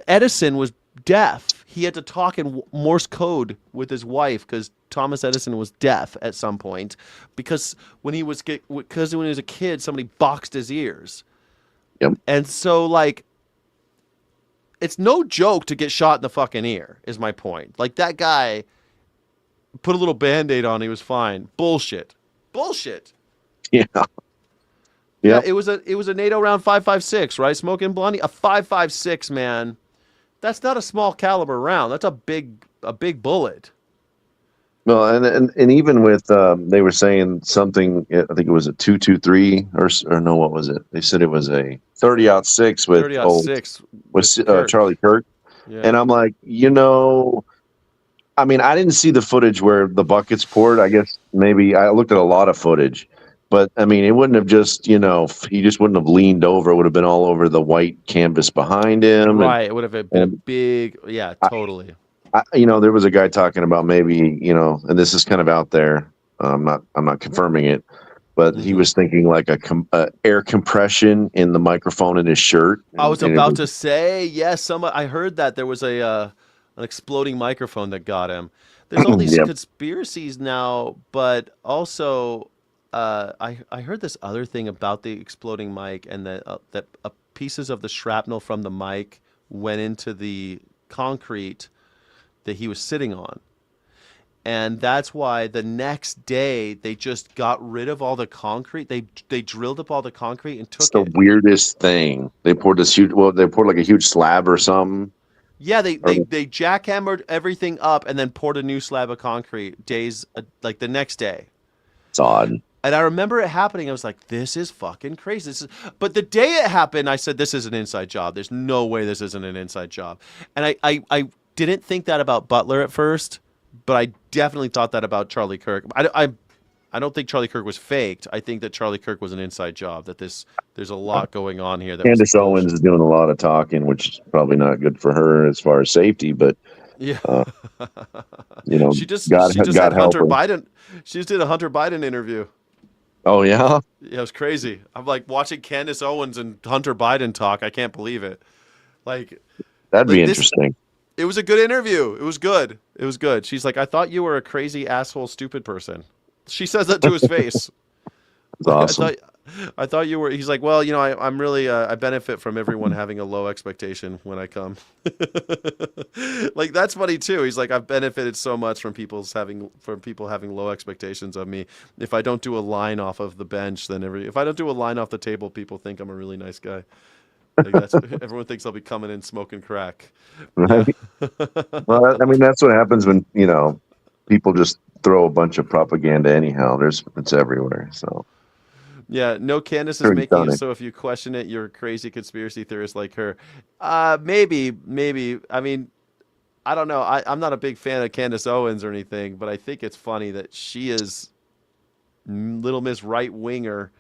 Edison was deaf. He had to talk in Morse code with his wife because Thomas Edison was deaf at some point because when he was a kid, somebody boxed his ears. Yep. And so it's no joke to get shot in the fucking ear, is my point. Like, that guy put a little Band-Aid on, he was fine. Bullshit. Yeah. Yeah, it was a NATO round 5.56, right? Smoking Blondie? A 5.56, man. That's not a small caliber round. That's a big bullet. Well, and even with they were saying something. I think it was a 2.23 or no, what was it? They said it was a 30-06 with 30-06 with Charlie Kirk. Yeah. And I'm like, I mean, I didn't see the footage where the buckets poured. I guess maybe I looked at a lot of footage, But I mean, it wouldn't have just, he just wouldn't have leaned over. It would have been all over the white canvas behind him. Right. It would have been a big, yeah, totally. There was a guy talking about maybe, and this is kind of out there. I'm not confirming it, but he was thinking like a air compression in the microphone in his shirt. I was about to say, yes, I heard that there was an exploding microphone that got him. There's all these conspiracies now, but also I heard this other thing about the exploding mic, and that pieces of the shrapnel from the mic went into the concrete that he was sitting on. And that's why the next day they just got rid of all the concrete. They drilled up all the concrete and took it's the weirdest thing. They poured like a huge slab or something. Yeah, they jackhammered everything up and then poured a new slab of concrete like the next day. It's odd. And I remember it happening. I was like, this is fucking crazy. But the day it happened, I said, this is an inside job. There's no way this isn't an inside job. And I didn't think that about Butler at first, but I definitely thought that about Charlie Kirk. I don't think Charlie Kirk was faked. I think that Charlie Kirk was an inside job, that there's a lot going on here. Candace Owens is doing a lot of talking, which is probably not good for her as far as safety, but yeah, she just God had Hunter her. Biden. She just did a Hunter Biden interview. Oh yeah, yeah, it was crazy. I'm like watching Candace Owens and Hunter Biden talk. I can't believe it. That'd be interesting. It was a good interview. It was good. It was good. She's like, I thought you were a crazy asshole, stupid person. She says that to his face. That's awesome. I thought you were. He's like, well, I'm really. I benefit from everyone having a low expectation when I come. Like that's funny too. He's like, I've benefited so much from people having low expectations of me. If I don't do a line off of the bench, then if I don't do a line off the table, people think I'm a really nice guy. Like everyone thinks I'll be coming in smoking crack. Right. Yeah. Well, I mean, that's what happens when people just throw a bunch of propaganda. Anyhow, it's everywhere. So. Yeah, no, Candace is making it so if you question it, you're a crazy conspiracy theorist like her. Maybe. I mean, I don't know. I'm not a big fan of Candace Owens or anything, but I think it's funny that she is Little Miss Right Winger,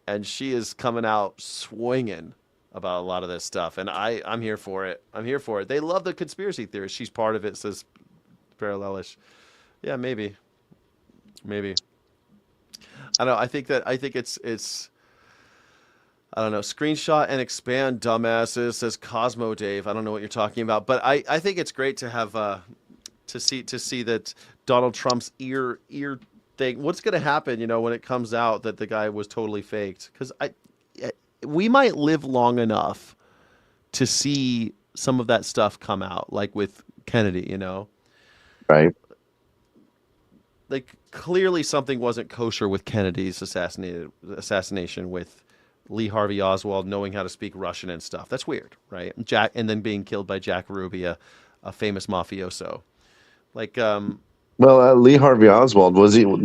and she is coming out swinging about a lot of this stuff, and I'm here for it. I'm here for it. They love the conspiracy theorists. She's part of it, says Parallelish. Yeah, maybe. I don't know. I think it's I don't know. Screenshot and expand, dumbasses, says Cosmo Dave. I don't know what you're talking about, but I think it's great to have to see that Donald Trump's ear thing. What's going to happen, when it comes out that the guy was totally faked? Because we might live long enough to see some of that stuff come out, like with Kennedy. Right. Like clearly something wasn't kosher with Kennedy's assassination with Lee Harvey Oswald knowing how to speak Russian and stuff. That's weird, right? And then being killed by Jack Ruby, a famous mafioso. Well, Lee Harvey Oswald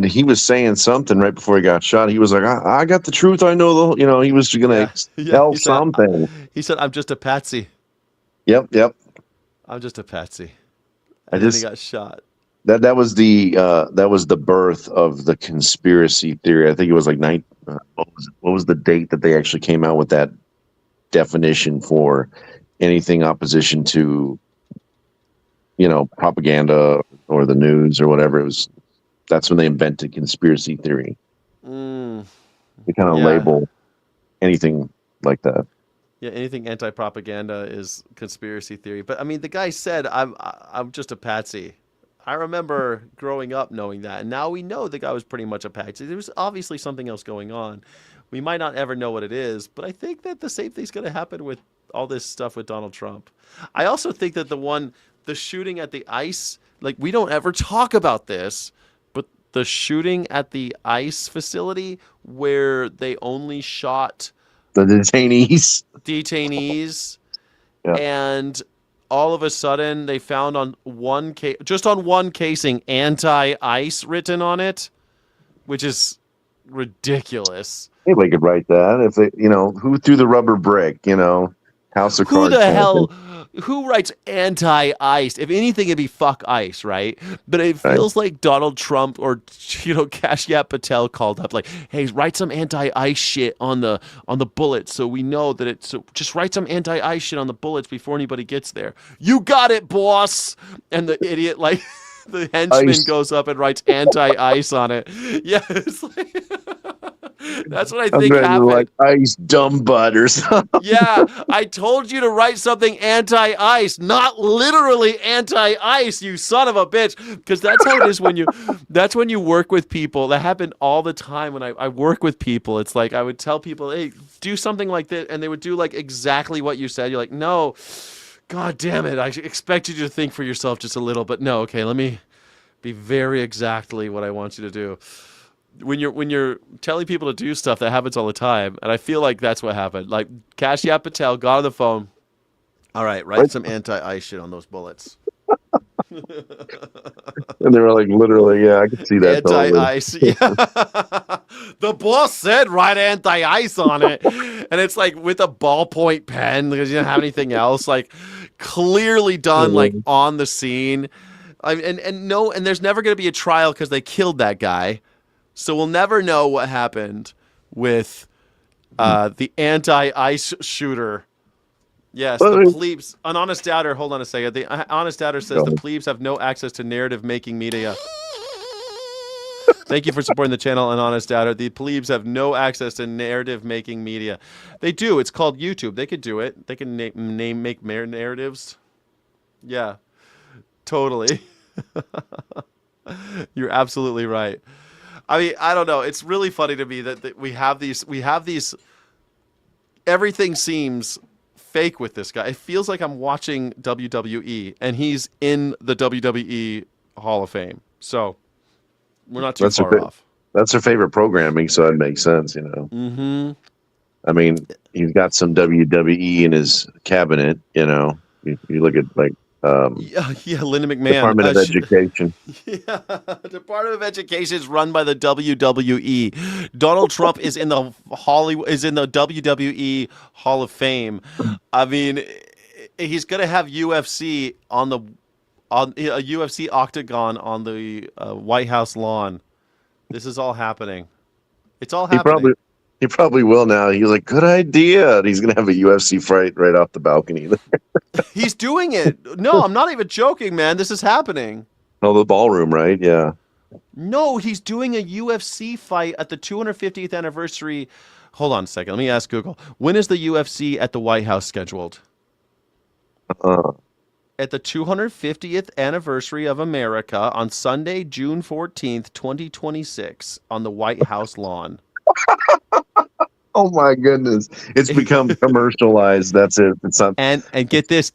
he was saying something right before he got shot. He was like, I got the truth. I know he was going to tell something. He said, I'm just a patsy. Yep. I'm just a patsy. And then he got shot. That was the birth of the conspiracy theory. I think it was what was the date that they actually came out with that definition for anything opposition to propaganda or the news or whatever. That's when they invented conspiracy theory. They kind of label anything like that. Yeah, anything anti-propaganda is conspiracy theory. But I mean, the guy said, I'm just a patsy. I remember growing up knowing that, and now we know the guy was pretty much a patsy. There was obviously something else going on. We might not ever know what it is, but I think that the same thing's going to happen with all this stuff with Donald Trump. I also think that the shooting at the ICE, we don't ever talk about this, but the shooting at the ICE facility where they only shot the detainees, yeah. And all of a sudden they found on one casing anti-ICE written on it, which is ridiculous. Anybody could write that if they, who threw the rubber brick, House of Cards. Who the hell who writes anti-ICE? If anything, it'd be fuck ICE, right? But it feels like Donald Trump or Kashyap Patel called up like, hey, write some anti-ICE shit on the bullets so we know that it's. So just write some anti-ICE shit on the bullets before anybody gets there. You got it, boss. And the idiot like. The henchman goes up and writes anti-ICE on it. Yeah, it's like, that's what I think happened. Like ICE dumb butt or something. Yeah, I told you to write something anti-ICE, not literally anti-ICE, you son of a bitch. Because that's how it is when you work with people. That happened all the time when I work with people. It's like I would tell people, hey, do something like this, and they would do like exactly what you said. You're like, no. God damn it, I expected you to think for yourself just a little, but no, okay, let me be very exactly what I want you to do. When you're telling people to do stuff, that happens all the time, and I feel like that's what happened. Like, Kashyap Patel got on the phone. All right, write some anti-ICE shit on those bullets. And they were like, literally, yeah, I could see that. Anti-ICE, yeah. The boss said write anti-ICE on it. And it's like with a ballpoint pen because you don't have anything else. Like, clearly done, like, on the scene. And there's never going to be a trial because they killed that guy. So we'll never know what happened with the anti-ICE shooter. Yes, the plebes. An honest doubter. Hold on a second. The honest doubter says the plebes have no access to narrative-making media. Thank you for supporting the channel, An Honest Doubter. The plebes have no access to narrative-making media. They do. It's called YouTube. They could do it. They can make narratives. Yeah, totally. You're absolutely right. I mean, I don't know. It's really funny to me that we have these. Everything seems fake with this guy. It feels like I'm watching WWE, and he's in the WWE Hall of Fame. So we're not too far off. That's her favorite programming, so it makes sense, you know. Mm-hmm. I mean, he's got some WWE in his cabinet, you know. You look at like Linda McMahon, Department of Education. Yeah, Department of Education is run by the WWE. Donald Trump is in the WWE Hall of Fame. I mean, he's gonna have UFC on a UFC octagon on the White House lawn. This is all happening. It's all happening. He probably will now. He's like, good idea. He's going to have a UFC fight right off the balcony. He's doing it. No, I'm not even joking, man. This is happening. Oh, the ballroom, right? Yeah. No, he's doing a UFC fight at the 250th anniversary. Hold on a second. Let me ask Google. When is the UFC at the White House scheduled? At the 250th anniversary of America on Sunday, June 14th, 2026 on the White House lawn. Oh my goodness. It's become commercialized. That's it. It's not. And get this.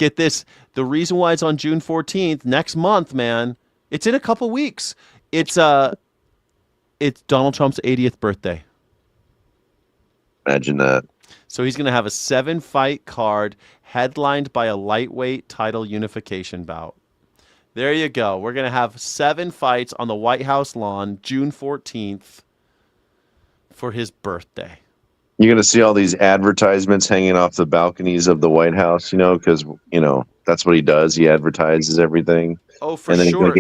The reason why it's on June 14th, next month, man, it's in a couple weeks. It's Donald Trump's 80th birthday. Imagine that. So he's going to have a 7-fight card headlined by a lightweight title unification bout. There you go. We're going to have 7 fights on the White House lawn, June 14th. For his birthday. You're going to see all these advertisements hanging off the balconies of the White House, you know, because, you know, that's what he does. He advertises everything. Oh, for sure.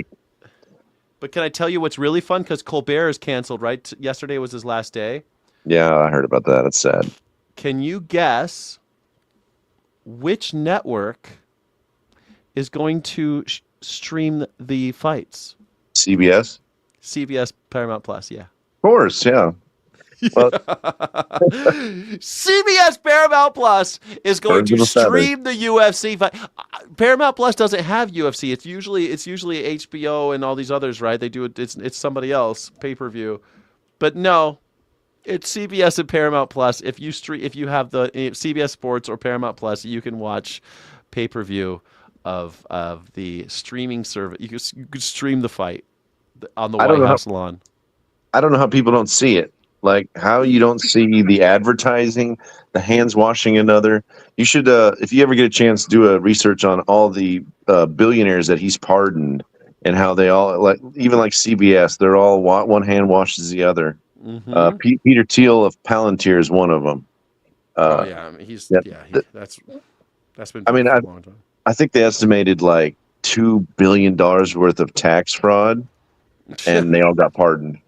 But can I tell you what's really fun? Because Colbert is canceled, right? Yesterday was his last day. Yeah, I heard about that. It's sad. Can you guess which network is going to stream the fights? CBS? CBS Paramount Plus, yeah. Of course, yeah. Well, CBS Paramount Plus is going to stream the UFC fight. Paramount Plus doesn't have UFC. It's usually HBO and all these others, right? They do it. It's somebody else pay-per-view, but no, it's CBS and Paramount Plus. If you have the CBS Sports or Paramount Plus, you can watch pay-per-view of the streaming service. You could stream the fight on the White House lawn. I don't know how people don't see it. Like how you don't see the advertising, the hands washing another. You should, if you ever get a chance, do a research on all the billionaires that he's pardoned and how they all, like even like CBS, they're all one hand washes the other. Mm-hmm. Peter Thiel of Palantir is one of them. I mean, that's been. I mean, for a long time. I think they estimated like $2 billion worth of tax fraud, and they all got pardoned.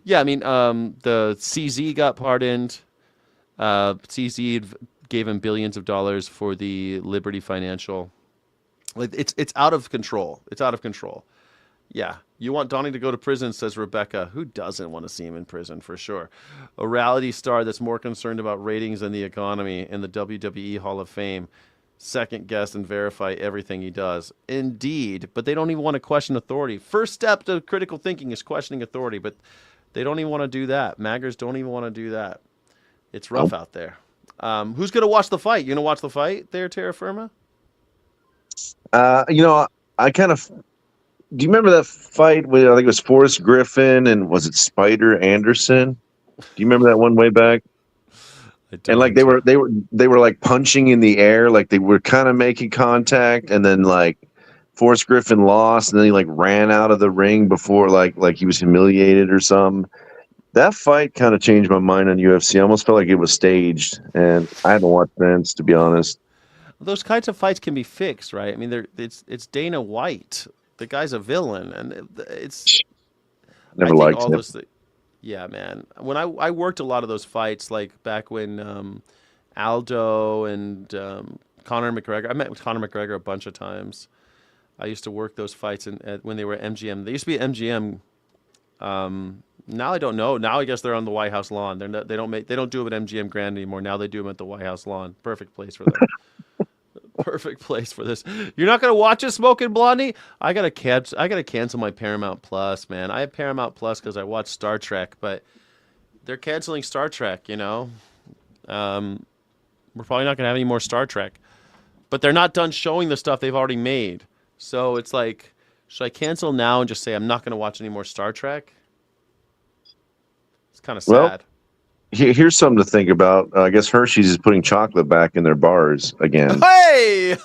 Yeah, I mean, the CZ got pardoned. CZ gave him billions of dollars for the Liberty Financial. Like it's out of control. It's out of control. Yeah, you want Donnie to go to prison, says Rebecca. Who doesn't want to see him in prison, for sure? A reality star that's more concerned about ratings than the economy in the WWE Hall of Fame. Second guess and verify everything he does. Indeed, but they don't even want to question authority. First step to critical thinking is questioning authority, but they don't even want to do that. Maggers don't even want to do that. It's rough out there. Who's going to watch the fight? You going to watch the fight there, Terra Firma? I kind of... Do you remember that fight with, I think it was Forrest Griffin and was it Spider Anderson? Do you remember that one way back? And like they were like punching in the air, like they were kind of making contact, and then like Forrest Griffin lost, and then he like ran out of the ring before like he was humiliated or something. That fight kind of changed my mind on UFC. I almost felt like it was staged, and I haven't watched since, to be honest. Those kinds of fights can be fixed, right? I mean, it's Dana White. The guy's a villain, and it's never liked him. Yeah, man. When I worked a lot of those fights, like back when Aldo and Conor McGregor. I met with Conor McGregor a bunch of times. I used to work those fights when they were at MGM. They used to be at MGM. Now I don't know. Now I guess they're on the White House lawn. They don't do them at MGM Grand anymore. Now they do them at the White House lawn. Perfect place for them. Perfect place for this. You're not gonna watch it, Smoking Blondie? I gotta cancel my Paramount Plus, man. I have Paramount Plus because I watch Star Trek, but they're canceling Star Trek. You know, we're probably not gonna have any more Star Trek, but they're not done showing the stuff they've already made. So it's like, should I cancel now and just say I'm not gonna watch any more Star Trek? It's kind of sad. Well, here's something to think about. I guess Hershey's is putting chocolate back in their bars again. Hey!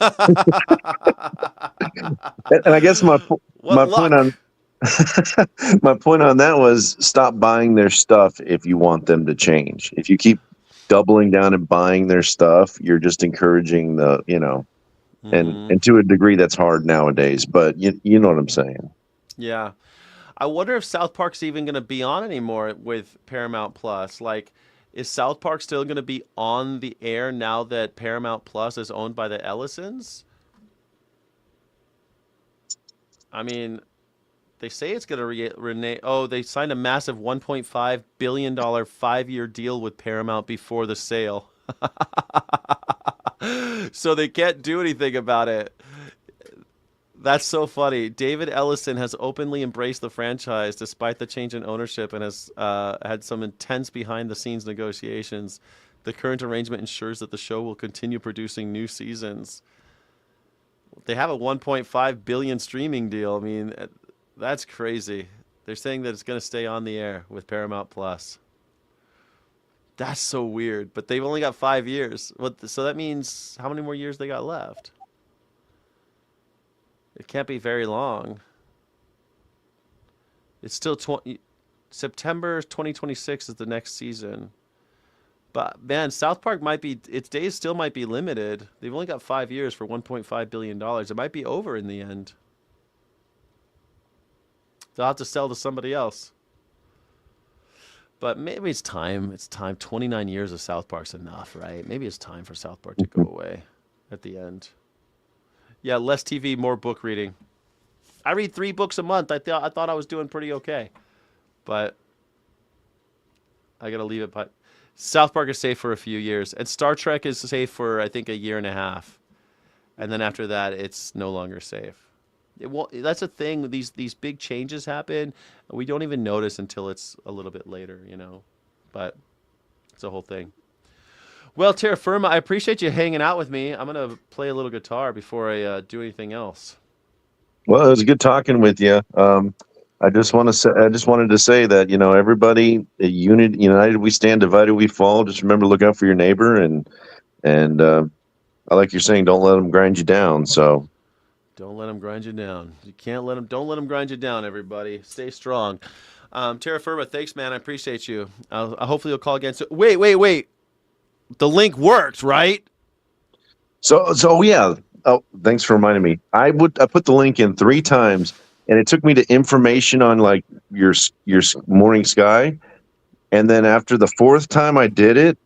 And I guess my point on my point on that was stop buying their stuff if you want them to change. If you keep doubling down and buying their stuff, you're just encouraging the, and to a degree that's hard nowadays, but you know what I'm saying. Yeah. I wonder if South Park's even going to be on anymore with Paramount Plus. Like, is South Park still going to be on the air now that Paramount Plus is owned by the Ellisons? I mean, they say it's going to they signed a massive $1.5 billion 5-year deal with Paramount before the sale. So they can't do anything about it. That's so funny. David Ellison has openly embraced the franchise despite the change in ownership and has had some intense behind-the-scenes negotiations. The current arrangement ensures that the show will continue producing new seasons. They have a $1.5 billion streaming deal. I mean, that's crazy. They're saying that it's going to stay on the air with Paramount Plus. That's so weird. But they've only got 5 years. So that means how many more years they got left? It can't be very long. It's still September 2026 is the next season. But man, South Park its days still might be limited. They've only got 5 years for $1.5 billion. It might be over in the end. They'll have to sell to somebody else. But maybe it's time. It's time. 29 years of South Park's enough, right? Maybe it's time for South Park to go away at the end. Yeah, less TV, more book reading. I read 3 books a month. I thought I was doing pretty okay. But I got to leave it. But South Park is safe for a few years. And Star Trek is safe for, I think, a year and a half. And then after that, it's no longer safe. That's the thing. These big changes happen. We don't even notice until it's a little bit later, But it's a whole thing. Well, Terra Firma, I appreciate you hanging out with me. I'm going to play a little guitar before I do anything else. Well, it was good talking with you. I just wanted to say that, everybody, united we stand, divided we fall. Just remember, look out for your neighbor, and I like you're saying, don't let them grind you down. So don't let them grind you down. You can't let them. Don't let them grind you down. Everybody, stay strong. Terra Firma, thanks, man. I appreciate you. Hopefully, you'll call again. So wait. The link worked, right? So yeah, Oh, thanks for reminding me. I put the link in 3 times, and it took me to information on like your morning sky, and then after the 4th time I did it,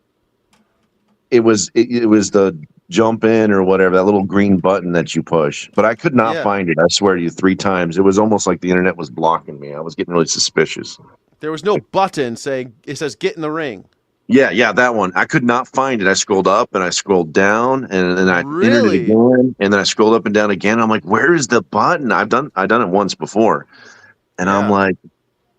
it was the jump in or whatever, that little green button that you push. But I could not find it. I swear to you, 3 times. It was almost like the internet was blocking me. I was getting really suspicious. There was no button saying it says get in the ring. Yeah, that one. I could not find it. I scrolled up and I scrolled down, and then I entered it again, and then I scrolled up and down again. I'm like, where is the button? I've done it once before, and I'm like,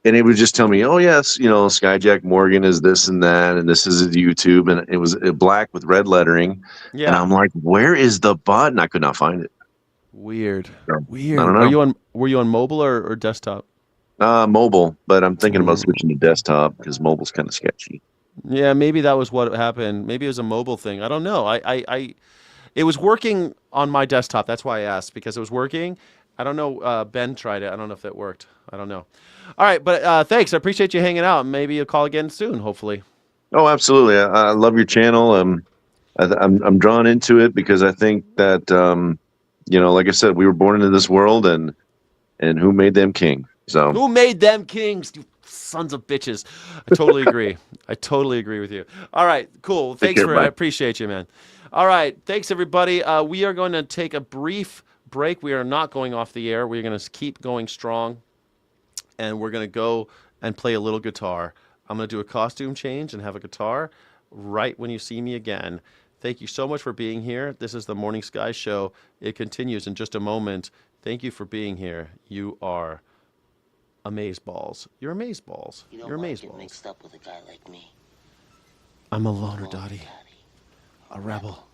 and it would just tell me, oh yes, Skyjack Morgan is this and that, and this is his YouTube, and it was black with red lettering. Yeah. And I'm like, where is the button? I could not find it. Weird. Weird. I don't know. Were you on mobile or desktop? Mobile, but I'm thinking about switching to desktop because mobile's kind of sketchy. Yeah, maybe that was what happened. Maybe it was a mobile thing. I don't know. It was working on my desktop. That's why I asked, because it was working. I don't know. Ben tried it. I don't know if that worked. I don't know. All right, but thanks. I appreciate you hanging out. Maybe you'll call again soon, hopefully. Oh, absolutely. I love your channel. I'm drawn into it because I think that like I said, we were born into this world, and who made them king? So who made them kings? You sons of bitches. I totally agree. I totally agree with you. All right, cool. Thanks I appreciate you, man. All right, thanks everybody. We are going to take a brief break. We are not going off the air. We're going to keep going strong, and we're going to go and play a little guitar. I'm going to do a costume change and have a guitar right when you see me again. Thank you so much for being here. This is the Morning Sky Show. It continues in just a moment. Thank you for being here. You are amazeballs. You're amazeballs. You're amazeballs. Mixed up with a guy like me. I'm a loner, Dottie. A rebel.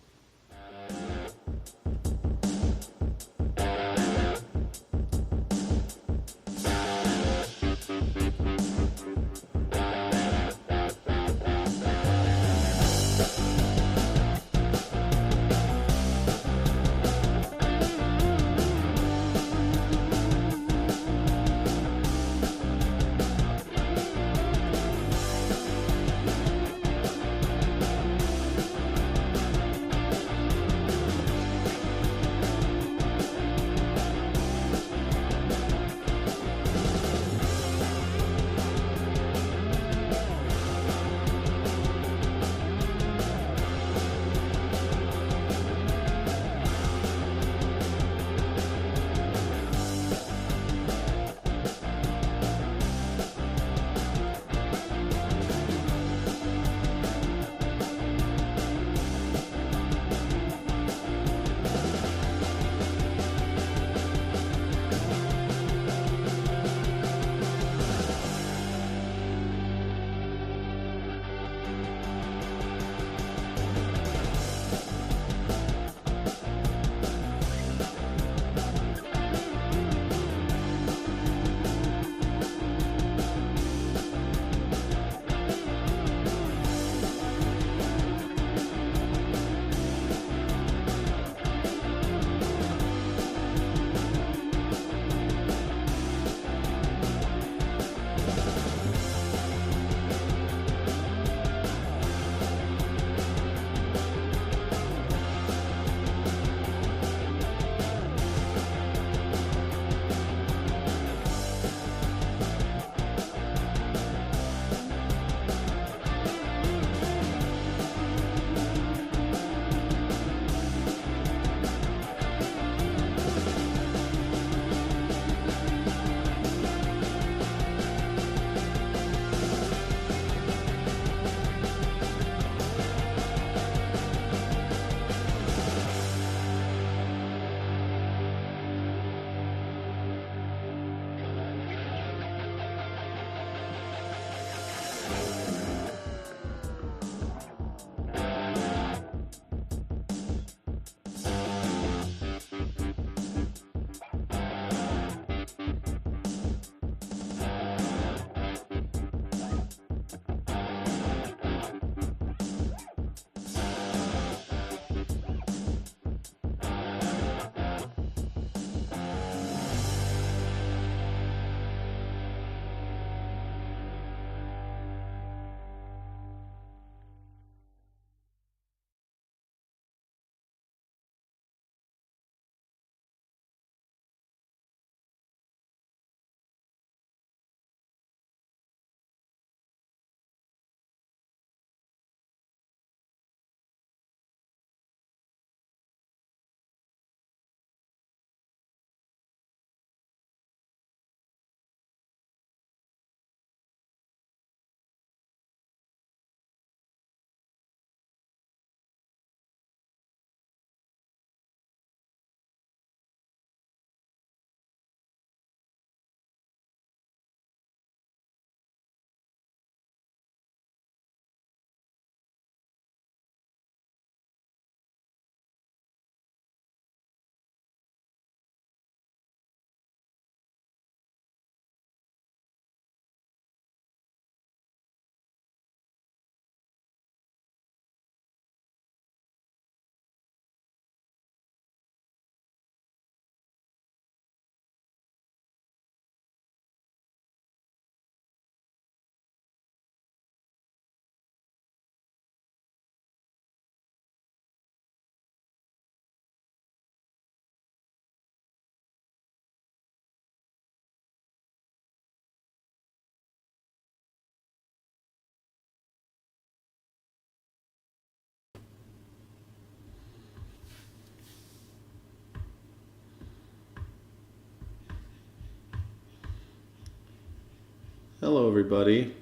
Hello, everybody.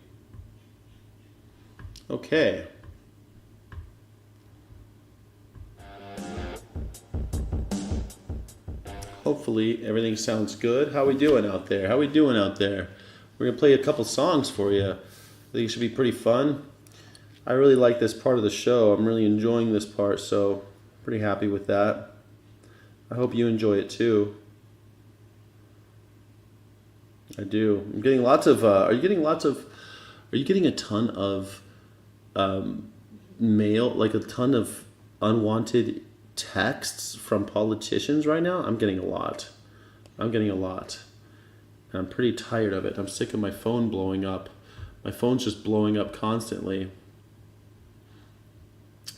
Okay. Hopefully everything sounds good. How we doing out there? How we doing out there? We're gonna play a couple songs for you. I think it should be pretty fun. I really like this part of the show. I'm really enjoying this part, so pretty happy with that. I hope you enjoy it too. I do. I'm getting lots of. Are you getting a ton of mail, like a ton of unwanted texts from politicians right now? I'm getting a lot. And I'm pretty tired of it. I'm sick of my phone blowing up. My phone's just blowing up constantly.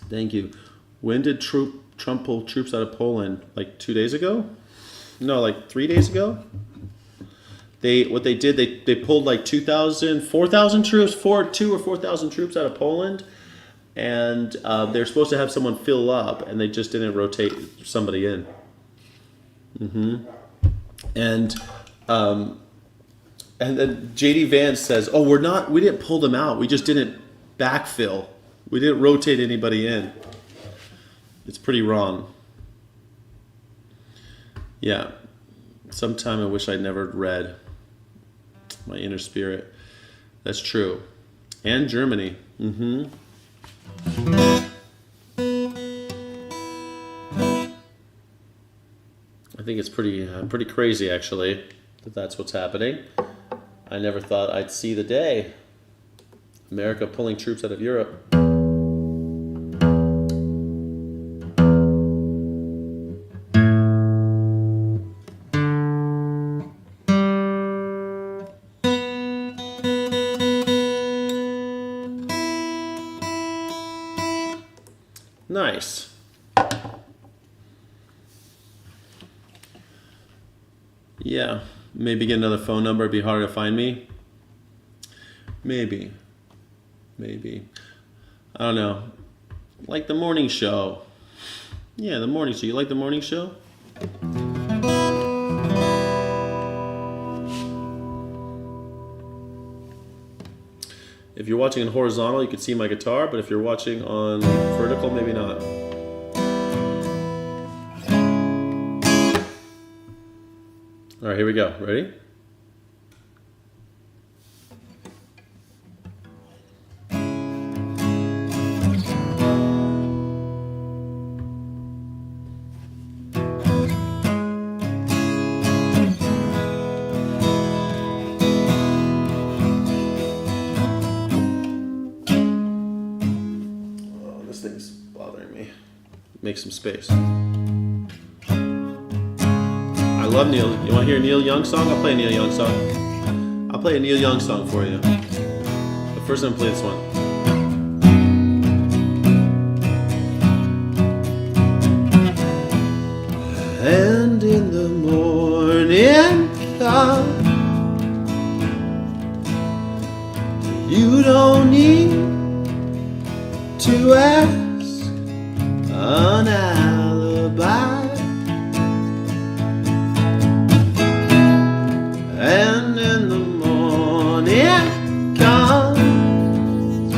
Thank you. When did Trump pull troops out of Poland? Like 2 days ago? No, like 3 days ago? They pulled like 4,000 troops, 2,000 or 4,000 troops out of Poland, and they're supposed to have someone fill up, and they just didn't rotate somebody in. And then JD Vance says, "Oh, we didn't pull them out. We just didn't backfill. We didn't rotate anybody in." It's pretty wrong. Yeah. Sometime I wish I'd never read my inner spirit. That's true. And Germany. I think it's pretty crazy, actually, that that's what's happening. I never thought I'd see the day. America pulling troops out of Europe. Nice. Yeah, maybe get another phone number. It'd be harder to find me. Maybe. I don't know. Like the morning show. Yeah, the morning show. You like the morning show? If you're watching on horizontal, you can see my guitar, but if you're watching on vertical, maybe not. All right, here we go. Ready? Make some space. I love Neil. You want to hear a Neil Young song? I'll play a Neil Young song. I'll play a Neil Young song for you. But first I'm going to play this one. And in the morning come, you don't need to ask an alibi, and in the morning comes,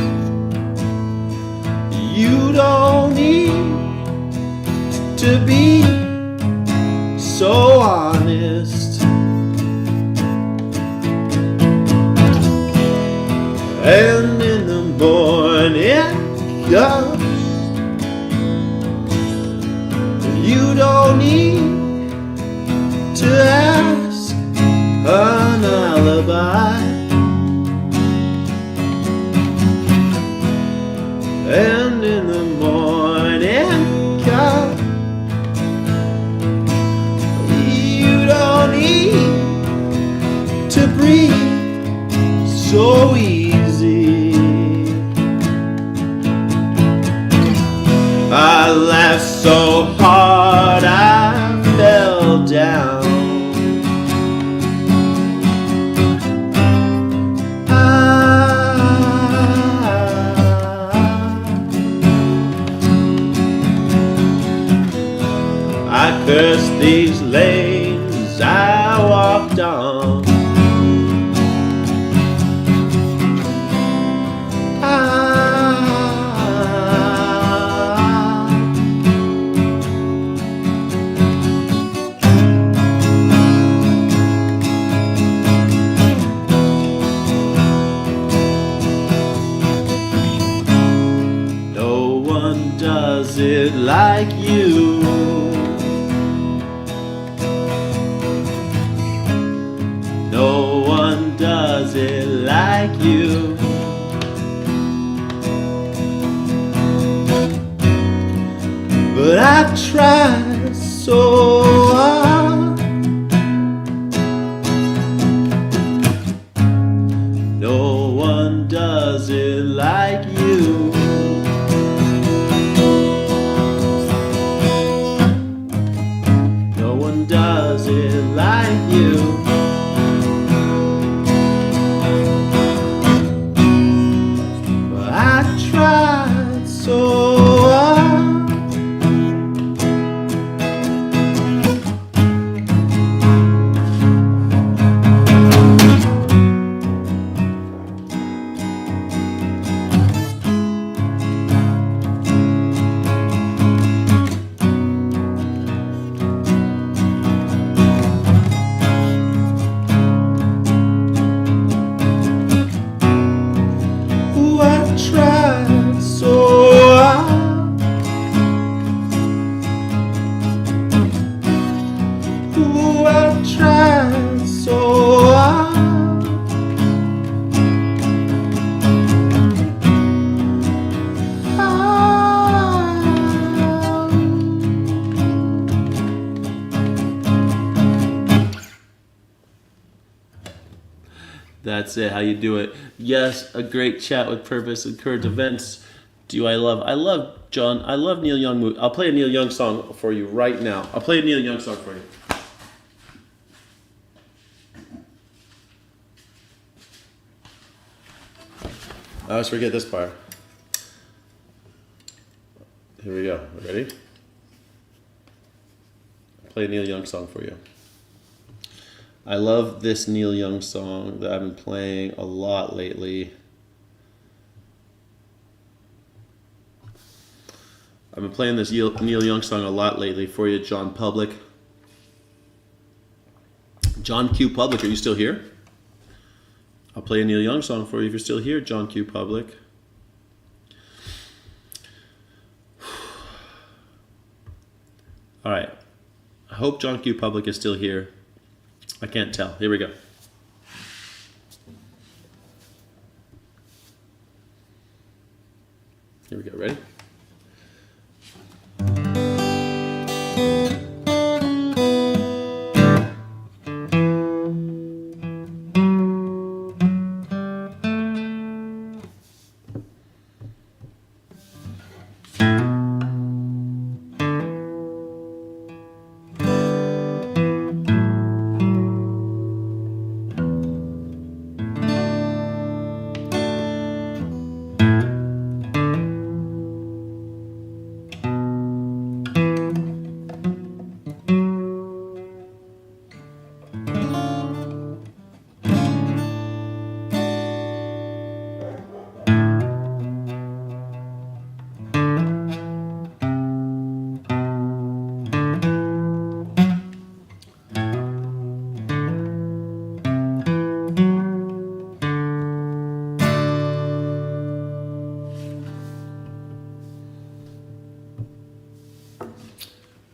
you don't need to be so honest, and in the morning comes, you don't need to ask an alibi, and in the morning come, you don't need to breathe so easy. I laughed so hard I fell down. I cursed these lanes I walked on. like you. No one does it like you. But I've tried so hard. No one does it like you. No one does it like you. But I tried so hard. Ooh, I tried so hard. Ooh, I tried so hard. That's it, how you do it. Yes, a great chat with purpose and current events. I love John. I love Neil Young. I'll play a Neil Young song for you right now. I'll play a Neil Young song for you. I always forget this part. Here we go. Ready? I'll play a Neil Young song for you. I love this Neil Young song that I've been playing a lot lately. I've been playing this Neil Young song a lot lately for you, John Public. John Q. Public, are you still here? I'll play a Neil Young song for you if you're still here, John Q. Public. All right. I hope John Q. Public is still here. I can't tell. Here we go. Here we go. Ready?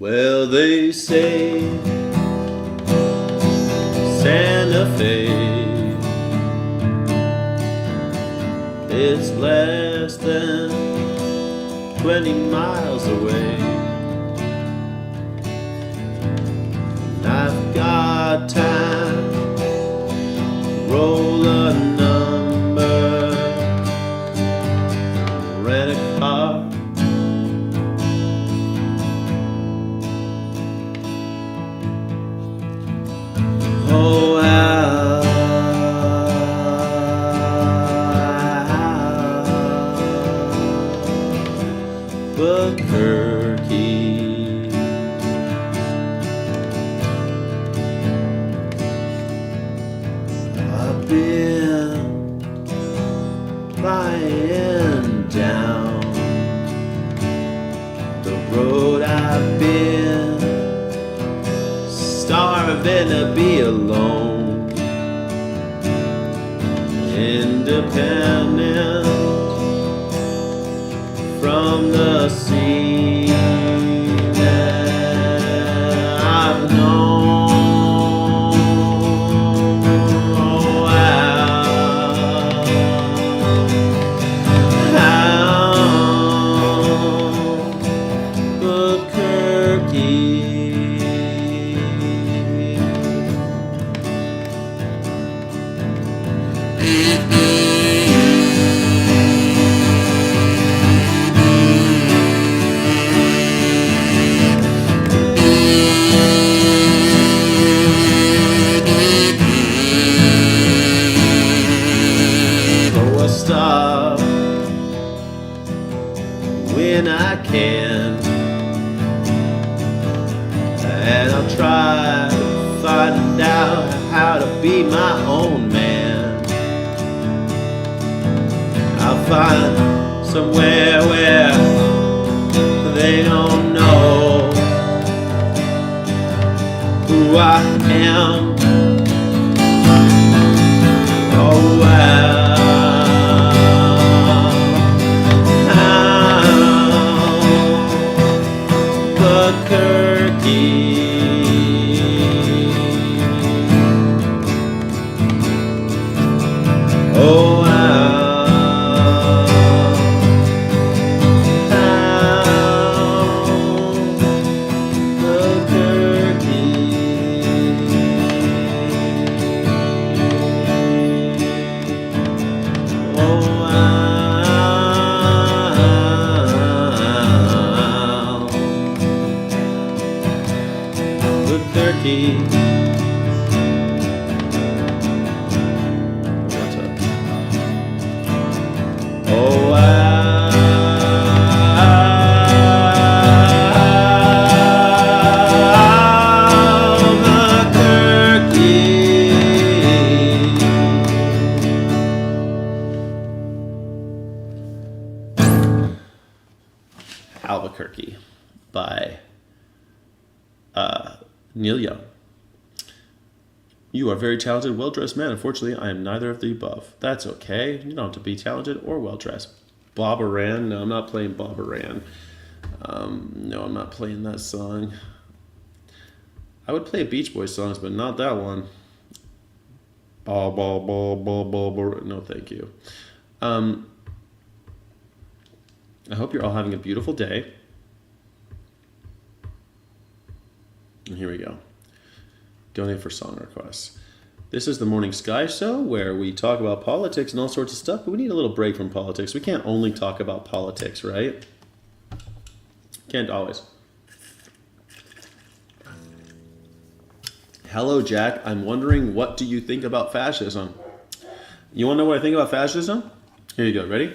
Well, they say Santa Fe is less than 20 miles away. I've got time, roll a number, rent a car. Oh, Albuquerque. I've been flying down the road. I've been starving to be alone, independent from the sea. turkey. Throw a star when I can, and I'll try to find out how to be my own man. I'll find somewhere where they don't know who I am. Oh wow. Oh, the turkey. Oh, I'm a turkey. Albuquerque by Neil Young. You are a very talented, well-dressed man. Unfortunately, I am neither of the above. That's okay. You don't have to be talented or well-dressed. Bob Aran? No, I'm not playing Bob Aran. No, I'm not playing that song. I would play Beach Boys songs, but not that one. No, thank you. I hope you're all having a beautiful day. And here we go. Donate for song requests. This is the Morning Sky Show where we talk about politics and all sorts of stuff, but we need a little break from politics. We can't only talk about politics, right? Can't always. Hello, Jack. I'm wondering, what do you think about fascism? You want to know what I think about fascism? Here you go. Ready?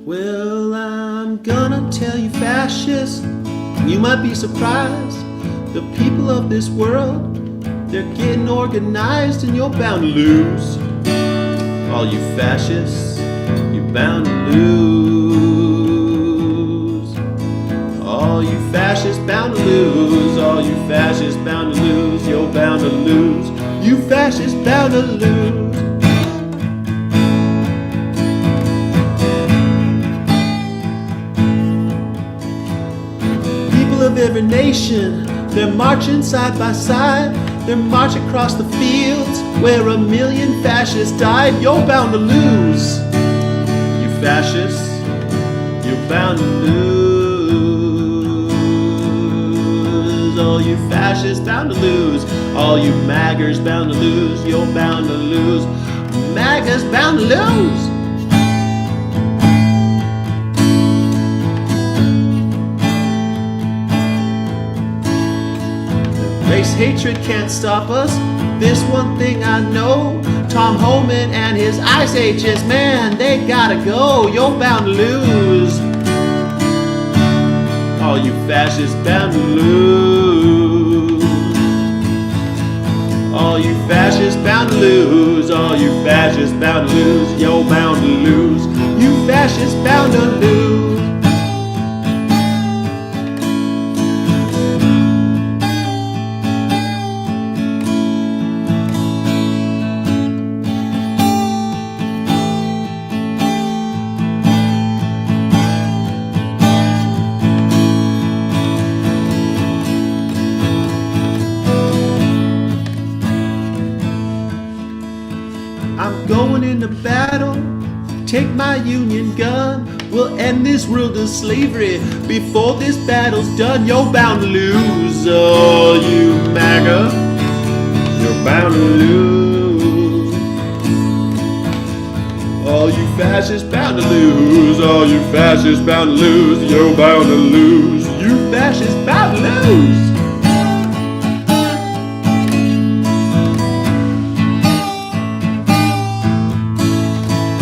Well, I'm gonna tell you, fascists, you might be surprised. The people of this world, they're getting organized and you're bound to lose. All you fascists, you're bound to lose. All you fascists bound to lose. All you fascists bound to lose. You're bound to lose. You fascists bound to lose. Of every nation, they're marching side by side. They're marching across the fields where 1 million fascists died. You're bound to lose. You fascists, you're bound to lose. All you fascists bound to lose. All you MAGAs bound to lose. You're bound to lose. MAGA's bound to lose. Race hatred can't stop us. This one thing I know. Tom Homan and his Ice Ages, man, they gotta go. You're bound to lose. All you fascists bound to lose. All you fascists bound to lose. All you fascists bound to lose. You're bound to lose. You fascists bound to lose. I'm going into battle, take my Union gun, We'll end this world of slavery before this battle's done. You're bound to lose, oh, you MAGA. You're bound to lose. All you fascists bound to lose. All you fascists bound to lose. You're bound to lose. You fascists bound to lose.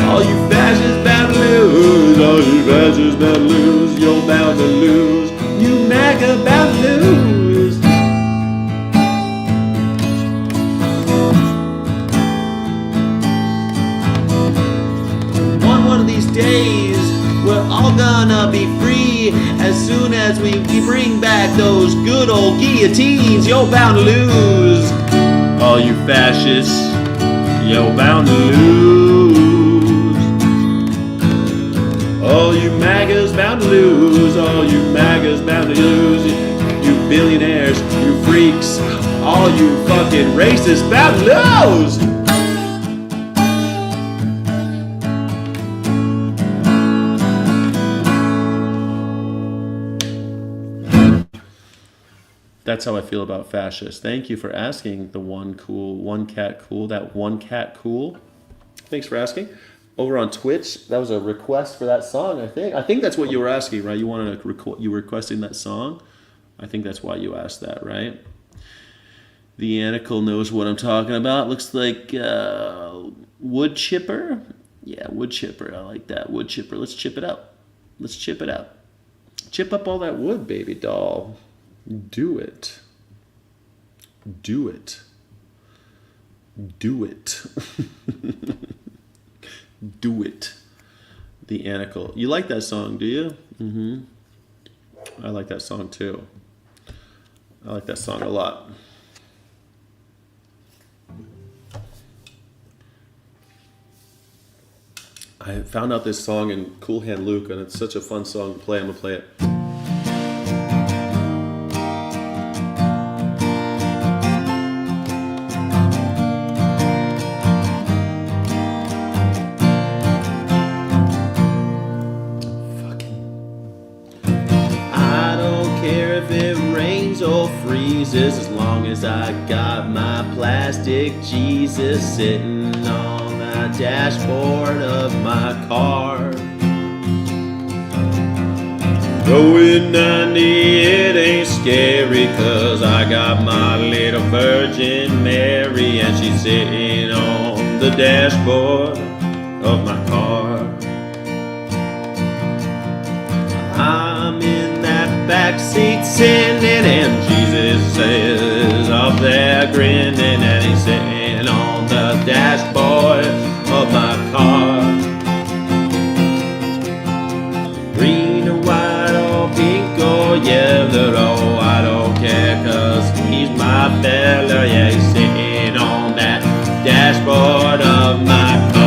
All you fascists bound to lose. All you fascists bound to lose. You're bound to lose. You MAGA bound to lose. One of these days, we're all gonna be free as soon as we bring back those good old guillotines. You're bound to lose. All you fascists, you're bound to lose. All you MAGAs bound to lose. All you MAGAs bound to lose. You billionaires, you freaks, all you fucking racists bound to lose. That's how I feel about fascists. Thank you for asking, the one cat cool. Thanks for asking. Over on Twitch, that was a request for that song, I think. I think that's what you were asking, right? You wanted you were requesting that song? I think that's why you asked that, right? The Anacle knows what I'm talking about. Looks like wood chipper. Yeah, wood chipper. I like that. Wood chipper. Let's chip it up. Let's chip it up. Chip up all that wood, baby doll. Do it. Do it. Do it. Do it. The Anacle. You like that song, do you? Mm-hmm. I like that song too. I like that song a lot. I found out this song in Cool Hand Luke, and it's such a fun song to play. I'm gonna play it. As long as I got my plastic Jesus sitting on the dashboard of my car. Going 90, it ain't scary, 'cause I got my little Virgin Mary, and she's sitting on the dashboard of my car. I'm in that backseat sitting, and Jesus is up there grinning, and he's sitting on the dashboard of my car. Green or white or pink or yellow, oh, I don't care, 'cause he's my fella. Yeah, he's sitting on that dashboard of my car.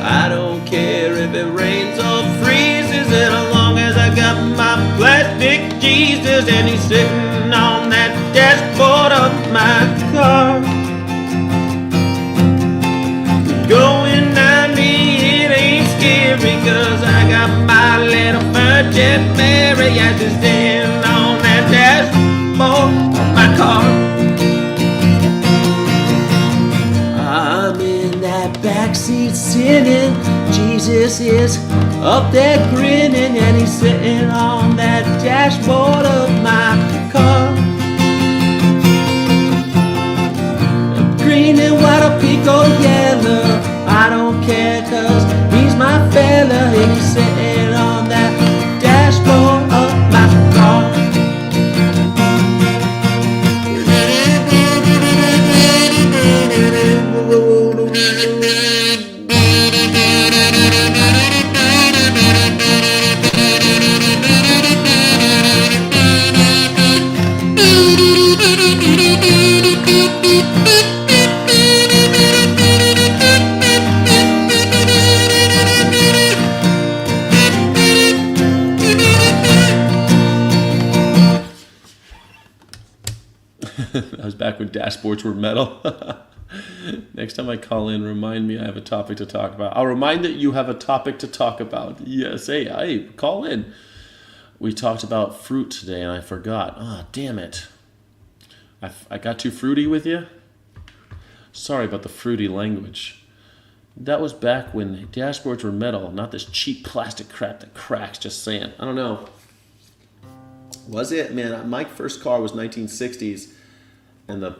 I don't care if it rains or freezes, as long as I got my plastic Jesus, and he's sitting on that dashboard of my car. Going 90, it ain't scary, 'cause I got my little Virgin Mary, yeah, she's sitting on that dashboard of my car. I'm in that backseat sitting, Jesus is up there grinning, and he's sitting on that dashboard of my car. Green and white or pink or yellow, I don't care, 'cause he's my fella, and he's sitting on that dashboard of my car. back when dashboards were metal. Next time I call in, remind me I have a topic to talk about. I'll remind that you have a topic to talk about. Yes, hey, call in. We talked about fruit today and I forgot. Ah, damn it. I got too fruity with you? Sorry about the fruity language. That was back when dashboards were metal, not this cheap plastic crap that cracks, just saying. I don't know. Was it? Man, my first car was 1960s and it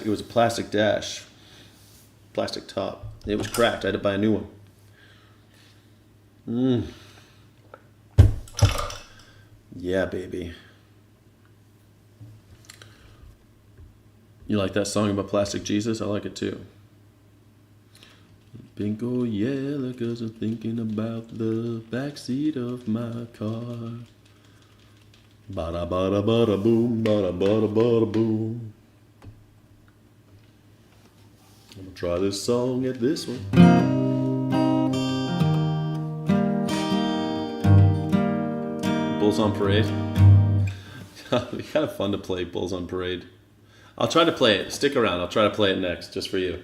was a plastic dash, plastic top. It was cracked. I had to buy a new one. Yeah, baby. You like that song about Plastic Jesus? I like it too. Pink or yellow, 'cause I'm thinking about the backseat of my car. Bada bada bada boom, bada bada bada boom. I'm gonna try this song at this one. Bulls on Parade. It'd be kind of fun to play Bulls on Parade. I'll try to play it. Stick around. I'll try to play it next, just for you.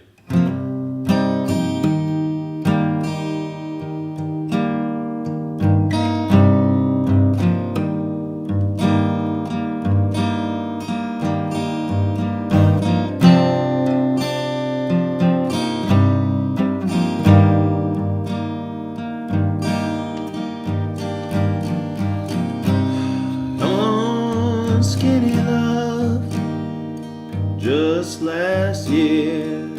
Skinny love, just last year.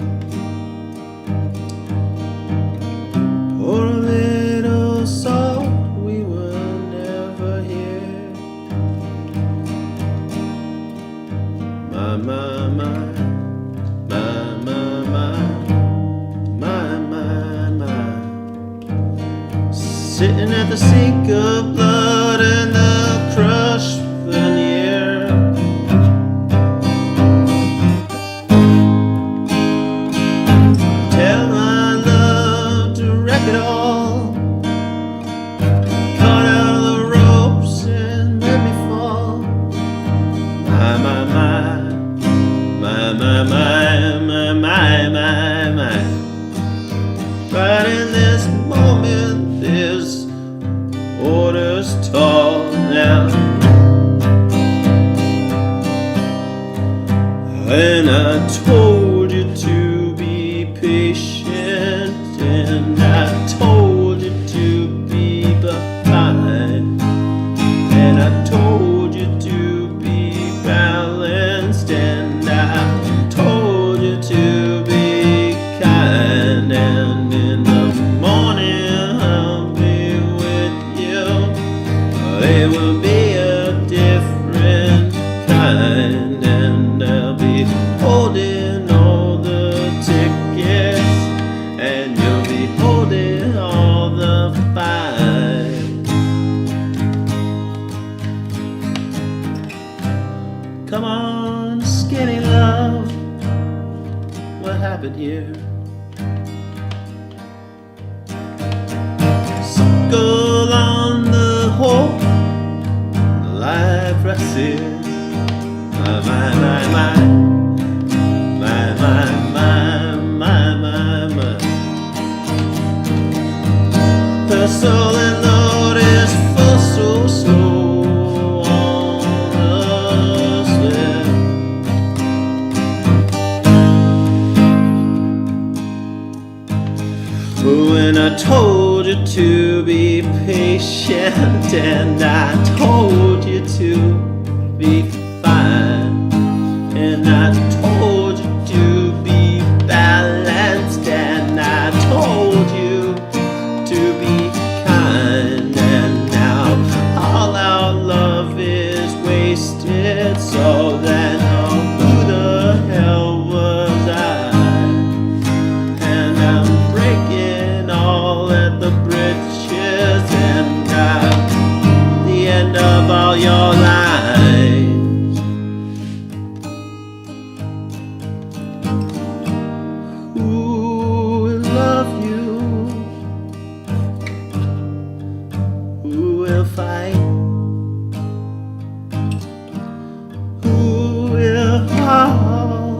Pour a little salt, we were never here. My, my, my, my, my, my, my, my. Sitting at the sink of blood and the crushed veneer. Tell my love to wreck it all. Cut out of the ropes and let me fall. My, my, my, my, my, my, my, my, my, my. Right in this moment, there's orders tall now. And I told you to be patient, and I told you to be behind, and I told you to be balanced, and I told you to be kind, and in the morning I'll be with you. It will be a different kind, and I'll be holding all the tickets, and you'll be holding all the fines. Come on, skinny love, what happened here? Suckle on the hole, life rests here. My, my, my, my, my, my, my, my, my. The soul and Lord is full, so on us there. When I told you to be patient, and I told you to be fine, and I told you to be balanced, and I told you to be kind, and now all our love is wasted. So then, oh, who the hell was I? And I'm breaking all at the bridges, and the end of all your lives. Who will love you? Who will fight? Who will hold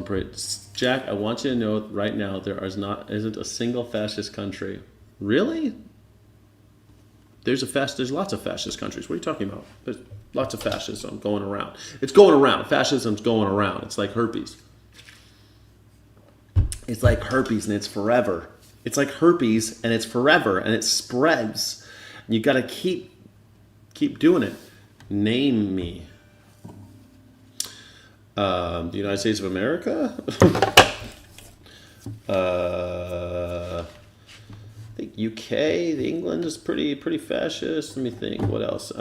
celebrate. Jack, I want you to know right now there isn't a single fascist country. Really? There's lots of fascist countries. What are you talking about? There's lots of fascism going around. It's going around. Fascism's going around. It's like herpes. It's like herpes and it's forever. It's like herpes and it's forever and it spreads. You got to keep doing it. Name me. The United States of America? I think UK, England is pretty fascist. Let me think. What else?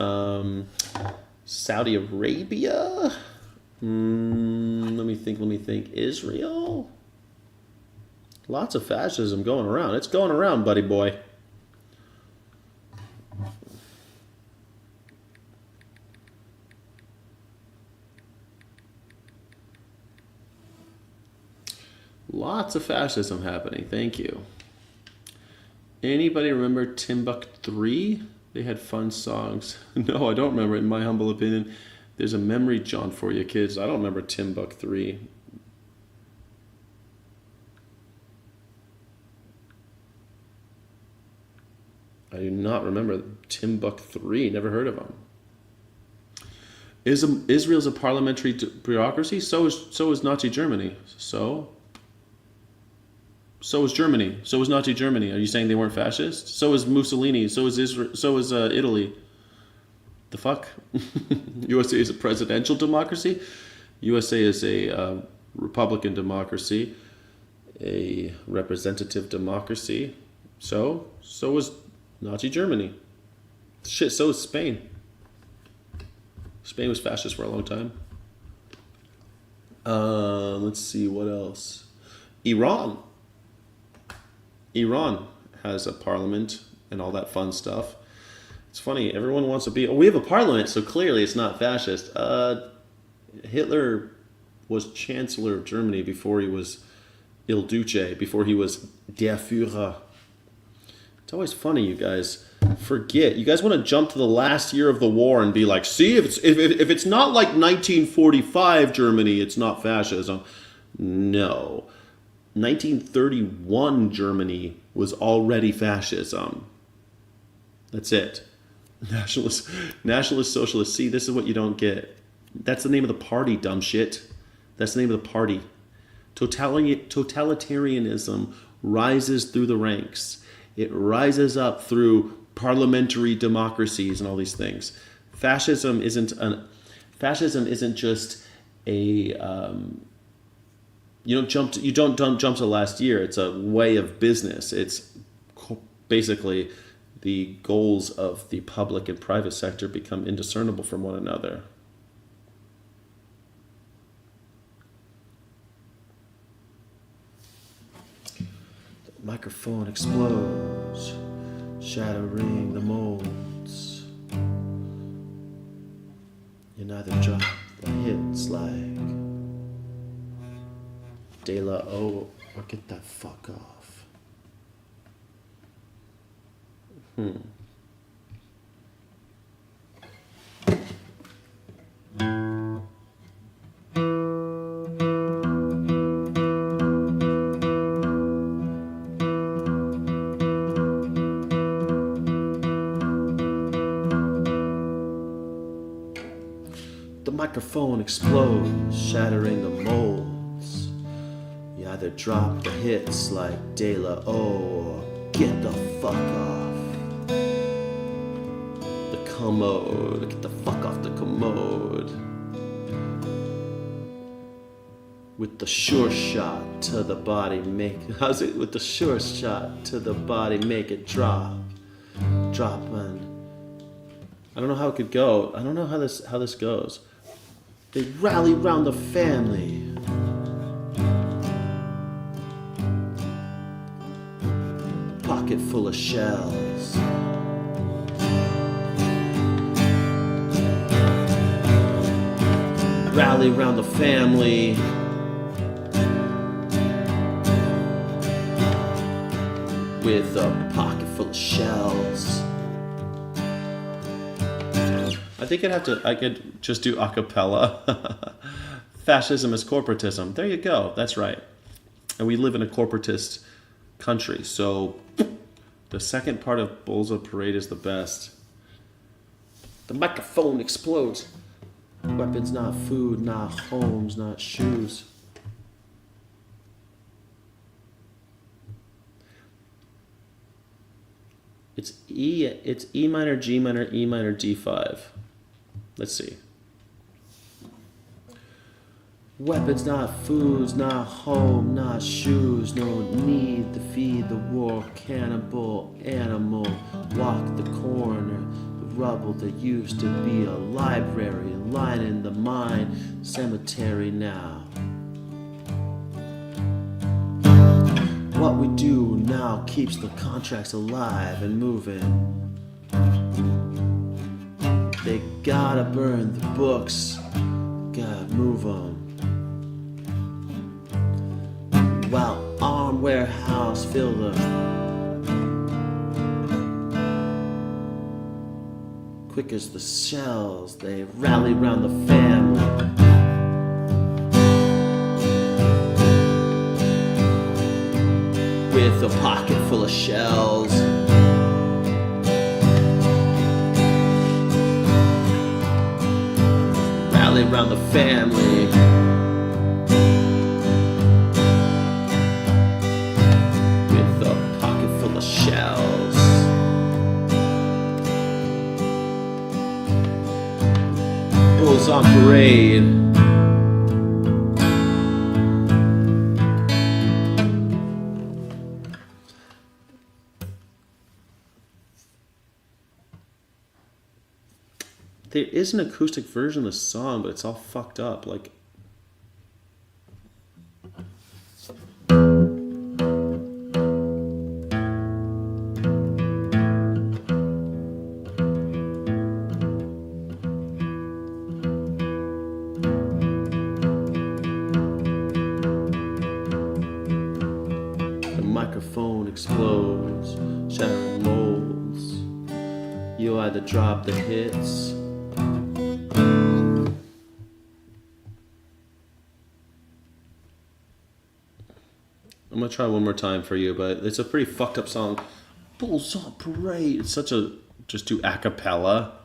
Saudi Arabia? Let me think. Israel? Lots of fascism going around. It's going around, buddy boy. Lots of fascism happening. Thank you. Anybody remember Timbuk3? They had fun songs. No, I don't remember it, in my humble opinion. There's a memory jaunt for you kids. I don't remember Timbuk3. I do not remember Timbuk3. Never heard of them. Israel's a parliamentary bureaucracy? So is Nazi Germany. So is Germany. So is Nazi Germany. Are you saying they weren't fascist? So is Mussolini. So is Israel. So is Italy. The fuck? USA is a presidential democracy. USA is a Republican democracy, a representative democracy. So is Nazi Germany. Shit. So is Spain. Spain was fascist for a long time. Let's see what else. Iran has a parliament and all that fun stuff. It's funny, everyone wants to be... Oh, we have a parliament, so clearly it's not fascist. Hitler was Chancellor of Germany before he was Il Duce, before he was Der Führer. It's always funny, you guys forget. You guys want to jump to the last year of the war and be like, see, if it's not like 1945 Germany, it's not fascism. No. 1931 Germany was already fascism. That's it. Nationalist socialist. See, this is what you don't get. That's the name of the party, dumb shit. That's the name of the party. Totalitarianism rises through the ranks. It rises up through parliamentary democracies and all these things. Fascism isn't just a you don't jump to last year. It's a way of business. It's basically the goals of the public and private sector become indiscernible from one another. The microphone explodes, shattering the molds. You neither drop the hits like De La O or get that fuck off. The microphone explodes, shattering the molds. You either drop the hits like De La O or get the fuck off the commode. Get the fuck off the commode. With the sure shot to the body, how's it? With the sure shot to the body, make it drop. Drop and I don't know how it could go. I don't know how this goes. They rally round the family. Pocket full of shells. Rally round the family. With a pocket full of shells. I think I could just do a cappella. Fascism is corporatism. There you go. That's right. And we live in a corporatist country. So the second part of Bullseye Parade is the best. The microphone explodes. Weapons, not food, not homes, not shoes. It's E minor, G minor, E minor, D5. Let's see. Weapons, not foods, not home, not shoes. No need to feed the war. Cannibal animal. Walk the corner. The rubble that used to be a library. Lining the mine. Cemetery now. What we do now keeps the contracts alive and moving. They gotta burn the books. Gotta move them. While armed warehouse fill the quick as the shells, they rally round the family. With a pocket full of shells. Rally round the family. Shells. Bulls on parade. There is an acoustic version of the song, but it's all fucked up. Like, explodes, shattering molds. You either drop the hits. I'm gonna try one more time for you, but it's a pretty fucked up song. Bulls on Parade. It's such a just do a cappella.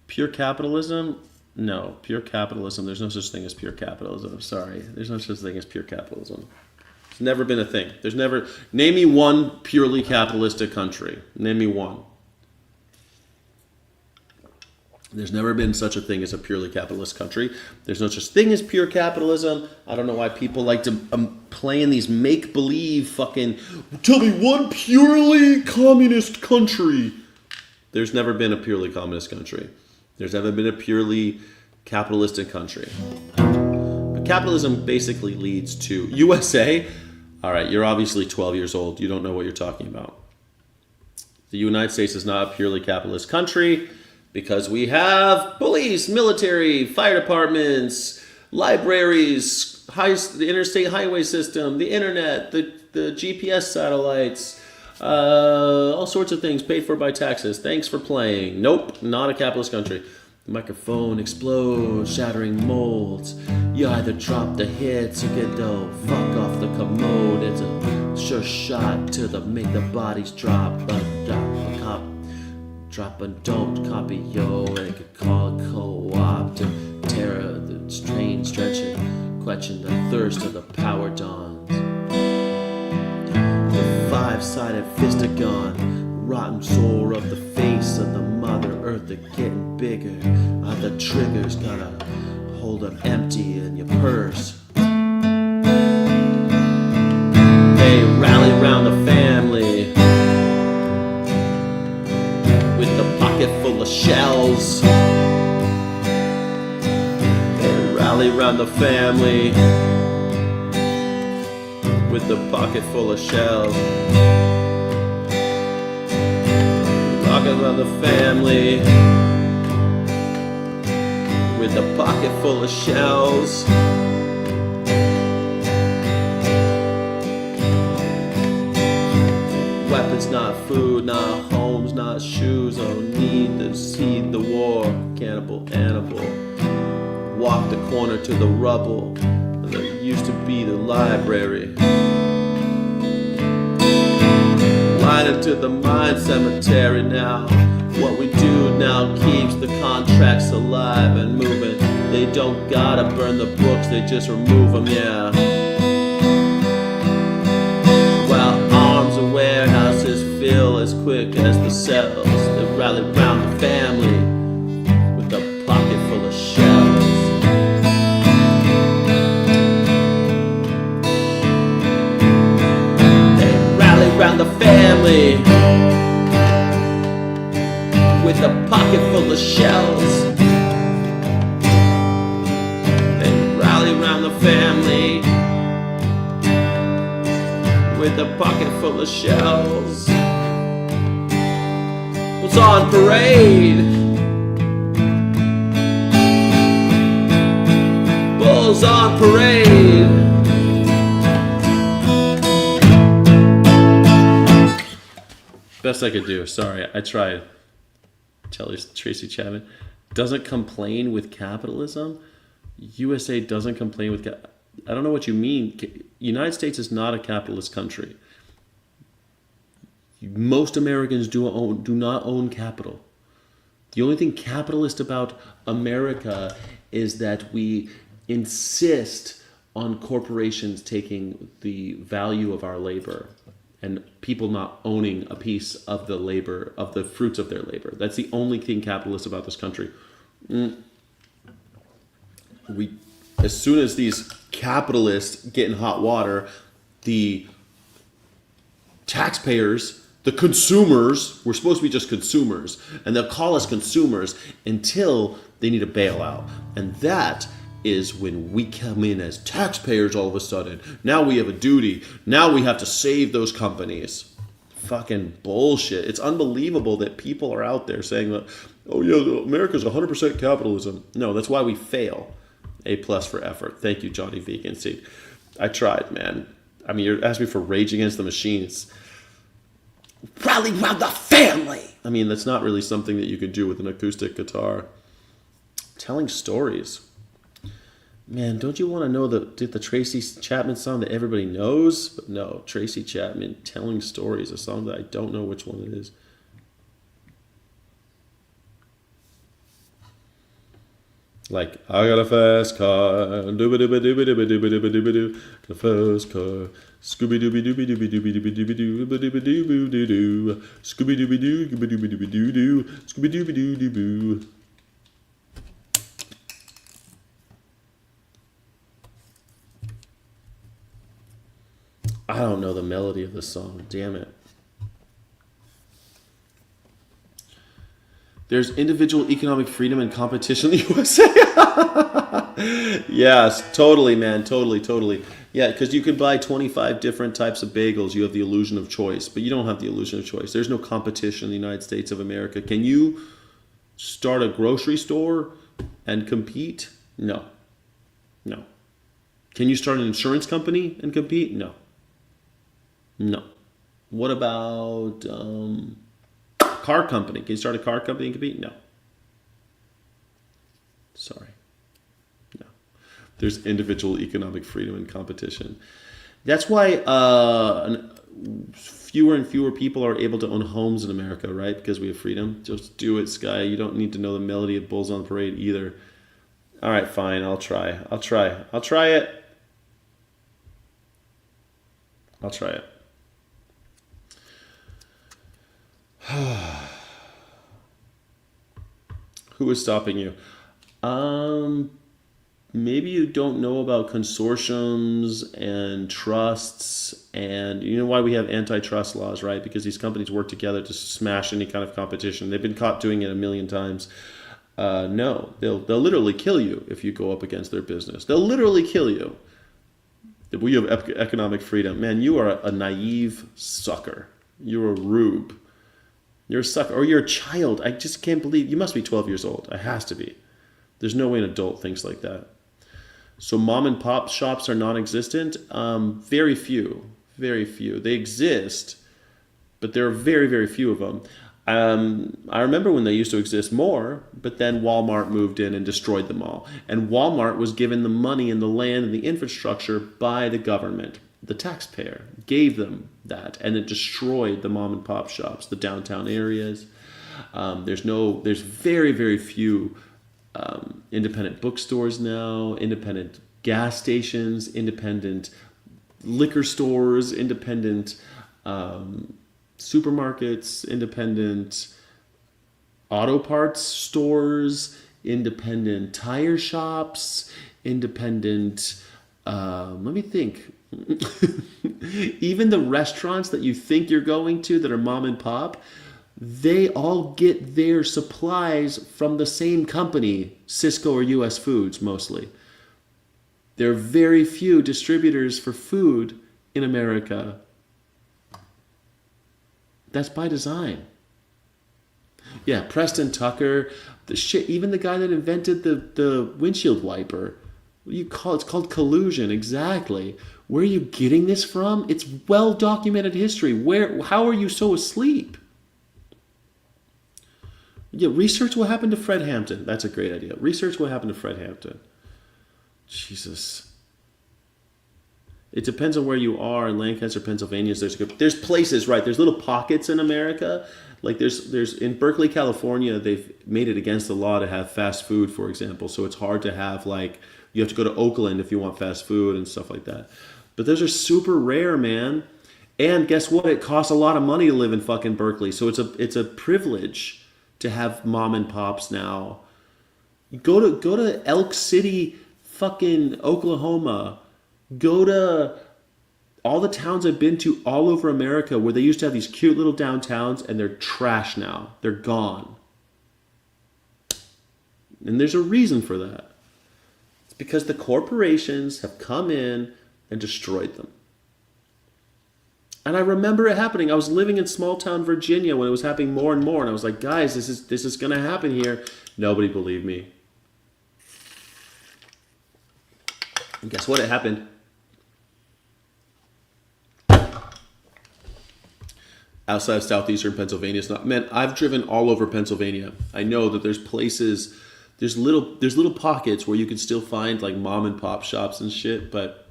Pure capitalism? No, pure capitalism. There's no such thing as pure capitalism. I'm sorry. There's no such thing as pure capitalism. It's never been a thing. There's never. Name me one purely capitalistic country. Name me one. There's never been such a thing as a purely capitalist country. There's no such thing as pure capitalism. I don't know why people like to play in these make-believe fucking, tell me one purely communist country. There's never been a purely communist country. There's never been a purely capitalistic country. But capitalism basically leads to USA. All right, you're obviously 12 years old. You don't know what you're talking about. The United States is not a purely capitalist country because we have police, military, fire departments, libraries, the interstate highway system, the internet, the GPS satellites, all sorts of things paid for by taxes. Thanks for playing. Nope, not a capitalist country. The microphone explodes, shattering molds. You either drop the hits or get the fuck off the commode. It's a sure shot to make the bodies drop. Drop and don't copy, yo. They could call it co-op to terror, the strain stretching, quenching the thirst of the power dawns. The five-sided fistagon, rotten sore of the face of the Mother Earth, they're getting bigger. The triggers gotta hold them empty in your purse. They rally round the family with the pocket full of shells. They rally round the family with the pocket full of shells. Rock around the family with a pocket full of shells. Weapons, not food, not homes, not shoes. Oh, need to see the war. Cannibal animal. walk the corner to the rubble that used to be the library. Right into the mine cemetery now. What we do now keeps the contracts alive and moving. They don't gotta burn the books, they just remove them, yeah. While arms and warehouses fill as quick as the cells, they rally round the family with a pocket full of shells. They rally round the family with a pocket full of shells. They rally round the family with a pocket full of shells. What's on parade? Bulls on parade. Best I could do. Sorry, I tried. Tracy Chapman doesn't complain with capitalism. USA doesn't complain with. I don't know what you mean. United States is not a capitalist country. Most Americans do not own capital. The only thing capitalist about America is that we insist on corporations taking the value of our labor and people not owning a piece of the labor, of the fruits of their labor. That's the only thing capitalist about this country. As soon as these capitalists get in hot water, the taxpayers, the consumers, we're supposed to be just consumers, and they'll call us consumers until they need a bailout. And that is when we come in as taxpayers all of a sudden. Now we have a duty. Now we have to save those companies. Fucking bullshit. It's unbelievable that people are out there saying that, oh yeah, America's 100% capitalism. No, that's why we fail. A+ for effort. Thank you, Johnny Vegan Seed. I tried, man. I mean, you're asking me for Rage Against the Machines. Rally round the family. I mean, that's not really something that you could do with an acoustic guitar. Telling stories. Man, don't you want to know the Tracy Chapman song that everybody knows? But no, Tracy Chapman, Telling Stories, a song that I don't know which one it is. Like, I got a fast car, dooba-dooba-dooba-dooba-dooba-dooba-dooba-doo, the fast car, Scooby-Dooby-Dooby-Dooby-Dooby-Dooby-Dooby-Dooby-Doo, Scooby-Dooby-Doo, Scooby-Dooby-Dooby-Doo, Scooby-Dooby-Dooby-Doo. I don't know the melody of the song, damn it. There's individual economic freedom and competition in the USA. Yes, totally, man. Totally. Yeah, because you could buy 25 different types of bagels. You have the illusion of choice, but you don't have the illusion of choice. There's no competition in the United States of America. Can you start a grocery store and compete? No. Can you start an insurance company and compete? No. What about car company? Can you start a car company and compete? No. Sorry. No. There's individual economic freedom and competition. That's why fewer and fewer people are able to own homes in America, right? Because we have freedom. Just do it, Sky. You don't need to know the melody of Bulls on the Parade either. All right, fine. I'll try it. I'll try it. Who is stopping you? Maybe you don't know about consortiums and trusts, and you know why we have antitrust laws, right? Because these companies work together to smash any kind of competition. They've been caught doing it a million times. No, they'll literally kill you if you go up against their business. They'll literally kill you. We have economic freedom. Man, you are a naive sucker. You're a rube. You're a sucker. Or you're a child. I just can't believe. You must be 12 years old. It has to be. There's no way an adult thinks like that. So mom and pop shops are non-existent? Very few. They exist, but there are very, very few of them. I remember when they used to exist more, but then Walmart moved in and destroyed them all. And Walmart was given the money and the land and the infrastructure by the government. The taxpayer gave them that, and it destroyed the mom and pop shops, the downtown areas. There's very, very few independent bookstores now, independent gas stations, independent liquor stores, independent supermarkets, independent auto parts stores, independent tire shops, independent, let me think. Even the restaurants that you think you're going to that are mom and pop, they all get their supplies from the same company, Cisco or US Foods mostly. There are very few distributors for food in America. That's by design. Yeah, Preston Tucker, the shit, even the guy that invented the windshield wiper. What do you call it? It's called collusion, exactly. Where are you getting this from? It's well documented history. How are you so asleep? Yeah, research what happened to Fred Hampton. That's a great idea. Research what happened to Fred Hampton. Jesus. It depends on where you are. In Lancaster, Pennsylvania, there's places, right? There's little pockets in America. Like there's in Berkeley, California, they've made it against the law to have fast food, for example. So it's hard to have you have to go to Oakland if you want fast food and stuff like that. But those are super rare, man. And guess what? It costs a lot of money to live in fucking Berkeley. So it's a privilege to have mom and pops now. Go to Elk City, fucking Oklahoma. Go to all the towns I've been to all over America where they used to have these cute little downtowns and they're trash now. They're gone. And there's a reason for that. It's because the corporations have come in and destroyed them. And I remember it happening. I was living in small town Virginia when it was happening more and more. And I was like, guys, this is going to happen here. Nobody believed me. And guess what? It happened. Outside of southeastern Pennsylvania, it's not. Man, I've driven all over Pennsylvania. I know that there's places, there's little pockets where you can still find like mom and pop shops and shit. But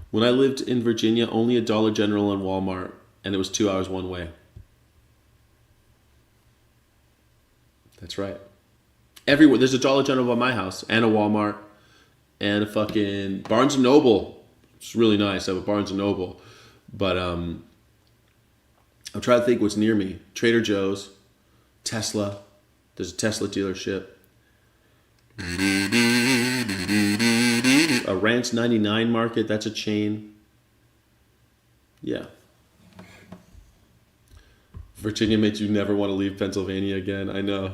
when I lived in Virginia, only a Dollar General and Walmart, and it was 2 hours one way. That's right. Everywhere there's a Dollar General by my house and a Walmart and a fucking Barnes and Noble. It's really nice. I have a Barnes and Noble, but I'm trying to think what's near me. Trader Joe's, Tesla. There's a Tesla dealership. A Ranch 99 market. That's a chain. Yeah. Virginia makes you never want to leave Pennsylvania again. I know.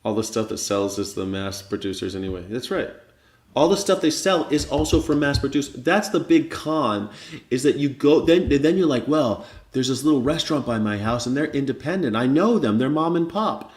All the stuff that sells is the mass producers anyway. That's right. All the stuff they sell is also from mass produced. That's the big con, is that you go, then you're like, well, there's this little restaurant by my house and they're independent. I know them. They're mom and pop.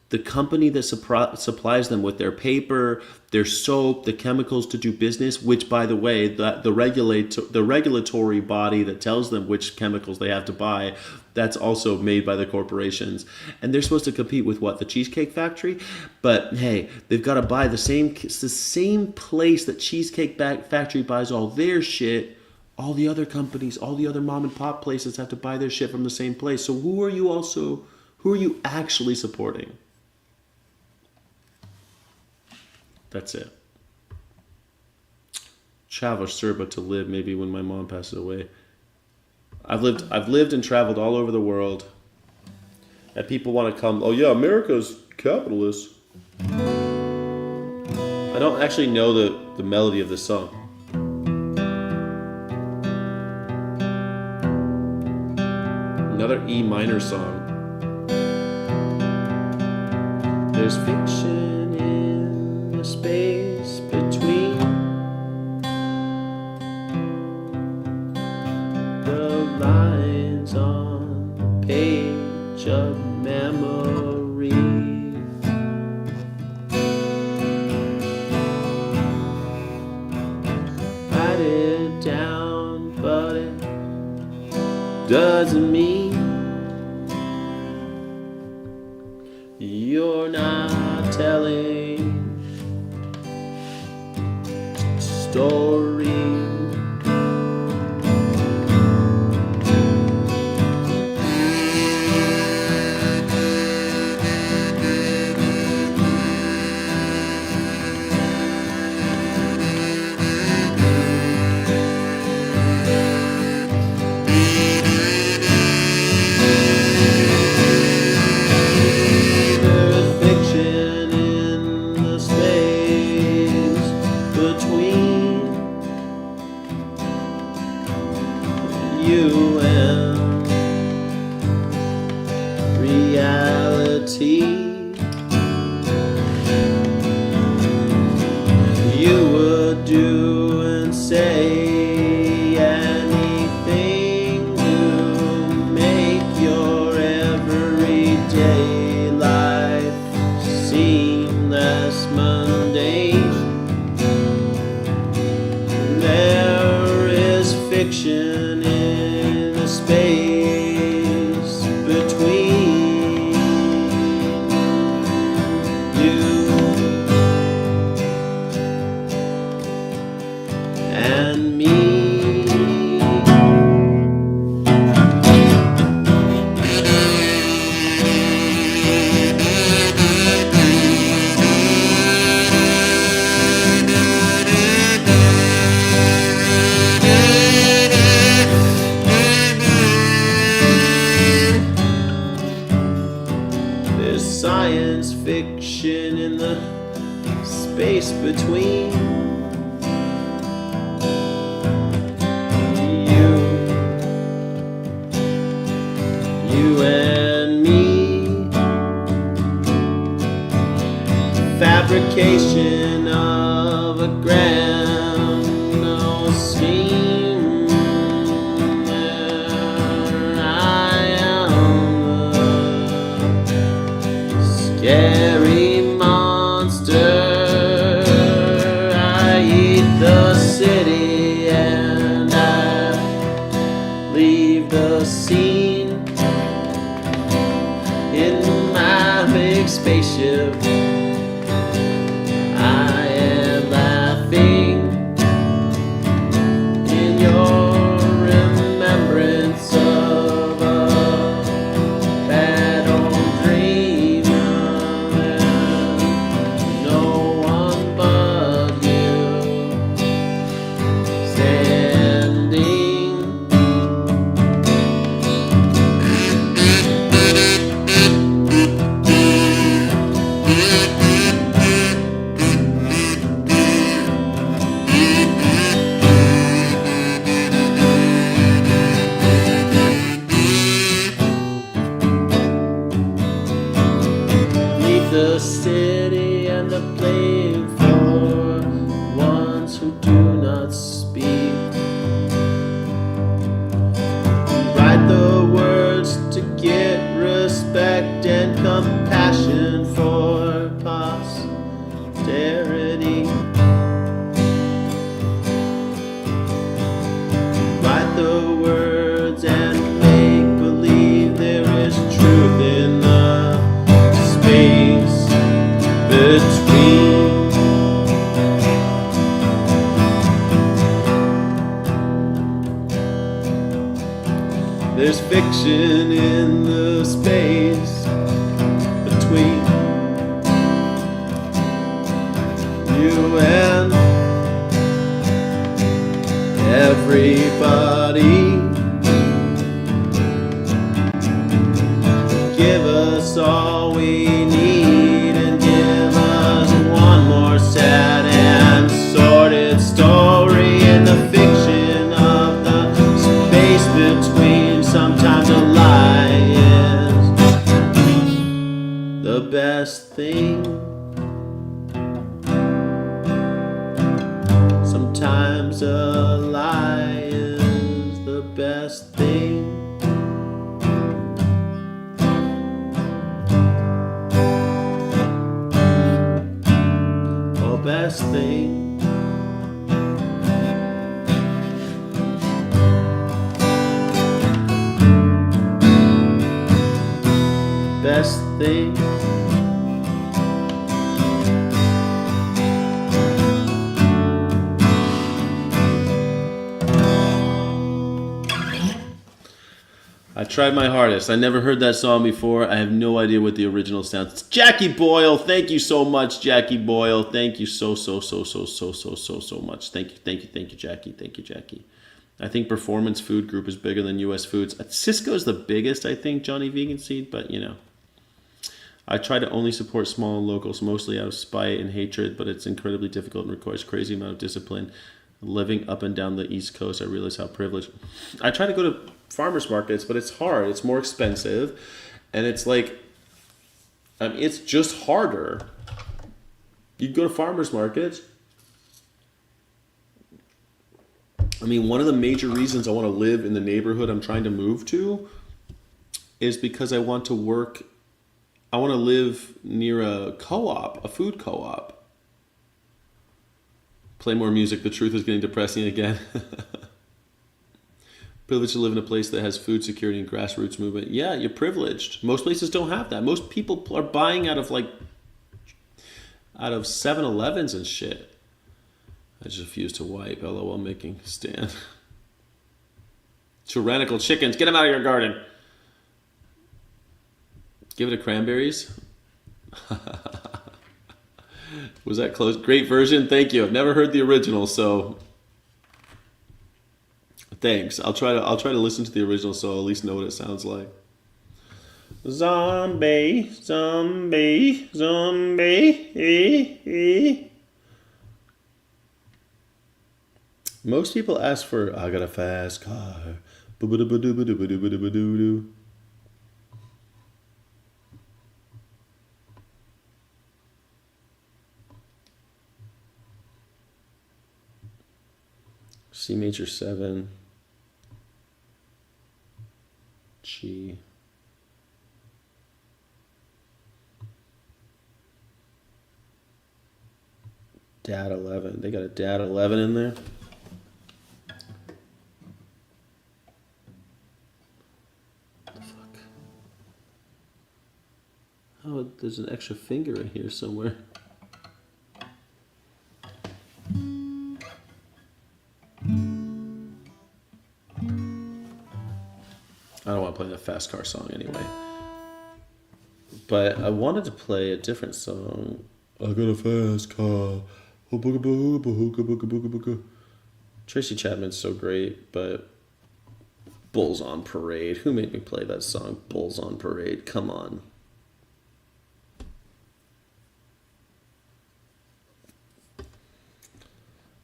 The company that supplies them with their paper, their soap, the chemicals to do business, which, by the way, the regulatory body that tells them which chemicals they have to buy, that's also made by the corporations. And they're supposed to compete with what? The Cheesecake Factory? But hey, they've got to buy the same place that Cheesecake Factory buys all their shit. All the other companies, all the other mom and pop places have to buy their shit from the same place. So who are you actually supporting? That's it. Travel Serba to live maybe when my mom passes away. I've lived and traveled all over the world. And people want to come, oh yeah, America's capitalist. I don't actually know the melody of this song. Another E minor song. There's fiction in the space between the lines on the page of memory. Write it down, but it doesn't mean you're not telling story. There's fiction in the space between you and reality. You would do and say anything to make your everyday life seem less mundane. There is fiction in the space between you and me. There's science fiction in the space between you and me. Fabrication of a grand scheme. I am a scary monster. I eat the city and I leave the scene in my big spaceship. I am laughing in your remembrance of a bad old dream. No one but you standing. Leave the city and the blame for ones who do not speak. Write the words to get respect and compassion for posterity. Write the words and make believe there is truth in the space between. There's fiction in the space between you and everybody. Give us all we need and give us one more sad and sordid story in the fiction of the space between. Sometimes a lie is the best thing. Sometimes a lie is the best thing. Or best thing. I tried my hardest. I never heard that song before. I have no idea what the original sounds. Jackie Boyle, thank you so much, Jackie Boyle. Thank you so much. Thank you, Jackie. Thank you, Jackie. I think Performance Food Group is bigger than U.S. Foods. Cisco is the biggest, I think, Johnny Vegan Seed, but you know. I try to only support small and locals, mostly out of spite and hatred, but it's incredibly difficult and requires crazy amount of discipline. Living up and down the East Coast, I realize how privileged. I try to go to farmers markets, but it's hard. It's more expensive, and it's like, it's just harder. You go to farmers markets. I mean, one of the major reasons I want to live in the neighborhood I'm trying to move to is because I want to work. I want to live near a co-op, a food co-op. Play more music. The truth is getting depressing again. Privileged to live in a place that has food security and grassroots movement. Yeah, you're privileged. Most places don't have that. Most people are buying out of 7-Elevens and shit. I just refuse to wipe. LOL making a stand. Tyrannical chickens. Get them out of your garden. Give it a cranberries. Was that close? Great version. Thank you. I've never heard the original, so thanks. I'll try to listen to the original so I'll at least know what it sounds like. Zombie, zombie, zombie. Most people ask for I got a fast car. C major 7, G, DAT 11. They got a DAT 11 in there. What the fuck? Oh, there's an extra finger in here somewhere. I don't want to play that fast car song anyway. But I wanted to play a different song. I got a fast car. Tracy Chapman's so great, but Bulls on Parade. Who made me play that song? Bulls on Parade. Come on.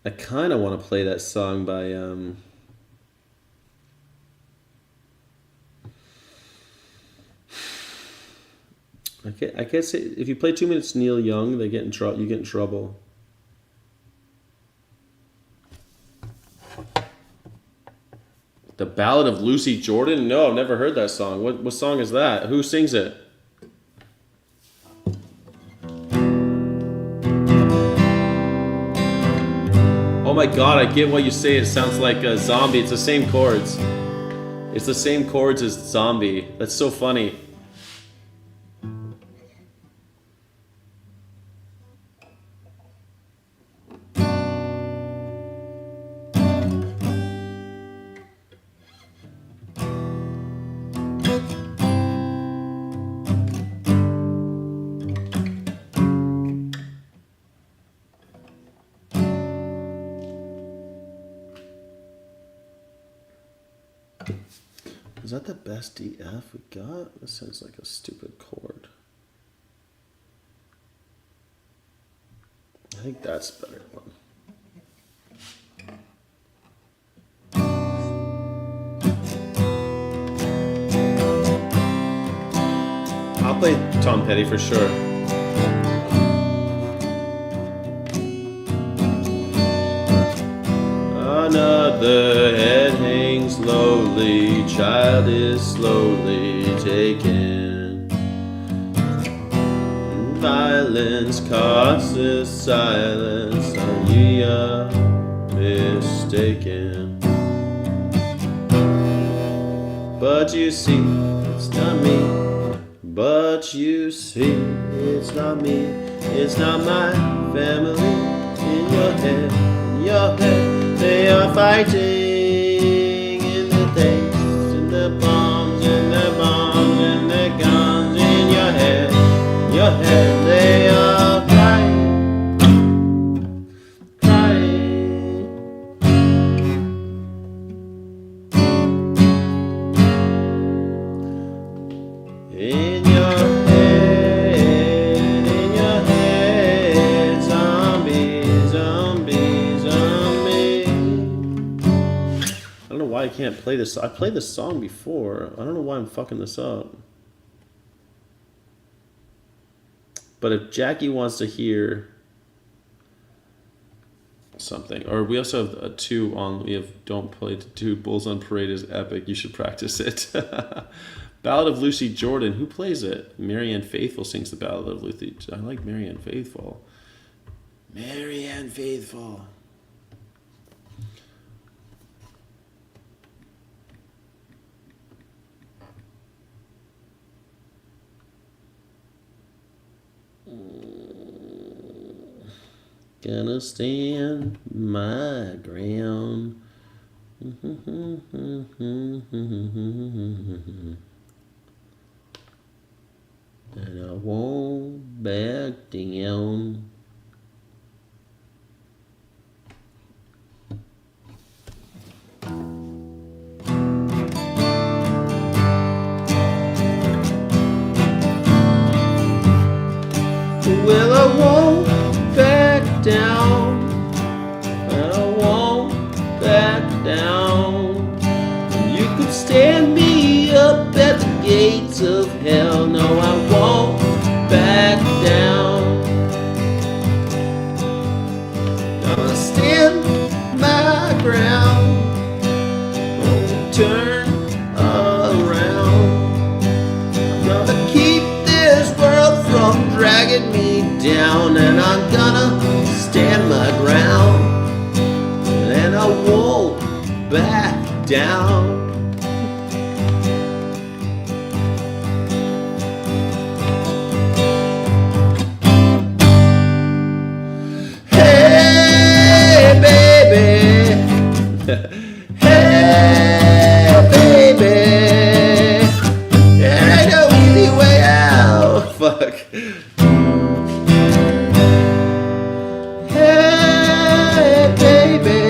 I kind of want to play that song by I can't say if you play 2 minutes Neil Young, you get in trouble. The Ballad of Lucy Jordan? No, I've never heard that song. What song is that? Who sings it? Oh my god, I get what you say. It sounds like a Zombie. It's the same chords. It's the same chords as Zombie. That's so funny. Is that the best DF we got? This sounds like a stupid chord. I think that's a better one. I'll play Tom Petty for sure. Another head hangs lowly, child is slowly taken. Violence causes silence, are ye mistaken? But you see, it's not me. But you see, it's not me. It's not my family. In your head, they are fighting in the tanks, in the bombs, I can't play this. I played this song before. I don't know why I'm fucking this up. But if Jackie wants to hear something, or we also have we have Don't Play to 2, Bulls on Parade is epic. You should practice it. Ballad of Lucy Jordan. Who plays it? Marianne Faithfull sings the Ballad of Lucy. I like Marianne Faithfull. Marianne Faithfull. Gonna stand my ground. And I won't back down. Well, I won't back down. And I won't back down. You could stand me up at the gates of hell. No, I won't back down. Gonna stand my ground. Won't turn around. I'm gonna keep this world from dragging me down, and I'm gonna stand my ground, and I won't back down. Hey, baby. Hey, baby. There ain't no easy way out. Fuck. Hey, baby.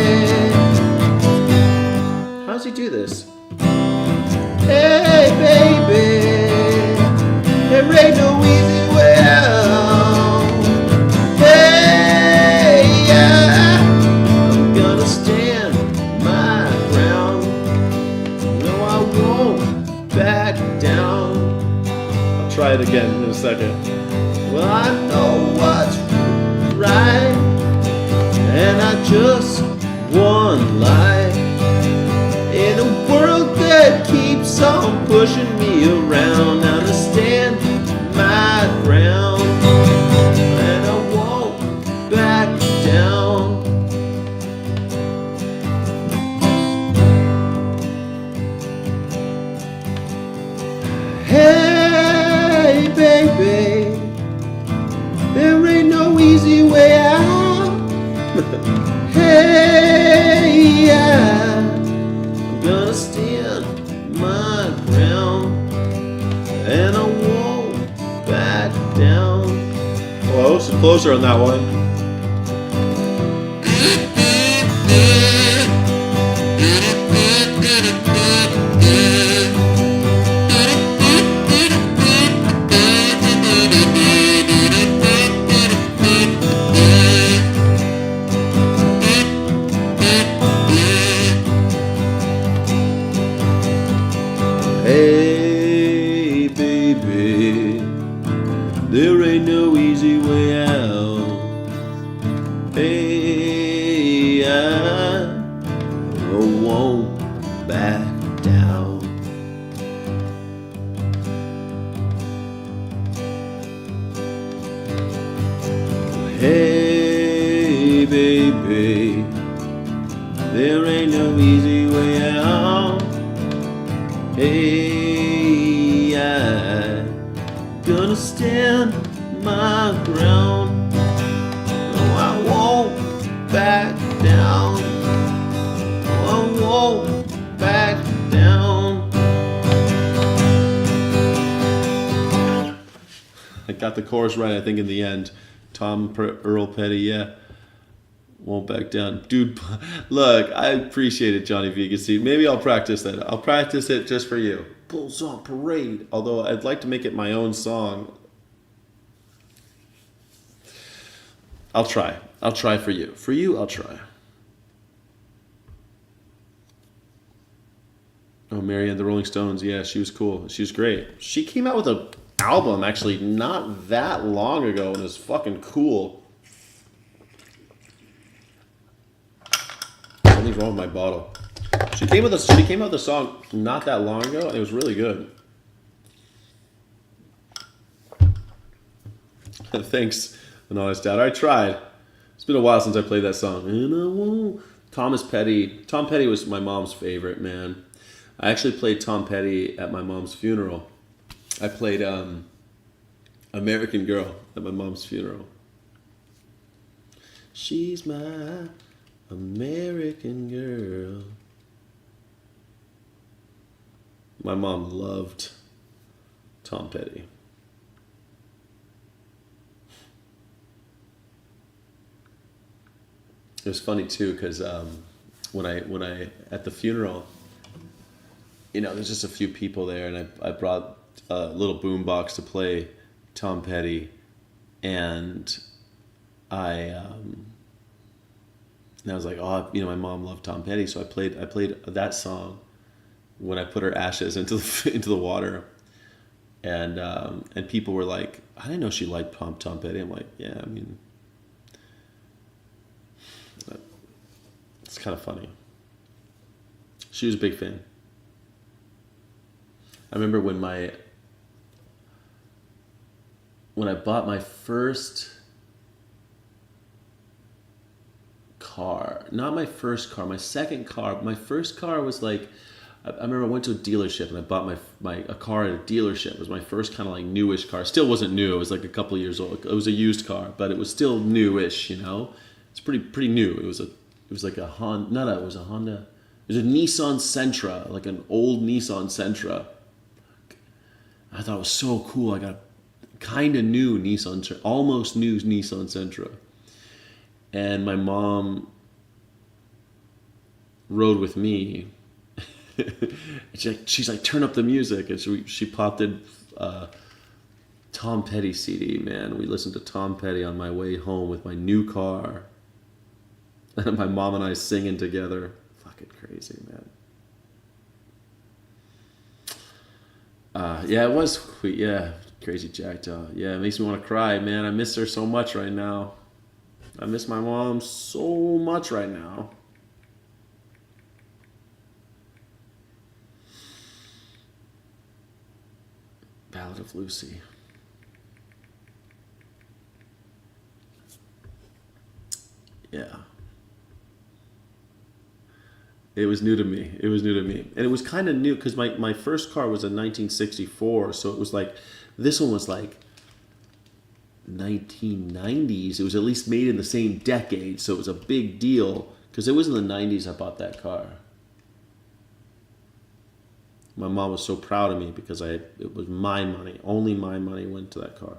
How does he do this? Hey, baby. There ain't no easy way out. Hey, yeah. I'm gonna stand my ground. No, I won't back down. I'll try it again in a second. Well, I know what's right, and I just one life in a world that keeps on pushing me around. Understand my ground, and I won't back down. Hey, baby. There ain't no easy way out. Hey, yeah. I'm gonna stand my ground, and I won't back down. Close, closer on that one. Hey, baby, there ain't no easy way out. Hey, I won't back down. Hey, baby, there ain't no easy way out. Hey, I'm gonna stand my ground. No, I won't back down. No, I won't back down. I got the chorus right, I think, in the end. Tom Earl Petty, yeah. Won't back down. Dude, look, I appreciate it, Johnny Vegasy. Maybe I'll practice that. I'll practice it just for you. Bulls on Parade. Although I'd like to make it my own song. I'll try. I'll try for you. For you, I'll try. Oh, Mary and the Rolling Stones. Yeah, she was cool. She was great. She came out with an album actually not that long ago, and it was fucking cool. Something's wrong with my bottle. She came out with a song not that long ago, and it was really good. Thanks, Anonymous Dad. I tried. It's been a while since I played that song. And I won't. Tom Petty was my mom's favorite, man. I actually played Tom Petty at my mom's funeral. I played American Girl at my mom's funeral. She's my American girl. My mom loved Tom Petty. It was funny too, because when I at the funeral, there's just a few people there, and I brought a little boom box to play Tom Petty, and I was like, my mom loved Tom Petty, so I played that song when I put her ashes into the water, and people were like, I didn't know she liked Tom Petty. I'm like, yeah, I mean. It's kind of funny. She was a big fan. I remember when I bought my first car. Not my first car, my second car. My first car was like, I remember I went to a dealership and I bought a car at a dealership. It was my first kind of like newish car. Still wasn't new. It was like a couple of years old. It was a used car, but it was still newish, It's pretty new. It was like a Honda. It was a Honda. It was a Nissan Sentra, like an old Nissan Sentra. I thought it was so cool. I got a kind of new Nissan, almost new Nissan Sentra. And my mom rode with me. She's like, turn up the music. And she popped in Tom Petty CD, man. We listened to Tom Petty on my way home with my new car. And my mom and I singing together. Fucking crazy, man. Yeah, it was. Yeah, crazy jackdaw. Yeah, it makes me want to cry, man. I miss her so much right now. I miss my mom so much right now. Ballad of Lucy. Yeah. It was new to me. And it was kind of new because my first car was a 1964. So it was like, this one was like 1990s. It was at least made in the same decade. So it was a big deal because it was in the 90s I bought that car. My mom was so proud of me because it was my money. Only my money went to that car.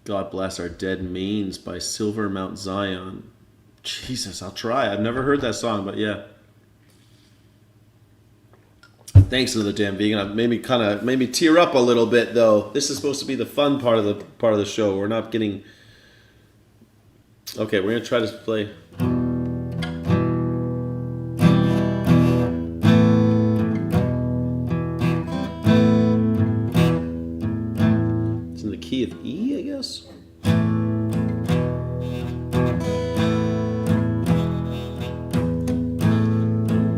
God Bless Our Dead Manes by Silver Mount Zion. Jesus, I'll try. I've never heard that song, but yeah. Thanks to the damn vegan. It made me tear up a little bit though. This is supposed to be the fun part of the show. We're not getting. Okay, we're gonna try to play. It's in the key of E, I guess.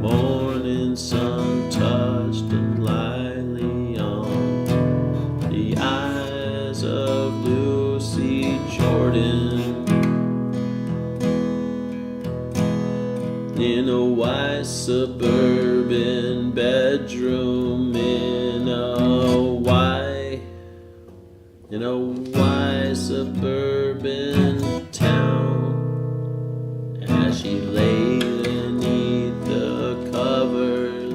Morning sun touched and lightly on the eyes of Lucy Jordan in a white suburban bedroom in a white suburban town as she lay beneath the covers,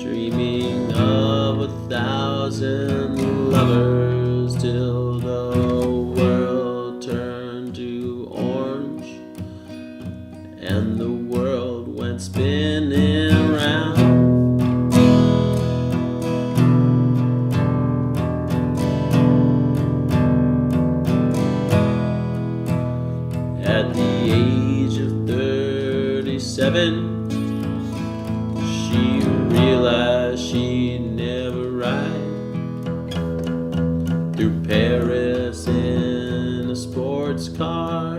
dreaming of 1,000 lovers till the world turned to orange and the world went spinning round. 37, she realized she'd never ride through Paris in a sports car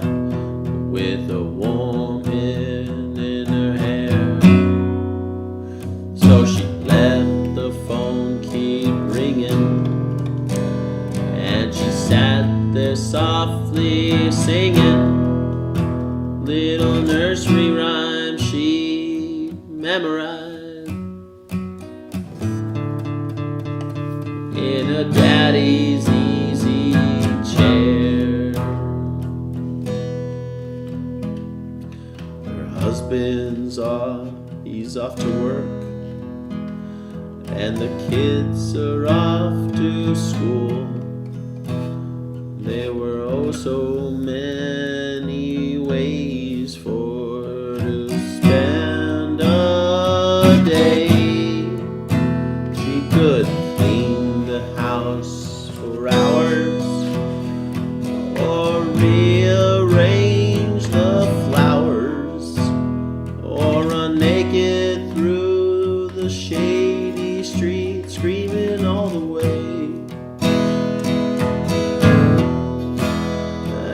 with a warm wind in her hair. So she let the phone keep ringing, and she sat there softly singing little nursery rhymes she memorized in her daddy's easy chair. Her husband's off, he's off to work, and the kids are off to school. There were oh so many ways for her to spend a day. She could clean the house for hours, or rearrange the flowers, or run naked through the shady street, screaming all the way.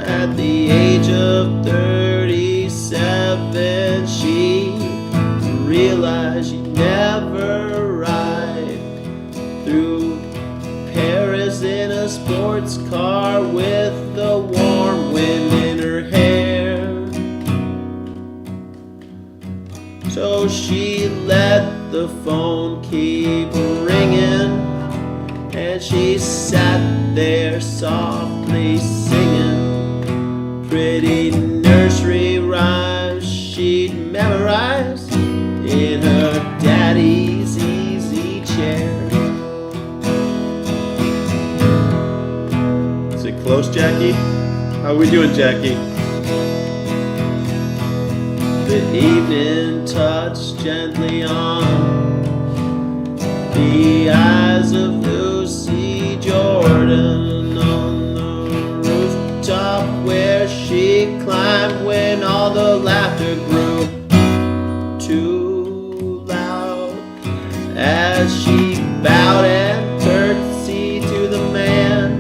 At the age of 37, she realized she'd never ride through Paris in a sports car with the warm wind in her hair. So she let the phone keep ringing, and she sat there softly singing pretty nursery rhymes she'd memorized in her daddy's easy chair. Is it close, Jackie? How are we doing, Jackie? The evening touched gently on the eyes of Lucy Jordan on the rooftop where she climbed when all the laughter grew too loud as she bowed and curtsied to the man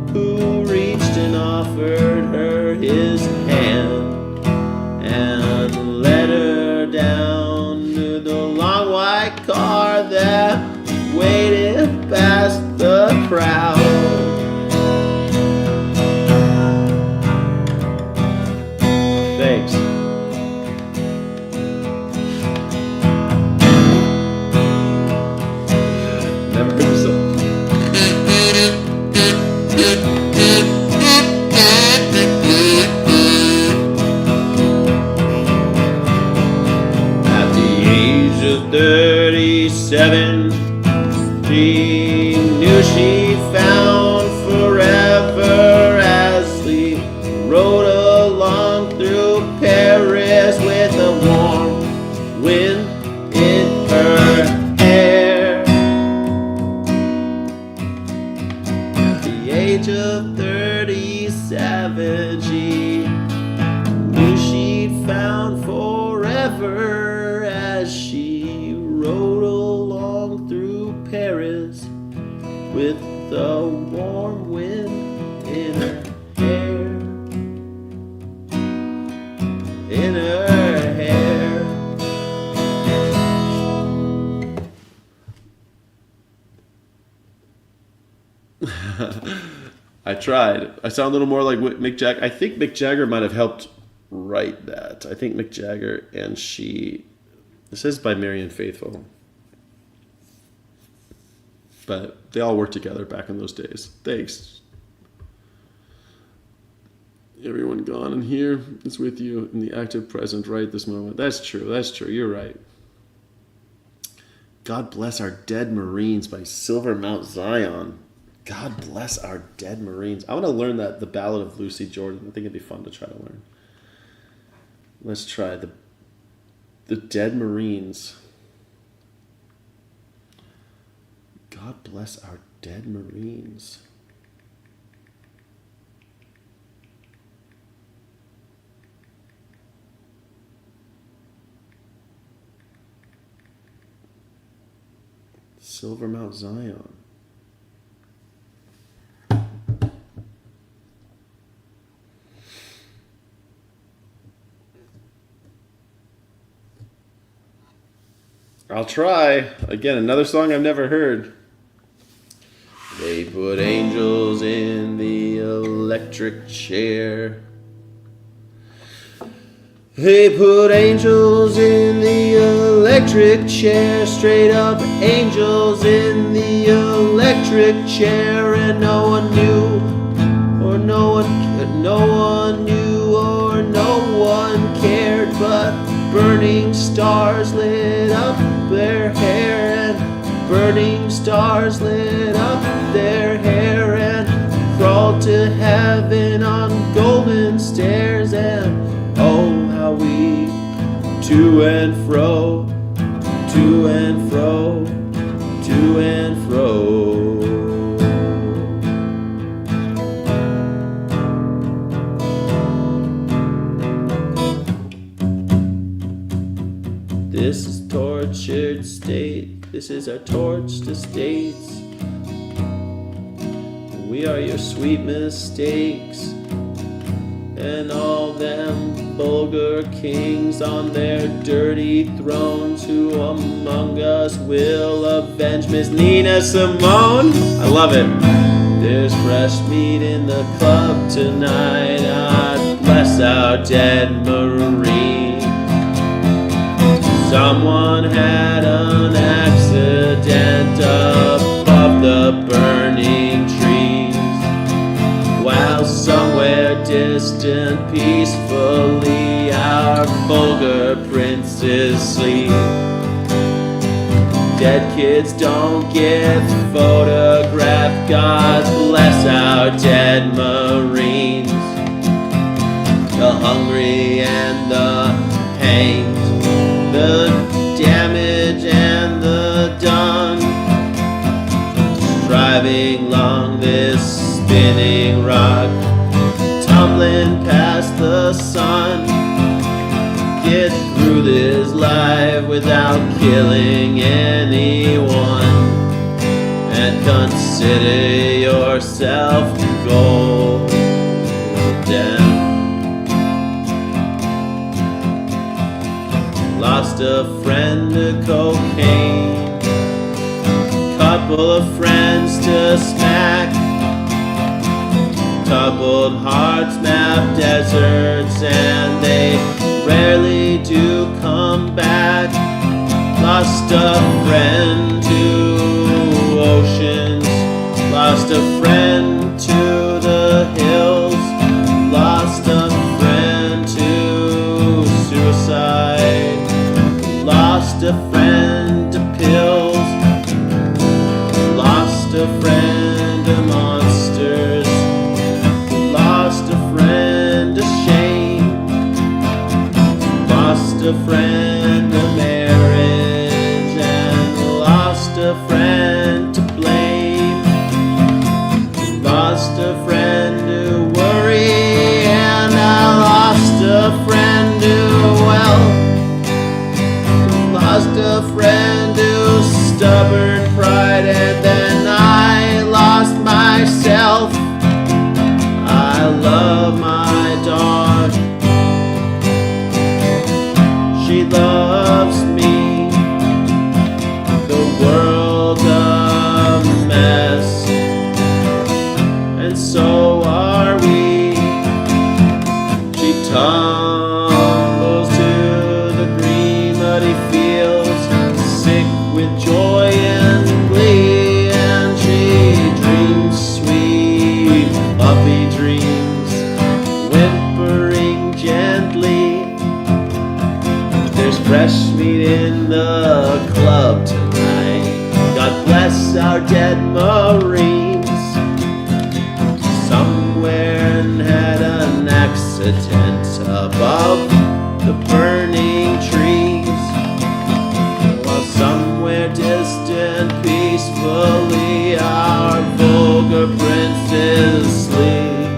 who reached and offered her his hand and led her down to the long white car that waited past the crowd. Thanks. Never heard this song. At the age of 37, she knew she found forever as we rode along through Paris with a warm wind in her hair. At the age of 37, she knew she'd found forever as she rode along through Paris with the warm wind in her hair. In her hair. I tried. I sound a little more like Mick Jagger. I think Mick Jagger might have helped write that. I think Mick Jagger and she. This is by Marianne Faithfull. But they all worked together back in those days. Thanks. Everyone gone in here is with you in the active present right this moment. That's true. That's true. You're right. God Bless Our Dead Marines by Silver Mount Zion. God bless our dead Marines. I want to learn that, the Ballad of Lucy Jordan. I think it'd be fun to try to learn. Let's try the Dead Marines. God bless our dead Marines. Silver Mount Zion. I'll try. Again, another song I've never heard. They put angels in the electric chair. They put angels in the electric chair. Straight up angels in the electric chair. And no one knew, or no one knew, or no one cared. But burning stars lit up their hair, and burning stars lit up their hair, and crawled to heaven on golden stairs. And oh, how we to and fro, to and fro, to and fro. This is tortured state. This is our torched estates. We are your sweet mistakes. And all them vulgar kings on their dirty thrones, who among us will avenge Miss Nina Simone? I love it. There's fresh meat in the club tonight. God bless our dead Marine. Someone had an accident above the burning trees, while somewhere distant peacefully our vulgar princes sleep. Dead kids don't get photographed. God bless our dead Marines. The hungry and the hanged, the damage and the done, striving along this spinning rock, tumbling past the sun. Get through this life without killing anyone, and consider yourself golden. Lost a friend to cocaine, couple of friends to smack, coupled hearts map deserts, and they rarely do come back. Lost a friend to oceans, lost a friend to the hills, lost a friend to suicide, lost a friend to pills, lost a friend to monsters, lost a friend to shame, lost a friend to marriage, and lost a friend to blame, lost a friend to worry, and I lost a friend to wealth. Lost a friend to stubborn pride, and then I lost myself. I love my dog. She loves me. The world's a mess, and so are we. She tumbles to the green muddy fields, sick with joy and glee, and she dreams sweet puppy dreams, whimpering gently. There's fresh meat in the club tonight. God bless our dead Marines. Somewhere had an accident above the burning trees, while somewhere distant peacefully our vulgar princes sleep.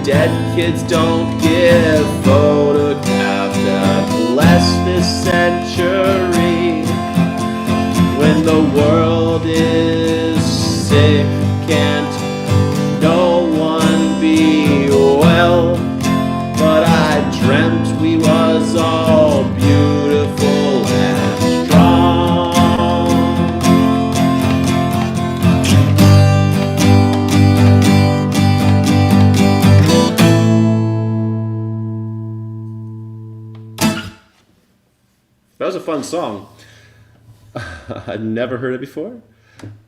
Dead kids don't get photographed. God bless this century, when the world can't no one be well, but I dreamt we was all beautiful and strong. That was a fun song. I'd never heard it before.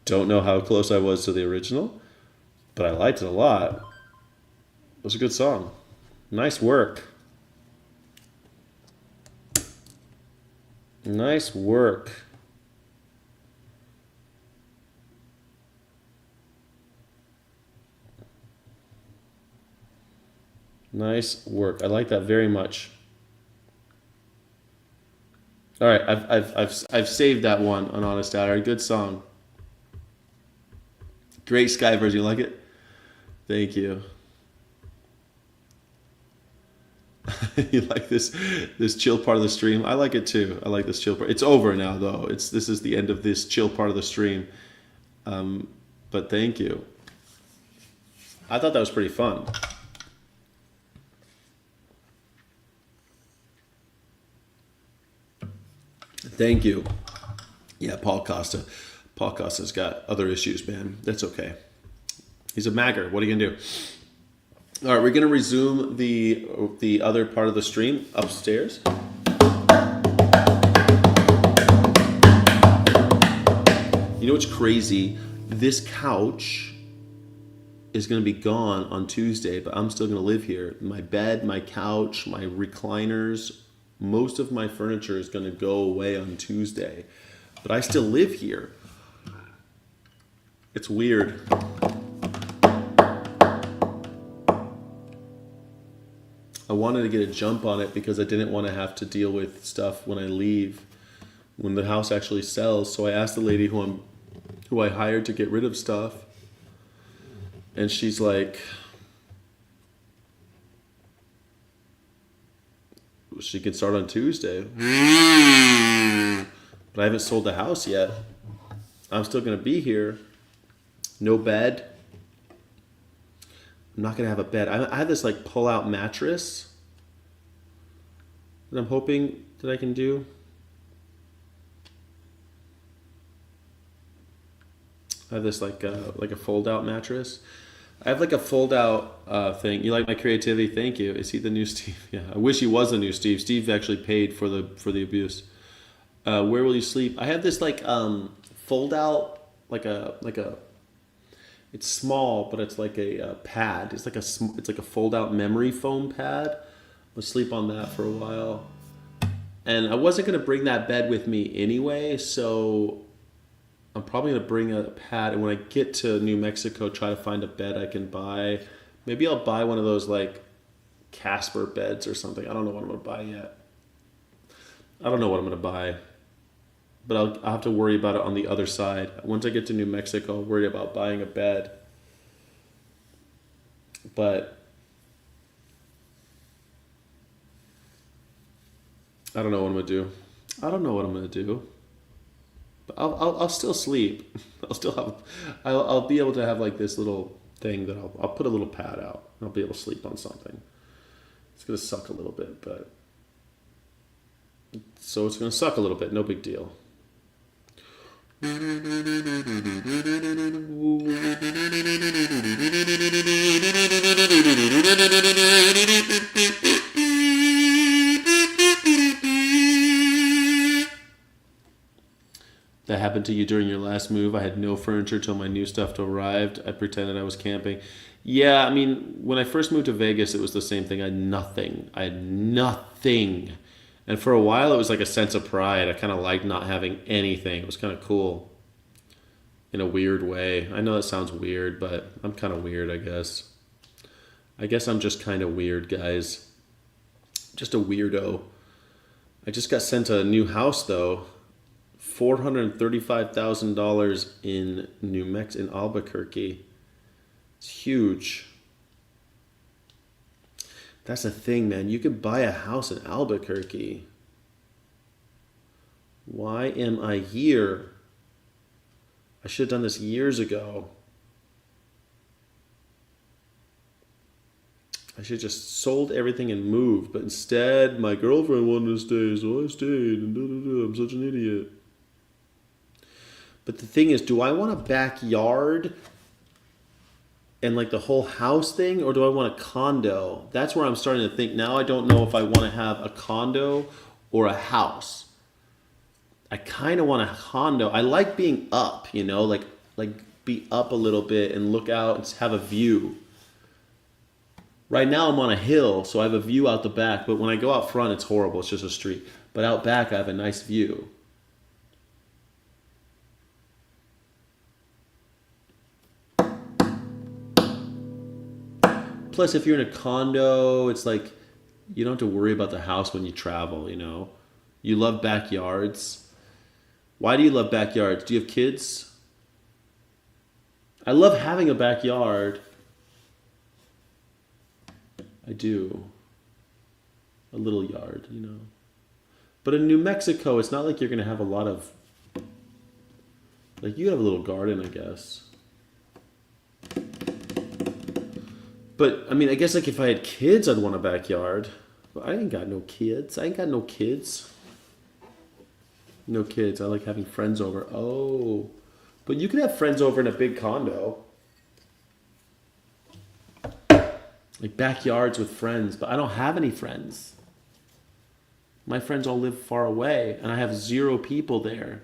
Don't know how close I was to the original, but I liked it a lot. It was a good song. Nice work. Nice work. Nice work. I like that very much. All right, I've saved that one on Honest Outer. Good song. Great Sky version. You like it? Thank you. You like this chill part of the stream? I like it too. I like this chill part. It's over now though. This is the end of this chill part of the stream. But thank you. I thought that was pretty fun. Thank you. Yeah, Paul Costa. Paul Costa's got other issues, man. That's okay. He's a MAGA. What are you gonna do? All right, we're gonna resume the other part of the stream upstairs. You know what's crazy? This couch is gonna be gone on Tuesday, but I'm still gonna live here. My bed, my couch, my recliners, most of my furniture is gonna go away on Tuesday, but I still live here. It's weird. I wanted to get a jump on it because I didn't want to have to deal with stuff when I leave, when the house actually sells. So I asked the lady who I hired to get rid of stuff, and she's like, she can start on Tuesday. But I haven't sold the house yet. I'm still gonna be here. No bed. I'm not gonna have a bed. I have this like pull-out mattress that I'm hoping that I can do. I have this like a fold-out mattress. I have like a fold-out thing. You like my creativity? Thank you. Is he the new Steve? Yeah. I wish he was the new Steve. Steve actually paid for the abuse. Where will you sleep? I have this like fold-out like a. It's small, but it's like a pad. It's like a fold-out memory foam pad. I'll sleep on that for a while. And I wasn't gonna bring that bed with me anyway, so I'm probably gonna bring a pad. And when I get to New Mexico, try to find a bed I can buy. Maybe I'll buy one of those like Casper beds or something. I don't know what I'm gonna buy yet. I don't know what I'm gonna buy. But I'll have to worry about it on the other side. Once I get to New Mexico, I'll worry about buying a bed. But I don't know what I'm gonna do. I don't know what I'm gonna do. But I'll still sleep. I'll be able to have like this little thing that I'll put a little pad out. I'll be able to sleep on something. It's gonna suck a little bit, but so it's gonna suck a little bit. No big deal. That happened to you during your last move. I had no furniture till my new stuff arrived. I pretended I was camping. Yeah, I mean, when I first moved to Vegas, it was the same thing. I had nothing. And for a while, it was like a sense of pride. I kind of liked not having anything. It was kind of cool in a weird way. I know that sounds weird, but I'm kind of weird, I guess. I guess I'm just kind of weird, guys. Just a weirdo. I just got sent a new house, though. $435,000 in New Mexico, in Albuquerque. It's huge. That's the thing, man. You could buy a house in Albuquerque. Why am I here? I should have done this years ago. I should just sold everything and moved, but instead my girlfriend wanted to stay, so I stayed. And I'm such an idiot. But the thing is, do I want a backyard and like the whole house thing, or do I want a condo? That's where I'm starting to think now. I don't know if I want to have a condo or a house. I kind of want a condo. I like being up, you know, like be up a little bit and look out and have a view. Right now I'm on a hill, so I have a view out the back, but when I go out front, it's horrible. It's just a street. But out back, I have a nice view. Plus, if you're in a condo, it's like you don't have to worry about the house when you travel, you know. You love backyards. Why do you love backyards? Do you have kids? I love having a backyard. I do. A little yard, you know. But in New Mexico, it's not like you're going to have a lot of... Like, you have a little garden, I guess. But, I mean, I guess, like, if I had kids, I'd want a backyard. But I ain't got no kids. I ain't got no kids. No kids. I like having friends over. Oh. But you can have friends over in a big condo. Like backyards with friends. But I don't have any friends. My friends all live far away. And I have 0 people there.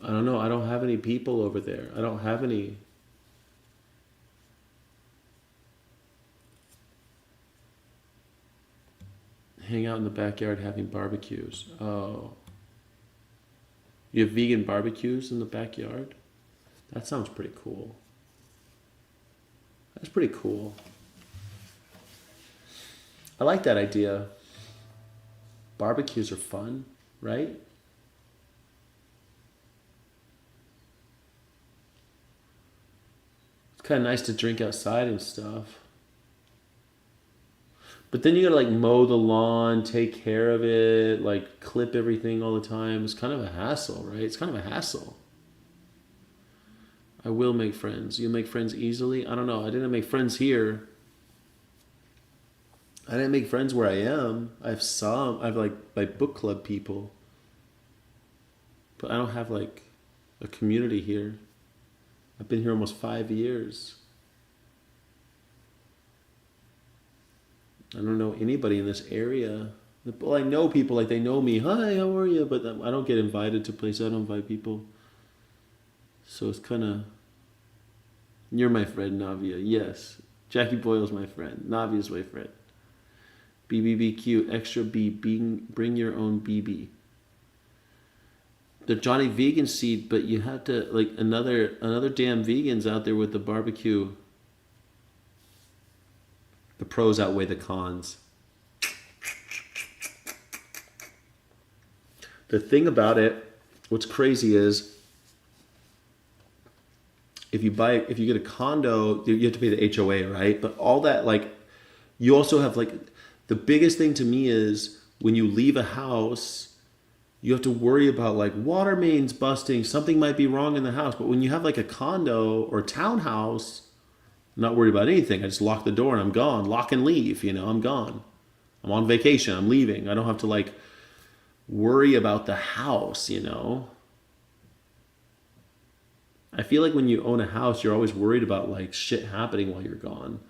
I don't know. I don't have any people over there. I don't have any... Hang out in the backyard having barbecues. Oh. You have vegan barbecues in the backyard? That sounds pretty cool. That's pretty cool. I like that idea. Barbecues are fun, right? It's kind of nice to drink outside and stuff. But then you gotta like mow the lawn, take care of it, like clip everything all the time. It's kind of a hassle, right? It's kind of a hassle. I will make friends. You'll make friends easily? I don't know. I didn't make friends here. I didn't make friends where I am. I have some. I have like my book club people. But I don't have like a community here. I've been here almost 5 years. I don't know anybody in this area. Well, I know people, like they know me. Hi, how are you? But I don't get invited to places. I don't invite people. So it's kind of... You're my friend, Navia. Yes. Jackie Boyle's my friend. Navia's my friend. BBBQ, extra B, bring your own BB. The Johnny Vegan seed, but you have to, like, another damn vegan's out there with the barbecue. The pros outweigh the cons. The thing about it, what's crazy is, if you get a condo, you have to pay the HOA, right? But all that, like, you also have, like, the biggest thing to me is when you leave a house, you have to worry about, like, water mains busting. Something might be wrong in the house. But when you have, like, a condo or a townhouse, I'm not worried about anything. I just lock the door and I'm gone. Lock and leave, you know, I'm gone. I'm on vacation. I'm leaving. I don't have to, like, worry about the house, you know? I feel like when you own a house, you're always worried about, like, shit happening while you're gone.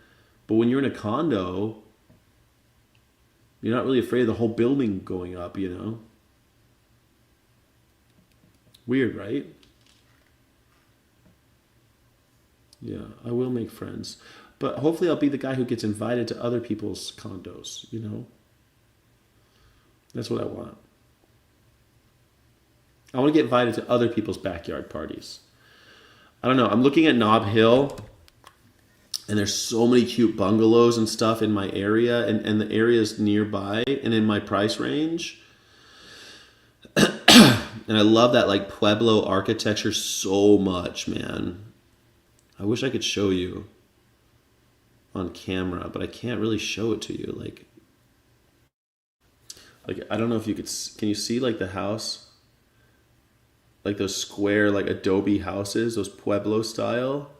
But when you're in a condo, you're not really afraid of the whole building going up, you know? Weird, right? Yeah, I will make friends. But hopefully I'll be the guy who gets invited to other people's condos, you know? That's what I want. I want to get invited to other people's backyard parties. I don't know. I'm looking at Nob Hill, and there's so many cute bungalows and stuff in my area, and the areas nearby and in my price range. And I love that, like, Pueblo architecture so much, man. I wish I could show you on camera, but I can't really show it to you. Like I don't know if you could, can you see, like, the house? like those square, like adobe houses, those Pueblo style.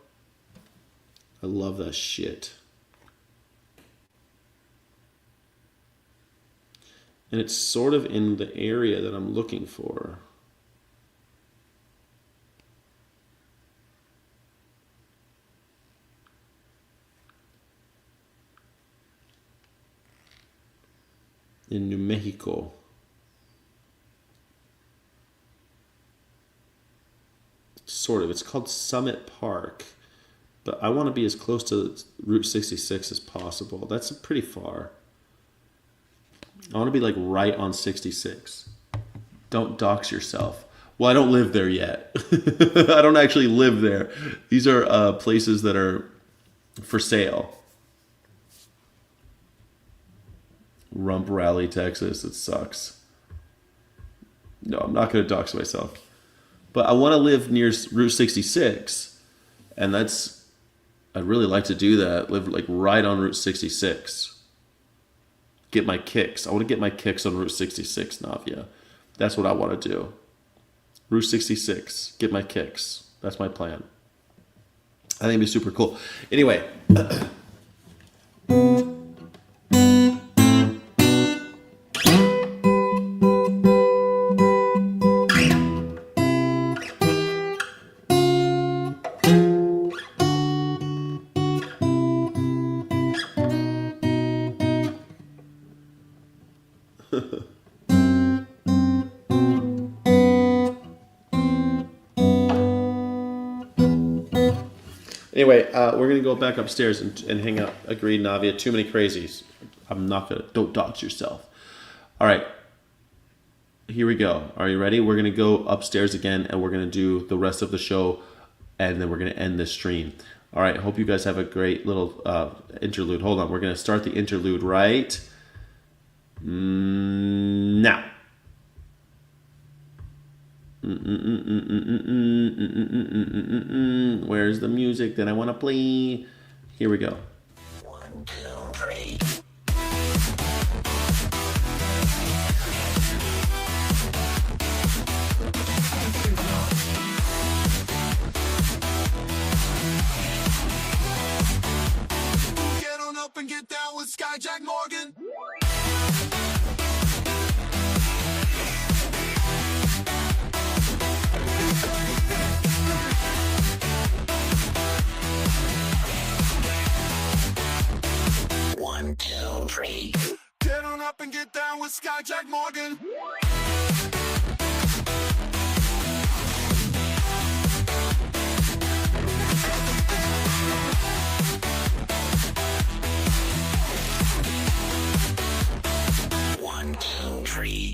I love that shit. And it's sort of in the area that I'm looking for. In New Mexico. Sort of. It's called Summit Park. But I want to be as close to Route 66 as possible. That's pretty far. I want to be like right on 66. Don't dox yourself. Well, I don't live there yet. I don't actually live there. These are places that are for sale. Rump Rally, Texas. It sucks. No, I'm not going to dox myself. But I want to live near Route 66. And I'd really like to do that. Live like right on Route 66. Get my kicks. I want to get my kicks on Route 66, Navia. That's what I want to do. Route 66. Get my kicks. That's my plan. I think it'd be super cool. Anyway. Anyway, we're going to go back upstairs and hang out. Agreed, Navia. Too many crazies. I'm not going to. Don't dox yourself. All right. Here we go. Are you ready? We're going to go upstairs again, and we're going to do the rest of the show, and then we're going to end this stream. All right. Hope you guys have a great little interlude. Hold on. We're going to start the interlude right now. Where's the music that I want to play? Here we go. 1, 2, 3. Get on up and get down with Skyjack Morgan. One, two, three. Get on up and get down with Skyjack Morgan. One, two, three.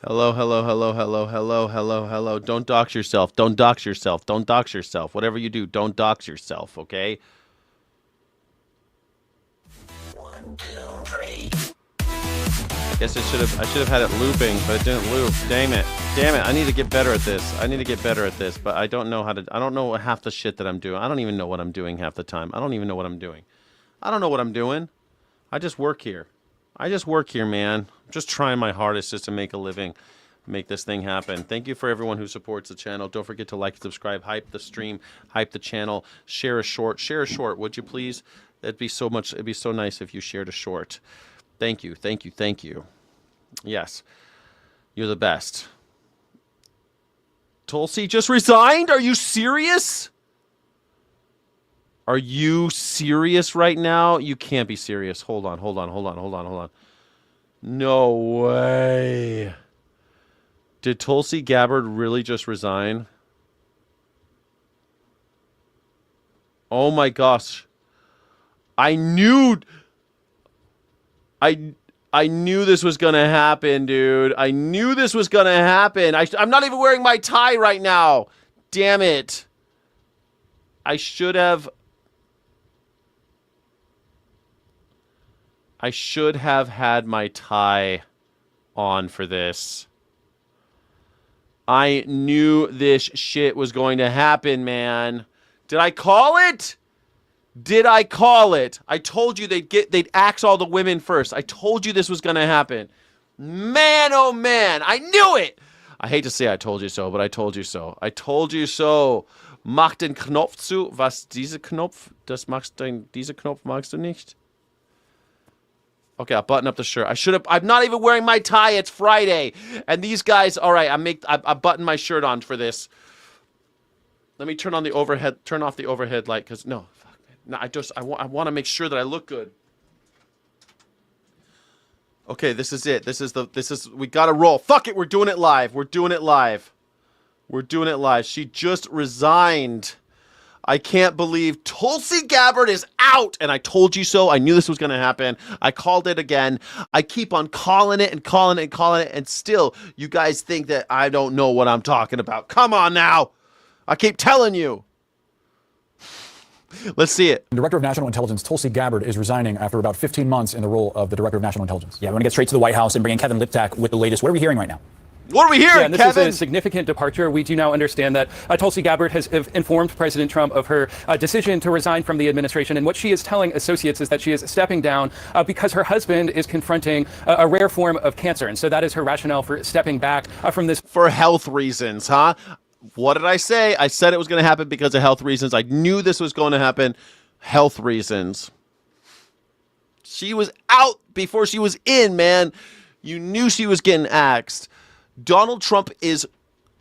Hello, hello, hello, hello, hello, hello, hello. Don't dox yourself. Don't dox yourself. Don't dox yourself. Whatever you do, don't dox yourself, okay? 1, 2, 3. Guess I should have had it looping, but it didn't loop. Damn it. Damn it. I need to get better at this. But I don't know I don't know half the shit that I'm doing. I don't even know what I'm doing half the time. I don't even know what I'm doing. I don't know what I'm doing. I just work here. Man. I'm just trying my hardest just to make a living, make this thing happen. Thank you for everyone who supports the channel. Don't forget to like and subscribe, hype the stream, hype the channel, share a short, would you please? It'd be so nice if you shared a short. Thank you. Yes, you're the best. Tulsi just resigned? Are you serious? Are you serious right now? You can't be serious. Hold on. No way. Did Tulsi Gabbard really just resign? Oh my gosh. I knew this was going to happen, dude. I'm not even wearing my tie right now. Damn it. I should have had my tie on for this. I knew this shit was going to happen, man. Did I call it? I told you they'd axe all the women first. I told you this was going to happen. Man, oh man, I knew it. I hate to say I told you so, but I told you so. Mach den Knopf zu. Was dieser Knopf? Dieser Knopf magst du nicht? Okay, I'll button up the shirt. I'm not even wearing my tie. It's Friday. And these guys, all right, I button my shirt on for this. Let me turn off the overhead light, because no, fuck, man. No, I want to make sure that I look good. Okay, this is it. We gotta roll. Fuck it, we're doing it live. She just resigned. I can't believe Tulsi Gabbard is out. And I told you so. I knew this was going to happen. I called it again. I keep on calling it. And still, you guys think that I don't know what I'm talking about. Come on now. I keep telling you. Let's see it. Director of National Intelligence Tulsi Gabbard is resigning after about 15 months in the role of the Director of National Intelligence. Yeah, I want to get straight to the White House and bring in Kevin Liptak with the latest. What are we hearing right now? What are we hearing, and this Kevin? is a significant departure. We do now understand that Tulsi Gabbard has informed President Trump of her decision to resign from the administration. And what she is telling associates is that she is stepping down because her husband is confronting a rare form of cancer. And so that is her rationale for stepping back from this. For health reasons, huh? What did I say? I said it was going to happen because of health reasons. I knew this was going to happen. Health reasons. She was out before she was in, man. You knew she was getting axed. Donald Trump is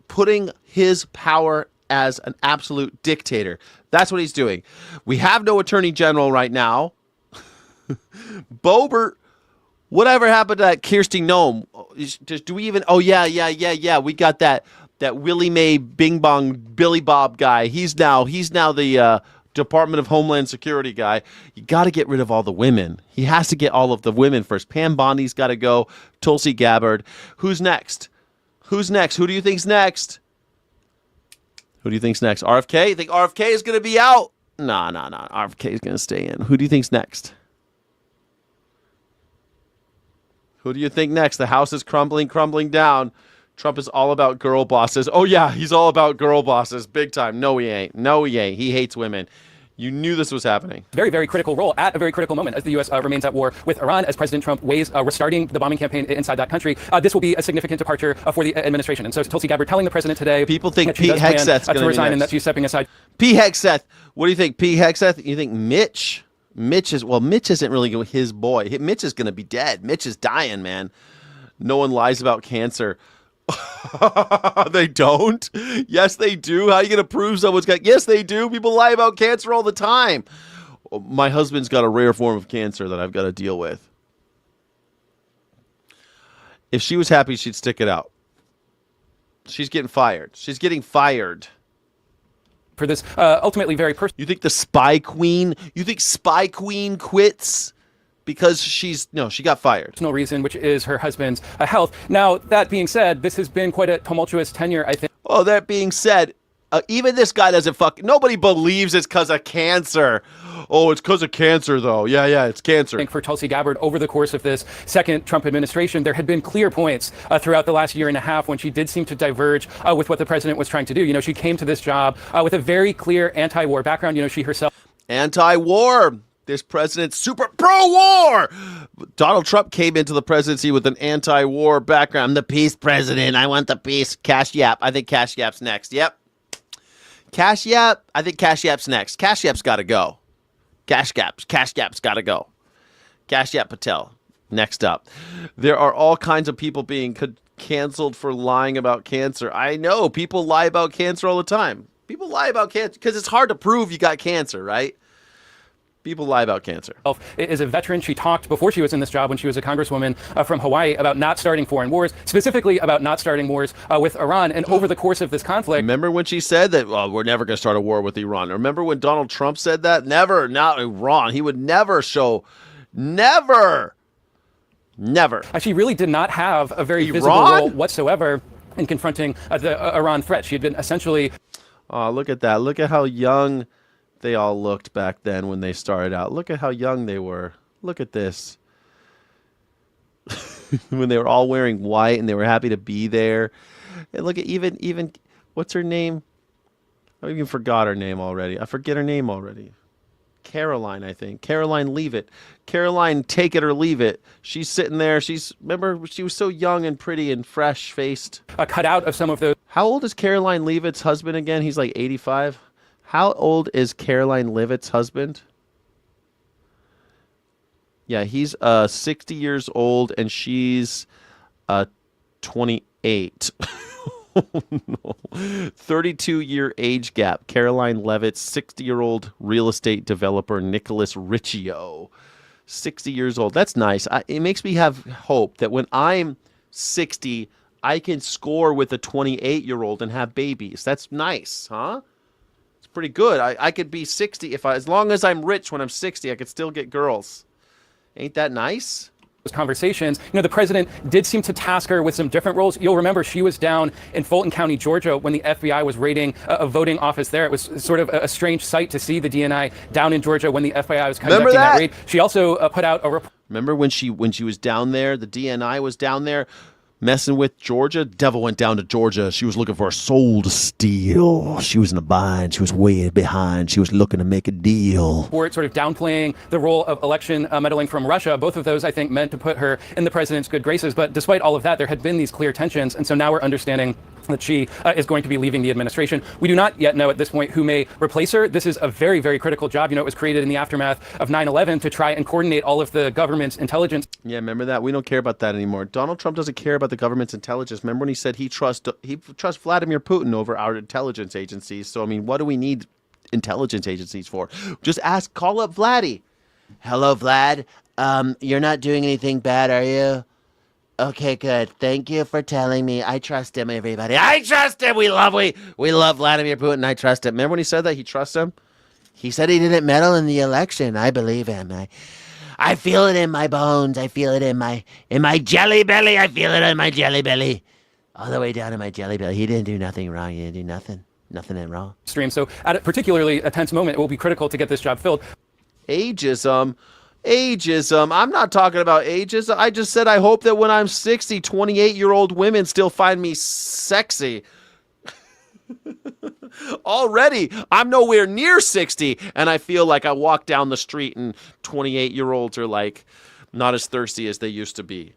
putting his power as an absolute dictator. That's what he's doing. We have no attorney general right now. Boebert, whatever happened to that Kirsty Noem? Do we even? Oh yeah. We got that Willie Mae Bing Bong Billy Bob guy. He's now the Department of Homeland Security guy. You got to get rid of all the women. He has to get all of the women first. Pam Bondi's got to go. Tulsi Gabbard. Who's next? Who do you think's next? RFK? You think RFK is going to be out? Nah. RFK is going to stay in. Who do you think's next? Who do you think next? The house is crumbling down. Trump is all about girl bosses. Oh, yeah, he's all about girl bosses. Big time. No, he ain't. He hates women. You knew this was happening. Very, very critical role at a very critical moment as the U.S. Remains at war with Iran, as President Trump weighs restarting the bombing campaign inside that country. This will be a significant departure for the administration. And so Tulsi Gabbard telling the president today, people think Pete Hegseth's going to resign be next. and that she's stepping aside. Pete Hegseth. What do you think? Pete Hegseth? You think Mitch? Mitch isn't really his boy. Mitch is going to be dead. Mitch is dying, man. No one lies about cancer. They don't? Yes, they do. How are you going to prove someone's got? Yes, they do. People lie about cancer all the time. My husband's got a rare form of cancer that I've got to deal with. If she was happy, she'd stick it out. She's getting fired. For this ultimately very personal. You think the Spy Queen? You think Spy Queen quits? because she got fired. Personal reason, which is her husband's health. Now, that being said, this has been quite a tumultuous tenure, I think. Oh, that being said, even this guy doesn't nobody believes it's because of cancer. Oh, it's because of cancer, though. Yeah, it's cancer. I think for Tulsi Gabbard, over the course of this second Trump administration, there had been clear points throughout the last year and a half when she did seem to diverge with what the president was trying to do. You know, she came to this job with a very clear anti-war background. You know, she herself... Anti-war. This president's super pro-war. Donald Trump came into the presidency with an anti-war background. I'm the peace president. I want the peace. Cash Yap. I think Cash Yap's next. Yep. Cash Yap. I think Cash Yap's next. Cash Yap's got to go. Cash Yap's got to go. Cash Yap Patel. Next up. There are all kinds of people being canceled for lying about cancer. I know. People lie about cancer all the time. People lie about cancer because it's hard to prove you got cancer, right? People lie about cancer. Is a veteran. She talked before she was in this job when she was a congresswoman from Hawaii about not starting foreign wars, specifically about not starting wars with Iran. And over the course of this conflict... Remember when she said that, we're never going to start a war with Iran? Remember when Donald Trump said that? Never, not Iran. He would never show... Never. She really did not have a very visible role whatsoever in confronting the Iran threat. She had been essentially... Oh, look at that. Look at how young... they all looked back then when they started out. Look at how young they were. Look at this. When they were all wearing white and they were happy to be there. And look at even what's her name? I even forgot her name already. I forget her name already. Caroline, I think. Caroline Leavitt. Caroline Take It or Leave It. She's sitting there. Remember, she was so young and pretty and fresh-faced. Cut out of some of those. How old is Caroline Leavitt's husband again? He's like 85. How old is Caroline Leavitt's husband? Yeah, he's 60 years old and she's 28. Oh, no. 32-year age gap. Caroline Leavitt, 60-year-old real estate developer Nicholas Riccio. 60 years old. That's nice. It makes me have hope that when I'm 60, I can score with a 28-year-old and have babies. That's nice, huh? Pretty good. I could be 60 as long as I'm rich when I'm 60, I could still get girls. Ain't that nice? Those conversations, you know, the president did seem to task her with some different roles. You'll remember she was down in Fulton County, Georgia, when the FBI was raiding a voting office there. It was sort of a strange sight to see the DNI down in Georgia when the FBI was conducting that raid. She also put out a report. Remember when she was down there, the DNI was down there messing with Georgia? Devil went down to Georgia. She was looking for a soul to steal. She was in a bind. She was way behind. She was looking to make a deal. Sort of downplaying the role of election meddling from Russia. Both of those, I think, meant to put her in the president's good graces. But despite all of that, there had been these clear tensions. And so now we're understanding that she is going to be leaving the administration. We do not yet know at this point who may replace her. This is a very, very critical job. You know, it was created in the aftermath of 9/11 to try and coordinate all of the government's intelligence. Yeah, remember that? We don't care about that anymore. Donald Trump doesn't care about the government's intelligence. Remember when he said he trusts Vladimir Putin over our intelligence agencies? So, I mean, what do we need intelligence agencies for? Just call up Vladdy. Hello, Vlad. You're not doing anything bad, are you? Okay, good. Thank you for telling me. I trust him, everybody. I trust him. We love Vladimir Putin. I trust him. Remember when he said that? He trusts him? He said he didn't meddle in the election. I believe him. I feel it in my bones. I feel it in my jelly belly. I feel it in my jelly belly. All the way down in my jelly belly. He didn't do nothing wrong. He didn't do nothing. Nothing wrong. So at particularly a tense moment, it will be critical to get this job filled. Ageism. I'm not talking about ageism. I just said I hope that when I'm 60, 28-year-old women still find me sexy. Already, I'm nowhere near 60, and I feel like I walk down the street and 28-year-olds are like not as thirsty as they used to be.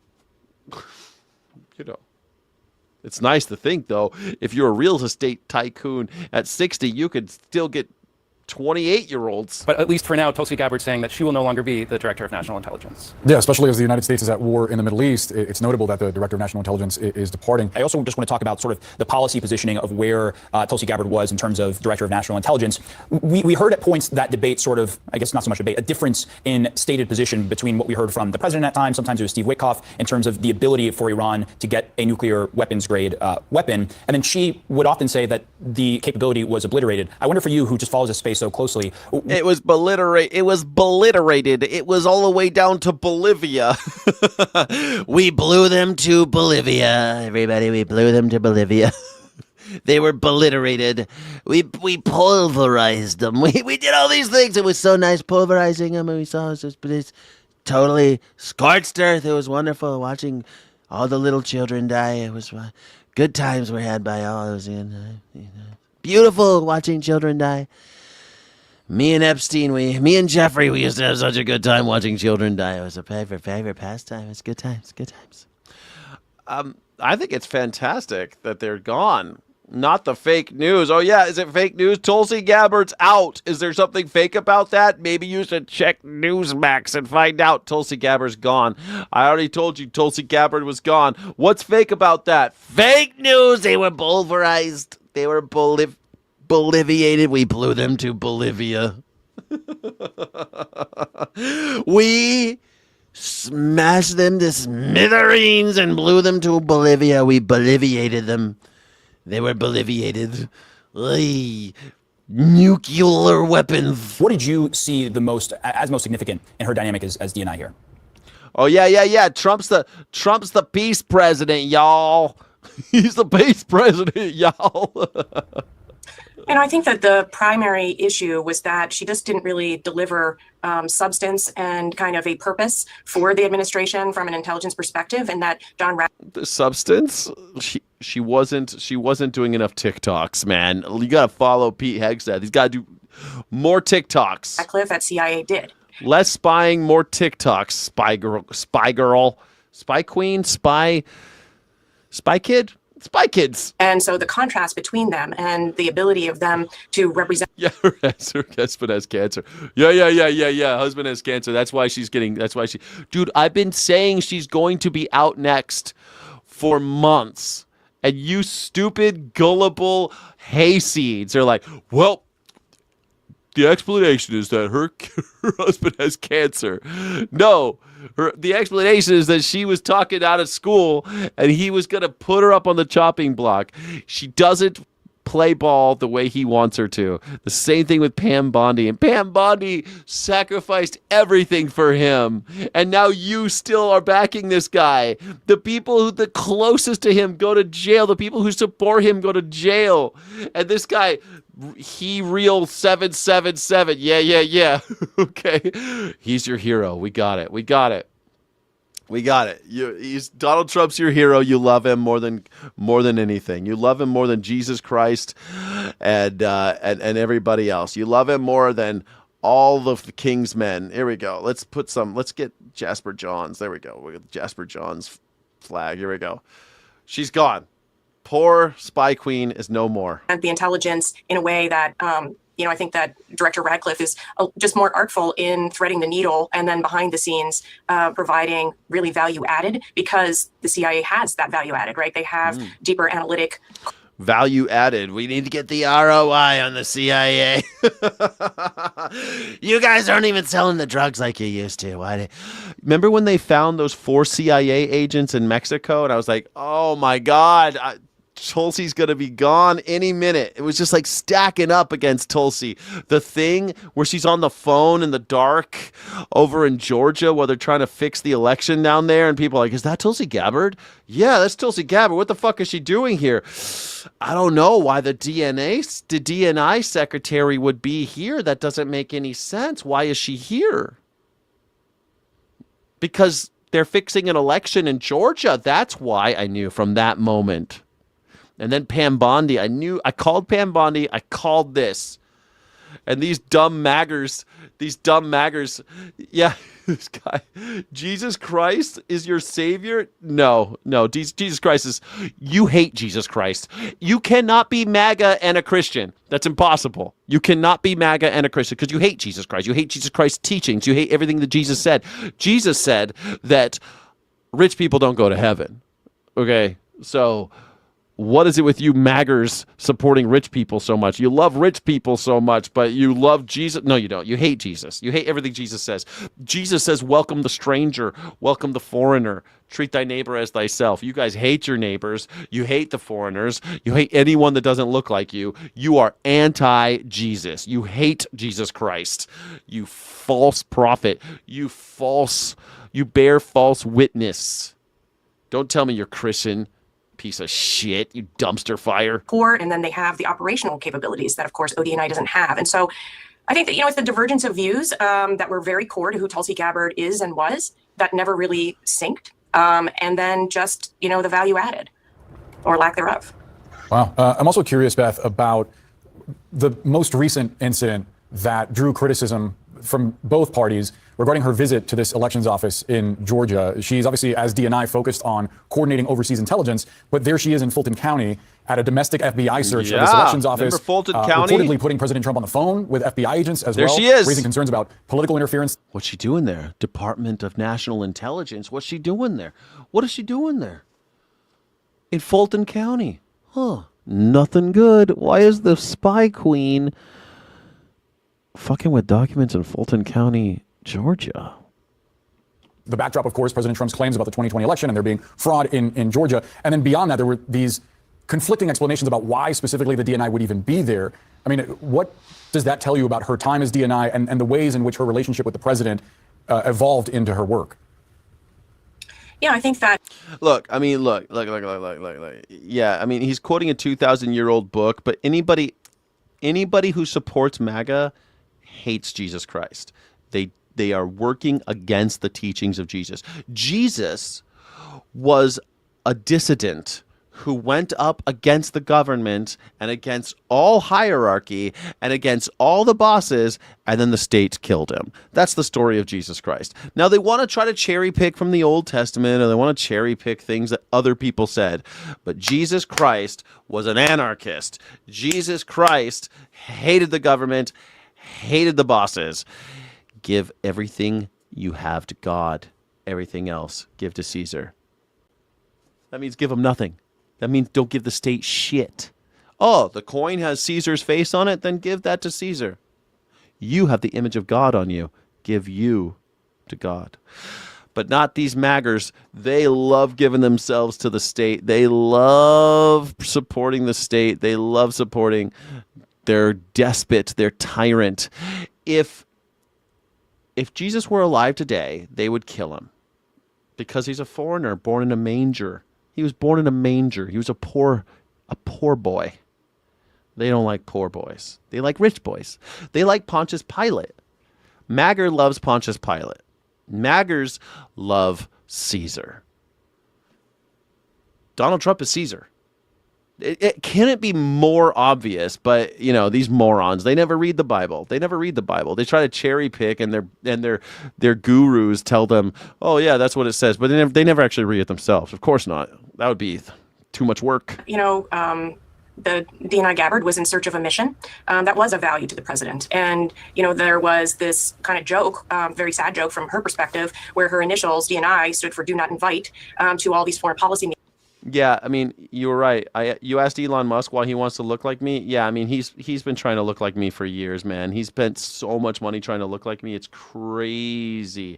You know. It's nice to think, though, if you're a real estate tycoon at 60, you could still get 28-year-olds. But at least for now, Tulsi Gabbard saying that she will no longer be the Director of National Intelligence. Yeah, especially as the United States is at war in the Middle East, it's notable that the Director of National Intelligence is departing. I also just want to talk about sort of the policy positioning of where Tulsi Gabbard was in terms of Director of National Intelligence. We heard at points that debate sort of, I guess not so much debate, a difference in stated position between what we heard from the president at times, sometimes it was Steve Witkoff, in terms of the ability for Iran to get a nuclear weapons grade weapon. And then she would often say that the capability was obliterated. I wonder for you, who just follows this space so closely. It was obliterated. It was all the way down to Bolivia. We blew them to Bolivia. Everybody, we blew them to Bolivia. They were obliterated. We pulverized them. We did all these things. It was so nice pulverizing them. And we saw it's totally scorched earth. It was wonderful watching all the little children die. It was good times were had by all. It was beautiful watching children die. Me and Epstein, me and Jeffrey, we used to have such a good time watching children die. It was a favorite pastime. It's good times. I think it's fantastic that they're gone. Not the fake news. Oh, yeah. Is it fake news? Tulsi Gabbard's out. Is there something fake about that? Maybe you should check Newsmax and find out. Tulsi Gabbard's gone. I already told you Tulsi Gabbard was gone. What's fake about that? Fake news. They were pulverized. They were boliviated. We blew them to Bolivia. We smashed them to smithereens and blew them to Bolivia. We boliviated them. They were boliviated. Nuclear weapons. What did you see most significant in her dynamic as DNI here? Oh, yeah. Trump's the peace president, y'all. He's the peace president, y'all. And I think that the primary issue was that she just didn't really deliver substance and kind of a purpose for the administration from an intelligence perspective, and that The substance? She wasn't doing enough TikToks, man. You gotta follow Pete Hegseth. He's gotta do more TikToks. Ratcliffe at CIA did. Less spying, more TikToks. Spy girl, spy queen, spy kid. Spy kids. And so the contrast between them and the ability of them to represent. Yeah, her husband has cancer. Yeah. Husband has cancer. That's why she. Dude, I've been saying she's going to be out next for months. And you stupid, gullible hayseeds are like, well, the explanation is that her husband has cancer. No. The explanation is that she was talking out of school and he was going to put her up on the chopping block. She doesn't play ball the way he wants her to. The same thing with Pam Bondi. And Pam Bondi sacrificed everything for him. And now you still are backing this guy. The people who the closest to him go to jail. The people who support him go to jail. And this guy, he real 777. Yeah. Okay. He's your hero. We got it. He's Donald Trump's your hero. You love him more than anything. You love him more than Jesus Christ and everybody else. You love him more than all of the king's men. Here we go. Let's get Jasper Johns. There we go. We got Jasper Johns flag. Here we go. She's gone. Poor spy queen is no more. The intelligence in a way that, I think that Director Radcliffe is just more artful in threading the needle and then behind the scenes providing really value added, because the CIA has that value added, right? They have deeper analytic value added. We need to get the ROI on the CIA. You guys aren't even selling the drugs like you used to. Remember when they found those 4 CIA agents in Mexico? And I was like, oh my God, Tulsi's going to be gone any minute. It was just like stacking up against Tulsi. The thing where she's on the phone in the dark over in Georgia while they're trying to fix the election down there. And people are like, is that Tulsi Gabbard? Yeah, that's Tulsi Gabbard. What the fuck is she doing here? I don't know why the DNI secretary would be here. That doesn't make any sense. Why is she here? Because they're fixing an election in Georgia. That's why I knew from that moment. And then Pam Bondi, I called Pam Bondi, I called this. And these dumb maggers, yeah, this guy, Jesus Christ is your savior? No, Jesus Christ is, you hate Jesus Christ. You cannot be MAGA and a Christian. That's impossible. You cannot be MAGA and a Christian because you hate Jesus Christ. You hate Jesus Christ's teachings. You hate everything that Jesus said. Jesus said that rich people don't go to heaven. Okay, so what is it with you maggers supporting rich people so much? You love rich people so much, but you love Jesus. No, you don't. You hate Jesus. You hate everything Jesus says. Jesus says, welcome the stranger, welcome the foreigner, treat thy neighbor as thyself. You guys hate your neighbors. You hate the foreigners. You hate anyone that doesn't look like you. You are anti-Jesus. You hate Jesus Christ. You false prophet. You bear false witness. Don't tell me you're Christian. Piece of shit, you dumpster fire. Core, and then they have the operational capabilities that, of course, ODNI doesn't have. And so I think that, it's the divergence of views that were very core to who Tulsi Gabbard is and was that never really synced. And then just, the value added or lack thereof. Wow. I'm also curious, Beth, about the most recent incident that drew criticism from both parties regarding her visit to this elections office in Georgia. She's obviously, as DNI, focused on coordinating overseas intelligence, but there she is in Fulton County at a domestic FBI search of this elections office. Remember Fulton County? Reportedly putting President Trump on the phone with FBI agents as There well. she is. Raising concerns about political interference. What's she doing there? Department of National Intelligence. What's she doing there? What is she doing there? In Fulton County. Huh. Nothing good. Why is the spy queen fucking with documents in Fulton County, Georgia? The backdrop, of course, President Trump's claims about the 2020 election and there being fraud in Georgia. And then beyond that, there were these conflicting explanations about why specifically the DNI would even be there. I mean, what does that tell you about her time as DNI and the ways in which her relationship with the president evolved into her work? Yeah, I think that. Look. Yeah, I mean, he's quoting a 2,000-year-old book, but anybody who supports MAGA hates Jesus Christ. They are working against the teachings of Jesus. Jesus was a dissident who went up against the government and against all hierarchy and against all the bosses, and then the state killed him. That's the story of Jesus Christ. Now, they want to try to cherry pick from the Old Testament, or they want to cherry pick things that other people said, but Jesus Christ was an anarchist. Jesus Christ hated the government, hated the bosses. Give everything you have to God. Everything else, give to Caesar. That means give him nothing. That means don't give the state shit. Oh, the coin has Caesar's face on it? Then give that to Caesar. You have the image of God on you. Give you to God. But not these maggers. They love giving themselves to the state. They love supporting the state. They love supporting their despot, their tyrant. If Jesus were alive today, they would kill him because he's a foreigner born in a manger. He was born in a manger. He was a poor boy. They don't like poor boys. They like rich boys. They like Pontius Pilate. MAGA loves Pontius Pilate. MAGAs love Caesar. Donald Trump is Caesar. It can't be more obvious, but these morons, they never read the Bible. They try to cherry pick, and their gurus tell them, "Oh yeah, that's what it says," but they never actually read it themselves. Of course not. That would be too much work. The DNI Gabbard was in search of a mission that was of value to the president. And, there was this kind of joke, very sad joke from her perspective, where her initials, DNI, stood for do not invite to all these foreign policy meetings. Yeah, I mean, you were right. You asked Elon Musk why he wants to look like me. Yeah, I mean, he's been trying to look like me for years, man. He spent so much money trying to look like me. It's crazy.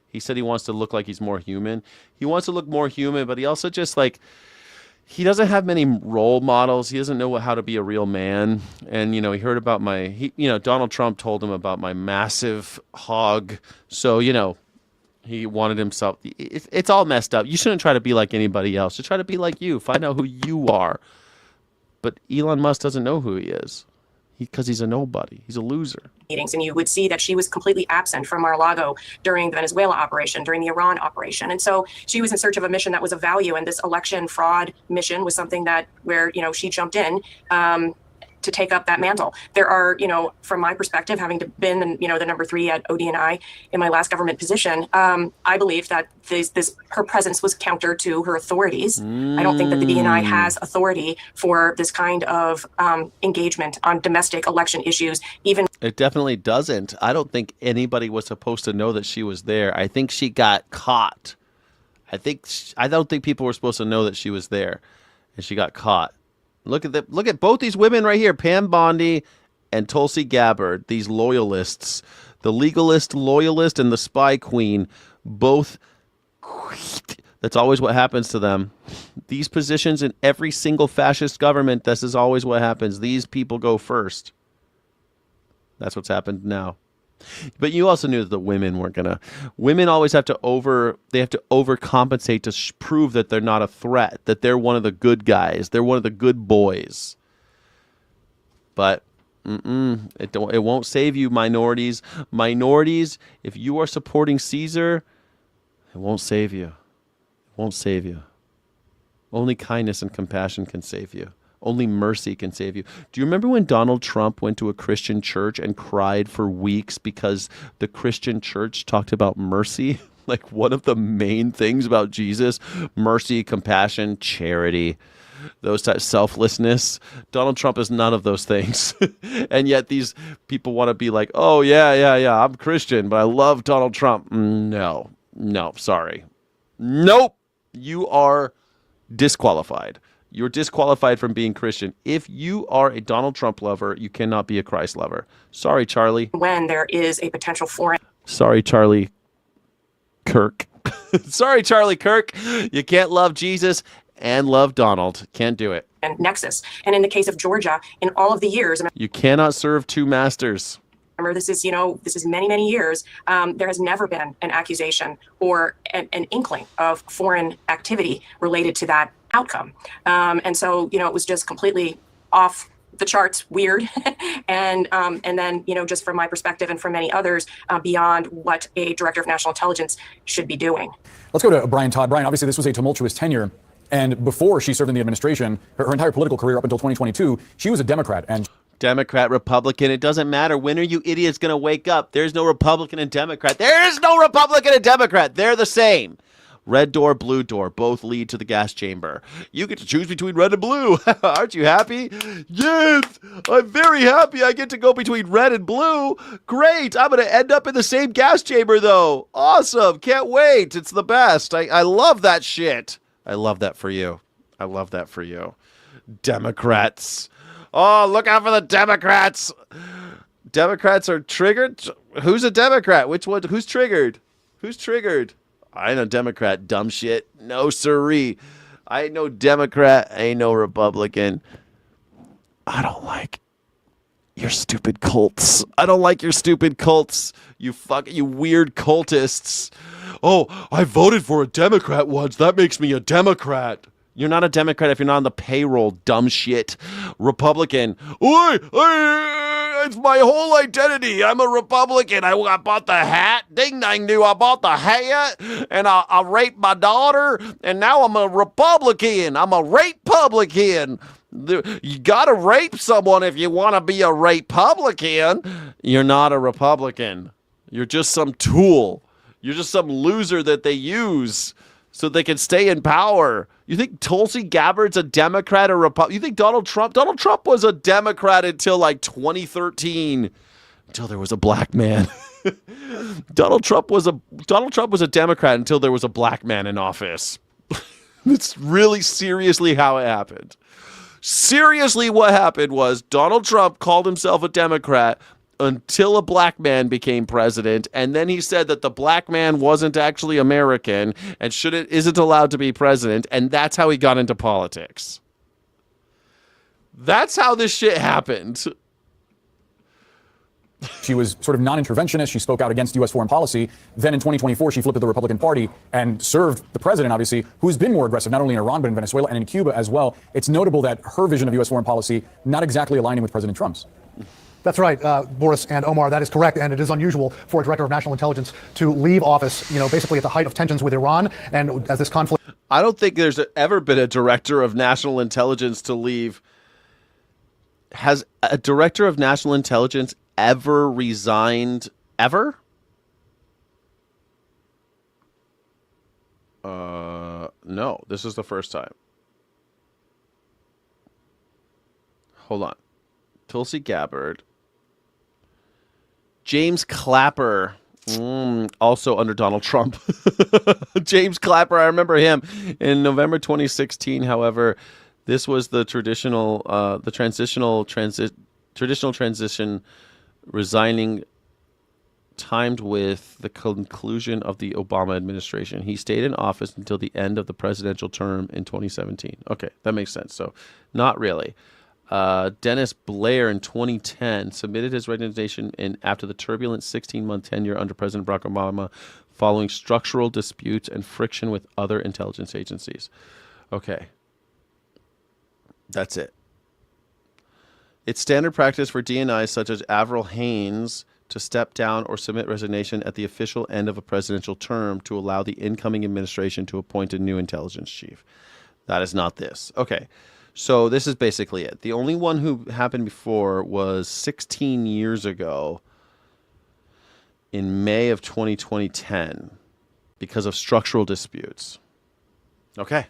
He said he wants to look like he's more human. He wants to look more human, but he also just he doesn't have many role models. He doesn't know how to be a real man. And, he heard about Donald Trump told him about my massive hog. So, he wanted himself. It's all messed up. You shouldn't try to be like anybody else. Just try to be like you. Find out who you are. But Elon Musk doesn't know who he is because he's a nobody. He's a loser. Meetings, and you would see that she was completely absent from Mar-a-Lago during the Venezuela operation, during the Iran operation. And so she was in search of a mission that was of value. And this election fraud mission was something where she jumped in to take up that mantle. There are, from my perspective, having been, the number 3 at ODNI in my last government position, I believe that her presence was counter to her authorities. I don't think that the DNI has authority for this kind of engagement on domestic election issues, even. It definitely doesn't. I don't think anybody was supposed to know that she was there. I think she got caught. I don't think people were supposed to know that she was there. and she got caught. Look at both these women right here, Pam Bondi and Tulsi Gabbard, these loyalists, the legalist, loyalist, and the spy queen, both. That's always what happens to them. These positions in every single fascist government, this is always what happens. These people go first. That's what's happened now. But you also knew that the women weren't gonna. Women always have to overcompensate to prove that they're not a threat, that they're one of the good guys, they're one of the good boys. But it won't save you, minorities. Minorities, if you are supporting Caesar, it won't save you. It won't save you. Only kindness and compassion can save you. Only mercy can save you. Do you remember when Donald Trump went to a Christian church and cried for weeks because the Christian church talked about mercy? Like one of the main things about Jesus, mercy, compassion, charity, those types, selflessness. Donald Trump is none of those things. And yet these people want to be like, oh, yeah, I'm Christian, but I love Donald Trump. No, sorry. Nope. You are disqualified. You're disqualified from being Christian. If you are a Donald Trump lover, you cannot be a Christ lover. Sorry, Charlie. When there is a potential foreign. Sorry, Charlie Kirk. Sorry, Charlie Kirk. You can't love Jesus and love Donald. Can't do it. And nexus. And in the case of Georgia, in all of the years. You cannot serve two masters. Remember, this is many, many years. There has never been an accusation or an inkling of foreign activity related to that outcome. And so, it was just completely off the charts, weird. and then, just from my perspective and from many others, beyond what a director of national intelligence should be doing. Let's go to Brian Todd. Brian, obviously this was a tumultuous tenure. And before she served in the administration, her entire political career up until 2022, she was a Democrat. And Democrat, Republican, it doesn't matter. When are you idiots going to wake up? There's no Republican and Democrat. There is no Republican and Democrat. They're the same. Red door, blue door, both lead to the gas chamber. You get to choose between red and blue. Aren't you happy? Yes, I'm very happy I get to go between red and blue. Great. I'm going to end up in the same gas chamber, though. Awesome. Can't wait. It's the best. I love that shit. I love that for you. I love that for you. Democrats. Oh, look out for the Democrats. Democrats are triggered. Who's a Democrat? Which one? Who's triggered? Who's triggered? I ain't no Democrat, dumb shit. No siree. I ain't no Democrat. I ain't no Republican. I don't like your stupid cults. I don't like your stupid cults. You weird cultists. Oh, I voted for a Democrat once. That makes me a Democrat. You're not a Democrat if you're not on the payroll, dumb shit. Republican. It's my whole identity. I'm a Republican. I bought the hat. Ding dang do. I bought the hat and I raped my daughter and now I'm a Republican. I'm a rape-publican. You gotta rape someone if you want to be a rape-publican. You're not a Republican. You're just some tool. You're just some loser that they use so they can stay in power. You think Tulsi Gabbard's a Democrat or Republican? You think Donald Trump was a Democrat until like 2013, until there was a black man. Donald Trump was a Democrat until there was a black man in office. It's really seriously how it happened. Seriously, what happened was Donald Trump called himself a Democrat until a black man became president, and then he said that the black man wasn't actually American and isn't allowed to be president, and that's how he got into politics. That's how this shit happened. She was sort of non-interventionist. She spoke out against U.S. foreign policy. Then in 2024, she flipped to the Republican Party and served the president, obviously, who's been more aggressive, not only in Iran, but in Venezuela and in Cuba as well. It's notable that her vision of U.S. foreign policy not exactly aligning with President Trump's. That's right, Boris and Omar, that is correct, and it is unusual for a director of national intelligence to leave office, basically at the height of tensions with Iran, and as this conflict... I don't think there's ever been a director of national intelligence to leave. Has a director of national intelligence ever resigned, ever? No, this is the first time. Hold on. Tulsi Gabbard. James Clapper, also under Donald Trump. James Clapper, I remember him. In November 2016, however, This was the traditional transition resigning timed with the conclusion of the Obama administration. He stayed in office until the end of the presidential term in 2017. Okay, that makes sense. So not really. Dennis Blair in 2010 submitted his resignation after the turbulent 16-month tenure under President Barack Obama following structural disputes and friction with other intelligence agencies. Okay. That's it. It's standard practice for DNIs such as Avril Haines to step down or submit resignation at the official end of a presidential term to allow the incoming administration to appoint a new intelligence chief. That is not this. Okay. So this is basically it. The only one who happened before was 16 years ago in May of 2010 because of structural disputes. Okay.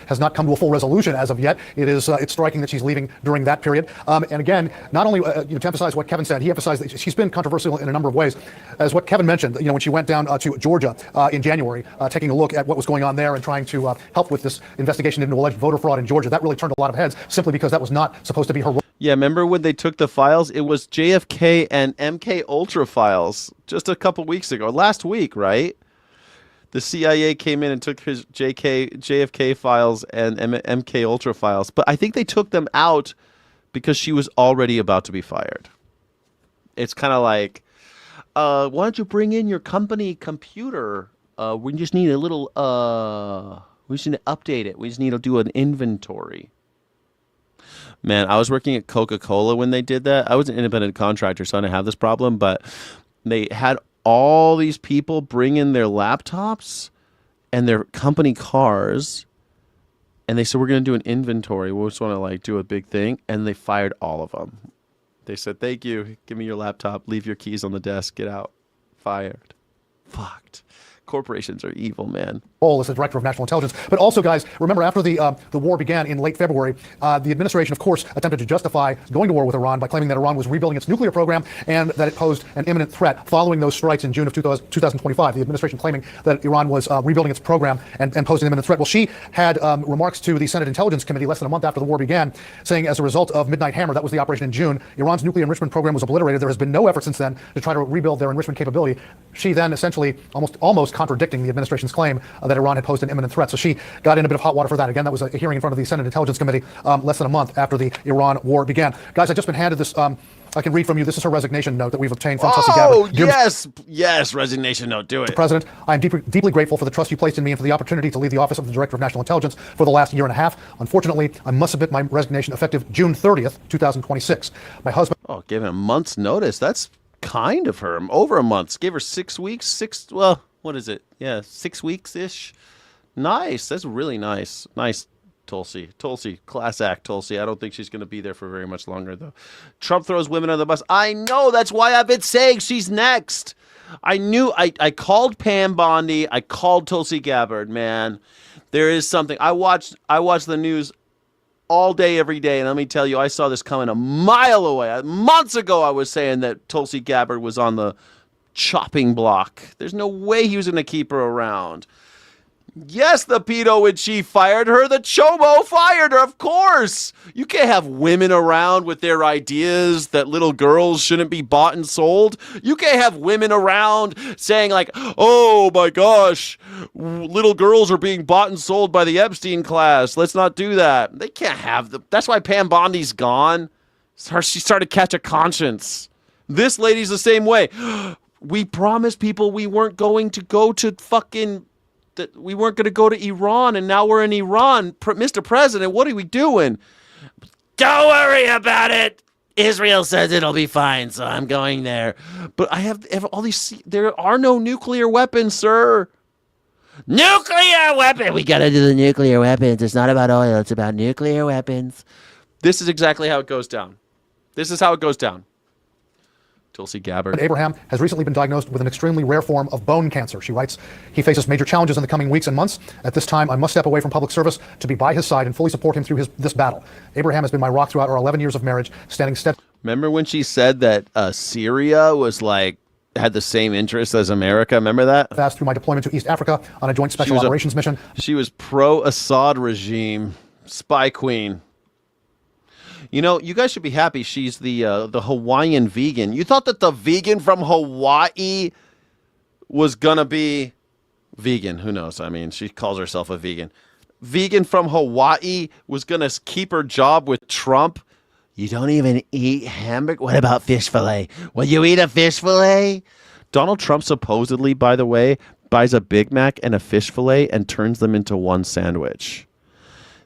Has not come to a full resolution as of yet. It's striking that she's leaving during that period. And again, not only to emphasize what Kevin said, he emphasized that she's been controversial in a number of ways. As what Kevin mentioned, when she went down to Georgia in January, taking a look at what was going on there and trying to help with this investigation into alleged voter fraud in Georgia, that really turned a lot of heads simply because that was not supposed to be her role. Yeah, remember when they took the files? It was JFK and MK Ultra files just a couple weeks ago, last week, right? The CIA came in and took his JFK files and MK Ultra files, but I think they took them out because she was already about to be fired. It's kind of like, why don't you bring in your company computer? We just need a little, we just need to update it. We just need to do an inventory. Man, I was working at Coca-Cola when they did that. I was an independent contractor, so I didn't have this problem, but they had all these people bring in their laptops and their company cars, and they said, we're going to do an inventory. We just want to do a big thing. And they fired all of them. They said, thank you. Give me your laptop. Leave your keys on the desk. Get out. Fired. Fucked. Corporations are evil, man. As the director of national intelligence. But also, guys, remember after the war began in late February, the administration, of course, attempted to justify going to war with Iran by claiming that Iran was rebuilding its nuclear program and that it posed an imminent threat following those strikes in June of 2025. The administration claiming that Iran was rebuilding its program and posed an imminent threat. Well, she had remarks to the Senate Intelligence Committee less than a month after the war began, saying as a result of Midnight Hammer, that was the operation in June, Iran's nuclear enrichment program was obliterated. There has been no effort since then to try to rebuild their enrichment capability. She then essentially almost contradicting the administration's claim that Iran had posed an imminent threat. So she got in a bit of hot water for that. Again, that was a hearing in front of the Senate Intelligence Committee less than a month after the Iran war began. Guys, I've just been handed this. I can read from you. This is her resignation note that we've obtained from Tulsi Gabbard. Oh, yes, resignation note. Do it. Mr. President, I am deeply grateful for the trust you placed in me and for the opportunity to lead the office of the Director of National Intelligence for the last year and a half. Unfortunately, I must submit my resignation effective June 30th, 2026. My husband... Oh, gave a month's notice. That's kind of her. Over a month. Gave her 6 weeks. What is it? Yeah, 6 weeks-ish. Nice. That's really nice. Nice, Tulsi. Class act, Tulsi. I don't think she's going to be there for very much longer, though. Trump throws women on the bus. I know. That's why I've been saying she's next. I knew. I called Pam Bondi. I called Tulsi Gabbard, man. There is something. I watched the news all day, every day, and let me tell you, I saw this coming a mile away. Months ago, I was saying that Tulsi Gabbard was on the chopping block. There's no way he was going to keep her around. Yes, the pedo in chief fired her. The chomo fired her, of course. You can't have women around with their ideas that little girls shouldn't be bought and sold. You can't have women around saying oh my gosh, little girls are being bought and sold by the Epstein class. Let's not do that. They can't have that's why Pam Bondi's gone. She started to catch a conscience. This lady's the same way. We promised people we weren't going to go to that we weren't going to go to Iran, and now we're in Iran. Mr. President, what are we doing? Don't worry about it. Israel says it'll be fine, so I'm going there. But I have all these... There are no nuclear weapons, sir. Nuclear weapon! We got to do the nuclear weapons. It's not about oil. It's about nuclear weapons. This is exactly how it goes down. This is how it goes down. Tulsi Gabbard. Abraham has recently been diagnosed with an extremely rare form of bone cancer. She writes, he faces major challenges in the coming weeks and months. At this time, I must step away from public service to be by his side and fully support him through this battle. Abraham has been my rock throughout our 11 years of marriage, standing steadfast. Remember when she said that Syria was had the same interests as America? Remember that? Fast through my deployment to East Africa on a joint special operations mission. She was pro-Assad regime. Spy Queen. You know, you guys should be happy she's the Hawaiian vegan. You thought that the vegan from Hawaii was gonna be vegan. Who knows? I mean, she calls herself a vegan. Vegan from Hawaii was gonna keep her job with Trump. You don't even eat hamburger. What about fish fillet? Will you eat a fish fillet? Donald Trump supposedly, by the way, buys a Big Mac and a fish fillet and turns them into one sandwich.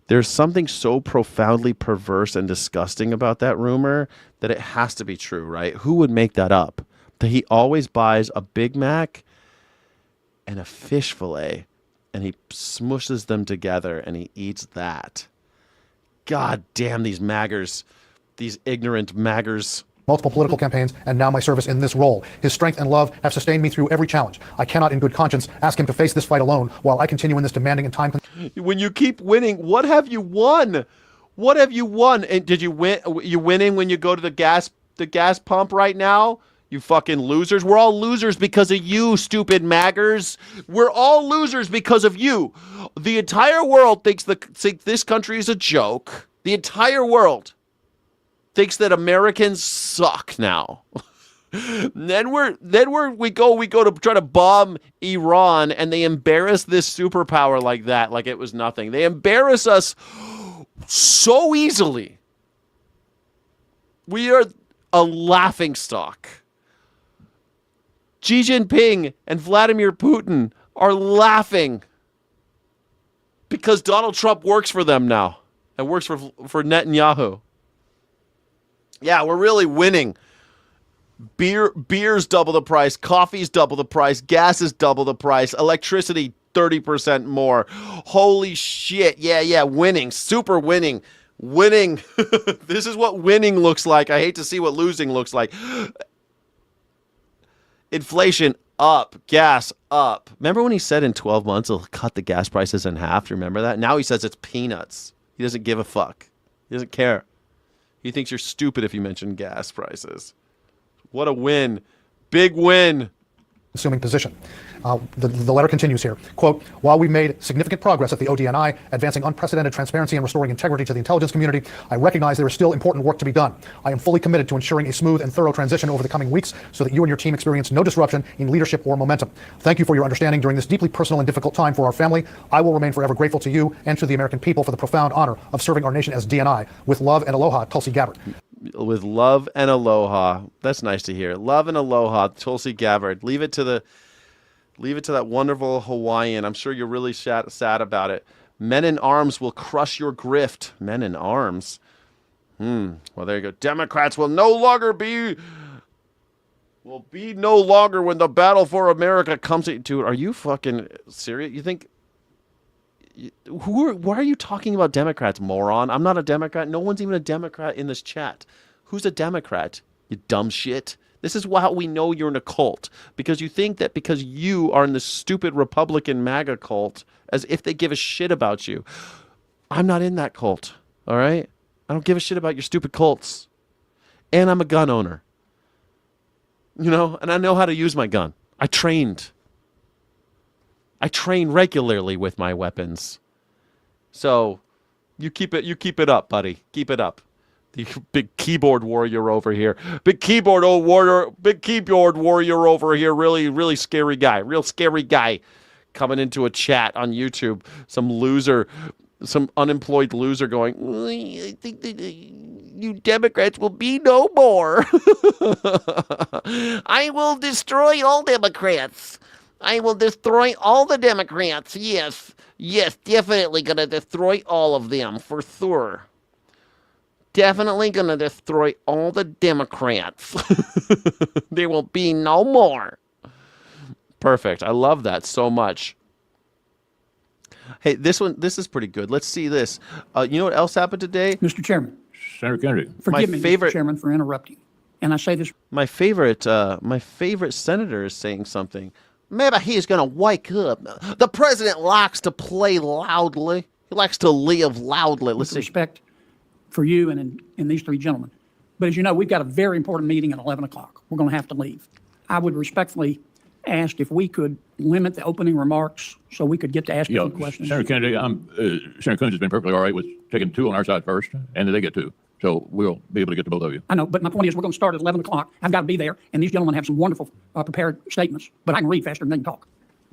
There's something so profoundly perverse and disgusting about that rumor that it has to be true, right? Who would make that up? That he always buys a Big Mac and a fish fillet and he smushes them together and he eats that. God damn these maggers, these ignorant maggers. Multiple political campaigns, and now my service in this role. His strength and love have sustained me through every challenge. I cannot in good conscience ask him to face this fight alone while I continue in this demanding and time. When you keep winning, what have you won? What have you won? And did you win? You winning when you go to the gas pump right now? You fucking losers. We're all losers because of you, stupid maggers. We're all losers because of you. The entire world thinks this country is a joke. The entire world thinks that Americans suck now. then we go to try to bomb Iran and they embarrass this superpower like that, like it was nothing. They embarrass us so easily. We are a laughingstock. Xi Jinping and Vladimir Putin are laughing because Donald Trump works for them now and works for Netanyahu. Yeah, we're really winning. Beer's double the price. Coffee's double the price. Gas is double the price. Electricity, 30% more. Holy shit. Yeah. Winning. Super winning. Winning. This is what winning looks like. I hate to see what losing looks like. Inflation up. Gas up. Remember when he said in 12 months he'll cut the gas prices in half? Remember that? Now he says it's peanuts. He doesn't give a fuck. He doesn't care. He thinks you're stupid if you mention gas prices. What a win. Big win. Assuming position. The letter continues here. Quote, while we made significant progress at the ODNI, advancing unprecedented transparency and restoring integrity to the intelligence community, I recognize there is still important work to be done. I am fully committed to ensuring a smooth and thorough transition over the coming weeks so that you and your team experience no disruption in leadership or momentum. Thank you for your understanding during this deeply personal and difficult time for our family. I will remain forever grateful to you and to the American people for the profound honor of serving our nation as DNI. With love and aloha, Tulsi Gabbard. With love and aloha. That's nice to hear. Love and aloha, Tulsi Gabbard. Leave it to that wonderful Hawaiian. I'm sure you're really sad about it. Men in arms will crush your grift. Men in arms. Well, there you go. Democrats will no longer be when the battle for America comes to. Dude, are you fucking serious? You think? Why are you talking about Democrats, moron? I'm not a Democrat. No one's even a Democrat in this chat. Who's a Democrat? You dumb shit. This is how we know you're in a cult. Because you think that because you are in the stupid Republican MAGA cult, as if they give a shit about you. I'm not in that cult, all right? I don't give a shit about your stupid cults. And I'm a gun owner. You know, and I know how to use my gun. I train regularly with my weapons. So you keep it up, buddy. Keep it up. The big keyboard warrior over here. Big keyboard warrior over here. Really, really scary guy. Real scary guy coming into a chat on YouTube. Some loser, some unemployed loser going, I think that you Democrats will be no more. I will destroy all Democrats. I will destroy all the Democrats. Yes, definitely gonna destroy all of them for sure. Definitely gonna destroy all the Democrats. There will be no more. Perfect. I love that so much. Hey, this is pretty good. Let's see this. You know what else happened today? Mr. Chairman. Senator Kennedy. Forgive me, Mr. Chairman, for interrupting. And I say this. My favorite senator is saying something. Maybe he's going to wake up. The president likes to play loudly. He likes to live loudly. Let's see. Respect for you and these three gentlemen. But as you know, we've got a very important meeting at 11 o'clock. We're going to have to leave. I would respectfully asked if we could limit the opening remarks so we could get to ask a few questions. Senator Kennedy, Senator Coons has been perfectly all right with taking two on our side first, and then they get two. So we'll be able to get to both of you. I know, but my point is we're going to start at 11 o'clock. I've got to be there, and these gentlemen have some wonderful prepared statements, but I can read faster than they can talk.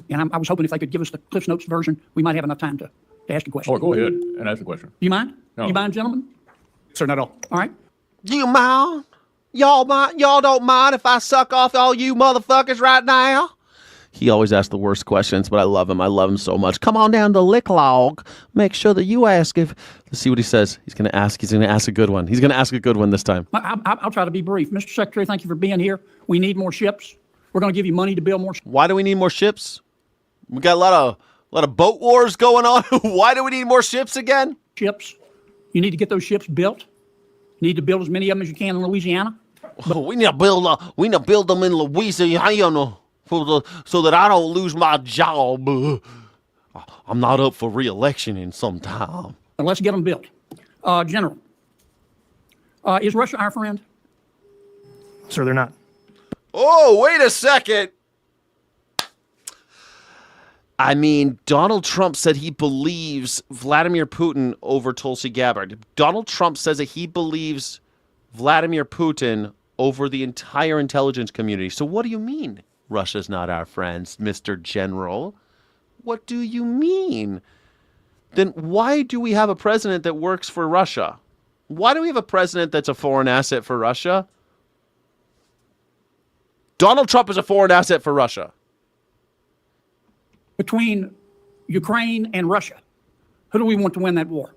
And I was hoping if they could give us the Cliff Notes version, we might have enough time to ask a question. Or go ahead and ask the question. Do you mind? No. You mind, gentlemen? Sir, not at all. All right. Do you mind? Y'all mind? Y'all don't mind if I suck off all you motherfuckers right now? He always asks the worst questions, but I love him. I love him so much. Come on down to Lick Log. Make sure that you ask if. Let's see what he says. He's going to ask a good one. He's going to ask a good one this time. I'll try to be brief. Mr. Secretary, thank you for being here. We need more ships. We're going to give you money to build more ships. Why do we need more ships? We got a lot of boat wars going on. Why do we need more ships again? Ships. You need to get those ships built. You need to build as many of them as you can in Louisiana. But we need to build them in Louisiana so that I don't lose my job. I'm not up for re-election in some time. Let's get them built. General, is Russia our friend? Sir, they're not. Oh, wait a second. I mean, Donald Trump said he believes Vladimir Putin over Tulsi Gabbard. Donald Trump says that he believes Vladimir Putin over the entire intelligence community. So what do you mean Russia's not our friends, Mr. General? What do you mean? Then why do we have a president that works for Russia? Why do we have a president that's a foreign asset for Russia? Donald Trump is a foreign asset for Russia. Between Ukraine and Russia, who do we want to win that war?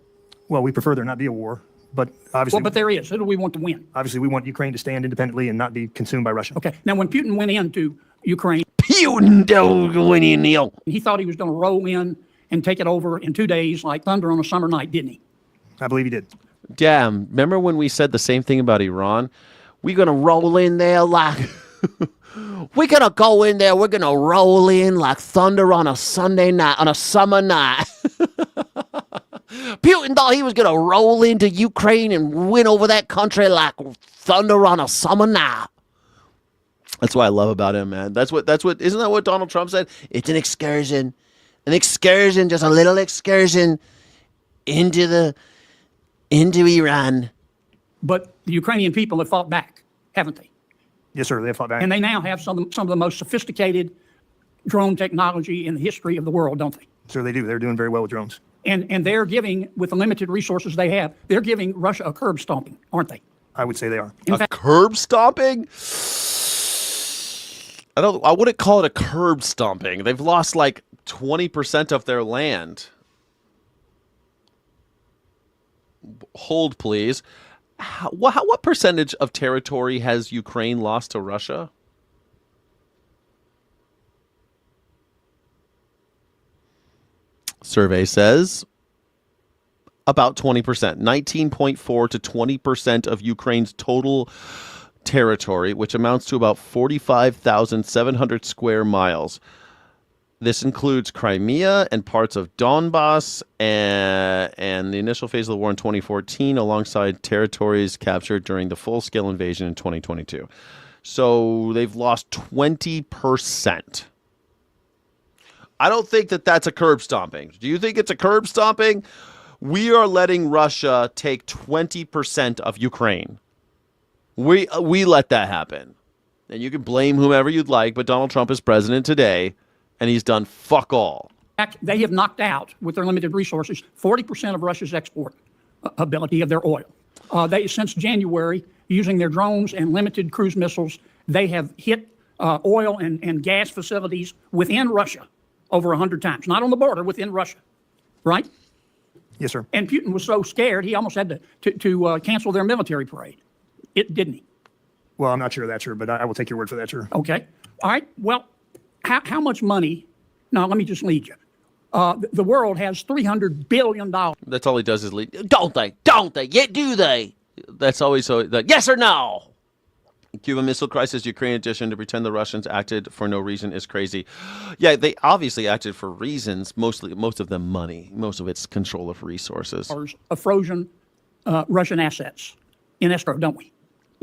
Well, we prefer there not be a war, but obviously. Well, but there is. Who do we want to win? Obviously, we want Ukraine to stand independently and not be consumed by Russia. Okay. Now, when Putin went into Ukraine, Putin went in, Neil. He thought he was going to roll in and take it over in 2 days like thunder on a summer night, didn't he? I believe he did. Damn, remember when we said the same thing about Iran? We're going to roll in there like... We're going to go in there, we're going to roll in like thunder on a Sunday night, on a summer night. Putin thought he was going to roll into Ukraine and win over that country like thunder on a summer night. That's what I love about him, man. That's what, isn't that what Donald Trump said? It's an excursion, just a little excursion into Iran. But the Ukrainian people have fought back, haven't they? Yes, sir. They have fought back. And they now have some of the most sophisticated drone technology in the history of the world, don't they? Sir, they do. They're doing very well with drones. And they're giving, with the limited resources they have, they're giving Russia a curb stomping, aren't they? I would say they are. Curb stomping? I wouldn't call it a curb stomping. They've lost like 20% of their land. Hold, please. What percentage of territory has Ukraine lost to Russia? Survey says about 20%, 19.4 to 20% of Ukraine's total territory, which amounts to about 45,700 square miles. This includes Crimea and parts of Donbass and the initial phase of the war in 2014, alongside territories captured during the full-scale invasion in 2022. So they've lost 20%. I don't think that that's a curb stomping. Do you think it's a curb stomping? We are letting Russia take 20% of Ukraine. We let that happen. And you can blame whomever you'd like, but Donald Trump is president today, and he's done fuck all. They have knocked out, with their limited resources, 40% of Russia's export ability of their oil. Since January, using their drones and limited cruise missiles, they have hit oil and gas facilities within Russia over 100 times. Not on the border, within Russia, right? Yes, sir. And Putin was so scared, he almost had to cancel their military parade. Didn't he? Well, I'm not sure of that, sir, but I will take your word for that, sir. Okay. All right. Well, how much money? Now, let me just lead you. The world has $300 billion. That's all he does is lead. Don't they? Yet do they? That's always so. Yes or no? Cuban Missile Crisis, Ukraine edition, to pretend the Russians acted for no reason is crazy. Yeah, they obviously acted for reasons, most of them money. Most of it's control of resources. Of frozen Russian assets in escrow, don't we?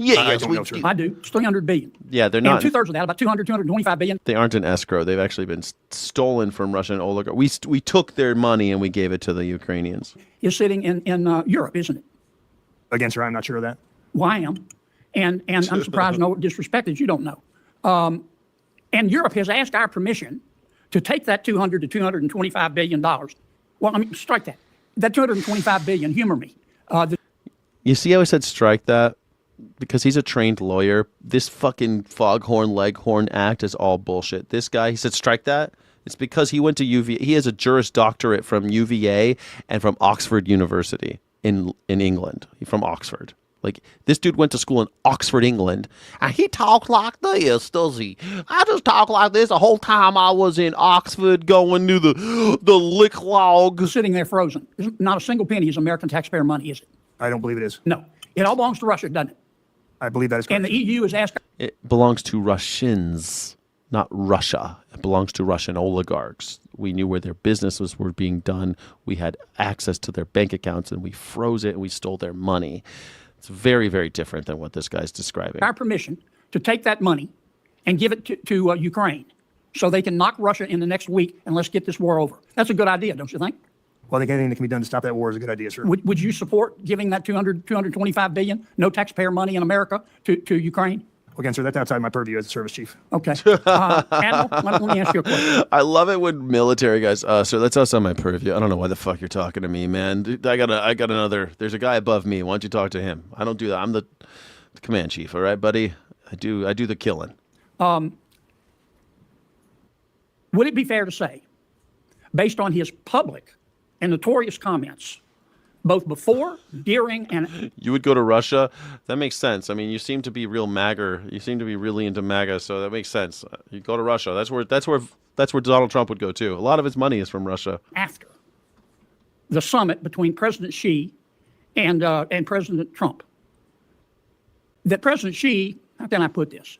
Yeah, I don't know, sir. I do. It's $300 billion. Yeah, they're And not. two-thirds of that, about $225 billion. They aren't in escrow. They've actually been stolen from Russian oligarchs. We took their money and we gave it to the Ukrainians. Is sitting in Europe, isn't it? Again, sir, I'm not sure of that. Well, I am. And I'm surprised no disrespect that you don't know. And Europe has asked our permission to take that $200 to $225 billion. Well, I mean, strike that. That $225 billion, humor me. You see how I said strike that? Because he's a trained lawyer. This fucking foghorn leghorn act is all bullshit. This guy, he said strike that. It's because he went to UVA. He has a Juris Doctorate from UVA and from Oxford University in England. He's from Oxford. Like, this dude went to school in Oxford, England, and he talked like this, does he? I just talk like this the whole time I was in Oxford going to the lick log. Sitting there frozen. Not a single penny is American taxpayer money, is it? I don't believe it is. No. It all belongs to Russia, doesn't it? I believe that is correct. And the EU is asking. It belongs to Russians, not Russia. It belongs to Russian oligarchs. We knew where their businesses were being done. We had access to their bank accounts, and we froze it, and we stole their money. It's very, very different than what this guy's describing. Our permission to take that money and give it to Ukraine so they can knock Russia in the next week and let's get this war over. That's a good idea, don't you think? Well, I think anything that can be done to stop that war is a good idea, sir. Would you support giving that $225 billion, no taxpayer money in America, to Ukraine? Again, sir, that's outside my purview as a service chief. Okay. Admiral, let me ask you a question. I love it when military guys, sir, that's outside my purview. I don't know why the fuck you're talking to me, man. Dude, I got another, there's a guy above me. Why don't you talk to him? I don't do that. I'm the command chief, all right, buddy? I do the killing. Would it be fair to say, based on his public and notorious comments, both before, during, and... You would go to Russia? That makes sense. I mean, you seem to be real MAGA. You seem to be really into MAGA, so that makes sense. You go to Russia. That's where Donald Trump would go, too. A lot of his money is from Russia. After the summit between President Xi and President Trump, that President Xi, how can I put this?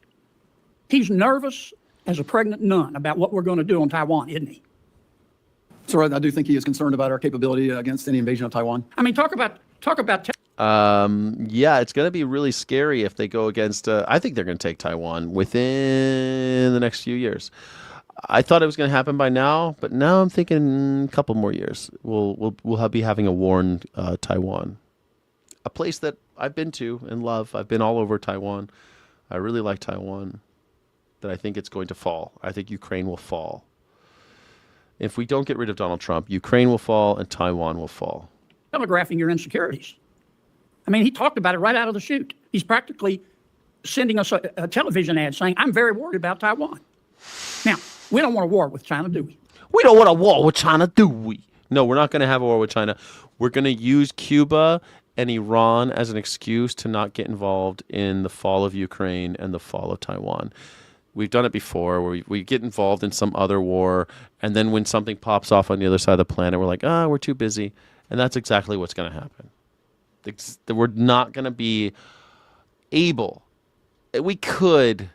He's nervous as a pregnant nun about what we're going to do on Taiwan, isn't he? So I do think he is concerned about our capability against any invasion of Taiwan. I mean, talk about. Yeah, it's going to be really scary if they go against. I think they're going to take Taiwan within the next few years. I thought it was going to happen by now, but now I'm thinking a couple more years. We'll be having a war in Taiwan, a place that I've been to and love. I've been all over Taiwan. I really like Taiwan. That I think it's going to fall. I think Ukraine will fall. If we don't get rid of Donald Trump, Ukraine will fall and Taiwan will fall. Telegraphing your insecurities. I mean, he talked about it right out of the chute. He's practically sending us a television ad saying, I'm very worried about Taiwan. Now, we don't want a war with China, do we? We don't want a war with China, do we? No, we're not going to have a war with China. We're going to use Cuba and Iran as an excuse to not get involved in the fall of Ukraine and the fall of Taiwan. We've done it before where we get involved in some other war, and then when something pops off on the other side of the planet, we're like, we're too busy. And that's exactly what's going to happen. We're not going to be able. We could,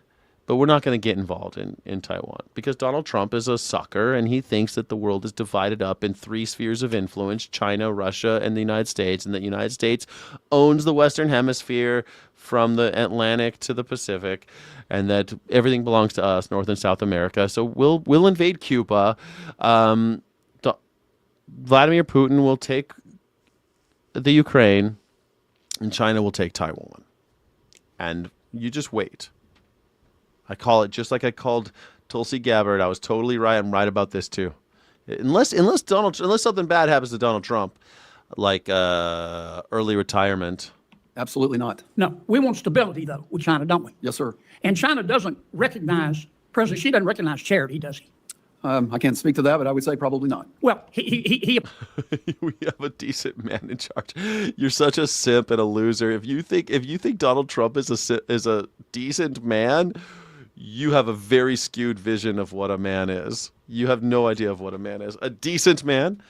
but we're not going to get involved in Taiwan because Donald Trump is a sucker, and he thinks that the world is divided up in three spheres of influence, China, Russia, and the United States, and that the United States owns the Western Hemisphere from the Atlantic to the Pacific, and that everything belongs to us, North and South America. So we'll invade Cuba. Vladimir Putin will take the Ukraine, and China will take Taiwan. And you just wait. I call it just like I called Tulsi Gabbard. I was totally right. I'm right about this too. Unless something bad happens to Donald Trump, like early retirement. Absolutely not. No, we want stability, though, with China, don't we? Yes, sir. And China doesn't recognize, President Xi doesn't recognize charity, does he? I can't speak to that, but I would say probably not. Well, he we have a decent man in charge. You're such a simp and a loser. If you think Donald Trump is a decent man, you have a very skewed vision of what a man is. You have no idea of what a man is. A decent man?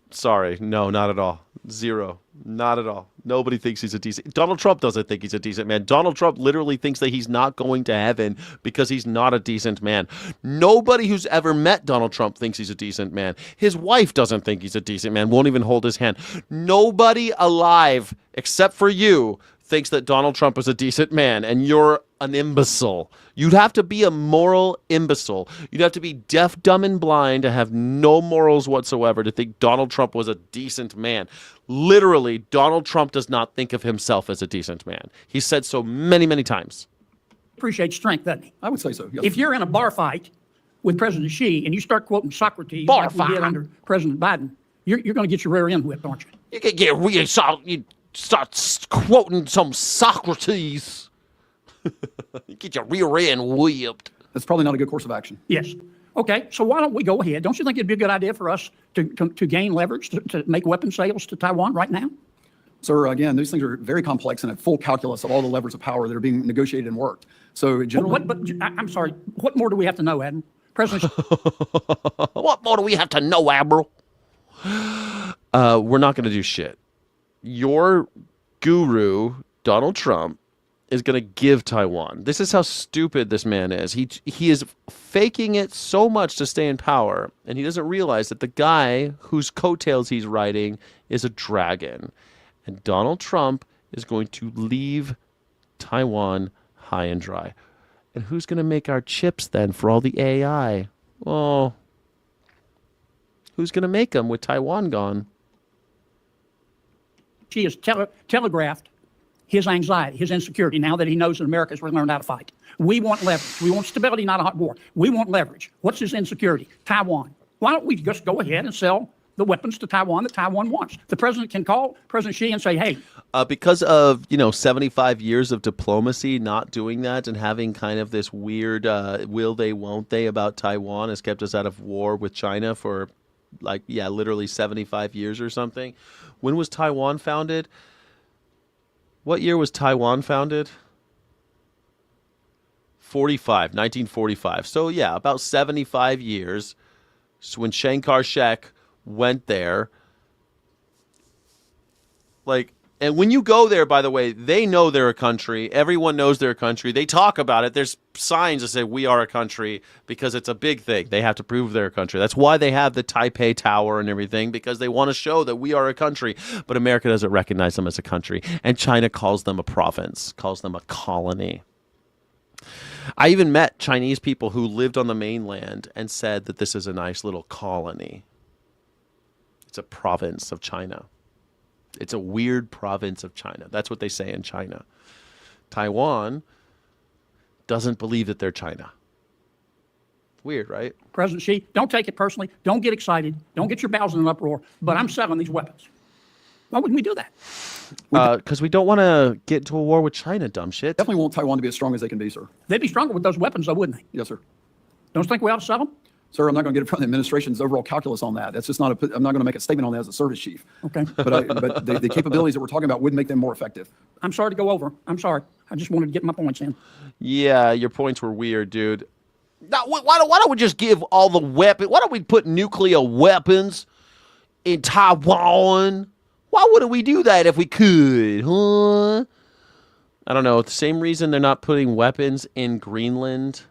Sorry, no, not at all. Zero. Not at all. Nobody thinks he's a decent... Donald Trump doesn't think he's a decent man. Donald Trump literally thinks that he's not going to heaven because he's not a decent man. Nobody who's ever met Donald Trump thinks he's a decent man. His wife doesn't think he's a decent man, won't even hold his hand. Nobody alive, except for you, thinks that Donald Trump is a decent man, and you're an imbecile. You'd have to be a moral imbecile. You'd have to be deaf, dumb, and blind to have no morals whatsoever to think Donald Trump was a decent man. Literally, Donald Trump does not think of himself as a decent man. He said so many, many times. Appreciate strength, doesn't he? I would say so, yes. If you're in a bar fight with President Xi and you start quoting Socrates Bar like we did fight. under President Biden, you're going to get your rear end whipped, aren't you? You could get really you start quoting some Socrates. You get your rear end whipped. That's probably not a good course of action. Yes. Okay, so why don't we go ahead? Don't you think it'd be a good idea for us to gain leverage to make weapon sales to Taiwan right now? Sir, again, these things are very complex and a full calculus of all the levers of power that are being negotiated and worked. So generally, I'm sorry. What more do we have to know, Adam? President. What more do we have to know, Admiral? We're not going to do shit. Your guru, Donald Trump, is going to give Taiwan. This is how stupid this man is. He is faking it so much to stay in power, and he doesn't realize that the guy whose coattails he's riding is a dragon. And Donald Trump is going to leave Taiwan high and dry. And who's going to make our chips then for all the AI? Oh, who's going to make them with Taiwan gone? She has telegraphed his anxiety, his insecurity, now that he knows that America's learned how to fight. We want leverage. We want stability, not a hot war. We want leverage. What's his insecurity? Taiwan. Why don't we just go ahead and sell the weapons to Taiwan that Taiwan wants? The president can call President Xi and say, hey. Because of, 75 years of diplomacy, not doing that and having kind of this weird will they, won't they about Taiwan has kept us out of war with China for literally 75 years or something. When was Taiwan founded? What year was Taiwan founded? 1945. So yeah, about 75 years. So when Chiang Kai-shek went there, and when you go there, by the way, they know they're a country. Everyone knows they're a country. They talk about it. There's signs that say we are a country because it's a big thing. They have to prove they're a country. That's why they have the Taipei Tower and everything, because they want to show that we are a country. But America doesn't recognize them as a country. And China calls them a province, calls them a colony. I even met Chinese people who lived on the mainland and said that this is a nice little colony. It's a province of China. It's a weird province of China. That's what they say in China. Taiwan doesn't believe that they're China. Weird, right? President Xi, don't take it personally. Don't get excited. Don't get your bowels in an uproar. But I'm selling these weapons. Why wouldn't we do that? Because we don't want to get into a war with China, dumb shit. Definitely want Taiwan to be as strong as they can be, sir. They'd be stronger with those weapons, though, wouldn't they? Yes, sir. Don't you think we ought to sell them? Sir, I'm not going to get in front of the administration's overall calculus on that. That's just not I'm not going to make a statement on that as a service chief. Okay. But the capabilities that we're talking about would make them more effective. I'm sorry to go over. I'm sorry. I just wanted to get my points in. Yeah, your points were weird, dude. Now, why don't we just give all the weapons? Why don't we put nuclear weapons in Taiwan? Why wouldn't we do that if we could, huh? I don't know. The same reason they're not putting weapons in Greenland.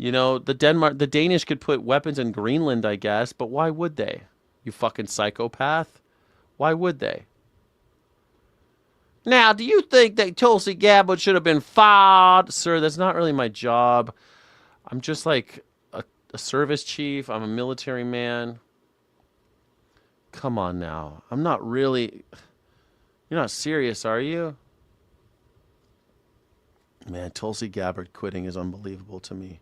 The Danish could put weapons in Greenland, I guess, but why would they? You fucking psychopath. Why would they? Now, do you think that Tulsi Gabbard should have been fired? Sir, that's not really my job. I'm just like a service chief. I'm a military man. Come on now. I'm not really... You're not serious, are you? Man, Tulsi Gabbard quitting is unbelievable to me.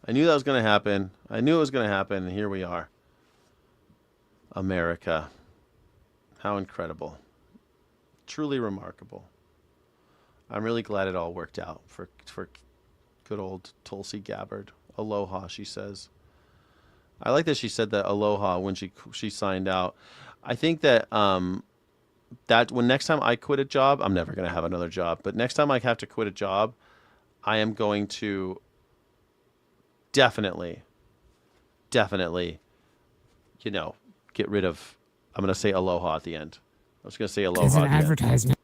I knew that was going to happen. I knew it was going to happen, and here we are. America. How incredible. Truly remarkable. I'm really glad it all worked out for good old Tulsi Gabbard. Aloha, she says. I like that she said that aloha when she signed out. I think that that when next time I quit a job, I'm never going to have another job, but next time I have to quit a job, I am going to definitely, get rid of, I'm going to say aloha at the end. I was going to say aloha. It's an advertisement.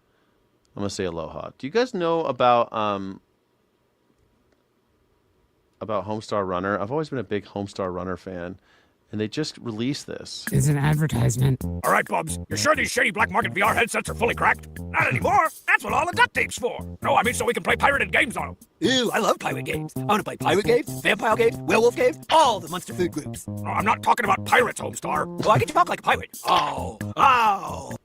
I'm going to say aloha. Do you guys know about Homestar Runner? I've always been a big Homestar Runner fan. And they just released this. It's an advertisement. All right, Bubs. You're sure these shady black market VR headsets are fully cracked? Not anymore. That's what all the duct tape's for. No, I mean so we can play pirated games on them. Ew, I love pirate games. I want to play pirate games, vampire games, werewolf games, all the monster food groups. No, I'm not talking about pirates, Homestar. Well, I get to talk like a pirate. Oh.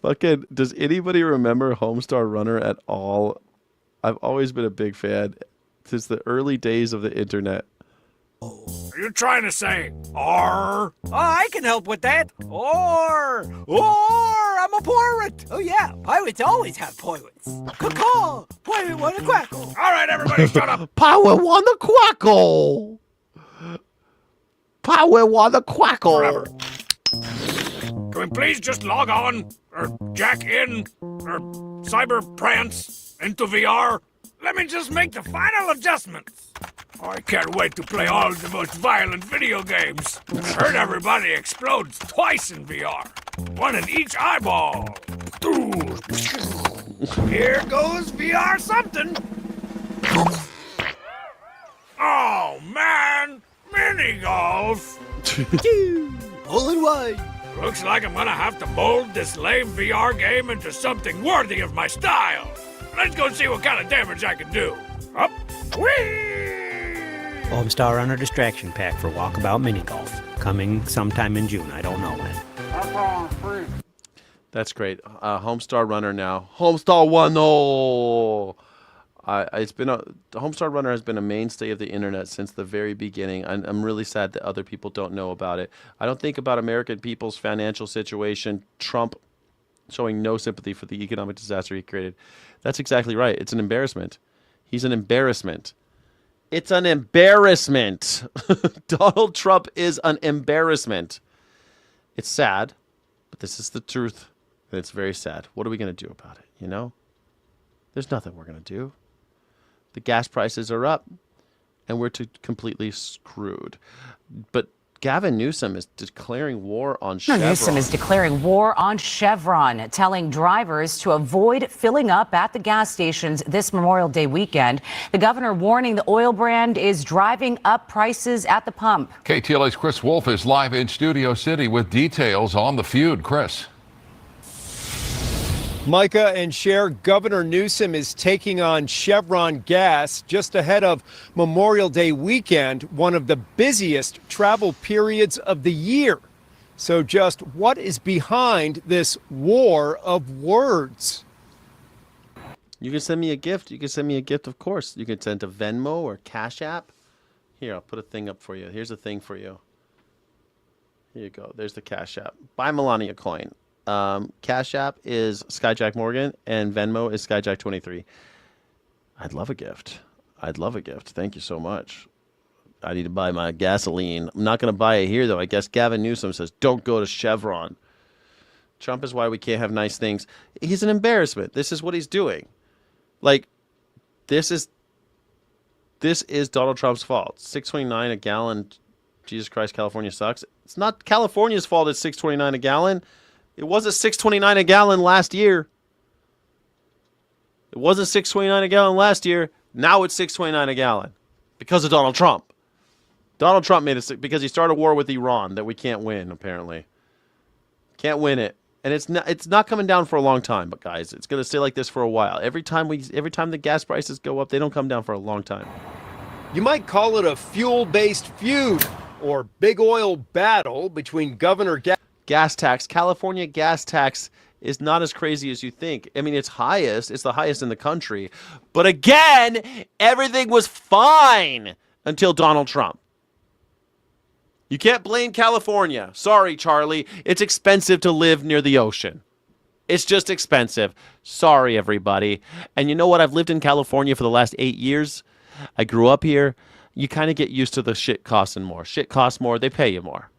Fucking, does anybody remember Homestar Runner at all? I've always been a big fan since the early days of the internet. Are you trying to say, or? Oh, I can help with that. Or I'm a pirate. Oh yeah, pirates always have pirates. Caw-caw, pirate wanna quackle. All right, everybody, shut up. Pirate wanna quackle. Pirate wanna quackle. Forever. Can we please just log on, or jack in, or cyber prance into VR? Let me just make the final adjustments. I can't wait to play all the most violent video games. I heard everybody explodes twice in VR. One in each eyeball. Ooh. Here goes VR something. Oh, man. Mini golf. Hole in one. Looks like I'm gonna have to mold this lame VR game into something worthy of my style. Let's go see what kind of damage I can do. Up. Whee! Homestar Runner Distraction Pack for Walkabout Mini Golf. Coming sometime in June. I don't know when. That's great. Homestar Runner now. Homestar 1.0. Homestar Runner has been a mainstay of the internet since the very beginning. I'm really sad that other people don't know about it. I don't think about American people's financial situation. Trump showing no sympathy for the economic disaster he created. That's exactly right. It's an embarrassment. He's an embarrassment. It's an embarrassment. Donald Trump is an embarrassment. It's sad, but this is the truth. And it's very sad. What are we going to do about it? You know? There's nothing we're going to do. The gas prices are up, and we're completely screwed. But Gavin Newsom is declaring war on Chevron. Newsom is declaring war on Chevron, telling drivers to avoid filling up at the gas stations this Memorial Day weekend. The governor warning the oil brand is driving up prices at the pump. KTLA's Chris Wolf is live in Studio City with details on the feud. Chris. Micah and Cher, Governor Newsom is taking on Chevron Gas just ahead of Memorial Day weekend, one of the busiest travel periods of the year. So just what is behind this war of words? You can send me a gift. You can send me a gift, of course. You can send to Venmo or Cash App. Here, I'll put a thing up for you. Here's a thing for you. Here you go. There's the Cash App. Buy Melania coin. Cash App is Skyjack Morgan, and Venmo is Skyjack23. I'd love a gift. I'd love a gift. Thank you so much. I need to buy my gasoline. I'm not going to buy it here, though. I guess Gavin Newsom says, don't go to Chevron. Trump is why we can't have nice things. He's an embarrassment. This is what he's doing. Like, this is Donald Trump's fault. $6.29 a gallon. Jesus Christ, California sucks. It's not California's fault it's $6.29 a gallon. It wasn't $6.29 a gallon last year. It wasn't $6.29 a gallon last year. Now it's $6.29 a gallon because of Donald Trump. Donald Trump made it because he started a war with Iran that we can't win, apparently. Can't win it. And it's not coming down for a long time, but guys, it's going to stay like this for a while. Every time the gas prices go up, they don't come down for a long time. You might call it a fuel-based feud or big oil battle between Governor Gas tax. California gas tax is not as crazy as you think. I mean, it's the highest in the country. But again, everything was fine until Donald Trump. You can't blame California. Sorry, Charlie. It's expensive to live near the ocean. It's just expensive. Sorry, everybody. And you know what? I've lived in California for the last 8 years. I grew up here. You kind of get used to the shit costing more. Shit costs more. They pay you more.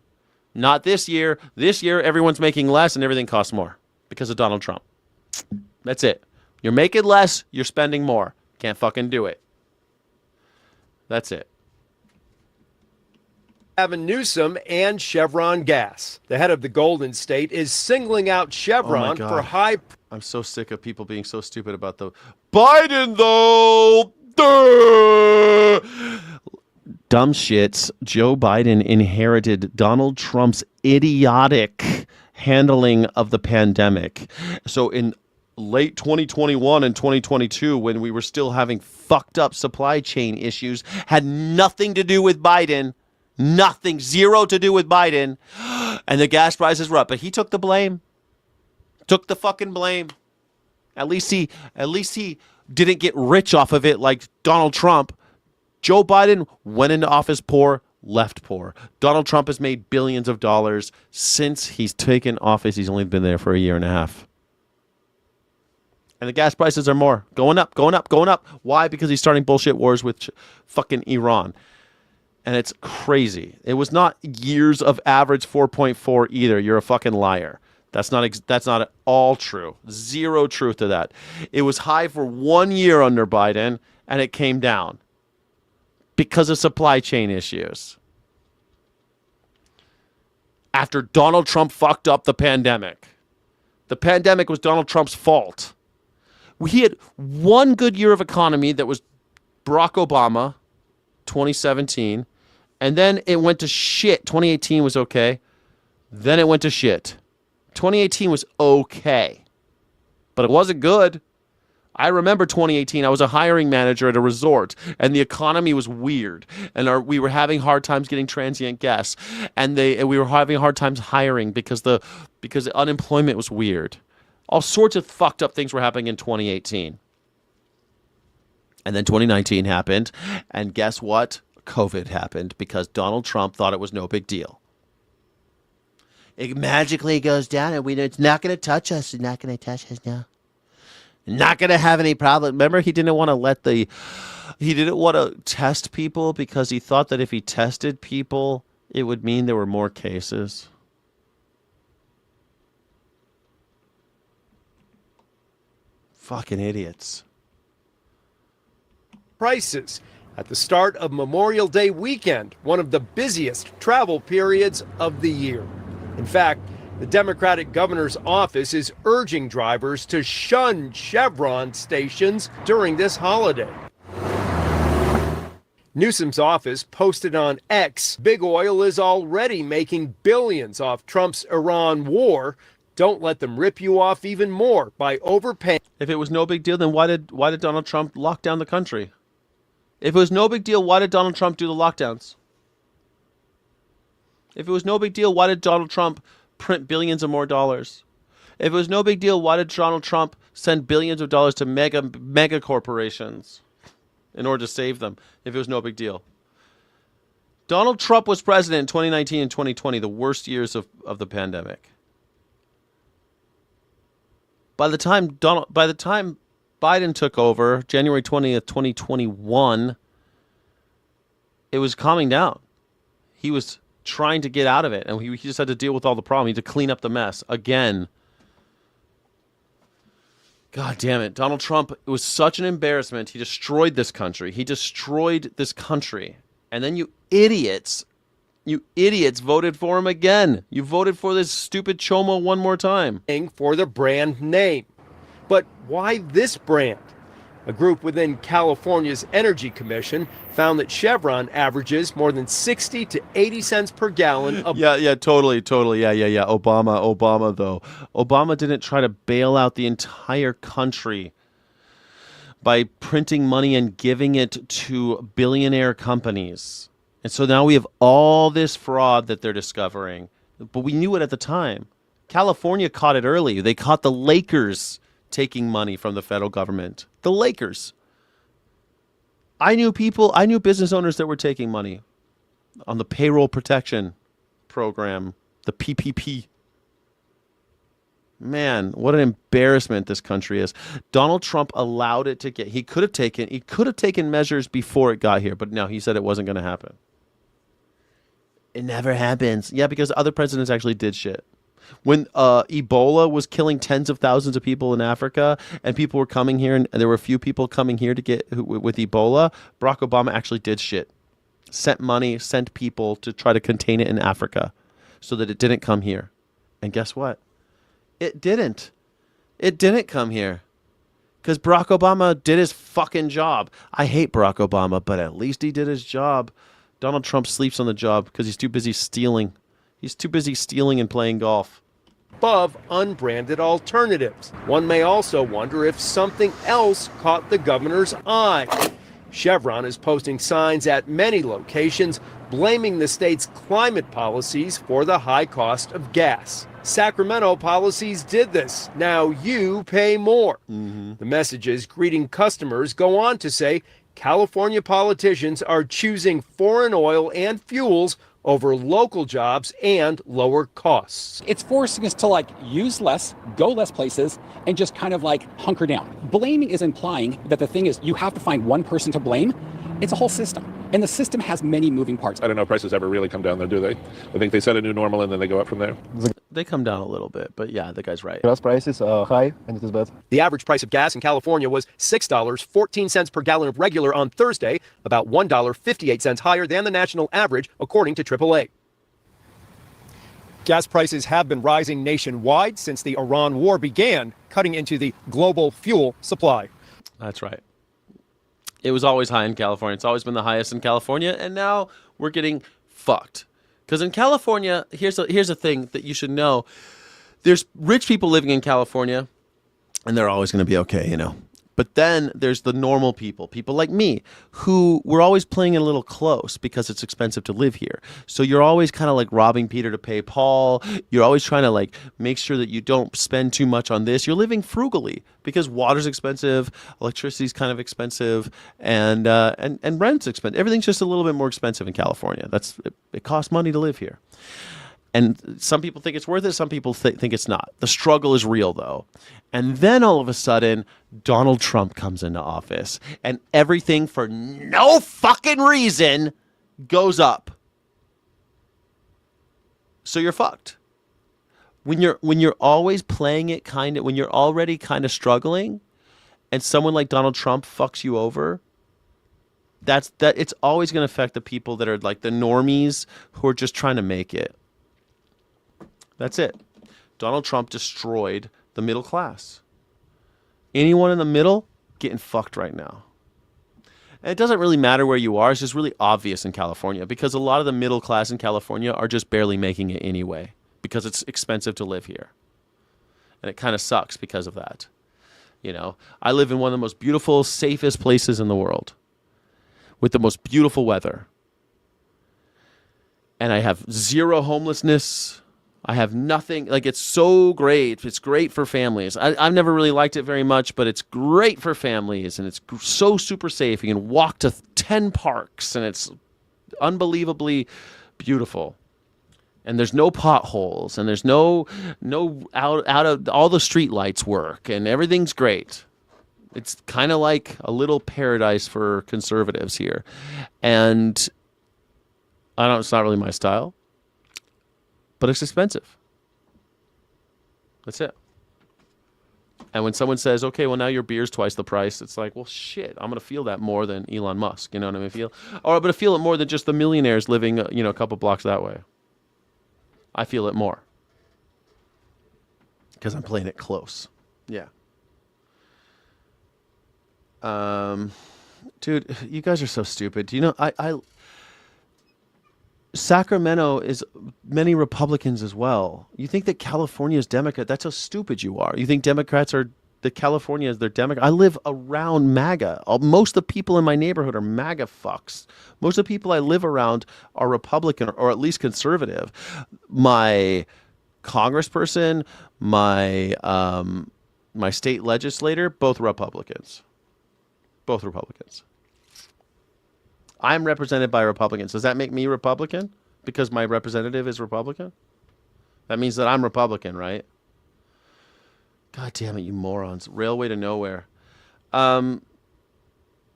Not this year. This year, everyone's making less and everything costs more because of Donald Trump. That's it. You're making less, you're spending more. Can't fucking do it. That's it. Gavin Newsom and Chevron Gas. The head of the Golden State is singling out Chevron for high. I'm so sick of people being so stupid about the Biden, though. dumb shits, Joe Biden inherited Donald Trump's idiotic handling of the pandemic. So in late 2021 and 2022, when we were still having fucked up supply chain issues, had nothing to do with Biden. Nothing, zero to do with Biden. And the gas prices were up. But he took the blame. Took the fucking blame. At least he didn't get rich off of it like Donald Trump. Joe Biden went into office poor, left poor. Donald Trump has made billions of dollars since he's taken office. He's only been there for a year and a half. And the gas prices are more. Going up, going up, going up. Why? Because he's starting bullshit wars with fucking Iran. And it's crazy. It was not years of average 4.4 either. You're a fucking liar. That's not at all true. Zero truth to that. It was high for 1 year under Biden, and it came down because of supply chain issues. After Donald Trump fucked up the pandemic. The pandemic was Donald Trump's fault. He had one good year of economy that was Barack Obama, 2017, and then it went to shit. 2018 was okay. Then it went to shit. 2018 was okay, but it wasn't good. I remember 2018. I was a hiring manager at a resort, and the economy was weird, and we were having hard times getting transient guests, and we were having hard times hiring because the unemployment was weird. All sorts of fucked up things were happening in 2018. And then 2019 happened, and guess what? COVID happened because Donald Trump thought it was no big deal. It magically goes down, and it's not going to touch us. It's not going to touch us now. Not going to have any problem. Remember, he didn't want to test people because he thought that if he tested people, it would mean there were more cases. Fucking idiots. Prices at the start of Memorial Day weekend, one of the busiest travel periods of the year. In fact, the Democratic governor's office is urging drivers to shun Chevron stations during this holiday. Newsom's office posted on X, big oil is already making billions off Trump's Iran war. Don't let them rip you off even more by overpaying. If it was no big deal, then why did Donald Trump lock down the country? If it was no big deal, why did Donald Trump do the lockdowns? If it was no big deal, why did Donald Trump print billions of more dollars? If it was no big deal, why did Donald Trump send billions of dollars to mega corporations in order to save them? If it was no big deal. Donald Trump was president in 2019 and 2020, the worst years of the pandemic. By the time Biden took over, January 20th, 2021, it was calming down. He was trying to get out of it, and he just had to deal with all the problems. He had to clean up the mess again. God damn it. Donald Trump, it was such an embarrassment. He destroyed this country. And then you idiots voted for him again. You voted for this stupid chomo one more time. For the brand name. But why this brand? A group within California's Energy Commission found that Chevron averages more than 60 to 80 cents per gallon. Yeah, totally. Yeah. Obama, though. Obama didn't try to bail out the entire country by printing money and giving it to billionaire companies. And so now we have all this fraud that they're discovering. But we knew it at the time. California caught it early. They caught the Lakers taking money from the federal government. The Lakers. I knew business owners that were taking money on the payroll protection program, the PPP. Man, what an embarrassment this country is. Donald Trump allowed it to get. He could have taken measures before it got here, but no, he said it wasn't going to happen. It never happens. Yeah, because other presidents actually did shit. When Ebola was killing tens of thousands of people in Africa, and people were coming here, and there were a few people coming here to get with Ebola, Barack Obama actually did shit. Sent money, sent people to try to contain it in Africa so that it didn't come here. And guess what? It didn't. It didn't come here. Because Barack Obama did his fucking job. I hate Barack Obama, but at least he did his job. Donald Trump sleeps on the job because he's too busy stealing. He's too busy stealing and playing golf. Above unbranded alternatives. One may also wonder if something else caught the governor's eye. Chevron is posting signs at many locations blaming the state's climate policies for the high cost of gas. Sacramento policies did this. Now you pay more. The messages greeting customers go on to say California politicians are choosing foreign oil and fuels over local jobs and lower costs. It's forcing us to use less, go less places, and just kind of hunker down. Blaming is implying that the thing is you have to find one person to blame. It's a whole system. And the system has many moving parts. I don't know if prices ever really come down there, do they? I think they set a new normal and then they go up from there. They come down a little bit, but yeah, the guy's right. Gas prices are high and it is bad. The average price of gas in California was $6.14 per gallon of regular on Thursday, about $1.58 higher than the national average, according to AAA. Gas prices have been rising nationwide since the Iran war began, cutting into the global fuel supply. That's right. It was always high in California. It's always been the highest in California, and now we're getting fucked. Because in California, here's a thing that you should know. There's rich people living in California, and they're always going to be okay, you know. But then there's the normal people like me, who we're always playing it a little close because it's expensive to live here. So you're always kind of robbing Peter to pay Paul. You're always trying to make sure that you don't spend too much on this. You're living frugally because water's expensive, electricity's kind of expensive, and rent's expensive. Everything's just a little bit more expensive in California. It costs money to live here. And some people think it's worth it. Some people think it's not. The struggle is real, though. And then all of a sudden, Donald Trump comes into office, and everything for no fucking reason goes up. So you're fucked. When you're always playing it when you're already kind of struggling, and someone like Donald Trump fucks you over, it's always going to affect the people that are the normies who are just trying to make it. That's it. Donald Trump destroyed the middle class. Anyone in the middle getting fucked right now. And it doesn't really matter where you are. It's just really obvious in California because a lot of the middle class in California are just barely making it anyway because it's expensive to live here. And it kind of sucks because of that. You know, I live in one of the most beautiful, safest places in the world with the most beautiful weather. And I have zero homelessness. I have nothing. It's so great. It's great for families. I've never really liked it very much, but it's great for families, and it's so super safe. You can walk to 10 parks, and it's unbelievably beautiful. And there's no potholes, and there's no out of all the street lights work, and everything's great. It's kind of like a little paradise for conservatives here. And it's not really my style. But it's expensive. That's it. And when someone says, okay, well, now your beer's twice the price, it's like, well, shit, I'm going to feel that more than Elon Musk. You know what I mean? Or I'm going to feel it more than just the millionaires living, a couple blocks that way. I feel it more. Because I'm playing it close. Yeah. Dude, you guys are so stupid. Do you know, Sacramento is many Republicans as well. You think that California is Democrat? That's how stupid you are. You think Democrats are California is their Democrat? I live around MAGA. Most of the people in my neighborhood are MAGA fucks. Most of the people I live around are Republican or at least conservative. My congressperson, my state legislator, both Republicans. Both Republicans. I'm represented by Republicans. Does that make me Republican? Because my representative is Republican? That means that I'm Republican, right? God damn it, you morons. Railway to nowhere. Well,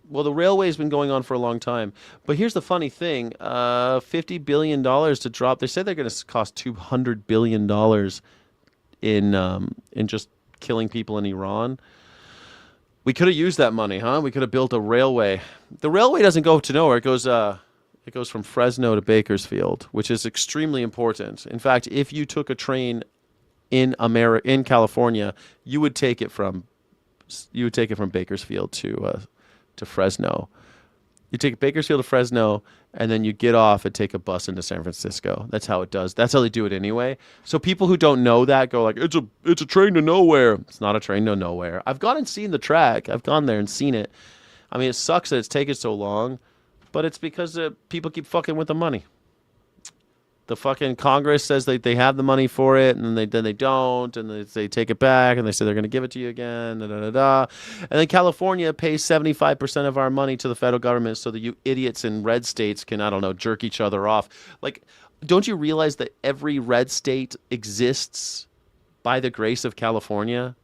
the railway's been going on for a long time. But here's the funny thing. $50 billion to drop. They said they're going to cost $200 billion in just killing people in Iran. We could have used that money, huh? We could have built a railway. The railway doesn't go to nowhere. It goes from Fresno to Bakersfield, which is extremely important. In fact, if you took a train in California, you would take it from Bakersfield to Fresno. You take Bakersfield to Fresno, and then you get off and take a bus into San Francisco. That's how it does. That's how they do it anyway. So people who don't know that go like, it's a train to nowhere. It's not a train to nowhere. I've gone and seen the track. I've gone there and seen it. I mean, it sucks that it's taken so long, but it's because people keep fucking with the money. The fucking Congress says they have the money for it, and then they don't, and they take it back, and they say they're going to give it to you again, And then California pays 75% of our money to the federal government so that you idiots in red states can, I don't know, jerk each other off. Like, don't you realize that every red state exists by the grace of California?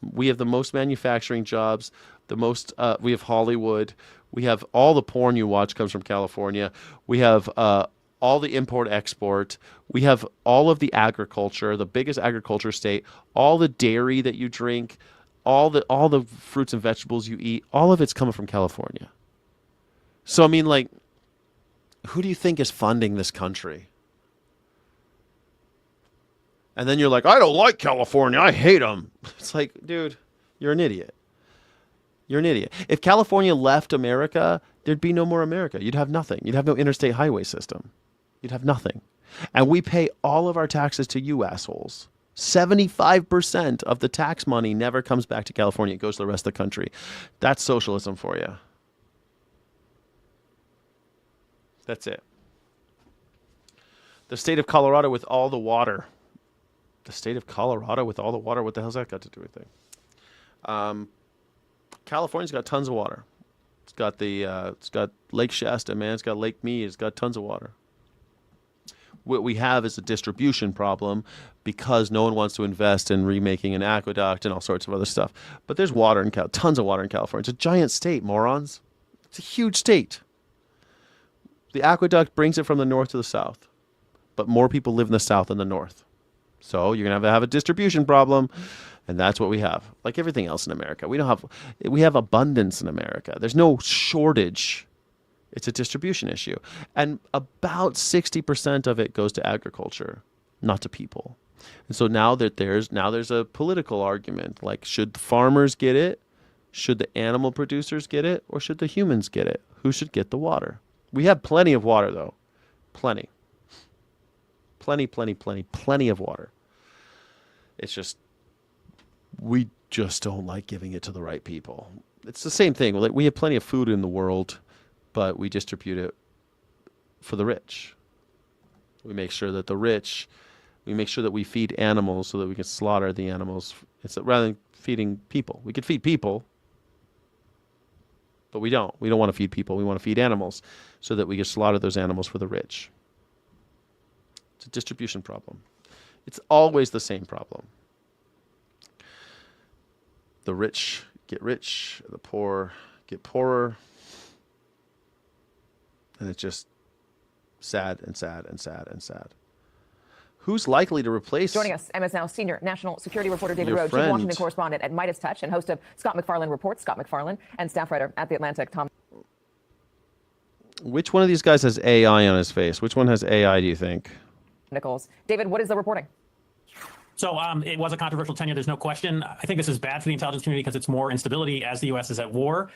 We have the most manufacturing jobs, we have Hollywood, we have all the porn you watch comes from California, we have all the import-export. We have all of the agriculture, the biggest agriculture state, all the dairy that you drink, all the fruits and vegetables you eat, all of it's coming from California. So, I mean, like, who do you think is funding this country? And then you're like, I don't like California. I hate them. It's like, dude, you're an idiot. You're an idiot. If California left America, there'd be no more America. You'd have nothing. You'd have no interstate highway system. You'd have nothing. And we pay all of our taxes to you assholes. 75% of the tax money never comes back to California. It goes to the rest of the country. That's socialism for you. That's it. The state of Colorado with all the water. The state of Colorado with all the water. What the hell's that got to do with anything? California's got tons of water. It's got Lake Shasta, man. It's got Lake Mead. It's got tons of water. What we have is a distribution problem because no one wants to invest in remaking an aqueduct and all sorts of other stuff. But there's water in tons of water in California. It's a giant state, morons. It's a huge state. The aqueduct brings it from the north to the south, but more people live in the south than the north. So you're gonna have a distribution problem, and that's what we have. Like everything else in America, we have abundance in America. There's no shortage. It's a distribution issue. And about 60% of it goes to agriculture, not to people. And so now there's a political argument. Like, should the farmers get it? Should the animal producers get it? Or should the humans get it? Who should get the water? We have plenty of water, though. Plenty. Plenty of water. It's just, we just don't like giving it to the right people. It's the same thing. We have plenty of food in the world, but we distribute it for the rich. We make sure that we feed animals so that we can slaughter the animals. It's rather than feeding people. We could feed people, but we don't. We don't want to feed people. We want to feed animals so that we can slaughter those animals for the rich. It's a distribution problem. It's always the same problem. The rich get rich, the poor get poorer. And it's just sad and sad and sad and sad. Who's likely to replace... Joining us, MS Now senior national security reporter David Your Rhodes, friend. chief Washington correspondent at Midas Touch, and host of Scott MacFarlane Reports, Scott MacFarlane, and staff writer at The Atlantic, Tom. Which one of these guys has AI on his face? Which one has AI, do you think? Nichols. David, what is the reporting? So it was a controversial tenure. There's no question. I think this is bad for the intelligence community because it's more instability as the U.S. is at war.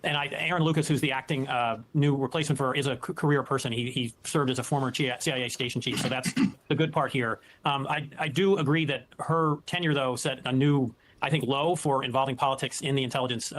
And Aaron Lucas, who's the acting new replacement for, is a career person. He served as a former CIA station chief. So that's the good part here. I do agree that her tenure, though, set a new, I think, low for involving politics in the intelligence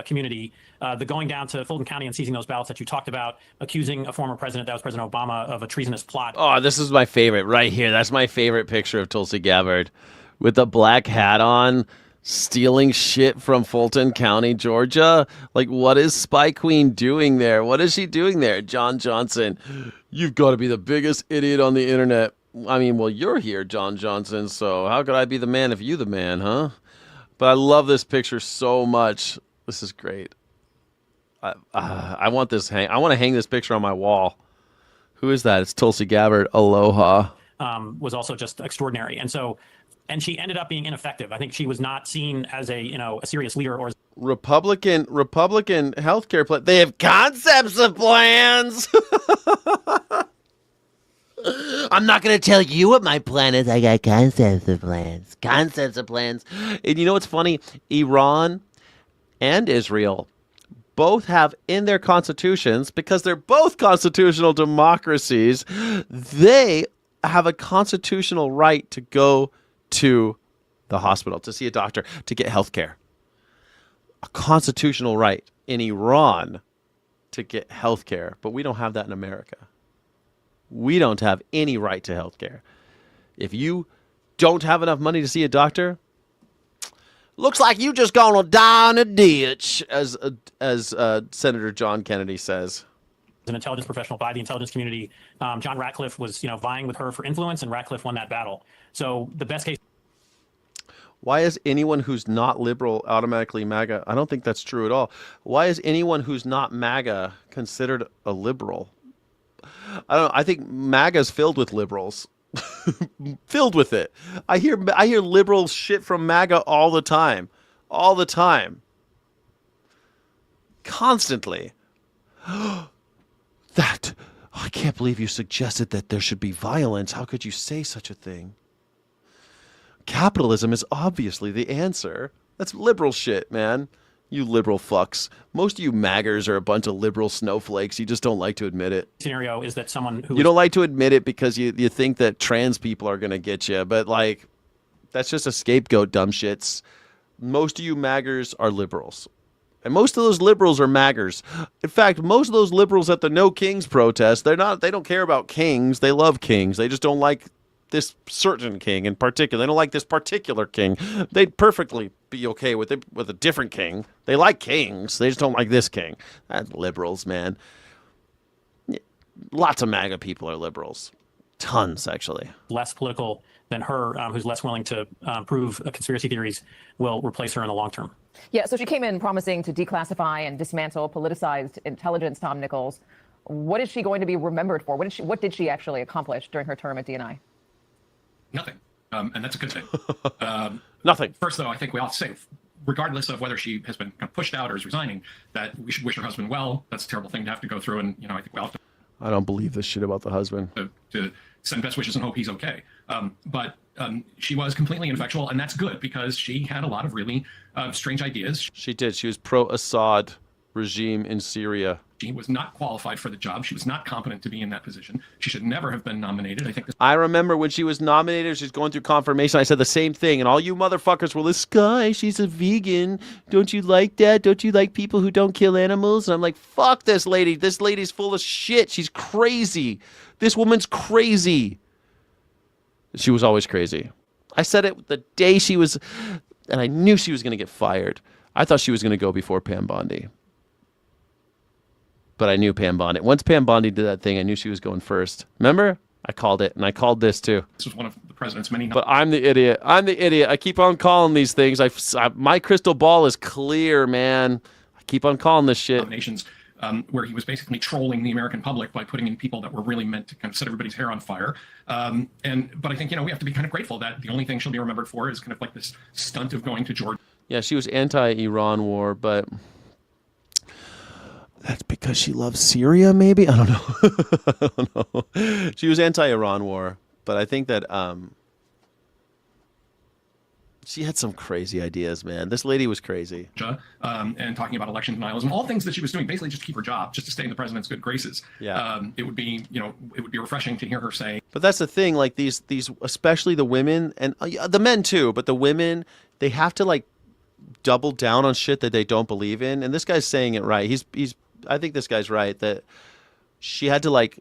community. The going down to Fulton County and seizing those ballots that you talked about, accusing a former president, that was President Obama, of a treasonous plot. Oh, this is my favorite right here. That's my favorite picture of Tulsi Gabbard with the black hat on, stealing shit from Fulton County, Georgia. Like, what is Spy Queen doing there? What is she doing there? John Johnson, you've got to be the biggest idiot on the internet. I mean, well, you're here, John Johnson, so how could I be the man if you the man, huh? But I love this picture so much. This is great. I want this I want to hang this picture on my wall. Who is that? It's Tulsi Gabbard. Aloha. Was also just extraordinary. And she ended up being ineffective. I think she was not seen as a serious leader or Republican healthcare plan. They have concepts of plans. I'm not going to tell you what my plan is. I got concepts of plans. Concepts of plans. And you know what's funny? Iran and Israel both have in their constitutions, because they're both constitutional democracies, they have a constitutional right to go to the hospital, to see a doctor, to get health care. A constitutional right in Iran to get health care, but we don't have that in America. We don't have any right to health care. If you don't have enough money to see a doctor, looks like you just gonna die in a ditch, as Senator John Kennedy says. An intelligence professional by the intelligence community. John Ratcliffe was, vying with her for influence, and Ratcliffe won that battle. So the best case. Why is anyone who's not liberal automatically MAGA? I don't think that's true at all. Why is anyone who's not MAGA considered a liberal? I don't know. I think MAGA's filled with liberals. Filled with it. I hear liberal shit from MAGA all the time. All the time. Constantly. I can't believe you suggested that there should be violence. How could you say such a thing? Capitalism is obviously the answer. That's liberal shit, man. You liberal fucks. Most of you maggers are a bunch of liberal snowflakes. You just don't like to admit it. Scenario is that someone who you don't like to admit it because you think that trans people are going to get you. But, like, that's just a scapegoat, dumb shits. Most of you maggers are liberals. And most of those liberals are maggers. In fact, most of those liberals at the No Kings protest, they don't care about kings. They love kings. They just don't like this certain king in particular. They don't like this particular king. They'd perfectly be okay with it with a different king. They like kings. They just don't like this king. That's liberals, man. Lots of MAGA people are liberals. Tons, actually. less political than her, who's less willing to prove conspiracy theories, will replace her in the long term. Yeah, so she came in promising to declassify and dismantle politicized intelligence, Tom Nichols. What is she going to be remembered for? What did she actually accomplish during her term at DNI? Nothing. And that's a good thing. Nothing. First, though, I think we ought to say, regardless of whether she has been kind of pushed out or is resigning, that we should wish her husband well. That's a terrible thing to have to go through. And, I think we all have to. I don't believe this shit about the husband. To send best wishes and hope he's okay. But she was completely ineffectual, and that's good because she had a lot of really strange ideas. She did. She was pro-Assad regime in Syria. She was not qualified for the job. She was not competent to be in that position. She should never have been nominated. I remember when she was nominated, she's going through confirmation. I said the same thing. And all you motherfuckers were, this guy, she's a vegan. Don't you like that? Don't you like people who don't kill animals? And I'm like, fuck this lady. This lady's full of shit. She's crazy. This woman's crazy. She was always crazy. I said it the day she was, and I knew she was going to get fired. I thought she was going to go before Pam Bondi. But I knew Pam Bondi. Once Pam Bondi did that thing, I knew she was going first. Remember? I called it, and I called this too. This was one of the president's many. But I'm the idiot. I'm the idiot. I keep on calling these things. My crystal ball is clear, man. I keep on calling this shit. Nominations where he was basically trolling the American public by putting in people that were really meant to kind of set everybody's hair on fire. But I think, we have to be kind of grateful that the only thing she'll be remembered for is kind of like this stunt of going to Georgia. Yeah, she was anti-Iran war, but that's because she loves Syria, maybe? I don't know. I don't know. She was anti-Iran war, but I think that she had some crazy ideas, man. This lady was crazy. And talking about election denialism, all things that she was doing basically just to keep her job, just to stay in the president's good graces. Yeah. It would be, it would be refreshing to hear her say. But that's the thing, like these, especially the women and the men too, but the women, they have to like double down on shit that they don't believe in. And this guy's saying it right. I think this guy's right that she had to like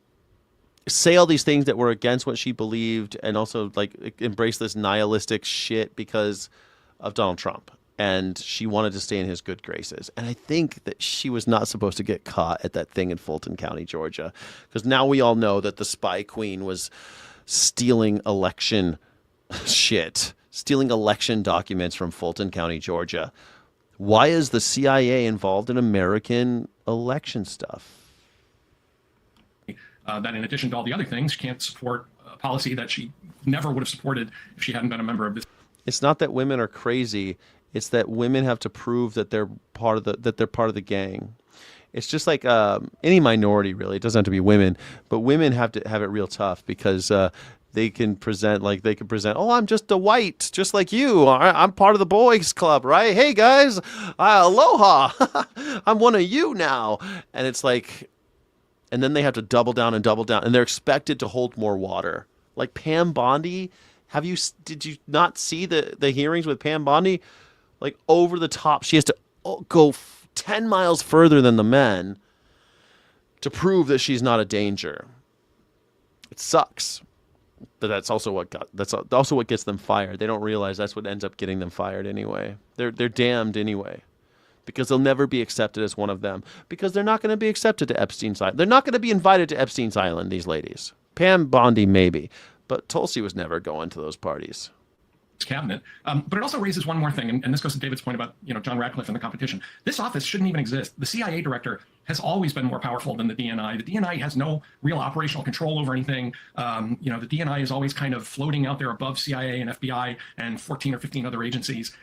say all these things that were against what she believed and also like embrace this nihilistic shit because of Donald Trump. And she wanted to stay in his good graces. And I think that she was not supposed to get caught at that thing in Fulton County, Georgia. Because now we all know that the spy queen was stealing election shit, stealing election documents from Fulton County, Georgia. Why is the CIA involved in American election stuff? That in addition to all the other things, she can't support a policy that she never would have supported if she hadn't been a member of this. It's not that women are crazy. It's that women have to prove that they're part of the gang. It's just like any minority, really. It doesn't have to be women, but women have to have it real tough because they can present, oh, I'm just a white, just like you. I'm part of the boys club, right? Hey, guys, aloha. I'm one of you now. And it's like, and then they have to double down, and they're expected to hold more water. Like Pam Bondi, did you not see the hearings with Pam Bondi? Like over the top, she has to go 10 miles further than the men to prove that she's not a danger. It sucks. But that's also what gets them fired. They don't realize that's what ends up getting them fired anyway. They're damned anyway, because they'll never be accepted as one of them, because they're not going to be accepted to Epstein's Island. They're not going to be invited to Epstein's Island, these ladies. Pam Bondi maybe, but Tulsi was never going to those parties. Cabinet. But it also raises one more thing, and this goes to David's point about John Ratcliffe and the competition. This office shouldn't even exist. The CIA director has always been more powerful than the DNI. The DNI has no real operational control over anything. The DNI is always kind of floating out there above CIA and FBI and 14 or 15 other agencies.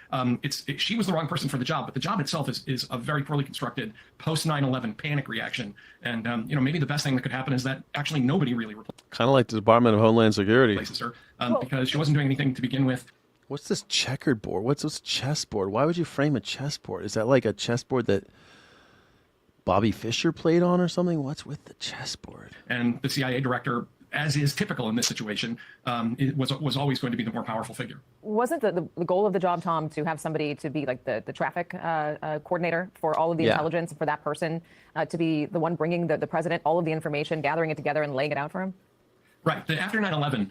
She was the wrong person for the job, but the job itself is a very poorly constructed post 9/11 panic reaction. And maybe the best thing that could happen is that actually nobody really kind of like the Department of Homeland Security, replaces her because she wasn't doing anything to begin with. What's this checkered board? What's this chessboard? Why would you frame a chessboard? Is that like a chessboard that Bobby Fischer played on or something? What's with the chessboard? And the CIA director, as is typical in this situation, it was always going to be the more powerful figure. Wasn't the goal of the job, Tom, to have somebody to be like the traffic coordinator for all of the intelligence, for that person to be the one bringing the president all of the information, gathering it together and laying it out for him? Right. After 9/11,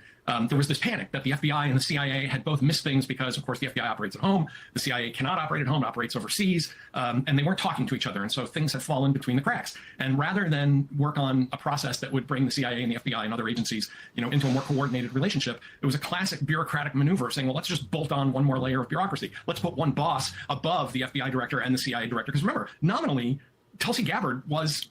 there was this panic that the FBI and the CIA had both missed things because, of course, the FBI operates at home. The CIA cannot operate at home, it operates overseas, and they weren't talking to each other. And so things have fallen between the cracks. And rather than work on a process that would bring the CIA and the FBI and other agencies, into a more coordinated relationship, it was a classic bureaucratic maneuver saying, well, let's just bolt on one more layer of bureaucracy. Let's put one boss above the FBI director and the CIA director. Because remember, nominally, Tulsi Gabbard was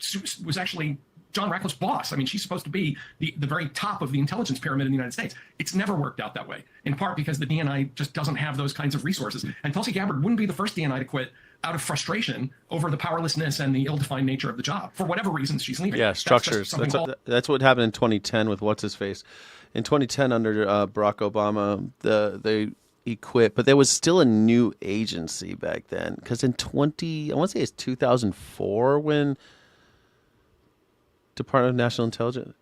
actually John Ratcliffe's boss. I mean, she's supposed to be the very top of the intelligence pyramid in the United States. It's never worked out that way, in part because the DNI just doesn't have those kinds of resources. And Tulsi Gabbard wouldn't be the first DNI to quit out of frustration over the powerlessness and the ill-defined nature of the job. For whatever reasons, she's leaving. Yeah, structures. That's what happened in 2010 with what's-his-face. In 2010, under Barack Obama, he quit, but there was still a new agency back then. Because I want to say it's 2004 when Department of National Intelligence.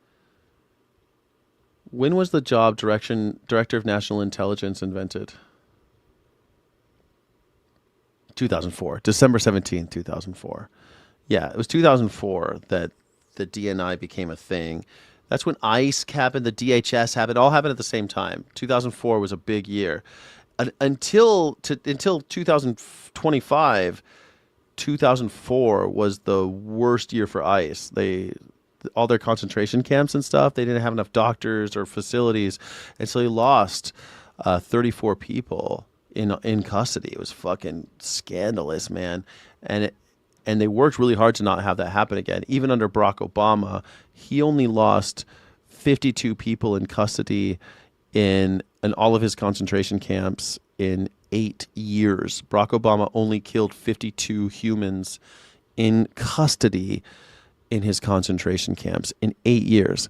When was the job Director of National Intelligence invented? 2004, December 17th, 2004. Yeah, it was 2004 that the DNI became a thing. That's when ICE happened, the DHS happened, all happened at the same time. 2004 was a big year. Until 2025, 2004 was the worst year for ICE. All their concentration camps and stuff, they didn't have enough doctors or facilities, and so they lost 34 people in custody. It was fucking scandalous, man. And they worked really hard to not have that happen again. Even under Barack Obama, he only lost 52 people in custody in all of his concentration camps in 8 years. Barack Obama only killed 52 humans in custody in his concentration camps in 8 years.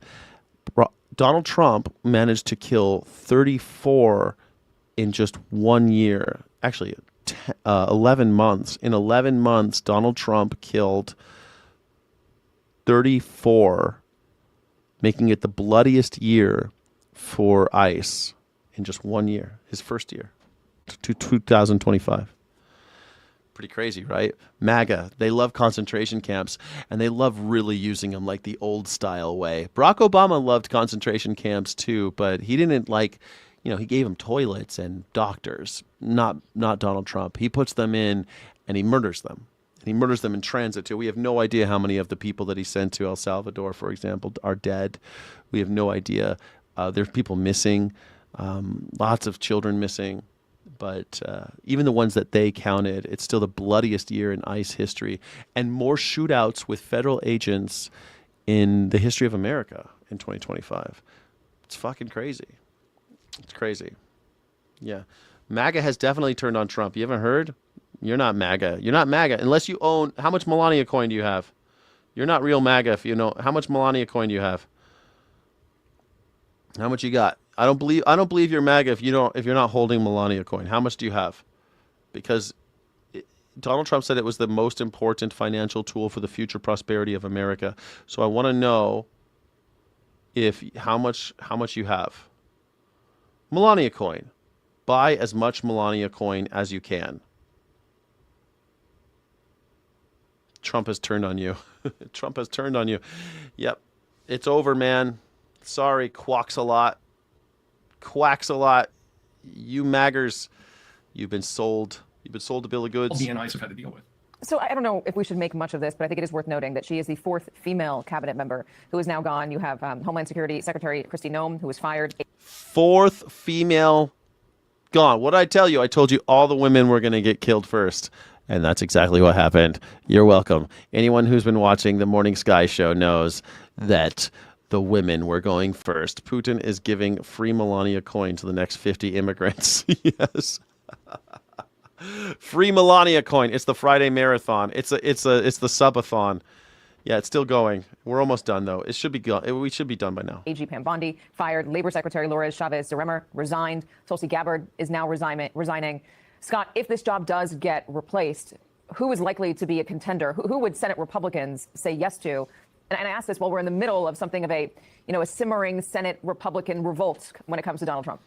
Donald Trump managed to kill 34 in just 1 year. Actually, 11 months. In 11 months, Donald Trump killed 34, making it the bloodiest year for ICE in just 1 year, his first year, to 2025. Pretty crazy, right? MAGA, they love concentration camps, and they love really using them like the old style way. Barack Obama loved concentration camps too, but he didn't he gave them toilets and doctors, not Donald Trump. He puts them in and he murders them. And he murders them in transit too. We have no idea how many of the people that he sent to El Salvador, for example, are dead. We have no idea. There's people missing, lots of children missing. But even the ones that they counted, it's still the bloodiest year in ICE history, and more shootouts with federal agents in the history of America in 2025. It's fucking crazy. It's crazy. Yeah. MAGA has definitely turned on Trump. You haven't heard? You're not MAGA. You're not MAGA unless you own... How much Melania coin do you have? You're not real MAGA if you know... How much Melania coin do you have? How much you got? I don't believe you're MAGA if you're not holding Melania coin. How much do you have? Because Donald Trump said it was the most important financial tool for the future prosperity of America. So I want to know how much you have. Melania coin. Buy as much Melania coin as you can. Trump has turned on you. Trump has turned on you. Yep. It's over, man. Sorry, quacks a lot. Quacks a lot. You maggers, you've been sold. You've been sold a bill of goods. DNIs have had to deal with. So I don't know if we should make much of this, but I think it is worth noting that she is the 4th female cabinet member who is now gone. You have Homeland Security Secretary Kristi Noem, who was fired. 4th female gone. What did I tell you? I told you all the women were going to get killed first. And that's exactly what happened. You're welcome. Anyone who's been watching the Morning Sky show knows that the women were going first. Putin is giving free Melania coin to the next 50 immigrants. Yes. Free Melania coin. It's the Friday marathon. It's the subathon. Yeah, it's still going. We're almost done though. It should be we should be done by now. AG Pam Bondi fired. Labor Secretary Lourdes Chavez de Remer resigned. Tulsi Gabbard is now resigning. Scott, if this job does get replaced, who is likely to be a contender? Who would Senate Republicans say yes to? And I ask this while we're in the middle of something of a simmering Senate Republican revolt when it comes to Donald Trump.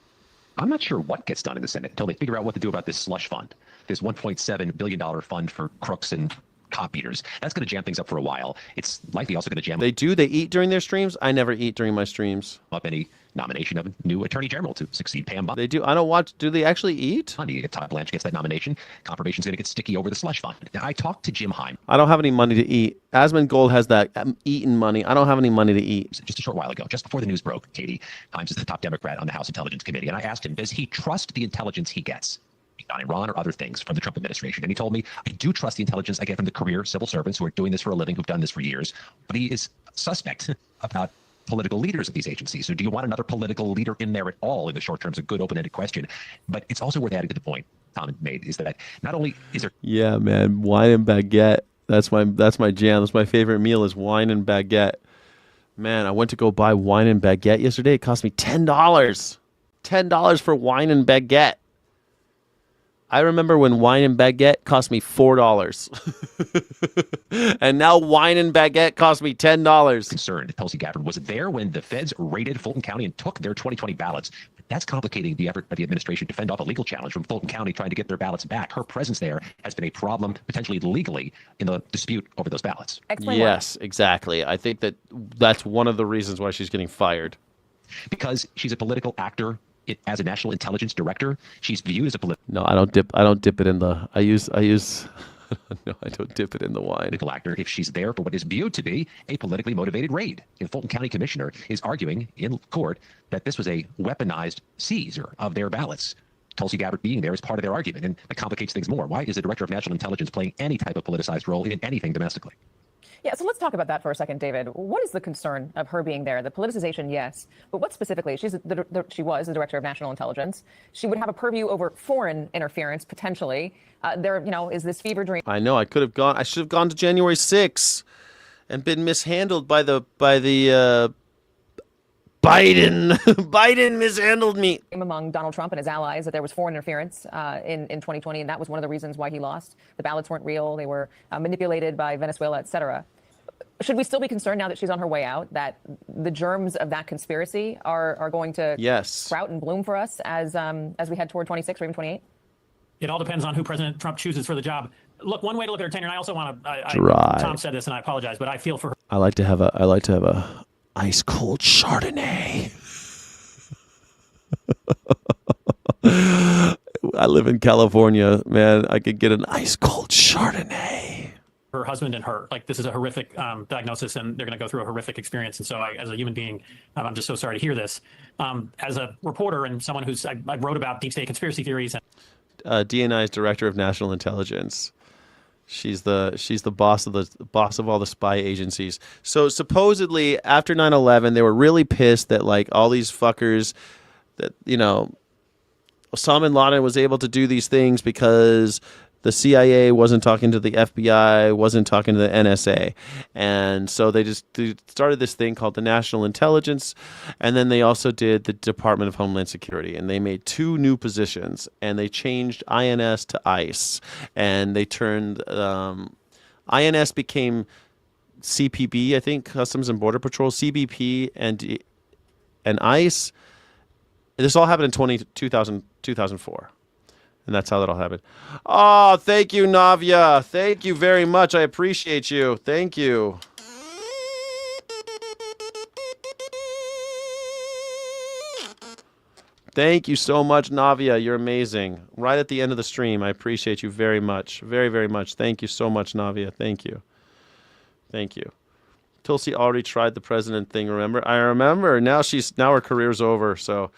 I'm not sure what gets done in the Senate until they figure out what to do about this slush fund, this $1.7 billion fund for crooks and cop eaters. That's going to jam things up for a while. It's likely also going to jam They eat during their streams? I never eat during my streams. up any nomination of a new attorney general to succeed Pam Bondi. They do. I don't watch. Do they actually eat? Todd Blanche gets that nomination. Confirmation's going to get sticky over the slush fund. Now, I talked to Jim Heim I don't have any money to eat. Asmund Gold has that eating money. I don't have any money to eat. just a short while ago, just before the news broke. Katie Himes is the top Democrat on the House Intelligence Committee, and I asked him, does he trust the intelligence he gets on Iran or other things from the Trump administration? And he told me, I do trust the intelligence I get from the career civil servants who are doing this for a living, who've done this for years, but he is suspect about political leaders of these agencies. So do you want another political leader in there at all in the short term? Is a good open-ended question. But it's also worth adding to the point Tom made, is that not only is there... Yeah, man. Wine and baguette. That's my jam. That's my favorite meal is wine and baguette. Man, I went to go buy wine and baguette yesterday. It cost me $10. $10 for wine and baguette. I remember when wine and baguette cost me $4. And now wine and baguette cost me $10. Concerned Tulsi Gabbard was there when the feds raided Fulton County and took their 2020 ballots. But that's complicating the effort by the administration to fend off a legal challenge from Fulton County trying to get their ballots back. Her presence there has been a problem, potentially legally, in the dispute over those ballots. Yes, exactly. I think that's one of the reasons why she's getting fired. Because she's a political actor. As a national intelligence director, she's viewed as a political. No, I don't dip it in the. I use. No, I don't dip it in the wine. Actor, if she's there for what is viewed to be a politically motivated raid. The Fulton County Commissioner is arguing in court that this was a weaponized seizure of their ballots. Tulsi Gabbard being there is part of their argument, and that complicates things more. Why is the Director of National Intelligence playing any type of politicized role in anything domestically? Yeah, so let's talk about that for a second, David. What is the concern of her being there? The politicization, yes, but what specifically? She was the Director of National Intelligence. She would have a purview over foreign interference, potentially. There, is this fever dream. I know. I should have gone to January 6th and been mishandled by the Biden. Biden mishandled me. Among Donald Trump and his allies that there was foreign interference in 2020, and that was one of the reasons why he lost. The ballots weren't real. They were manipulated by Venezuela, et cetera. Should we still be concerned now that she's on her way out that the germs of that conspiracy are going to sprout and bloom for us as we head toward 26 or even 28? It all depends on who President Trump chooses for the job. Look, one way to look at her tenure, and I also want to. Tom said this, and I apologize, but I feel for her. I like to have a ice cold Chardonnay. I live in California, man. I could get an ice cold Chardonnay. Her husband and her, this is a horrific diagnosis, and they're going to go through a horrific experience. And so, as a human being, I'm just so sorry to hear this. As a reporter and someone I wrote about deep state conspiracy theories. DNI's Director of National Intelligence. She's the boss of all the spy agencies. So supposedly after 9/11, they were really pissed that all these fuckers that Osama bin Laden was able to do these things because The CIA wasn't talking to the FBI, wasn't talking to the NSA. And so they started this thing called the National Intelligence, and then they also did the Department of Homeland Security, and they made 2 new positions, and they changed INS to ICE, and they turned INS became CPB, I think, Customs and Border Patrol, CBP, and ICE. This all happened in 2004. And that's how that all happened. Oh, thank you, Navia. Thank you very much. I appreciate you. Thank you. Thank you so much, Navia. You're amazing. Right at the end of the stream. I appreciate you very much. Very, very much. Thank you so much, Navia. Thank you. Thank you. Tulsi already tried the president thing, remember? I remember. Now her career's over, so...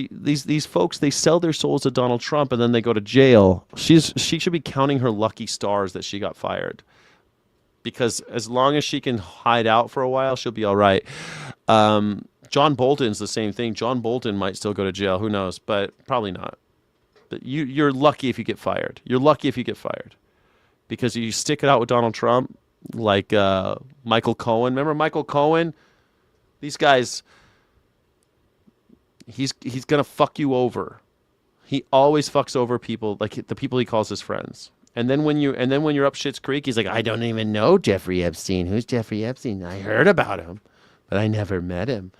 these folks, they sell their souls to Donald Trump and then they go to jail. She should be counting her lucky stars that she got fired, because as long as she can hide out for a while, she'll be all right. John Bolton's the same thing. John Bolton might still go to jail. Who knows? But probably not. But you're lucky if you get fired. You're lucky if you get fired, because you stick it out with Donald Trump, like Michael Cohen. Remember Michael Cohen? These guys. He's gonna fuck you over. He always fucks over people, like the people he calls his friends. And then when you're up Schitt's Creek, he's like, I don't even know Jeffrey Epstein. Who's Jeffrey Epstein? I heard about him, but I never met him.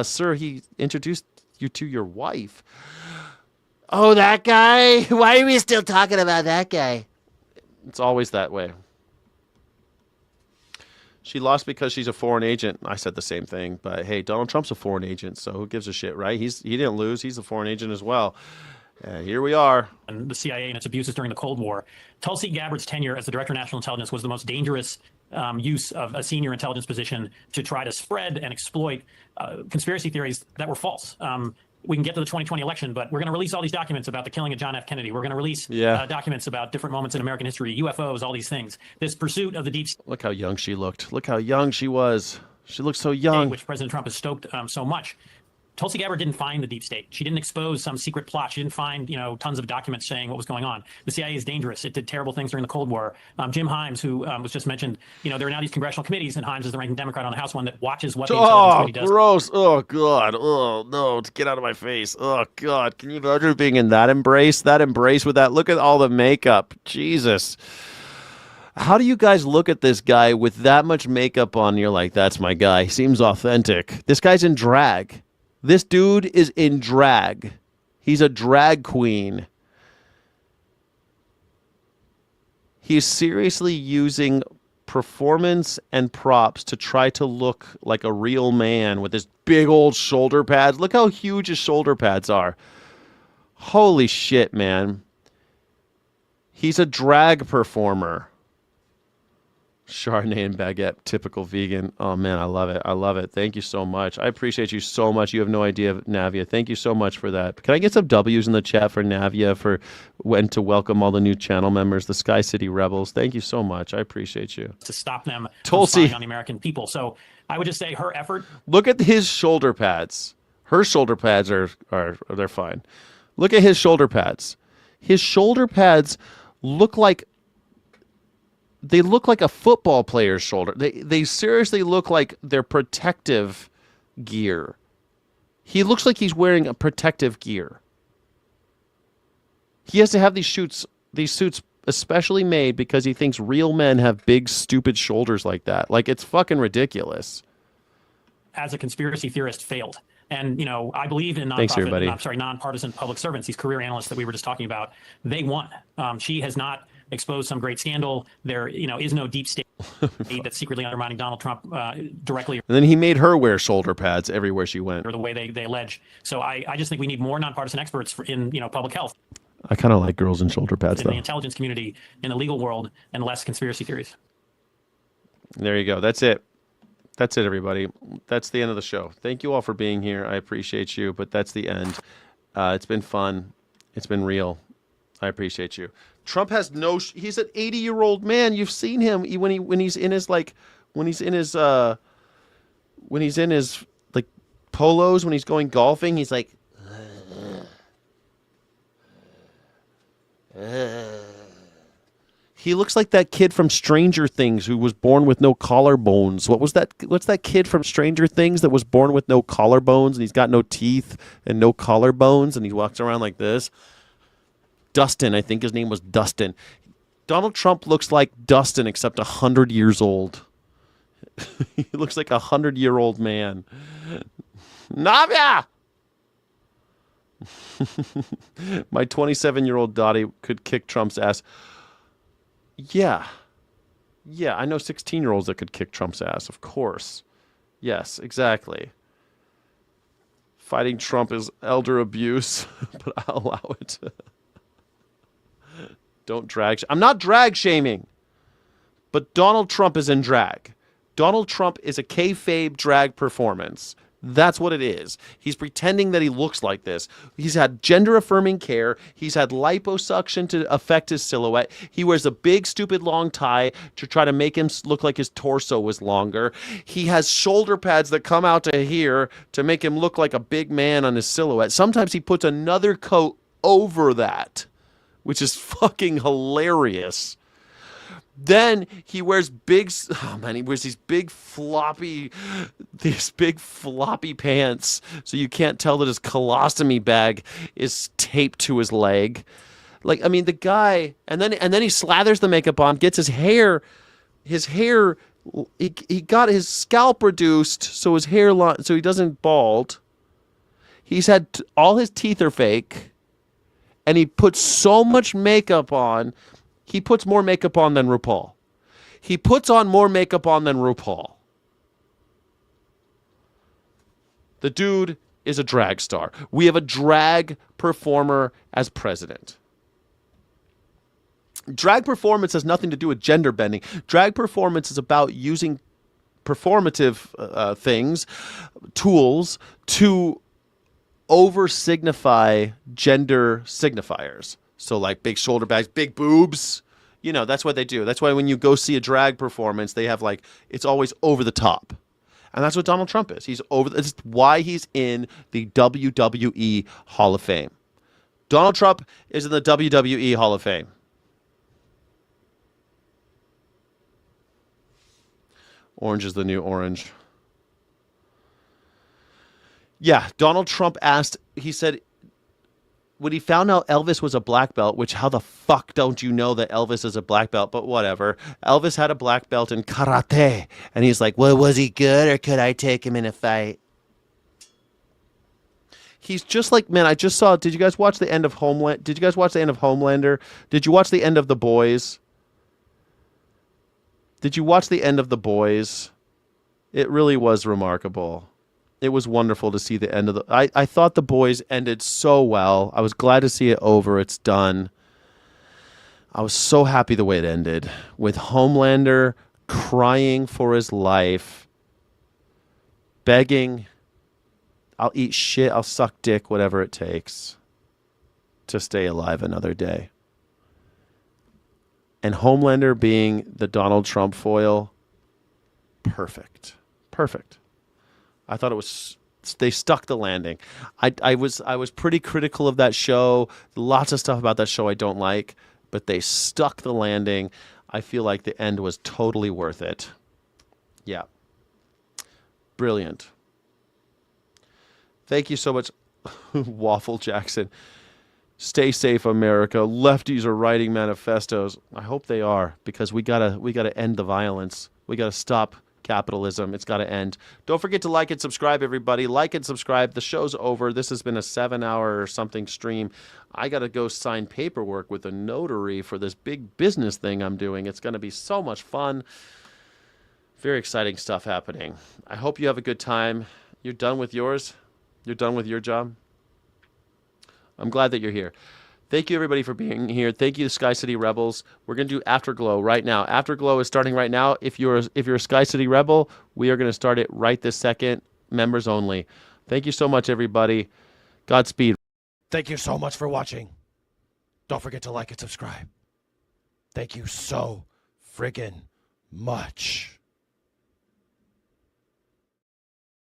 Sir, he introduced you to your wife. Oh, that guy? Why are we still talking about that guy? It's always that way. She lost because she's a foreign agent. I said the same thing, but hey, Donald Trump's a foreign agent, so who gives a shit, right? He didn't lose. He's a foreign agent as well. Here we are. And the CIA and its abuses during the Cold War. Tulsi Gabbard's tenure as the Director of National Intelligence was the most dangerous use of a senior intelligence position to try to spread and exploit conspiracy theories that were false. We can get to the 2020 election, but we're going to release all these documents about the killing of John F. Kennedy. We're going to release documents about different moments in American history, UFOs, all these things. This pursuit of the deep state. Look how young she looked. Look how young she was. She looked so young. Which President Trump has stoked so much. Tulsi Gabbard didn't find the deep state. She didn't expose some secret plot. She didn't find, tons of documents saying what was going on. The CIA is dangerous. It did terrible things during the Cold War. Jim Himes, who was just mentioned, there are now these congressional committees, and Himes is the ranking Democrat on the House one that watches what the intelligence committee does. Gross. Oh, God. Oh, no. Get out of my face. Oh, God. Can you imagine being in that embrace? That embrace with that? Look at all the makeup. Jesus. How do you guys look at this guy with that much makeup on? You're like, that's my guy. He seems authentic. This guy's in drag. This dude is in drag. He's a drag queen. He's seriously using performance and props to try to look like a real man with his big old shoulder pads. Look how huge his shoulder pads are. Holy shit, man. He's a drag performer. Chardonnay and baguette, typical vegan. Oh, man, I love it. I love it. Thank you so much. I appreciate you so much. You have no idea, Navia. Thank you so much for that. Can I get some W's in the chat for Navia for when to welcome all the new channel members, the Sky City Rebels? Thank you so much. I appreciate you. To stop them Tulsi. from spying on the American people. So I would just say her effort. Look at his shoulder pads. Her shoulder pads are they're fine. Look at his shoulder pads. His shoulder pads look like a football player's shoulder. They seriously look like they're protective gear. He looks like he's wearing a protective gear. He has to have these suits especially made because he thinks real men have big, stupid shoulders like that. Like, it's fucking ridiculous. As a conspiracy theorist, failed. And, I believe in nonpartisan public servants, these career analysts that we were just talking about. They won. She has not exposed some great scandal. There, is no deep state that's secretly undermining Donald Trump directly. And then he made her wear shoulder pads everywhere she went. Or the way they allege. So I just think we need more nonpartisan experts in public health. I kind of like girls in shoulder pads, in though. the intelligence community, in the legal world, and less conspiracy theories. There you go. That's it. That's it, everybody. That's the end of the show. Thank you all for being here. I appreciate you, but that's the end. It's been fun. It's been real. I appreciate you. Trump has he's an 80-year-old man. You've seen him when he's in his polos, when he's going golfing, he's like He looks like that kid from Stranger Things who was born with no collarbones. What's that kid from Stranger Things that was born with no collarbones and he's got no teeth and no collarbones and he walks around like this? Dustin, I think his name was Dustin. Donald Trump looks like Dustin except 100 years old. He looks like 100-year-old man. Navia! My 27-year-old Dottie could kick Trump's ass. Yeah. Yeah, I know 16-year-olds that could kick Trump's ass, of course. Yes, exactly. Fighting Trump is elder abuse, but I'll allow it. Don't drag. I'm not drag shaming, but Donald Trump is in drag. Donald Trump is a kayfabe drag performance. That's what it is. He's pretending that he looks like this. He's had gender-affirming care. He's had liposuction to affect his silhouette. He wears a big, stupid, long tie to try to make him look like his torso was longer. He has shoulder pads that come out to here to make him look like a big man on his silhouette. Sometimes he puts another coat over that, which is fucking hilarious. Then he wears he wears these big floppy pants, so you can't tell that his colostomy bag is taped to his leg. Like, I mean, the guy, and then he slathers the makeup on, gets his hair, he got his scalp reduced so his hairline, so he doesn't bald. He's had all his teeth are fake, and he puts so much makeup on. He puts more makeup on than RuPaul. He puts on more makeup on than RuPaul. The dude is a drag star. We have a drag performer as president. Drag performance has nothing to do with gender bending. Drag performance is about using performative tools to over-signify gender signifiers. So like big shoulder bags, big boobs, you know, that's what they do. That's why when you go see a drag performance, they have like, it's always over the top. And that's what Donald Trump is. That's why he's in the WWE Hall of Fame. Donald Trump is in the WWE Hall of Fame. Orange is the new orange. Yeah, Donald Trump he said, when he found out Elvis was a black belt, which how the fuck don't you know that Elvis is a black belt? But whatever. Elvis had a black belt in karate. And he's like, well, was he good or could I take him in a fight? He's just like, man, I just saw, did you guys watch the end of Homelander? Did you guys watch the end of Homelander? Did you watch the end of The Boys? Did you watch the end of The Boys? It really was remarkable. It was wonderful to see the end of I thought The Boys ended so well. I was glad to see it over. It's done. I was so happy the way it ended, with Homelander crying for his life, begging, I'll eat shit, I'll suck dick, whatever it takes to stay alive another day. And Homelander being the Donald Trump foil, perfect. Perfect. I thought they stuck the landing. I was pretty critical of that show. Lots of stuff about that show I don't like, but they stuck the landing. I feel like the end was totally worth it. Yeah. Brilliant. Thank you so much, Waffle Jackson. Stay safe, America. Lefties are writing manifestos. I hope they are, because we gotta end the violence. We gotta stop capitalism. It's got to end. Don't forget to like and subscribe, everybody. Like and subscribe. The show's over. This has been a 7-hour or something stream. I got to go sign paperwork with a notary for this big business thing I'm doing. It's going to be so much fun. Very exciting stuff happening. I hope you have a good time. You're done with yours? You're done with your job? I'm glad that you're here. Thank you, everybody, for being here. Thank you, Sky City Rebels. We're going to do Afterglow right now. Afterglow is starting right now. If you're a Sky City Rebel, we are going to start it right this second. Members only. Thank you so much, everybody. Godspeed. Thank you so much for watching. Don't forget to like and subscribe. Thank you so friggin' much.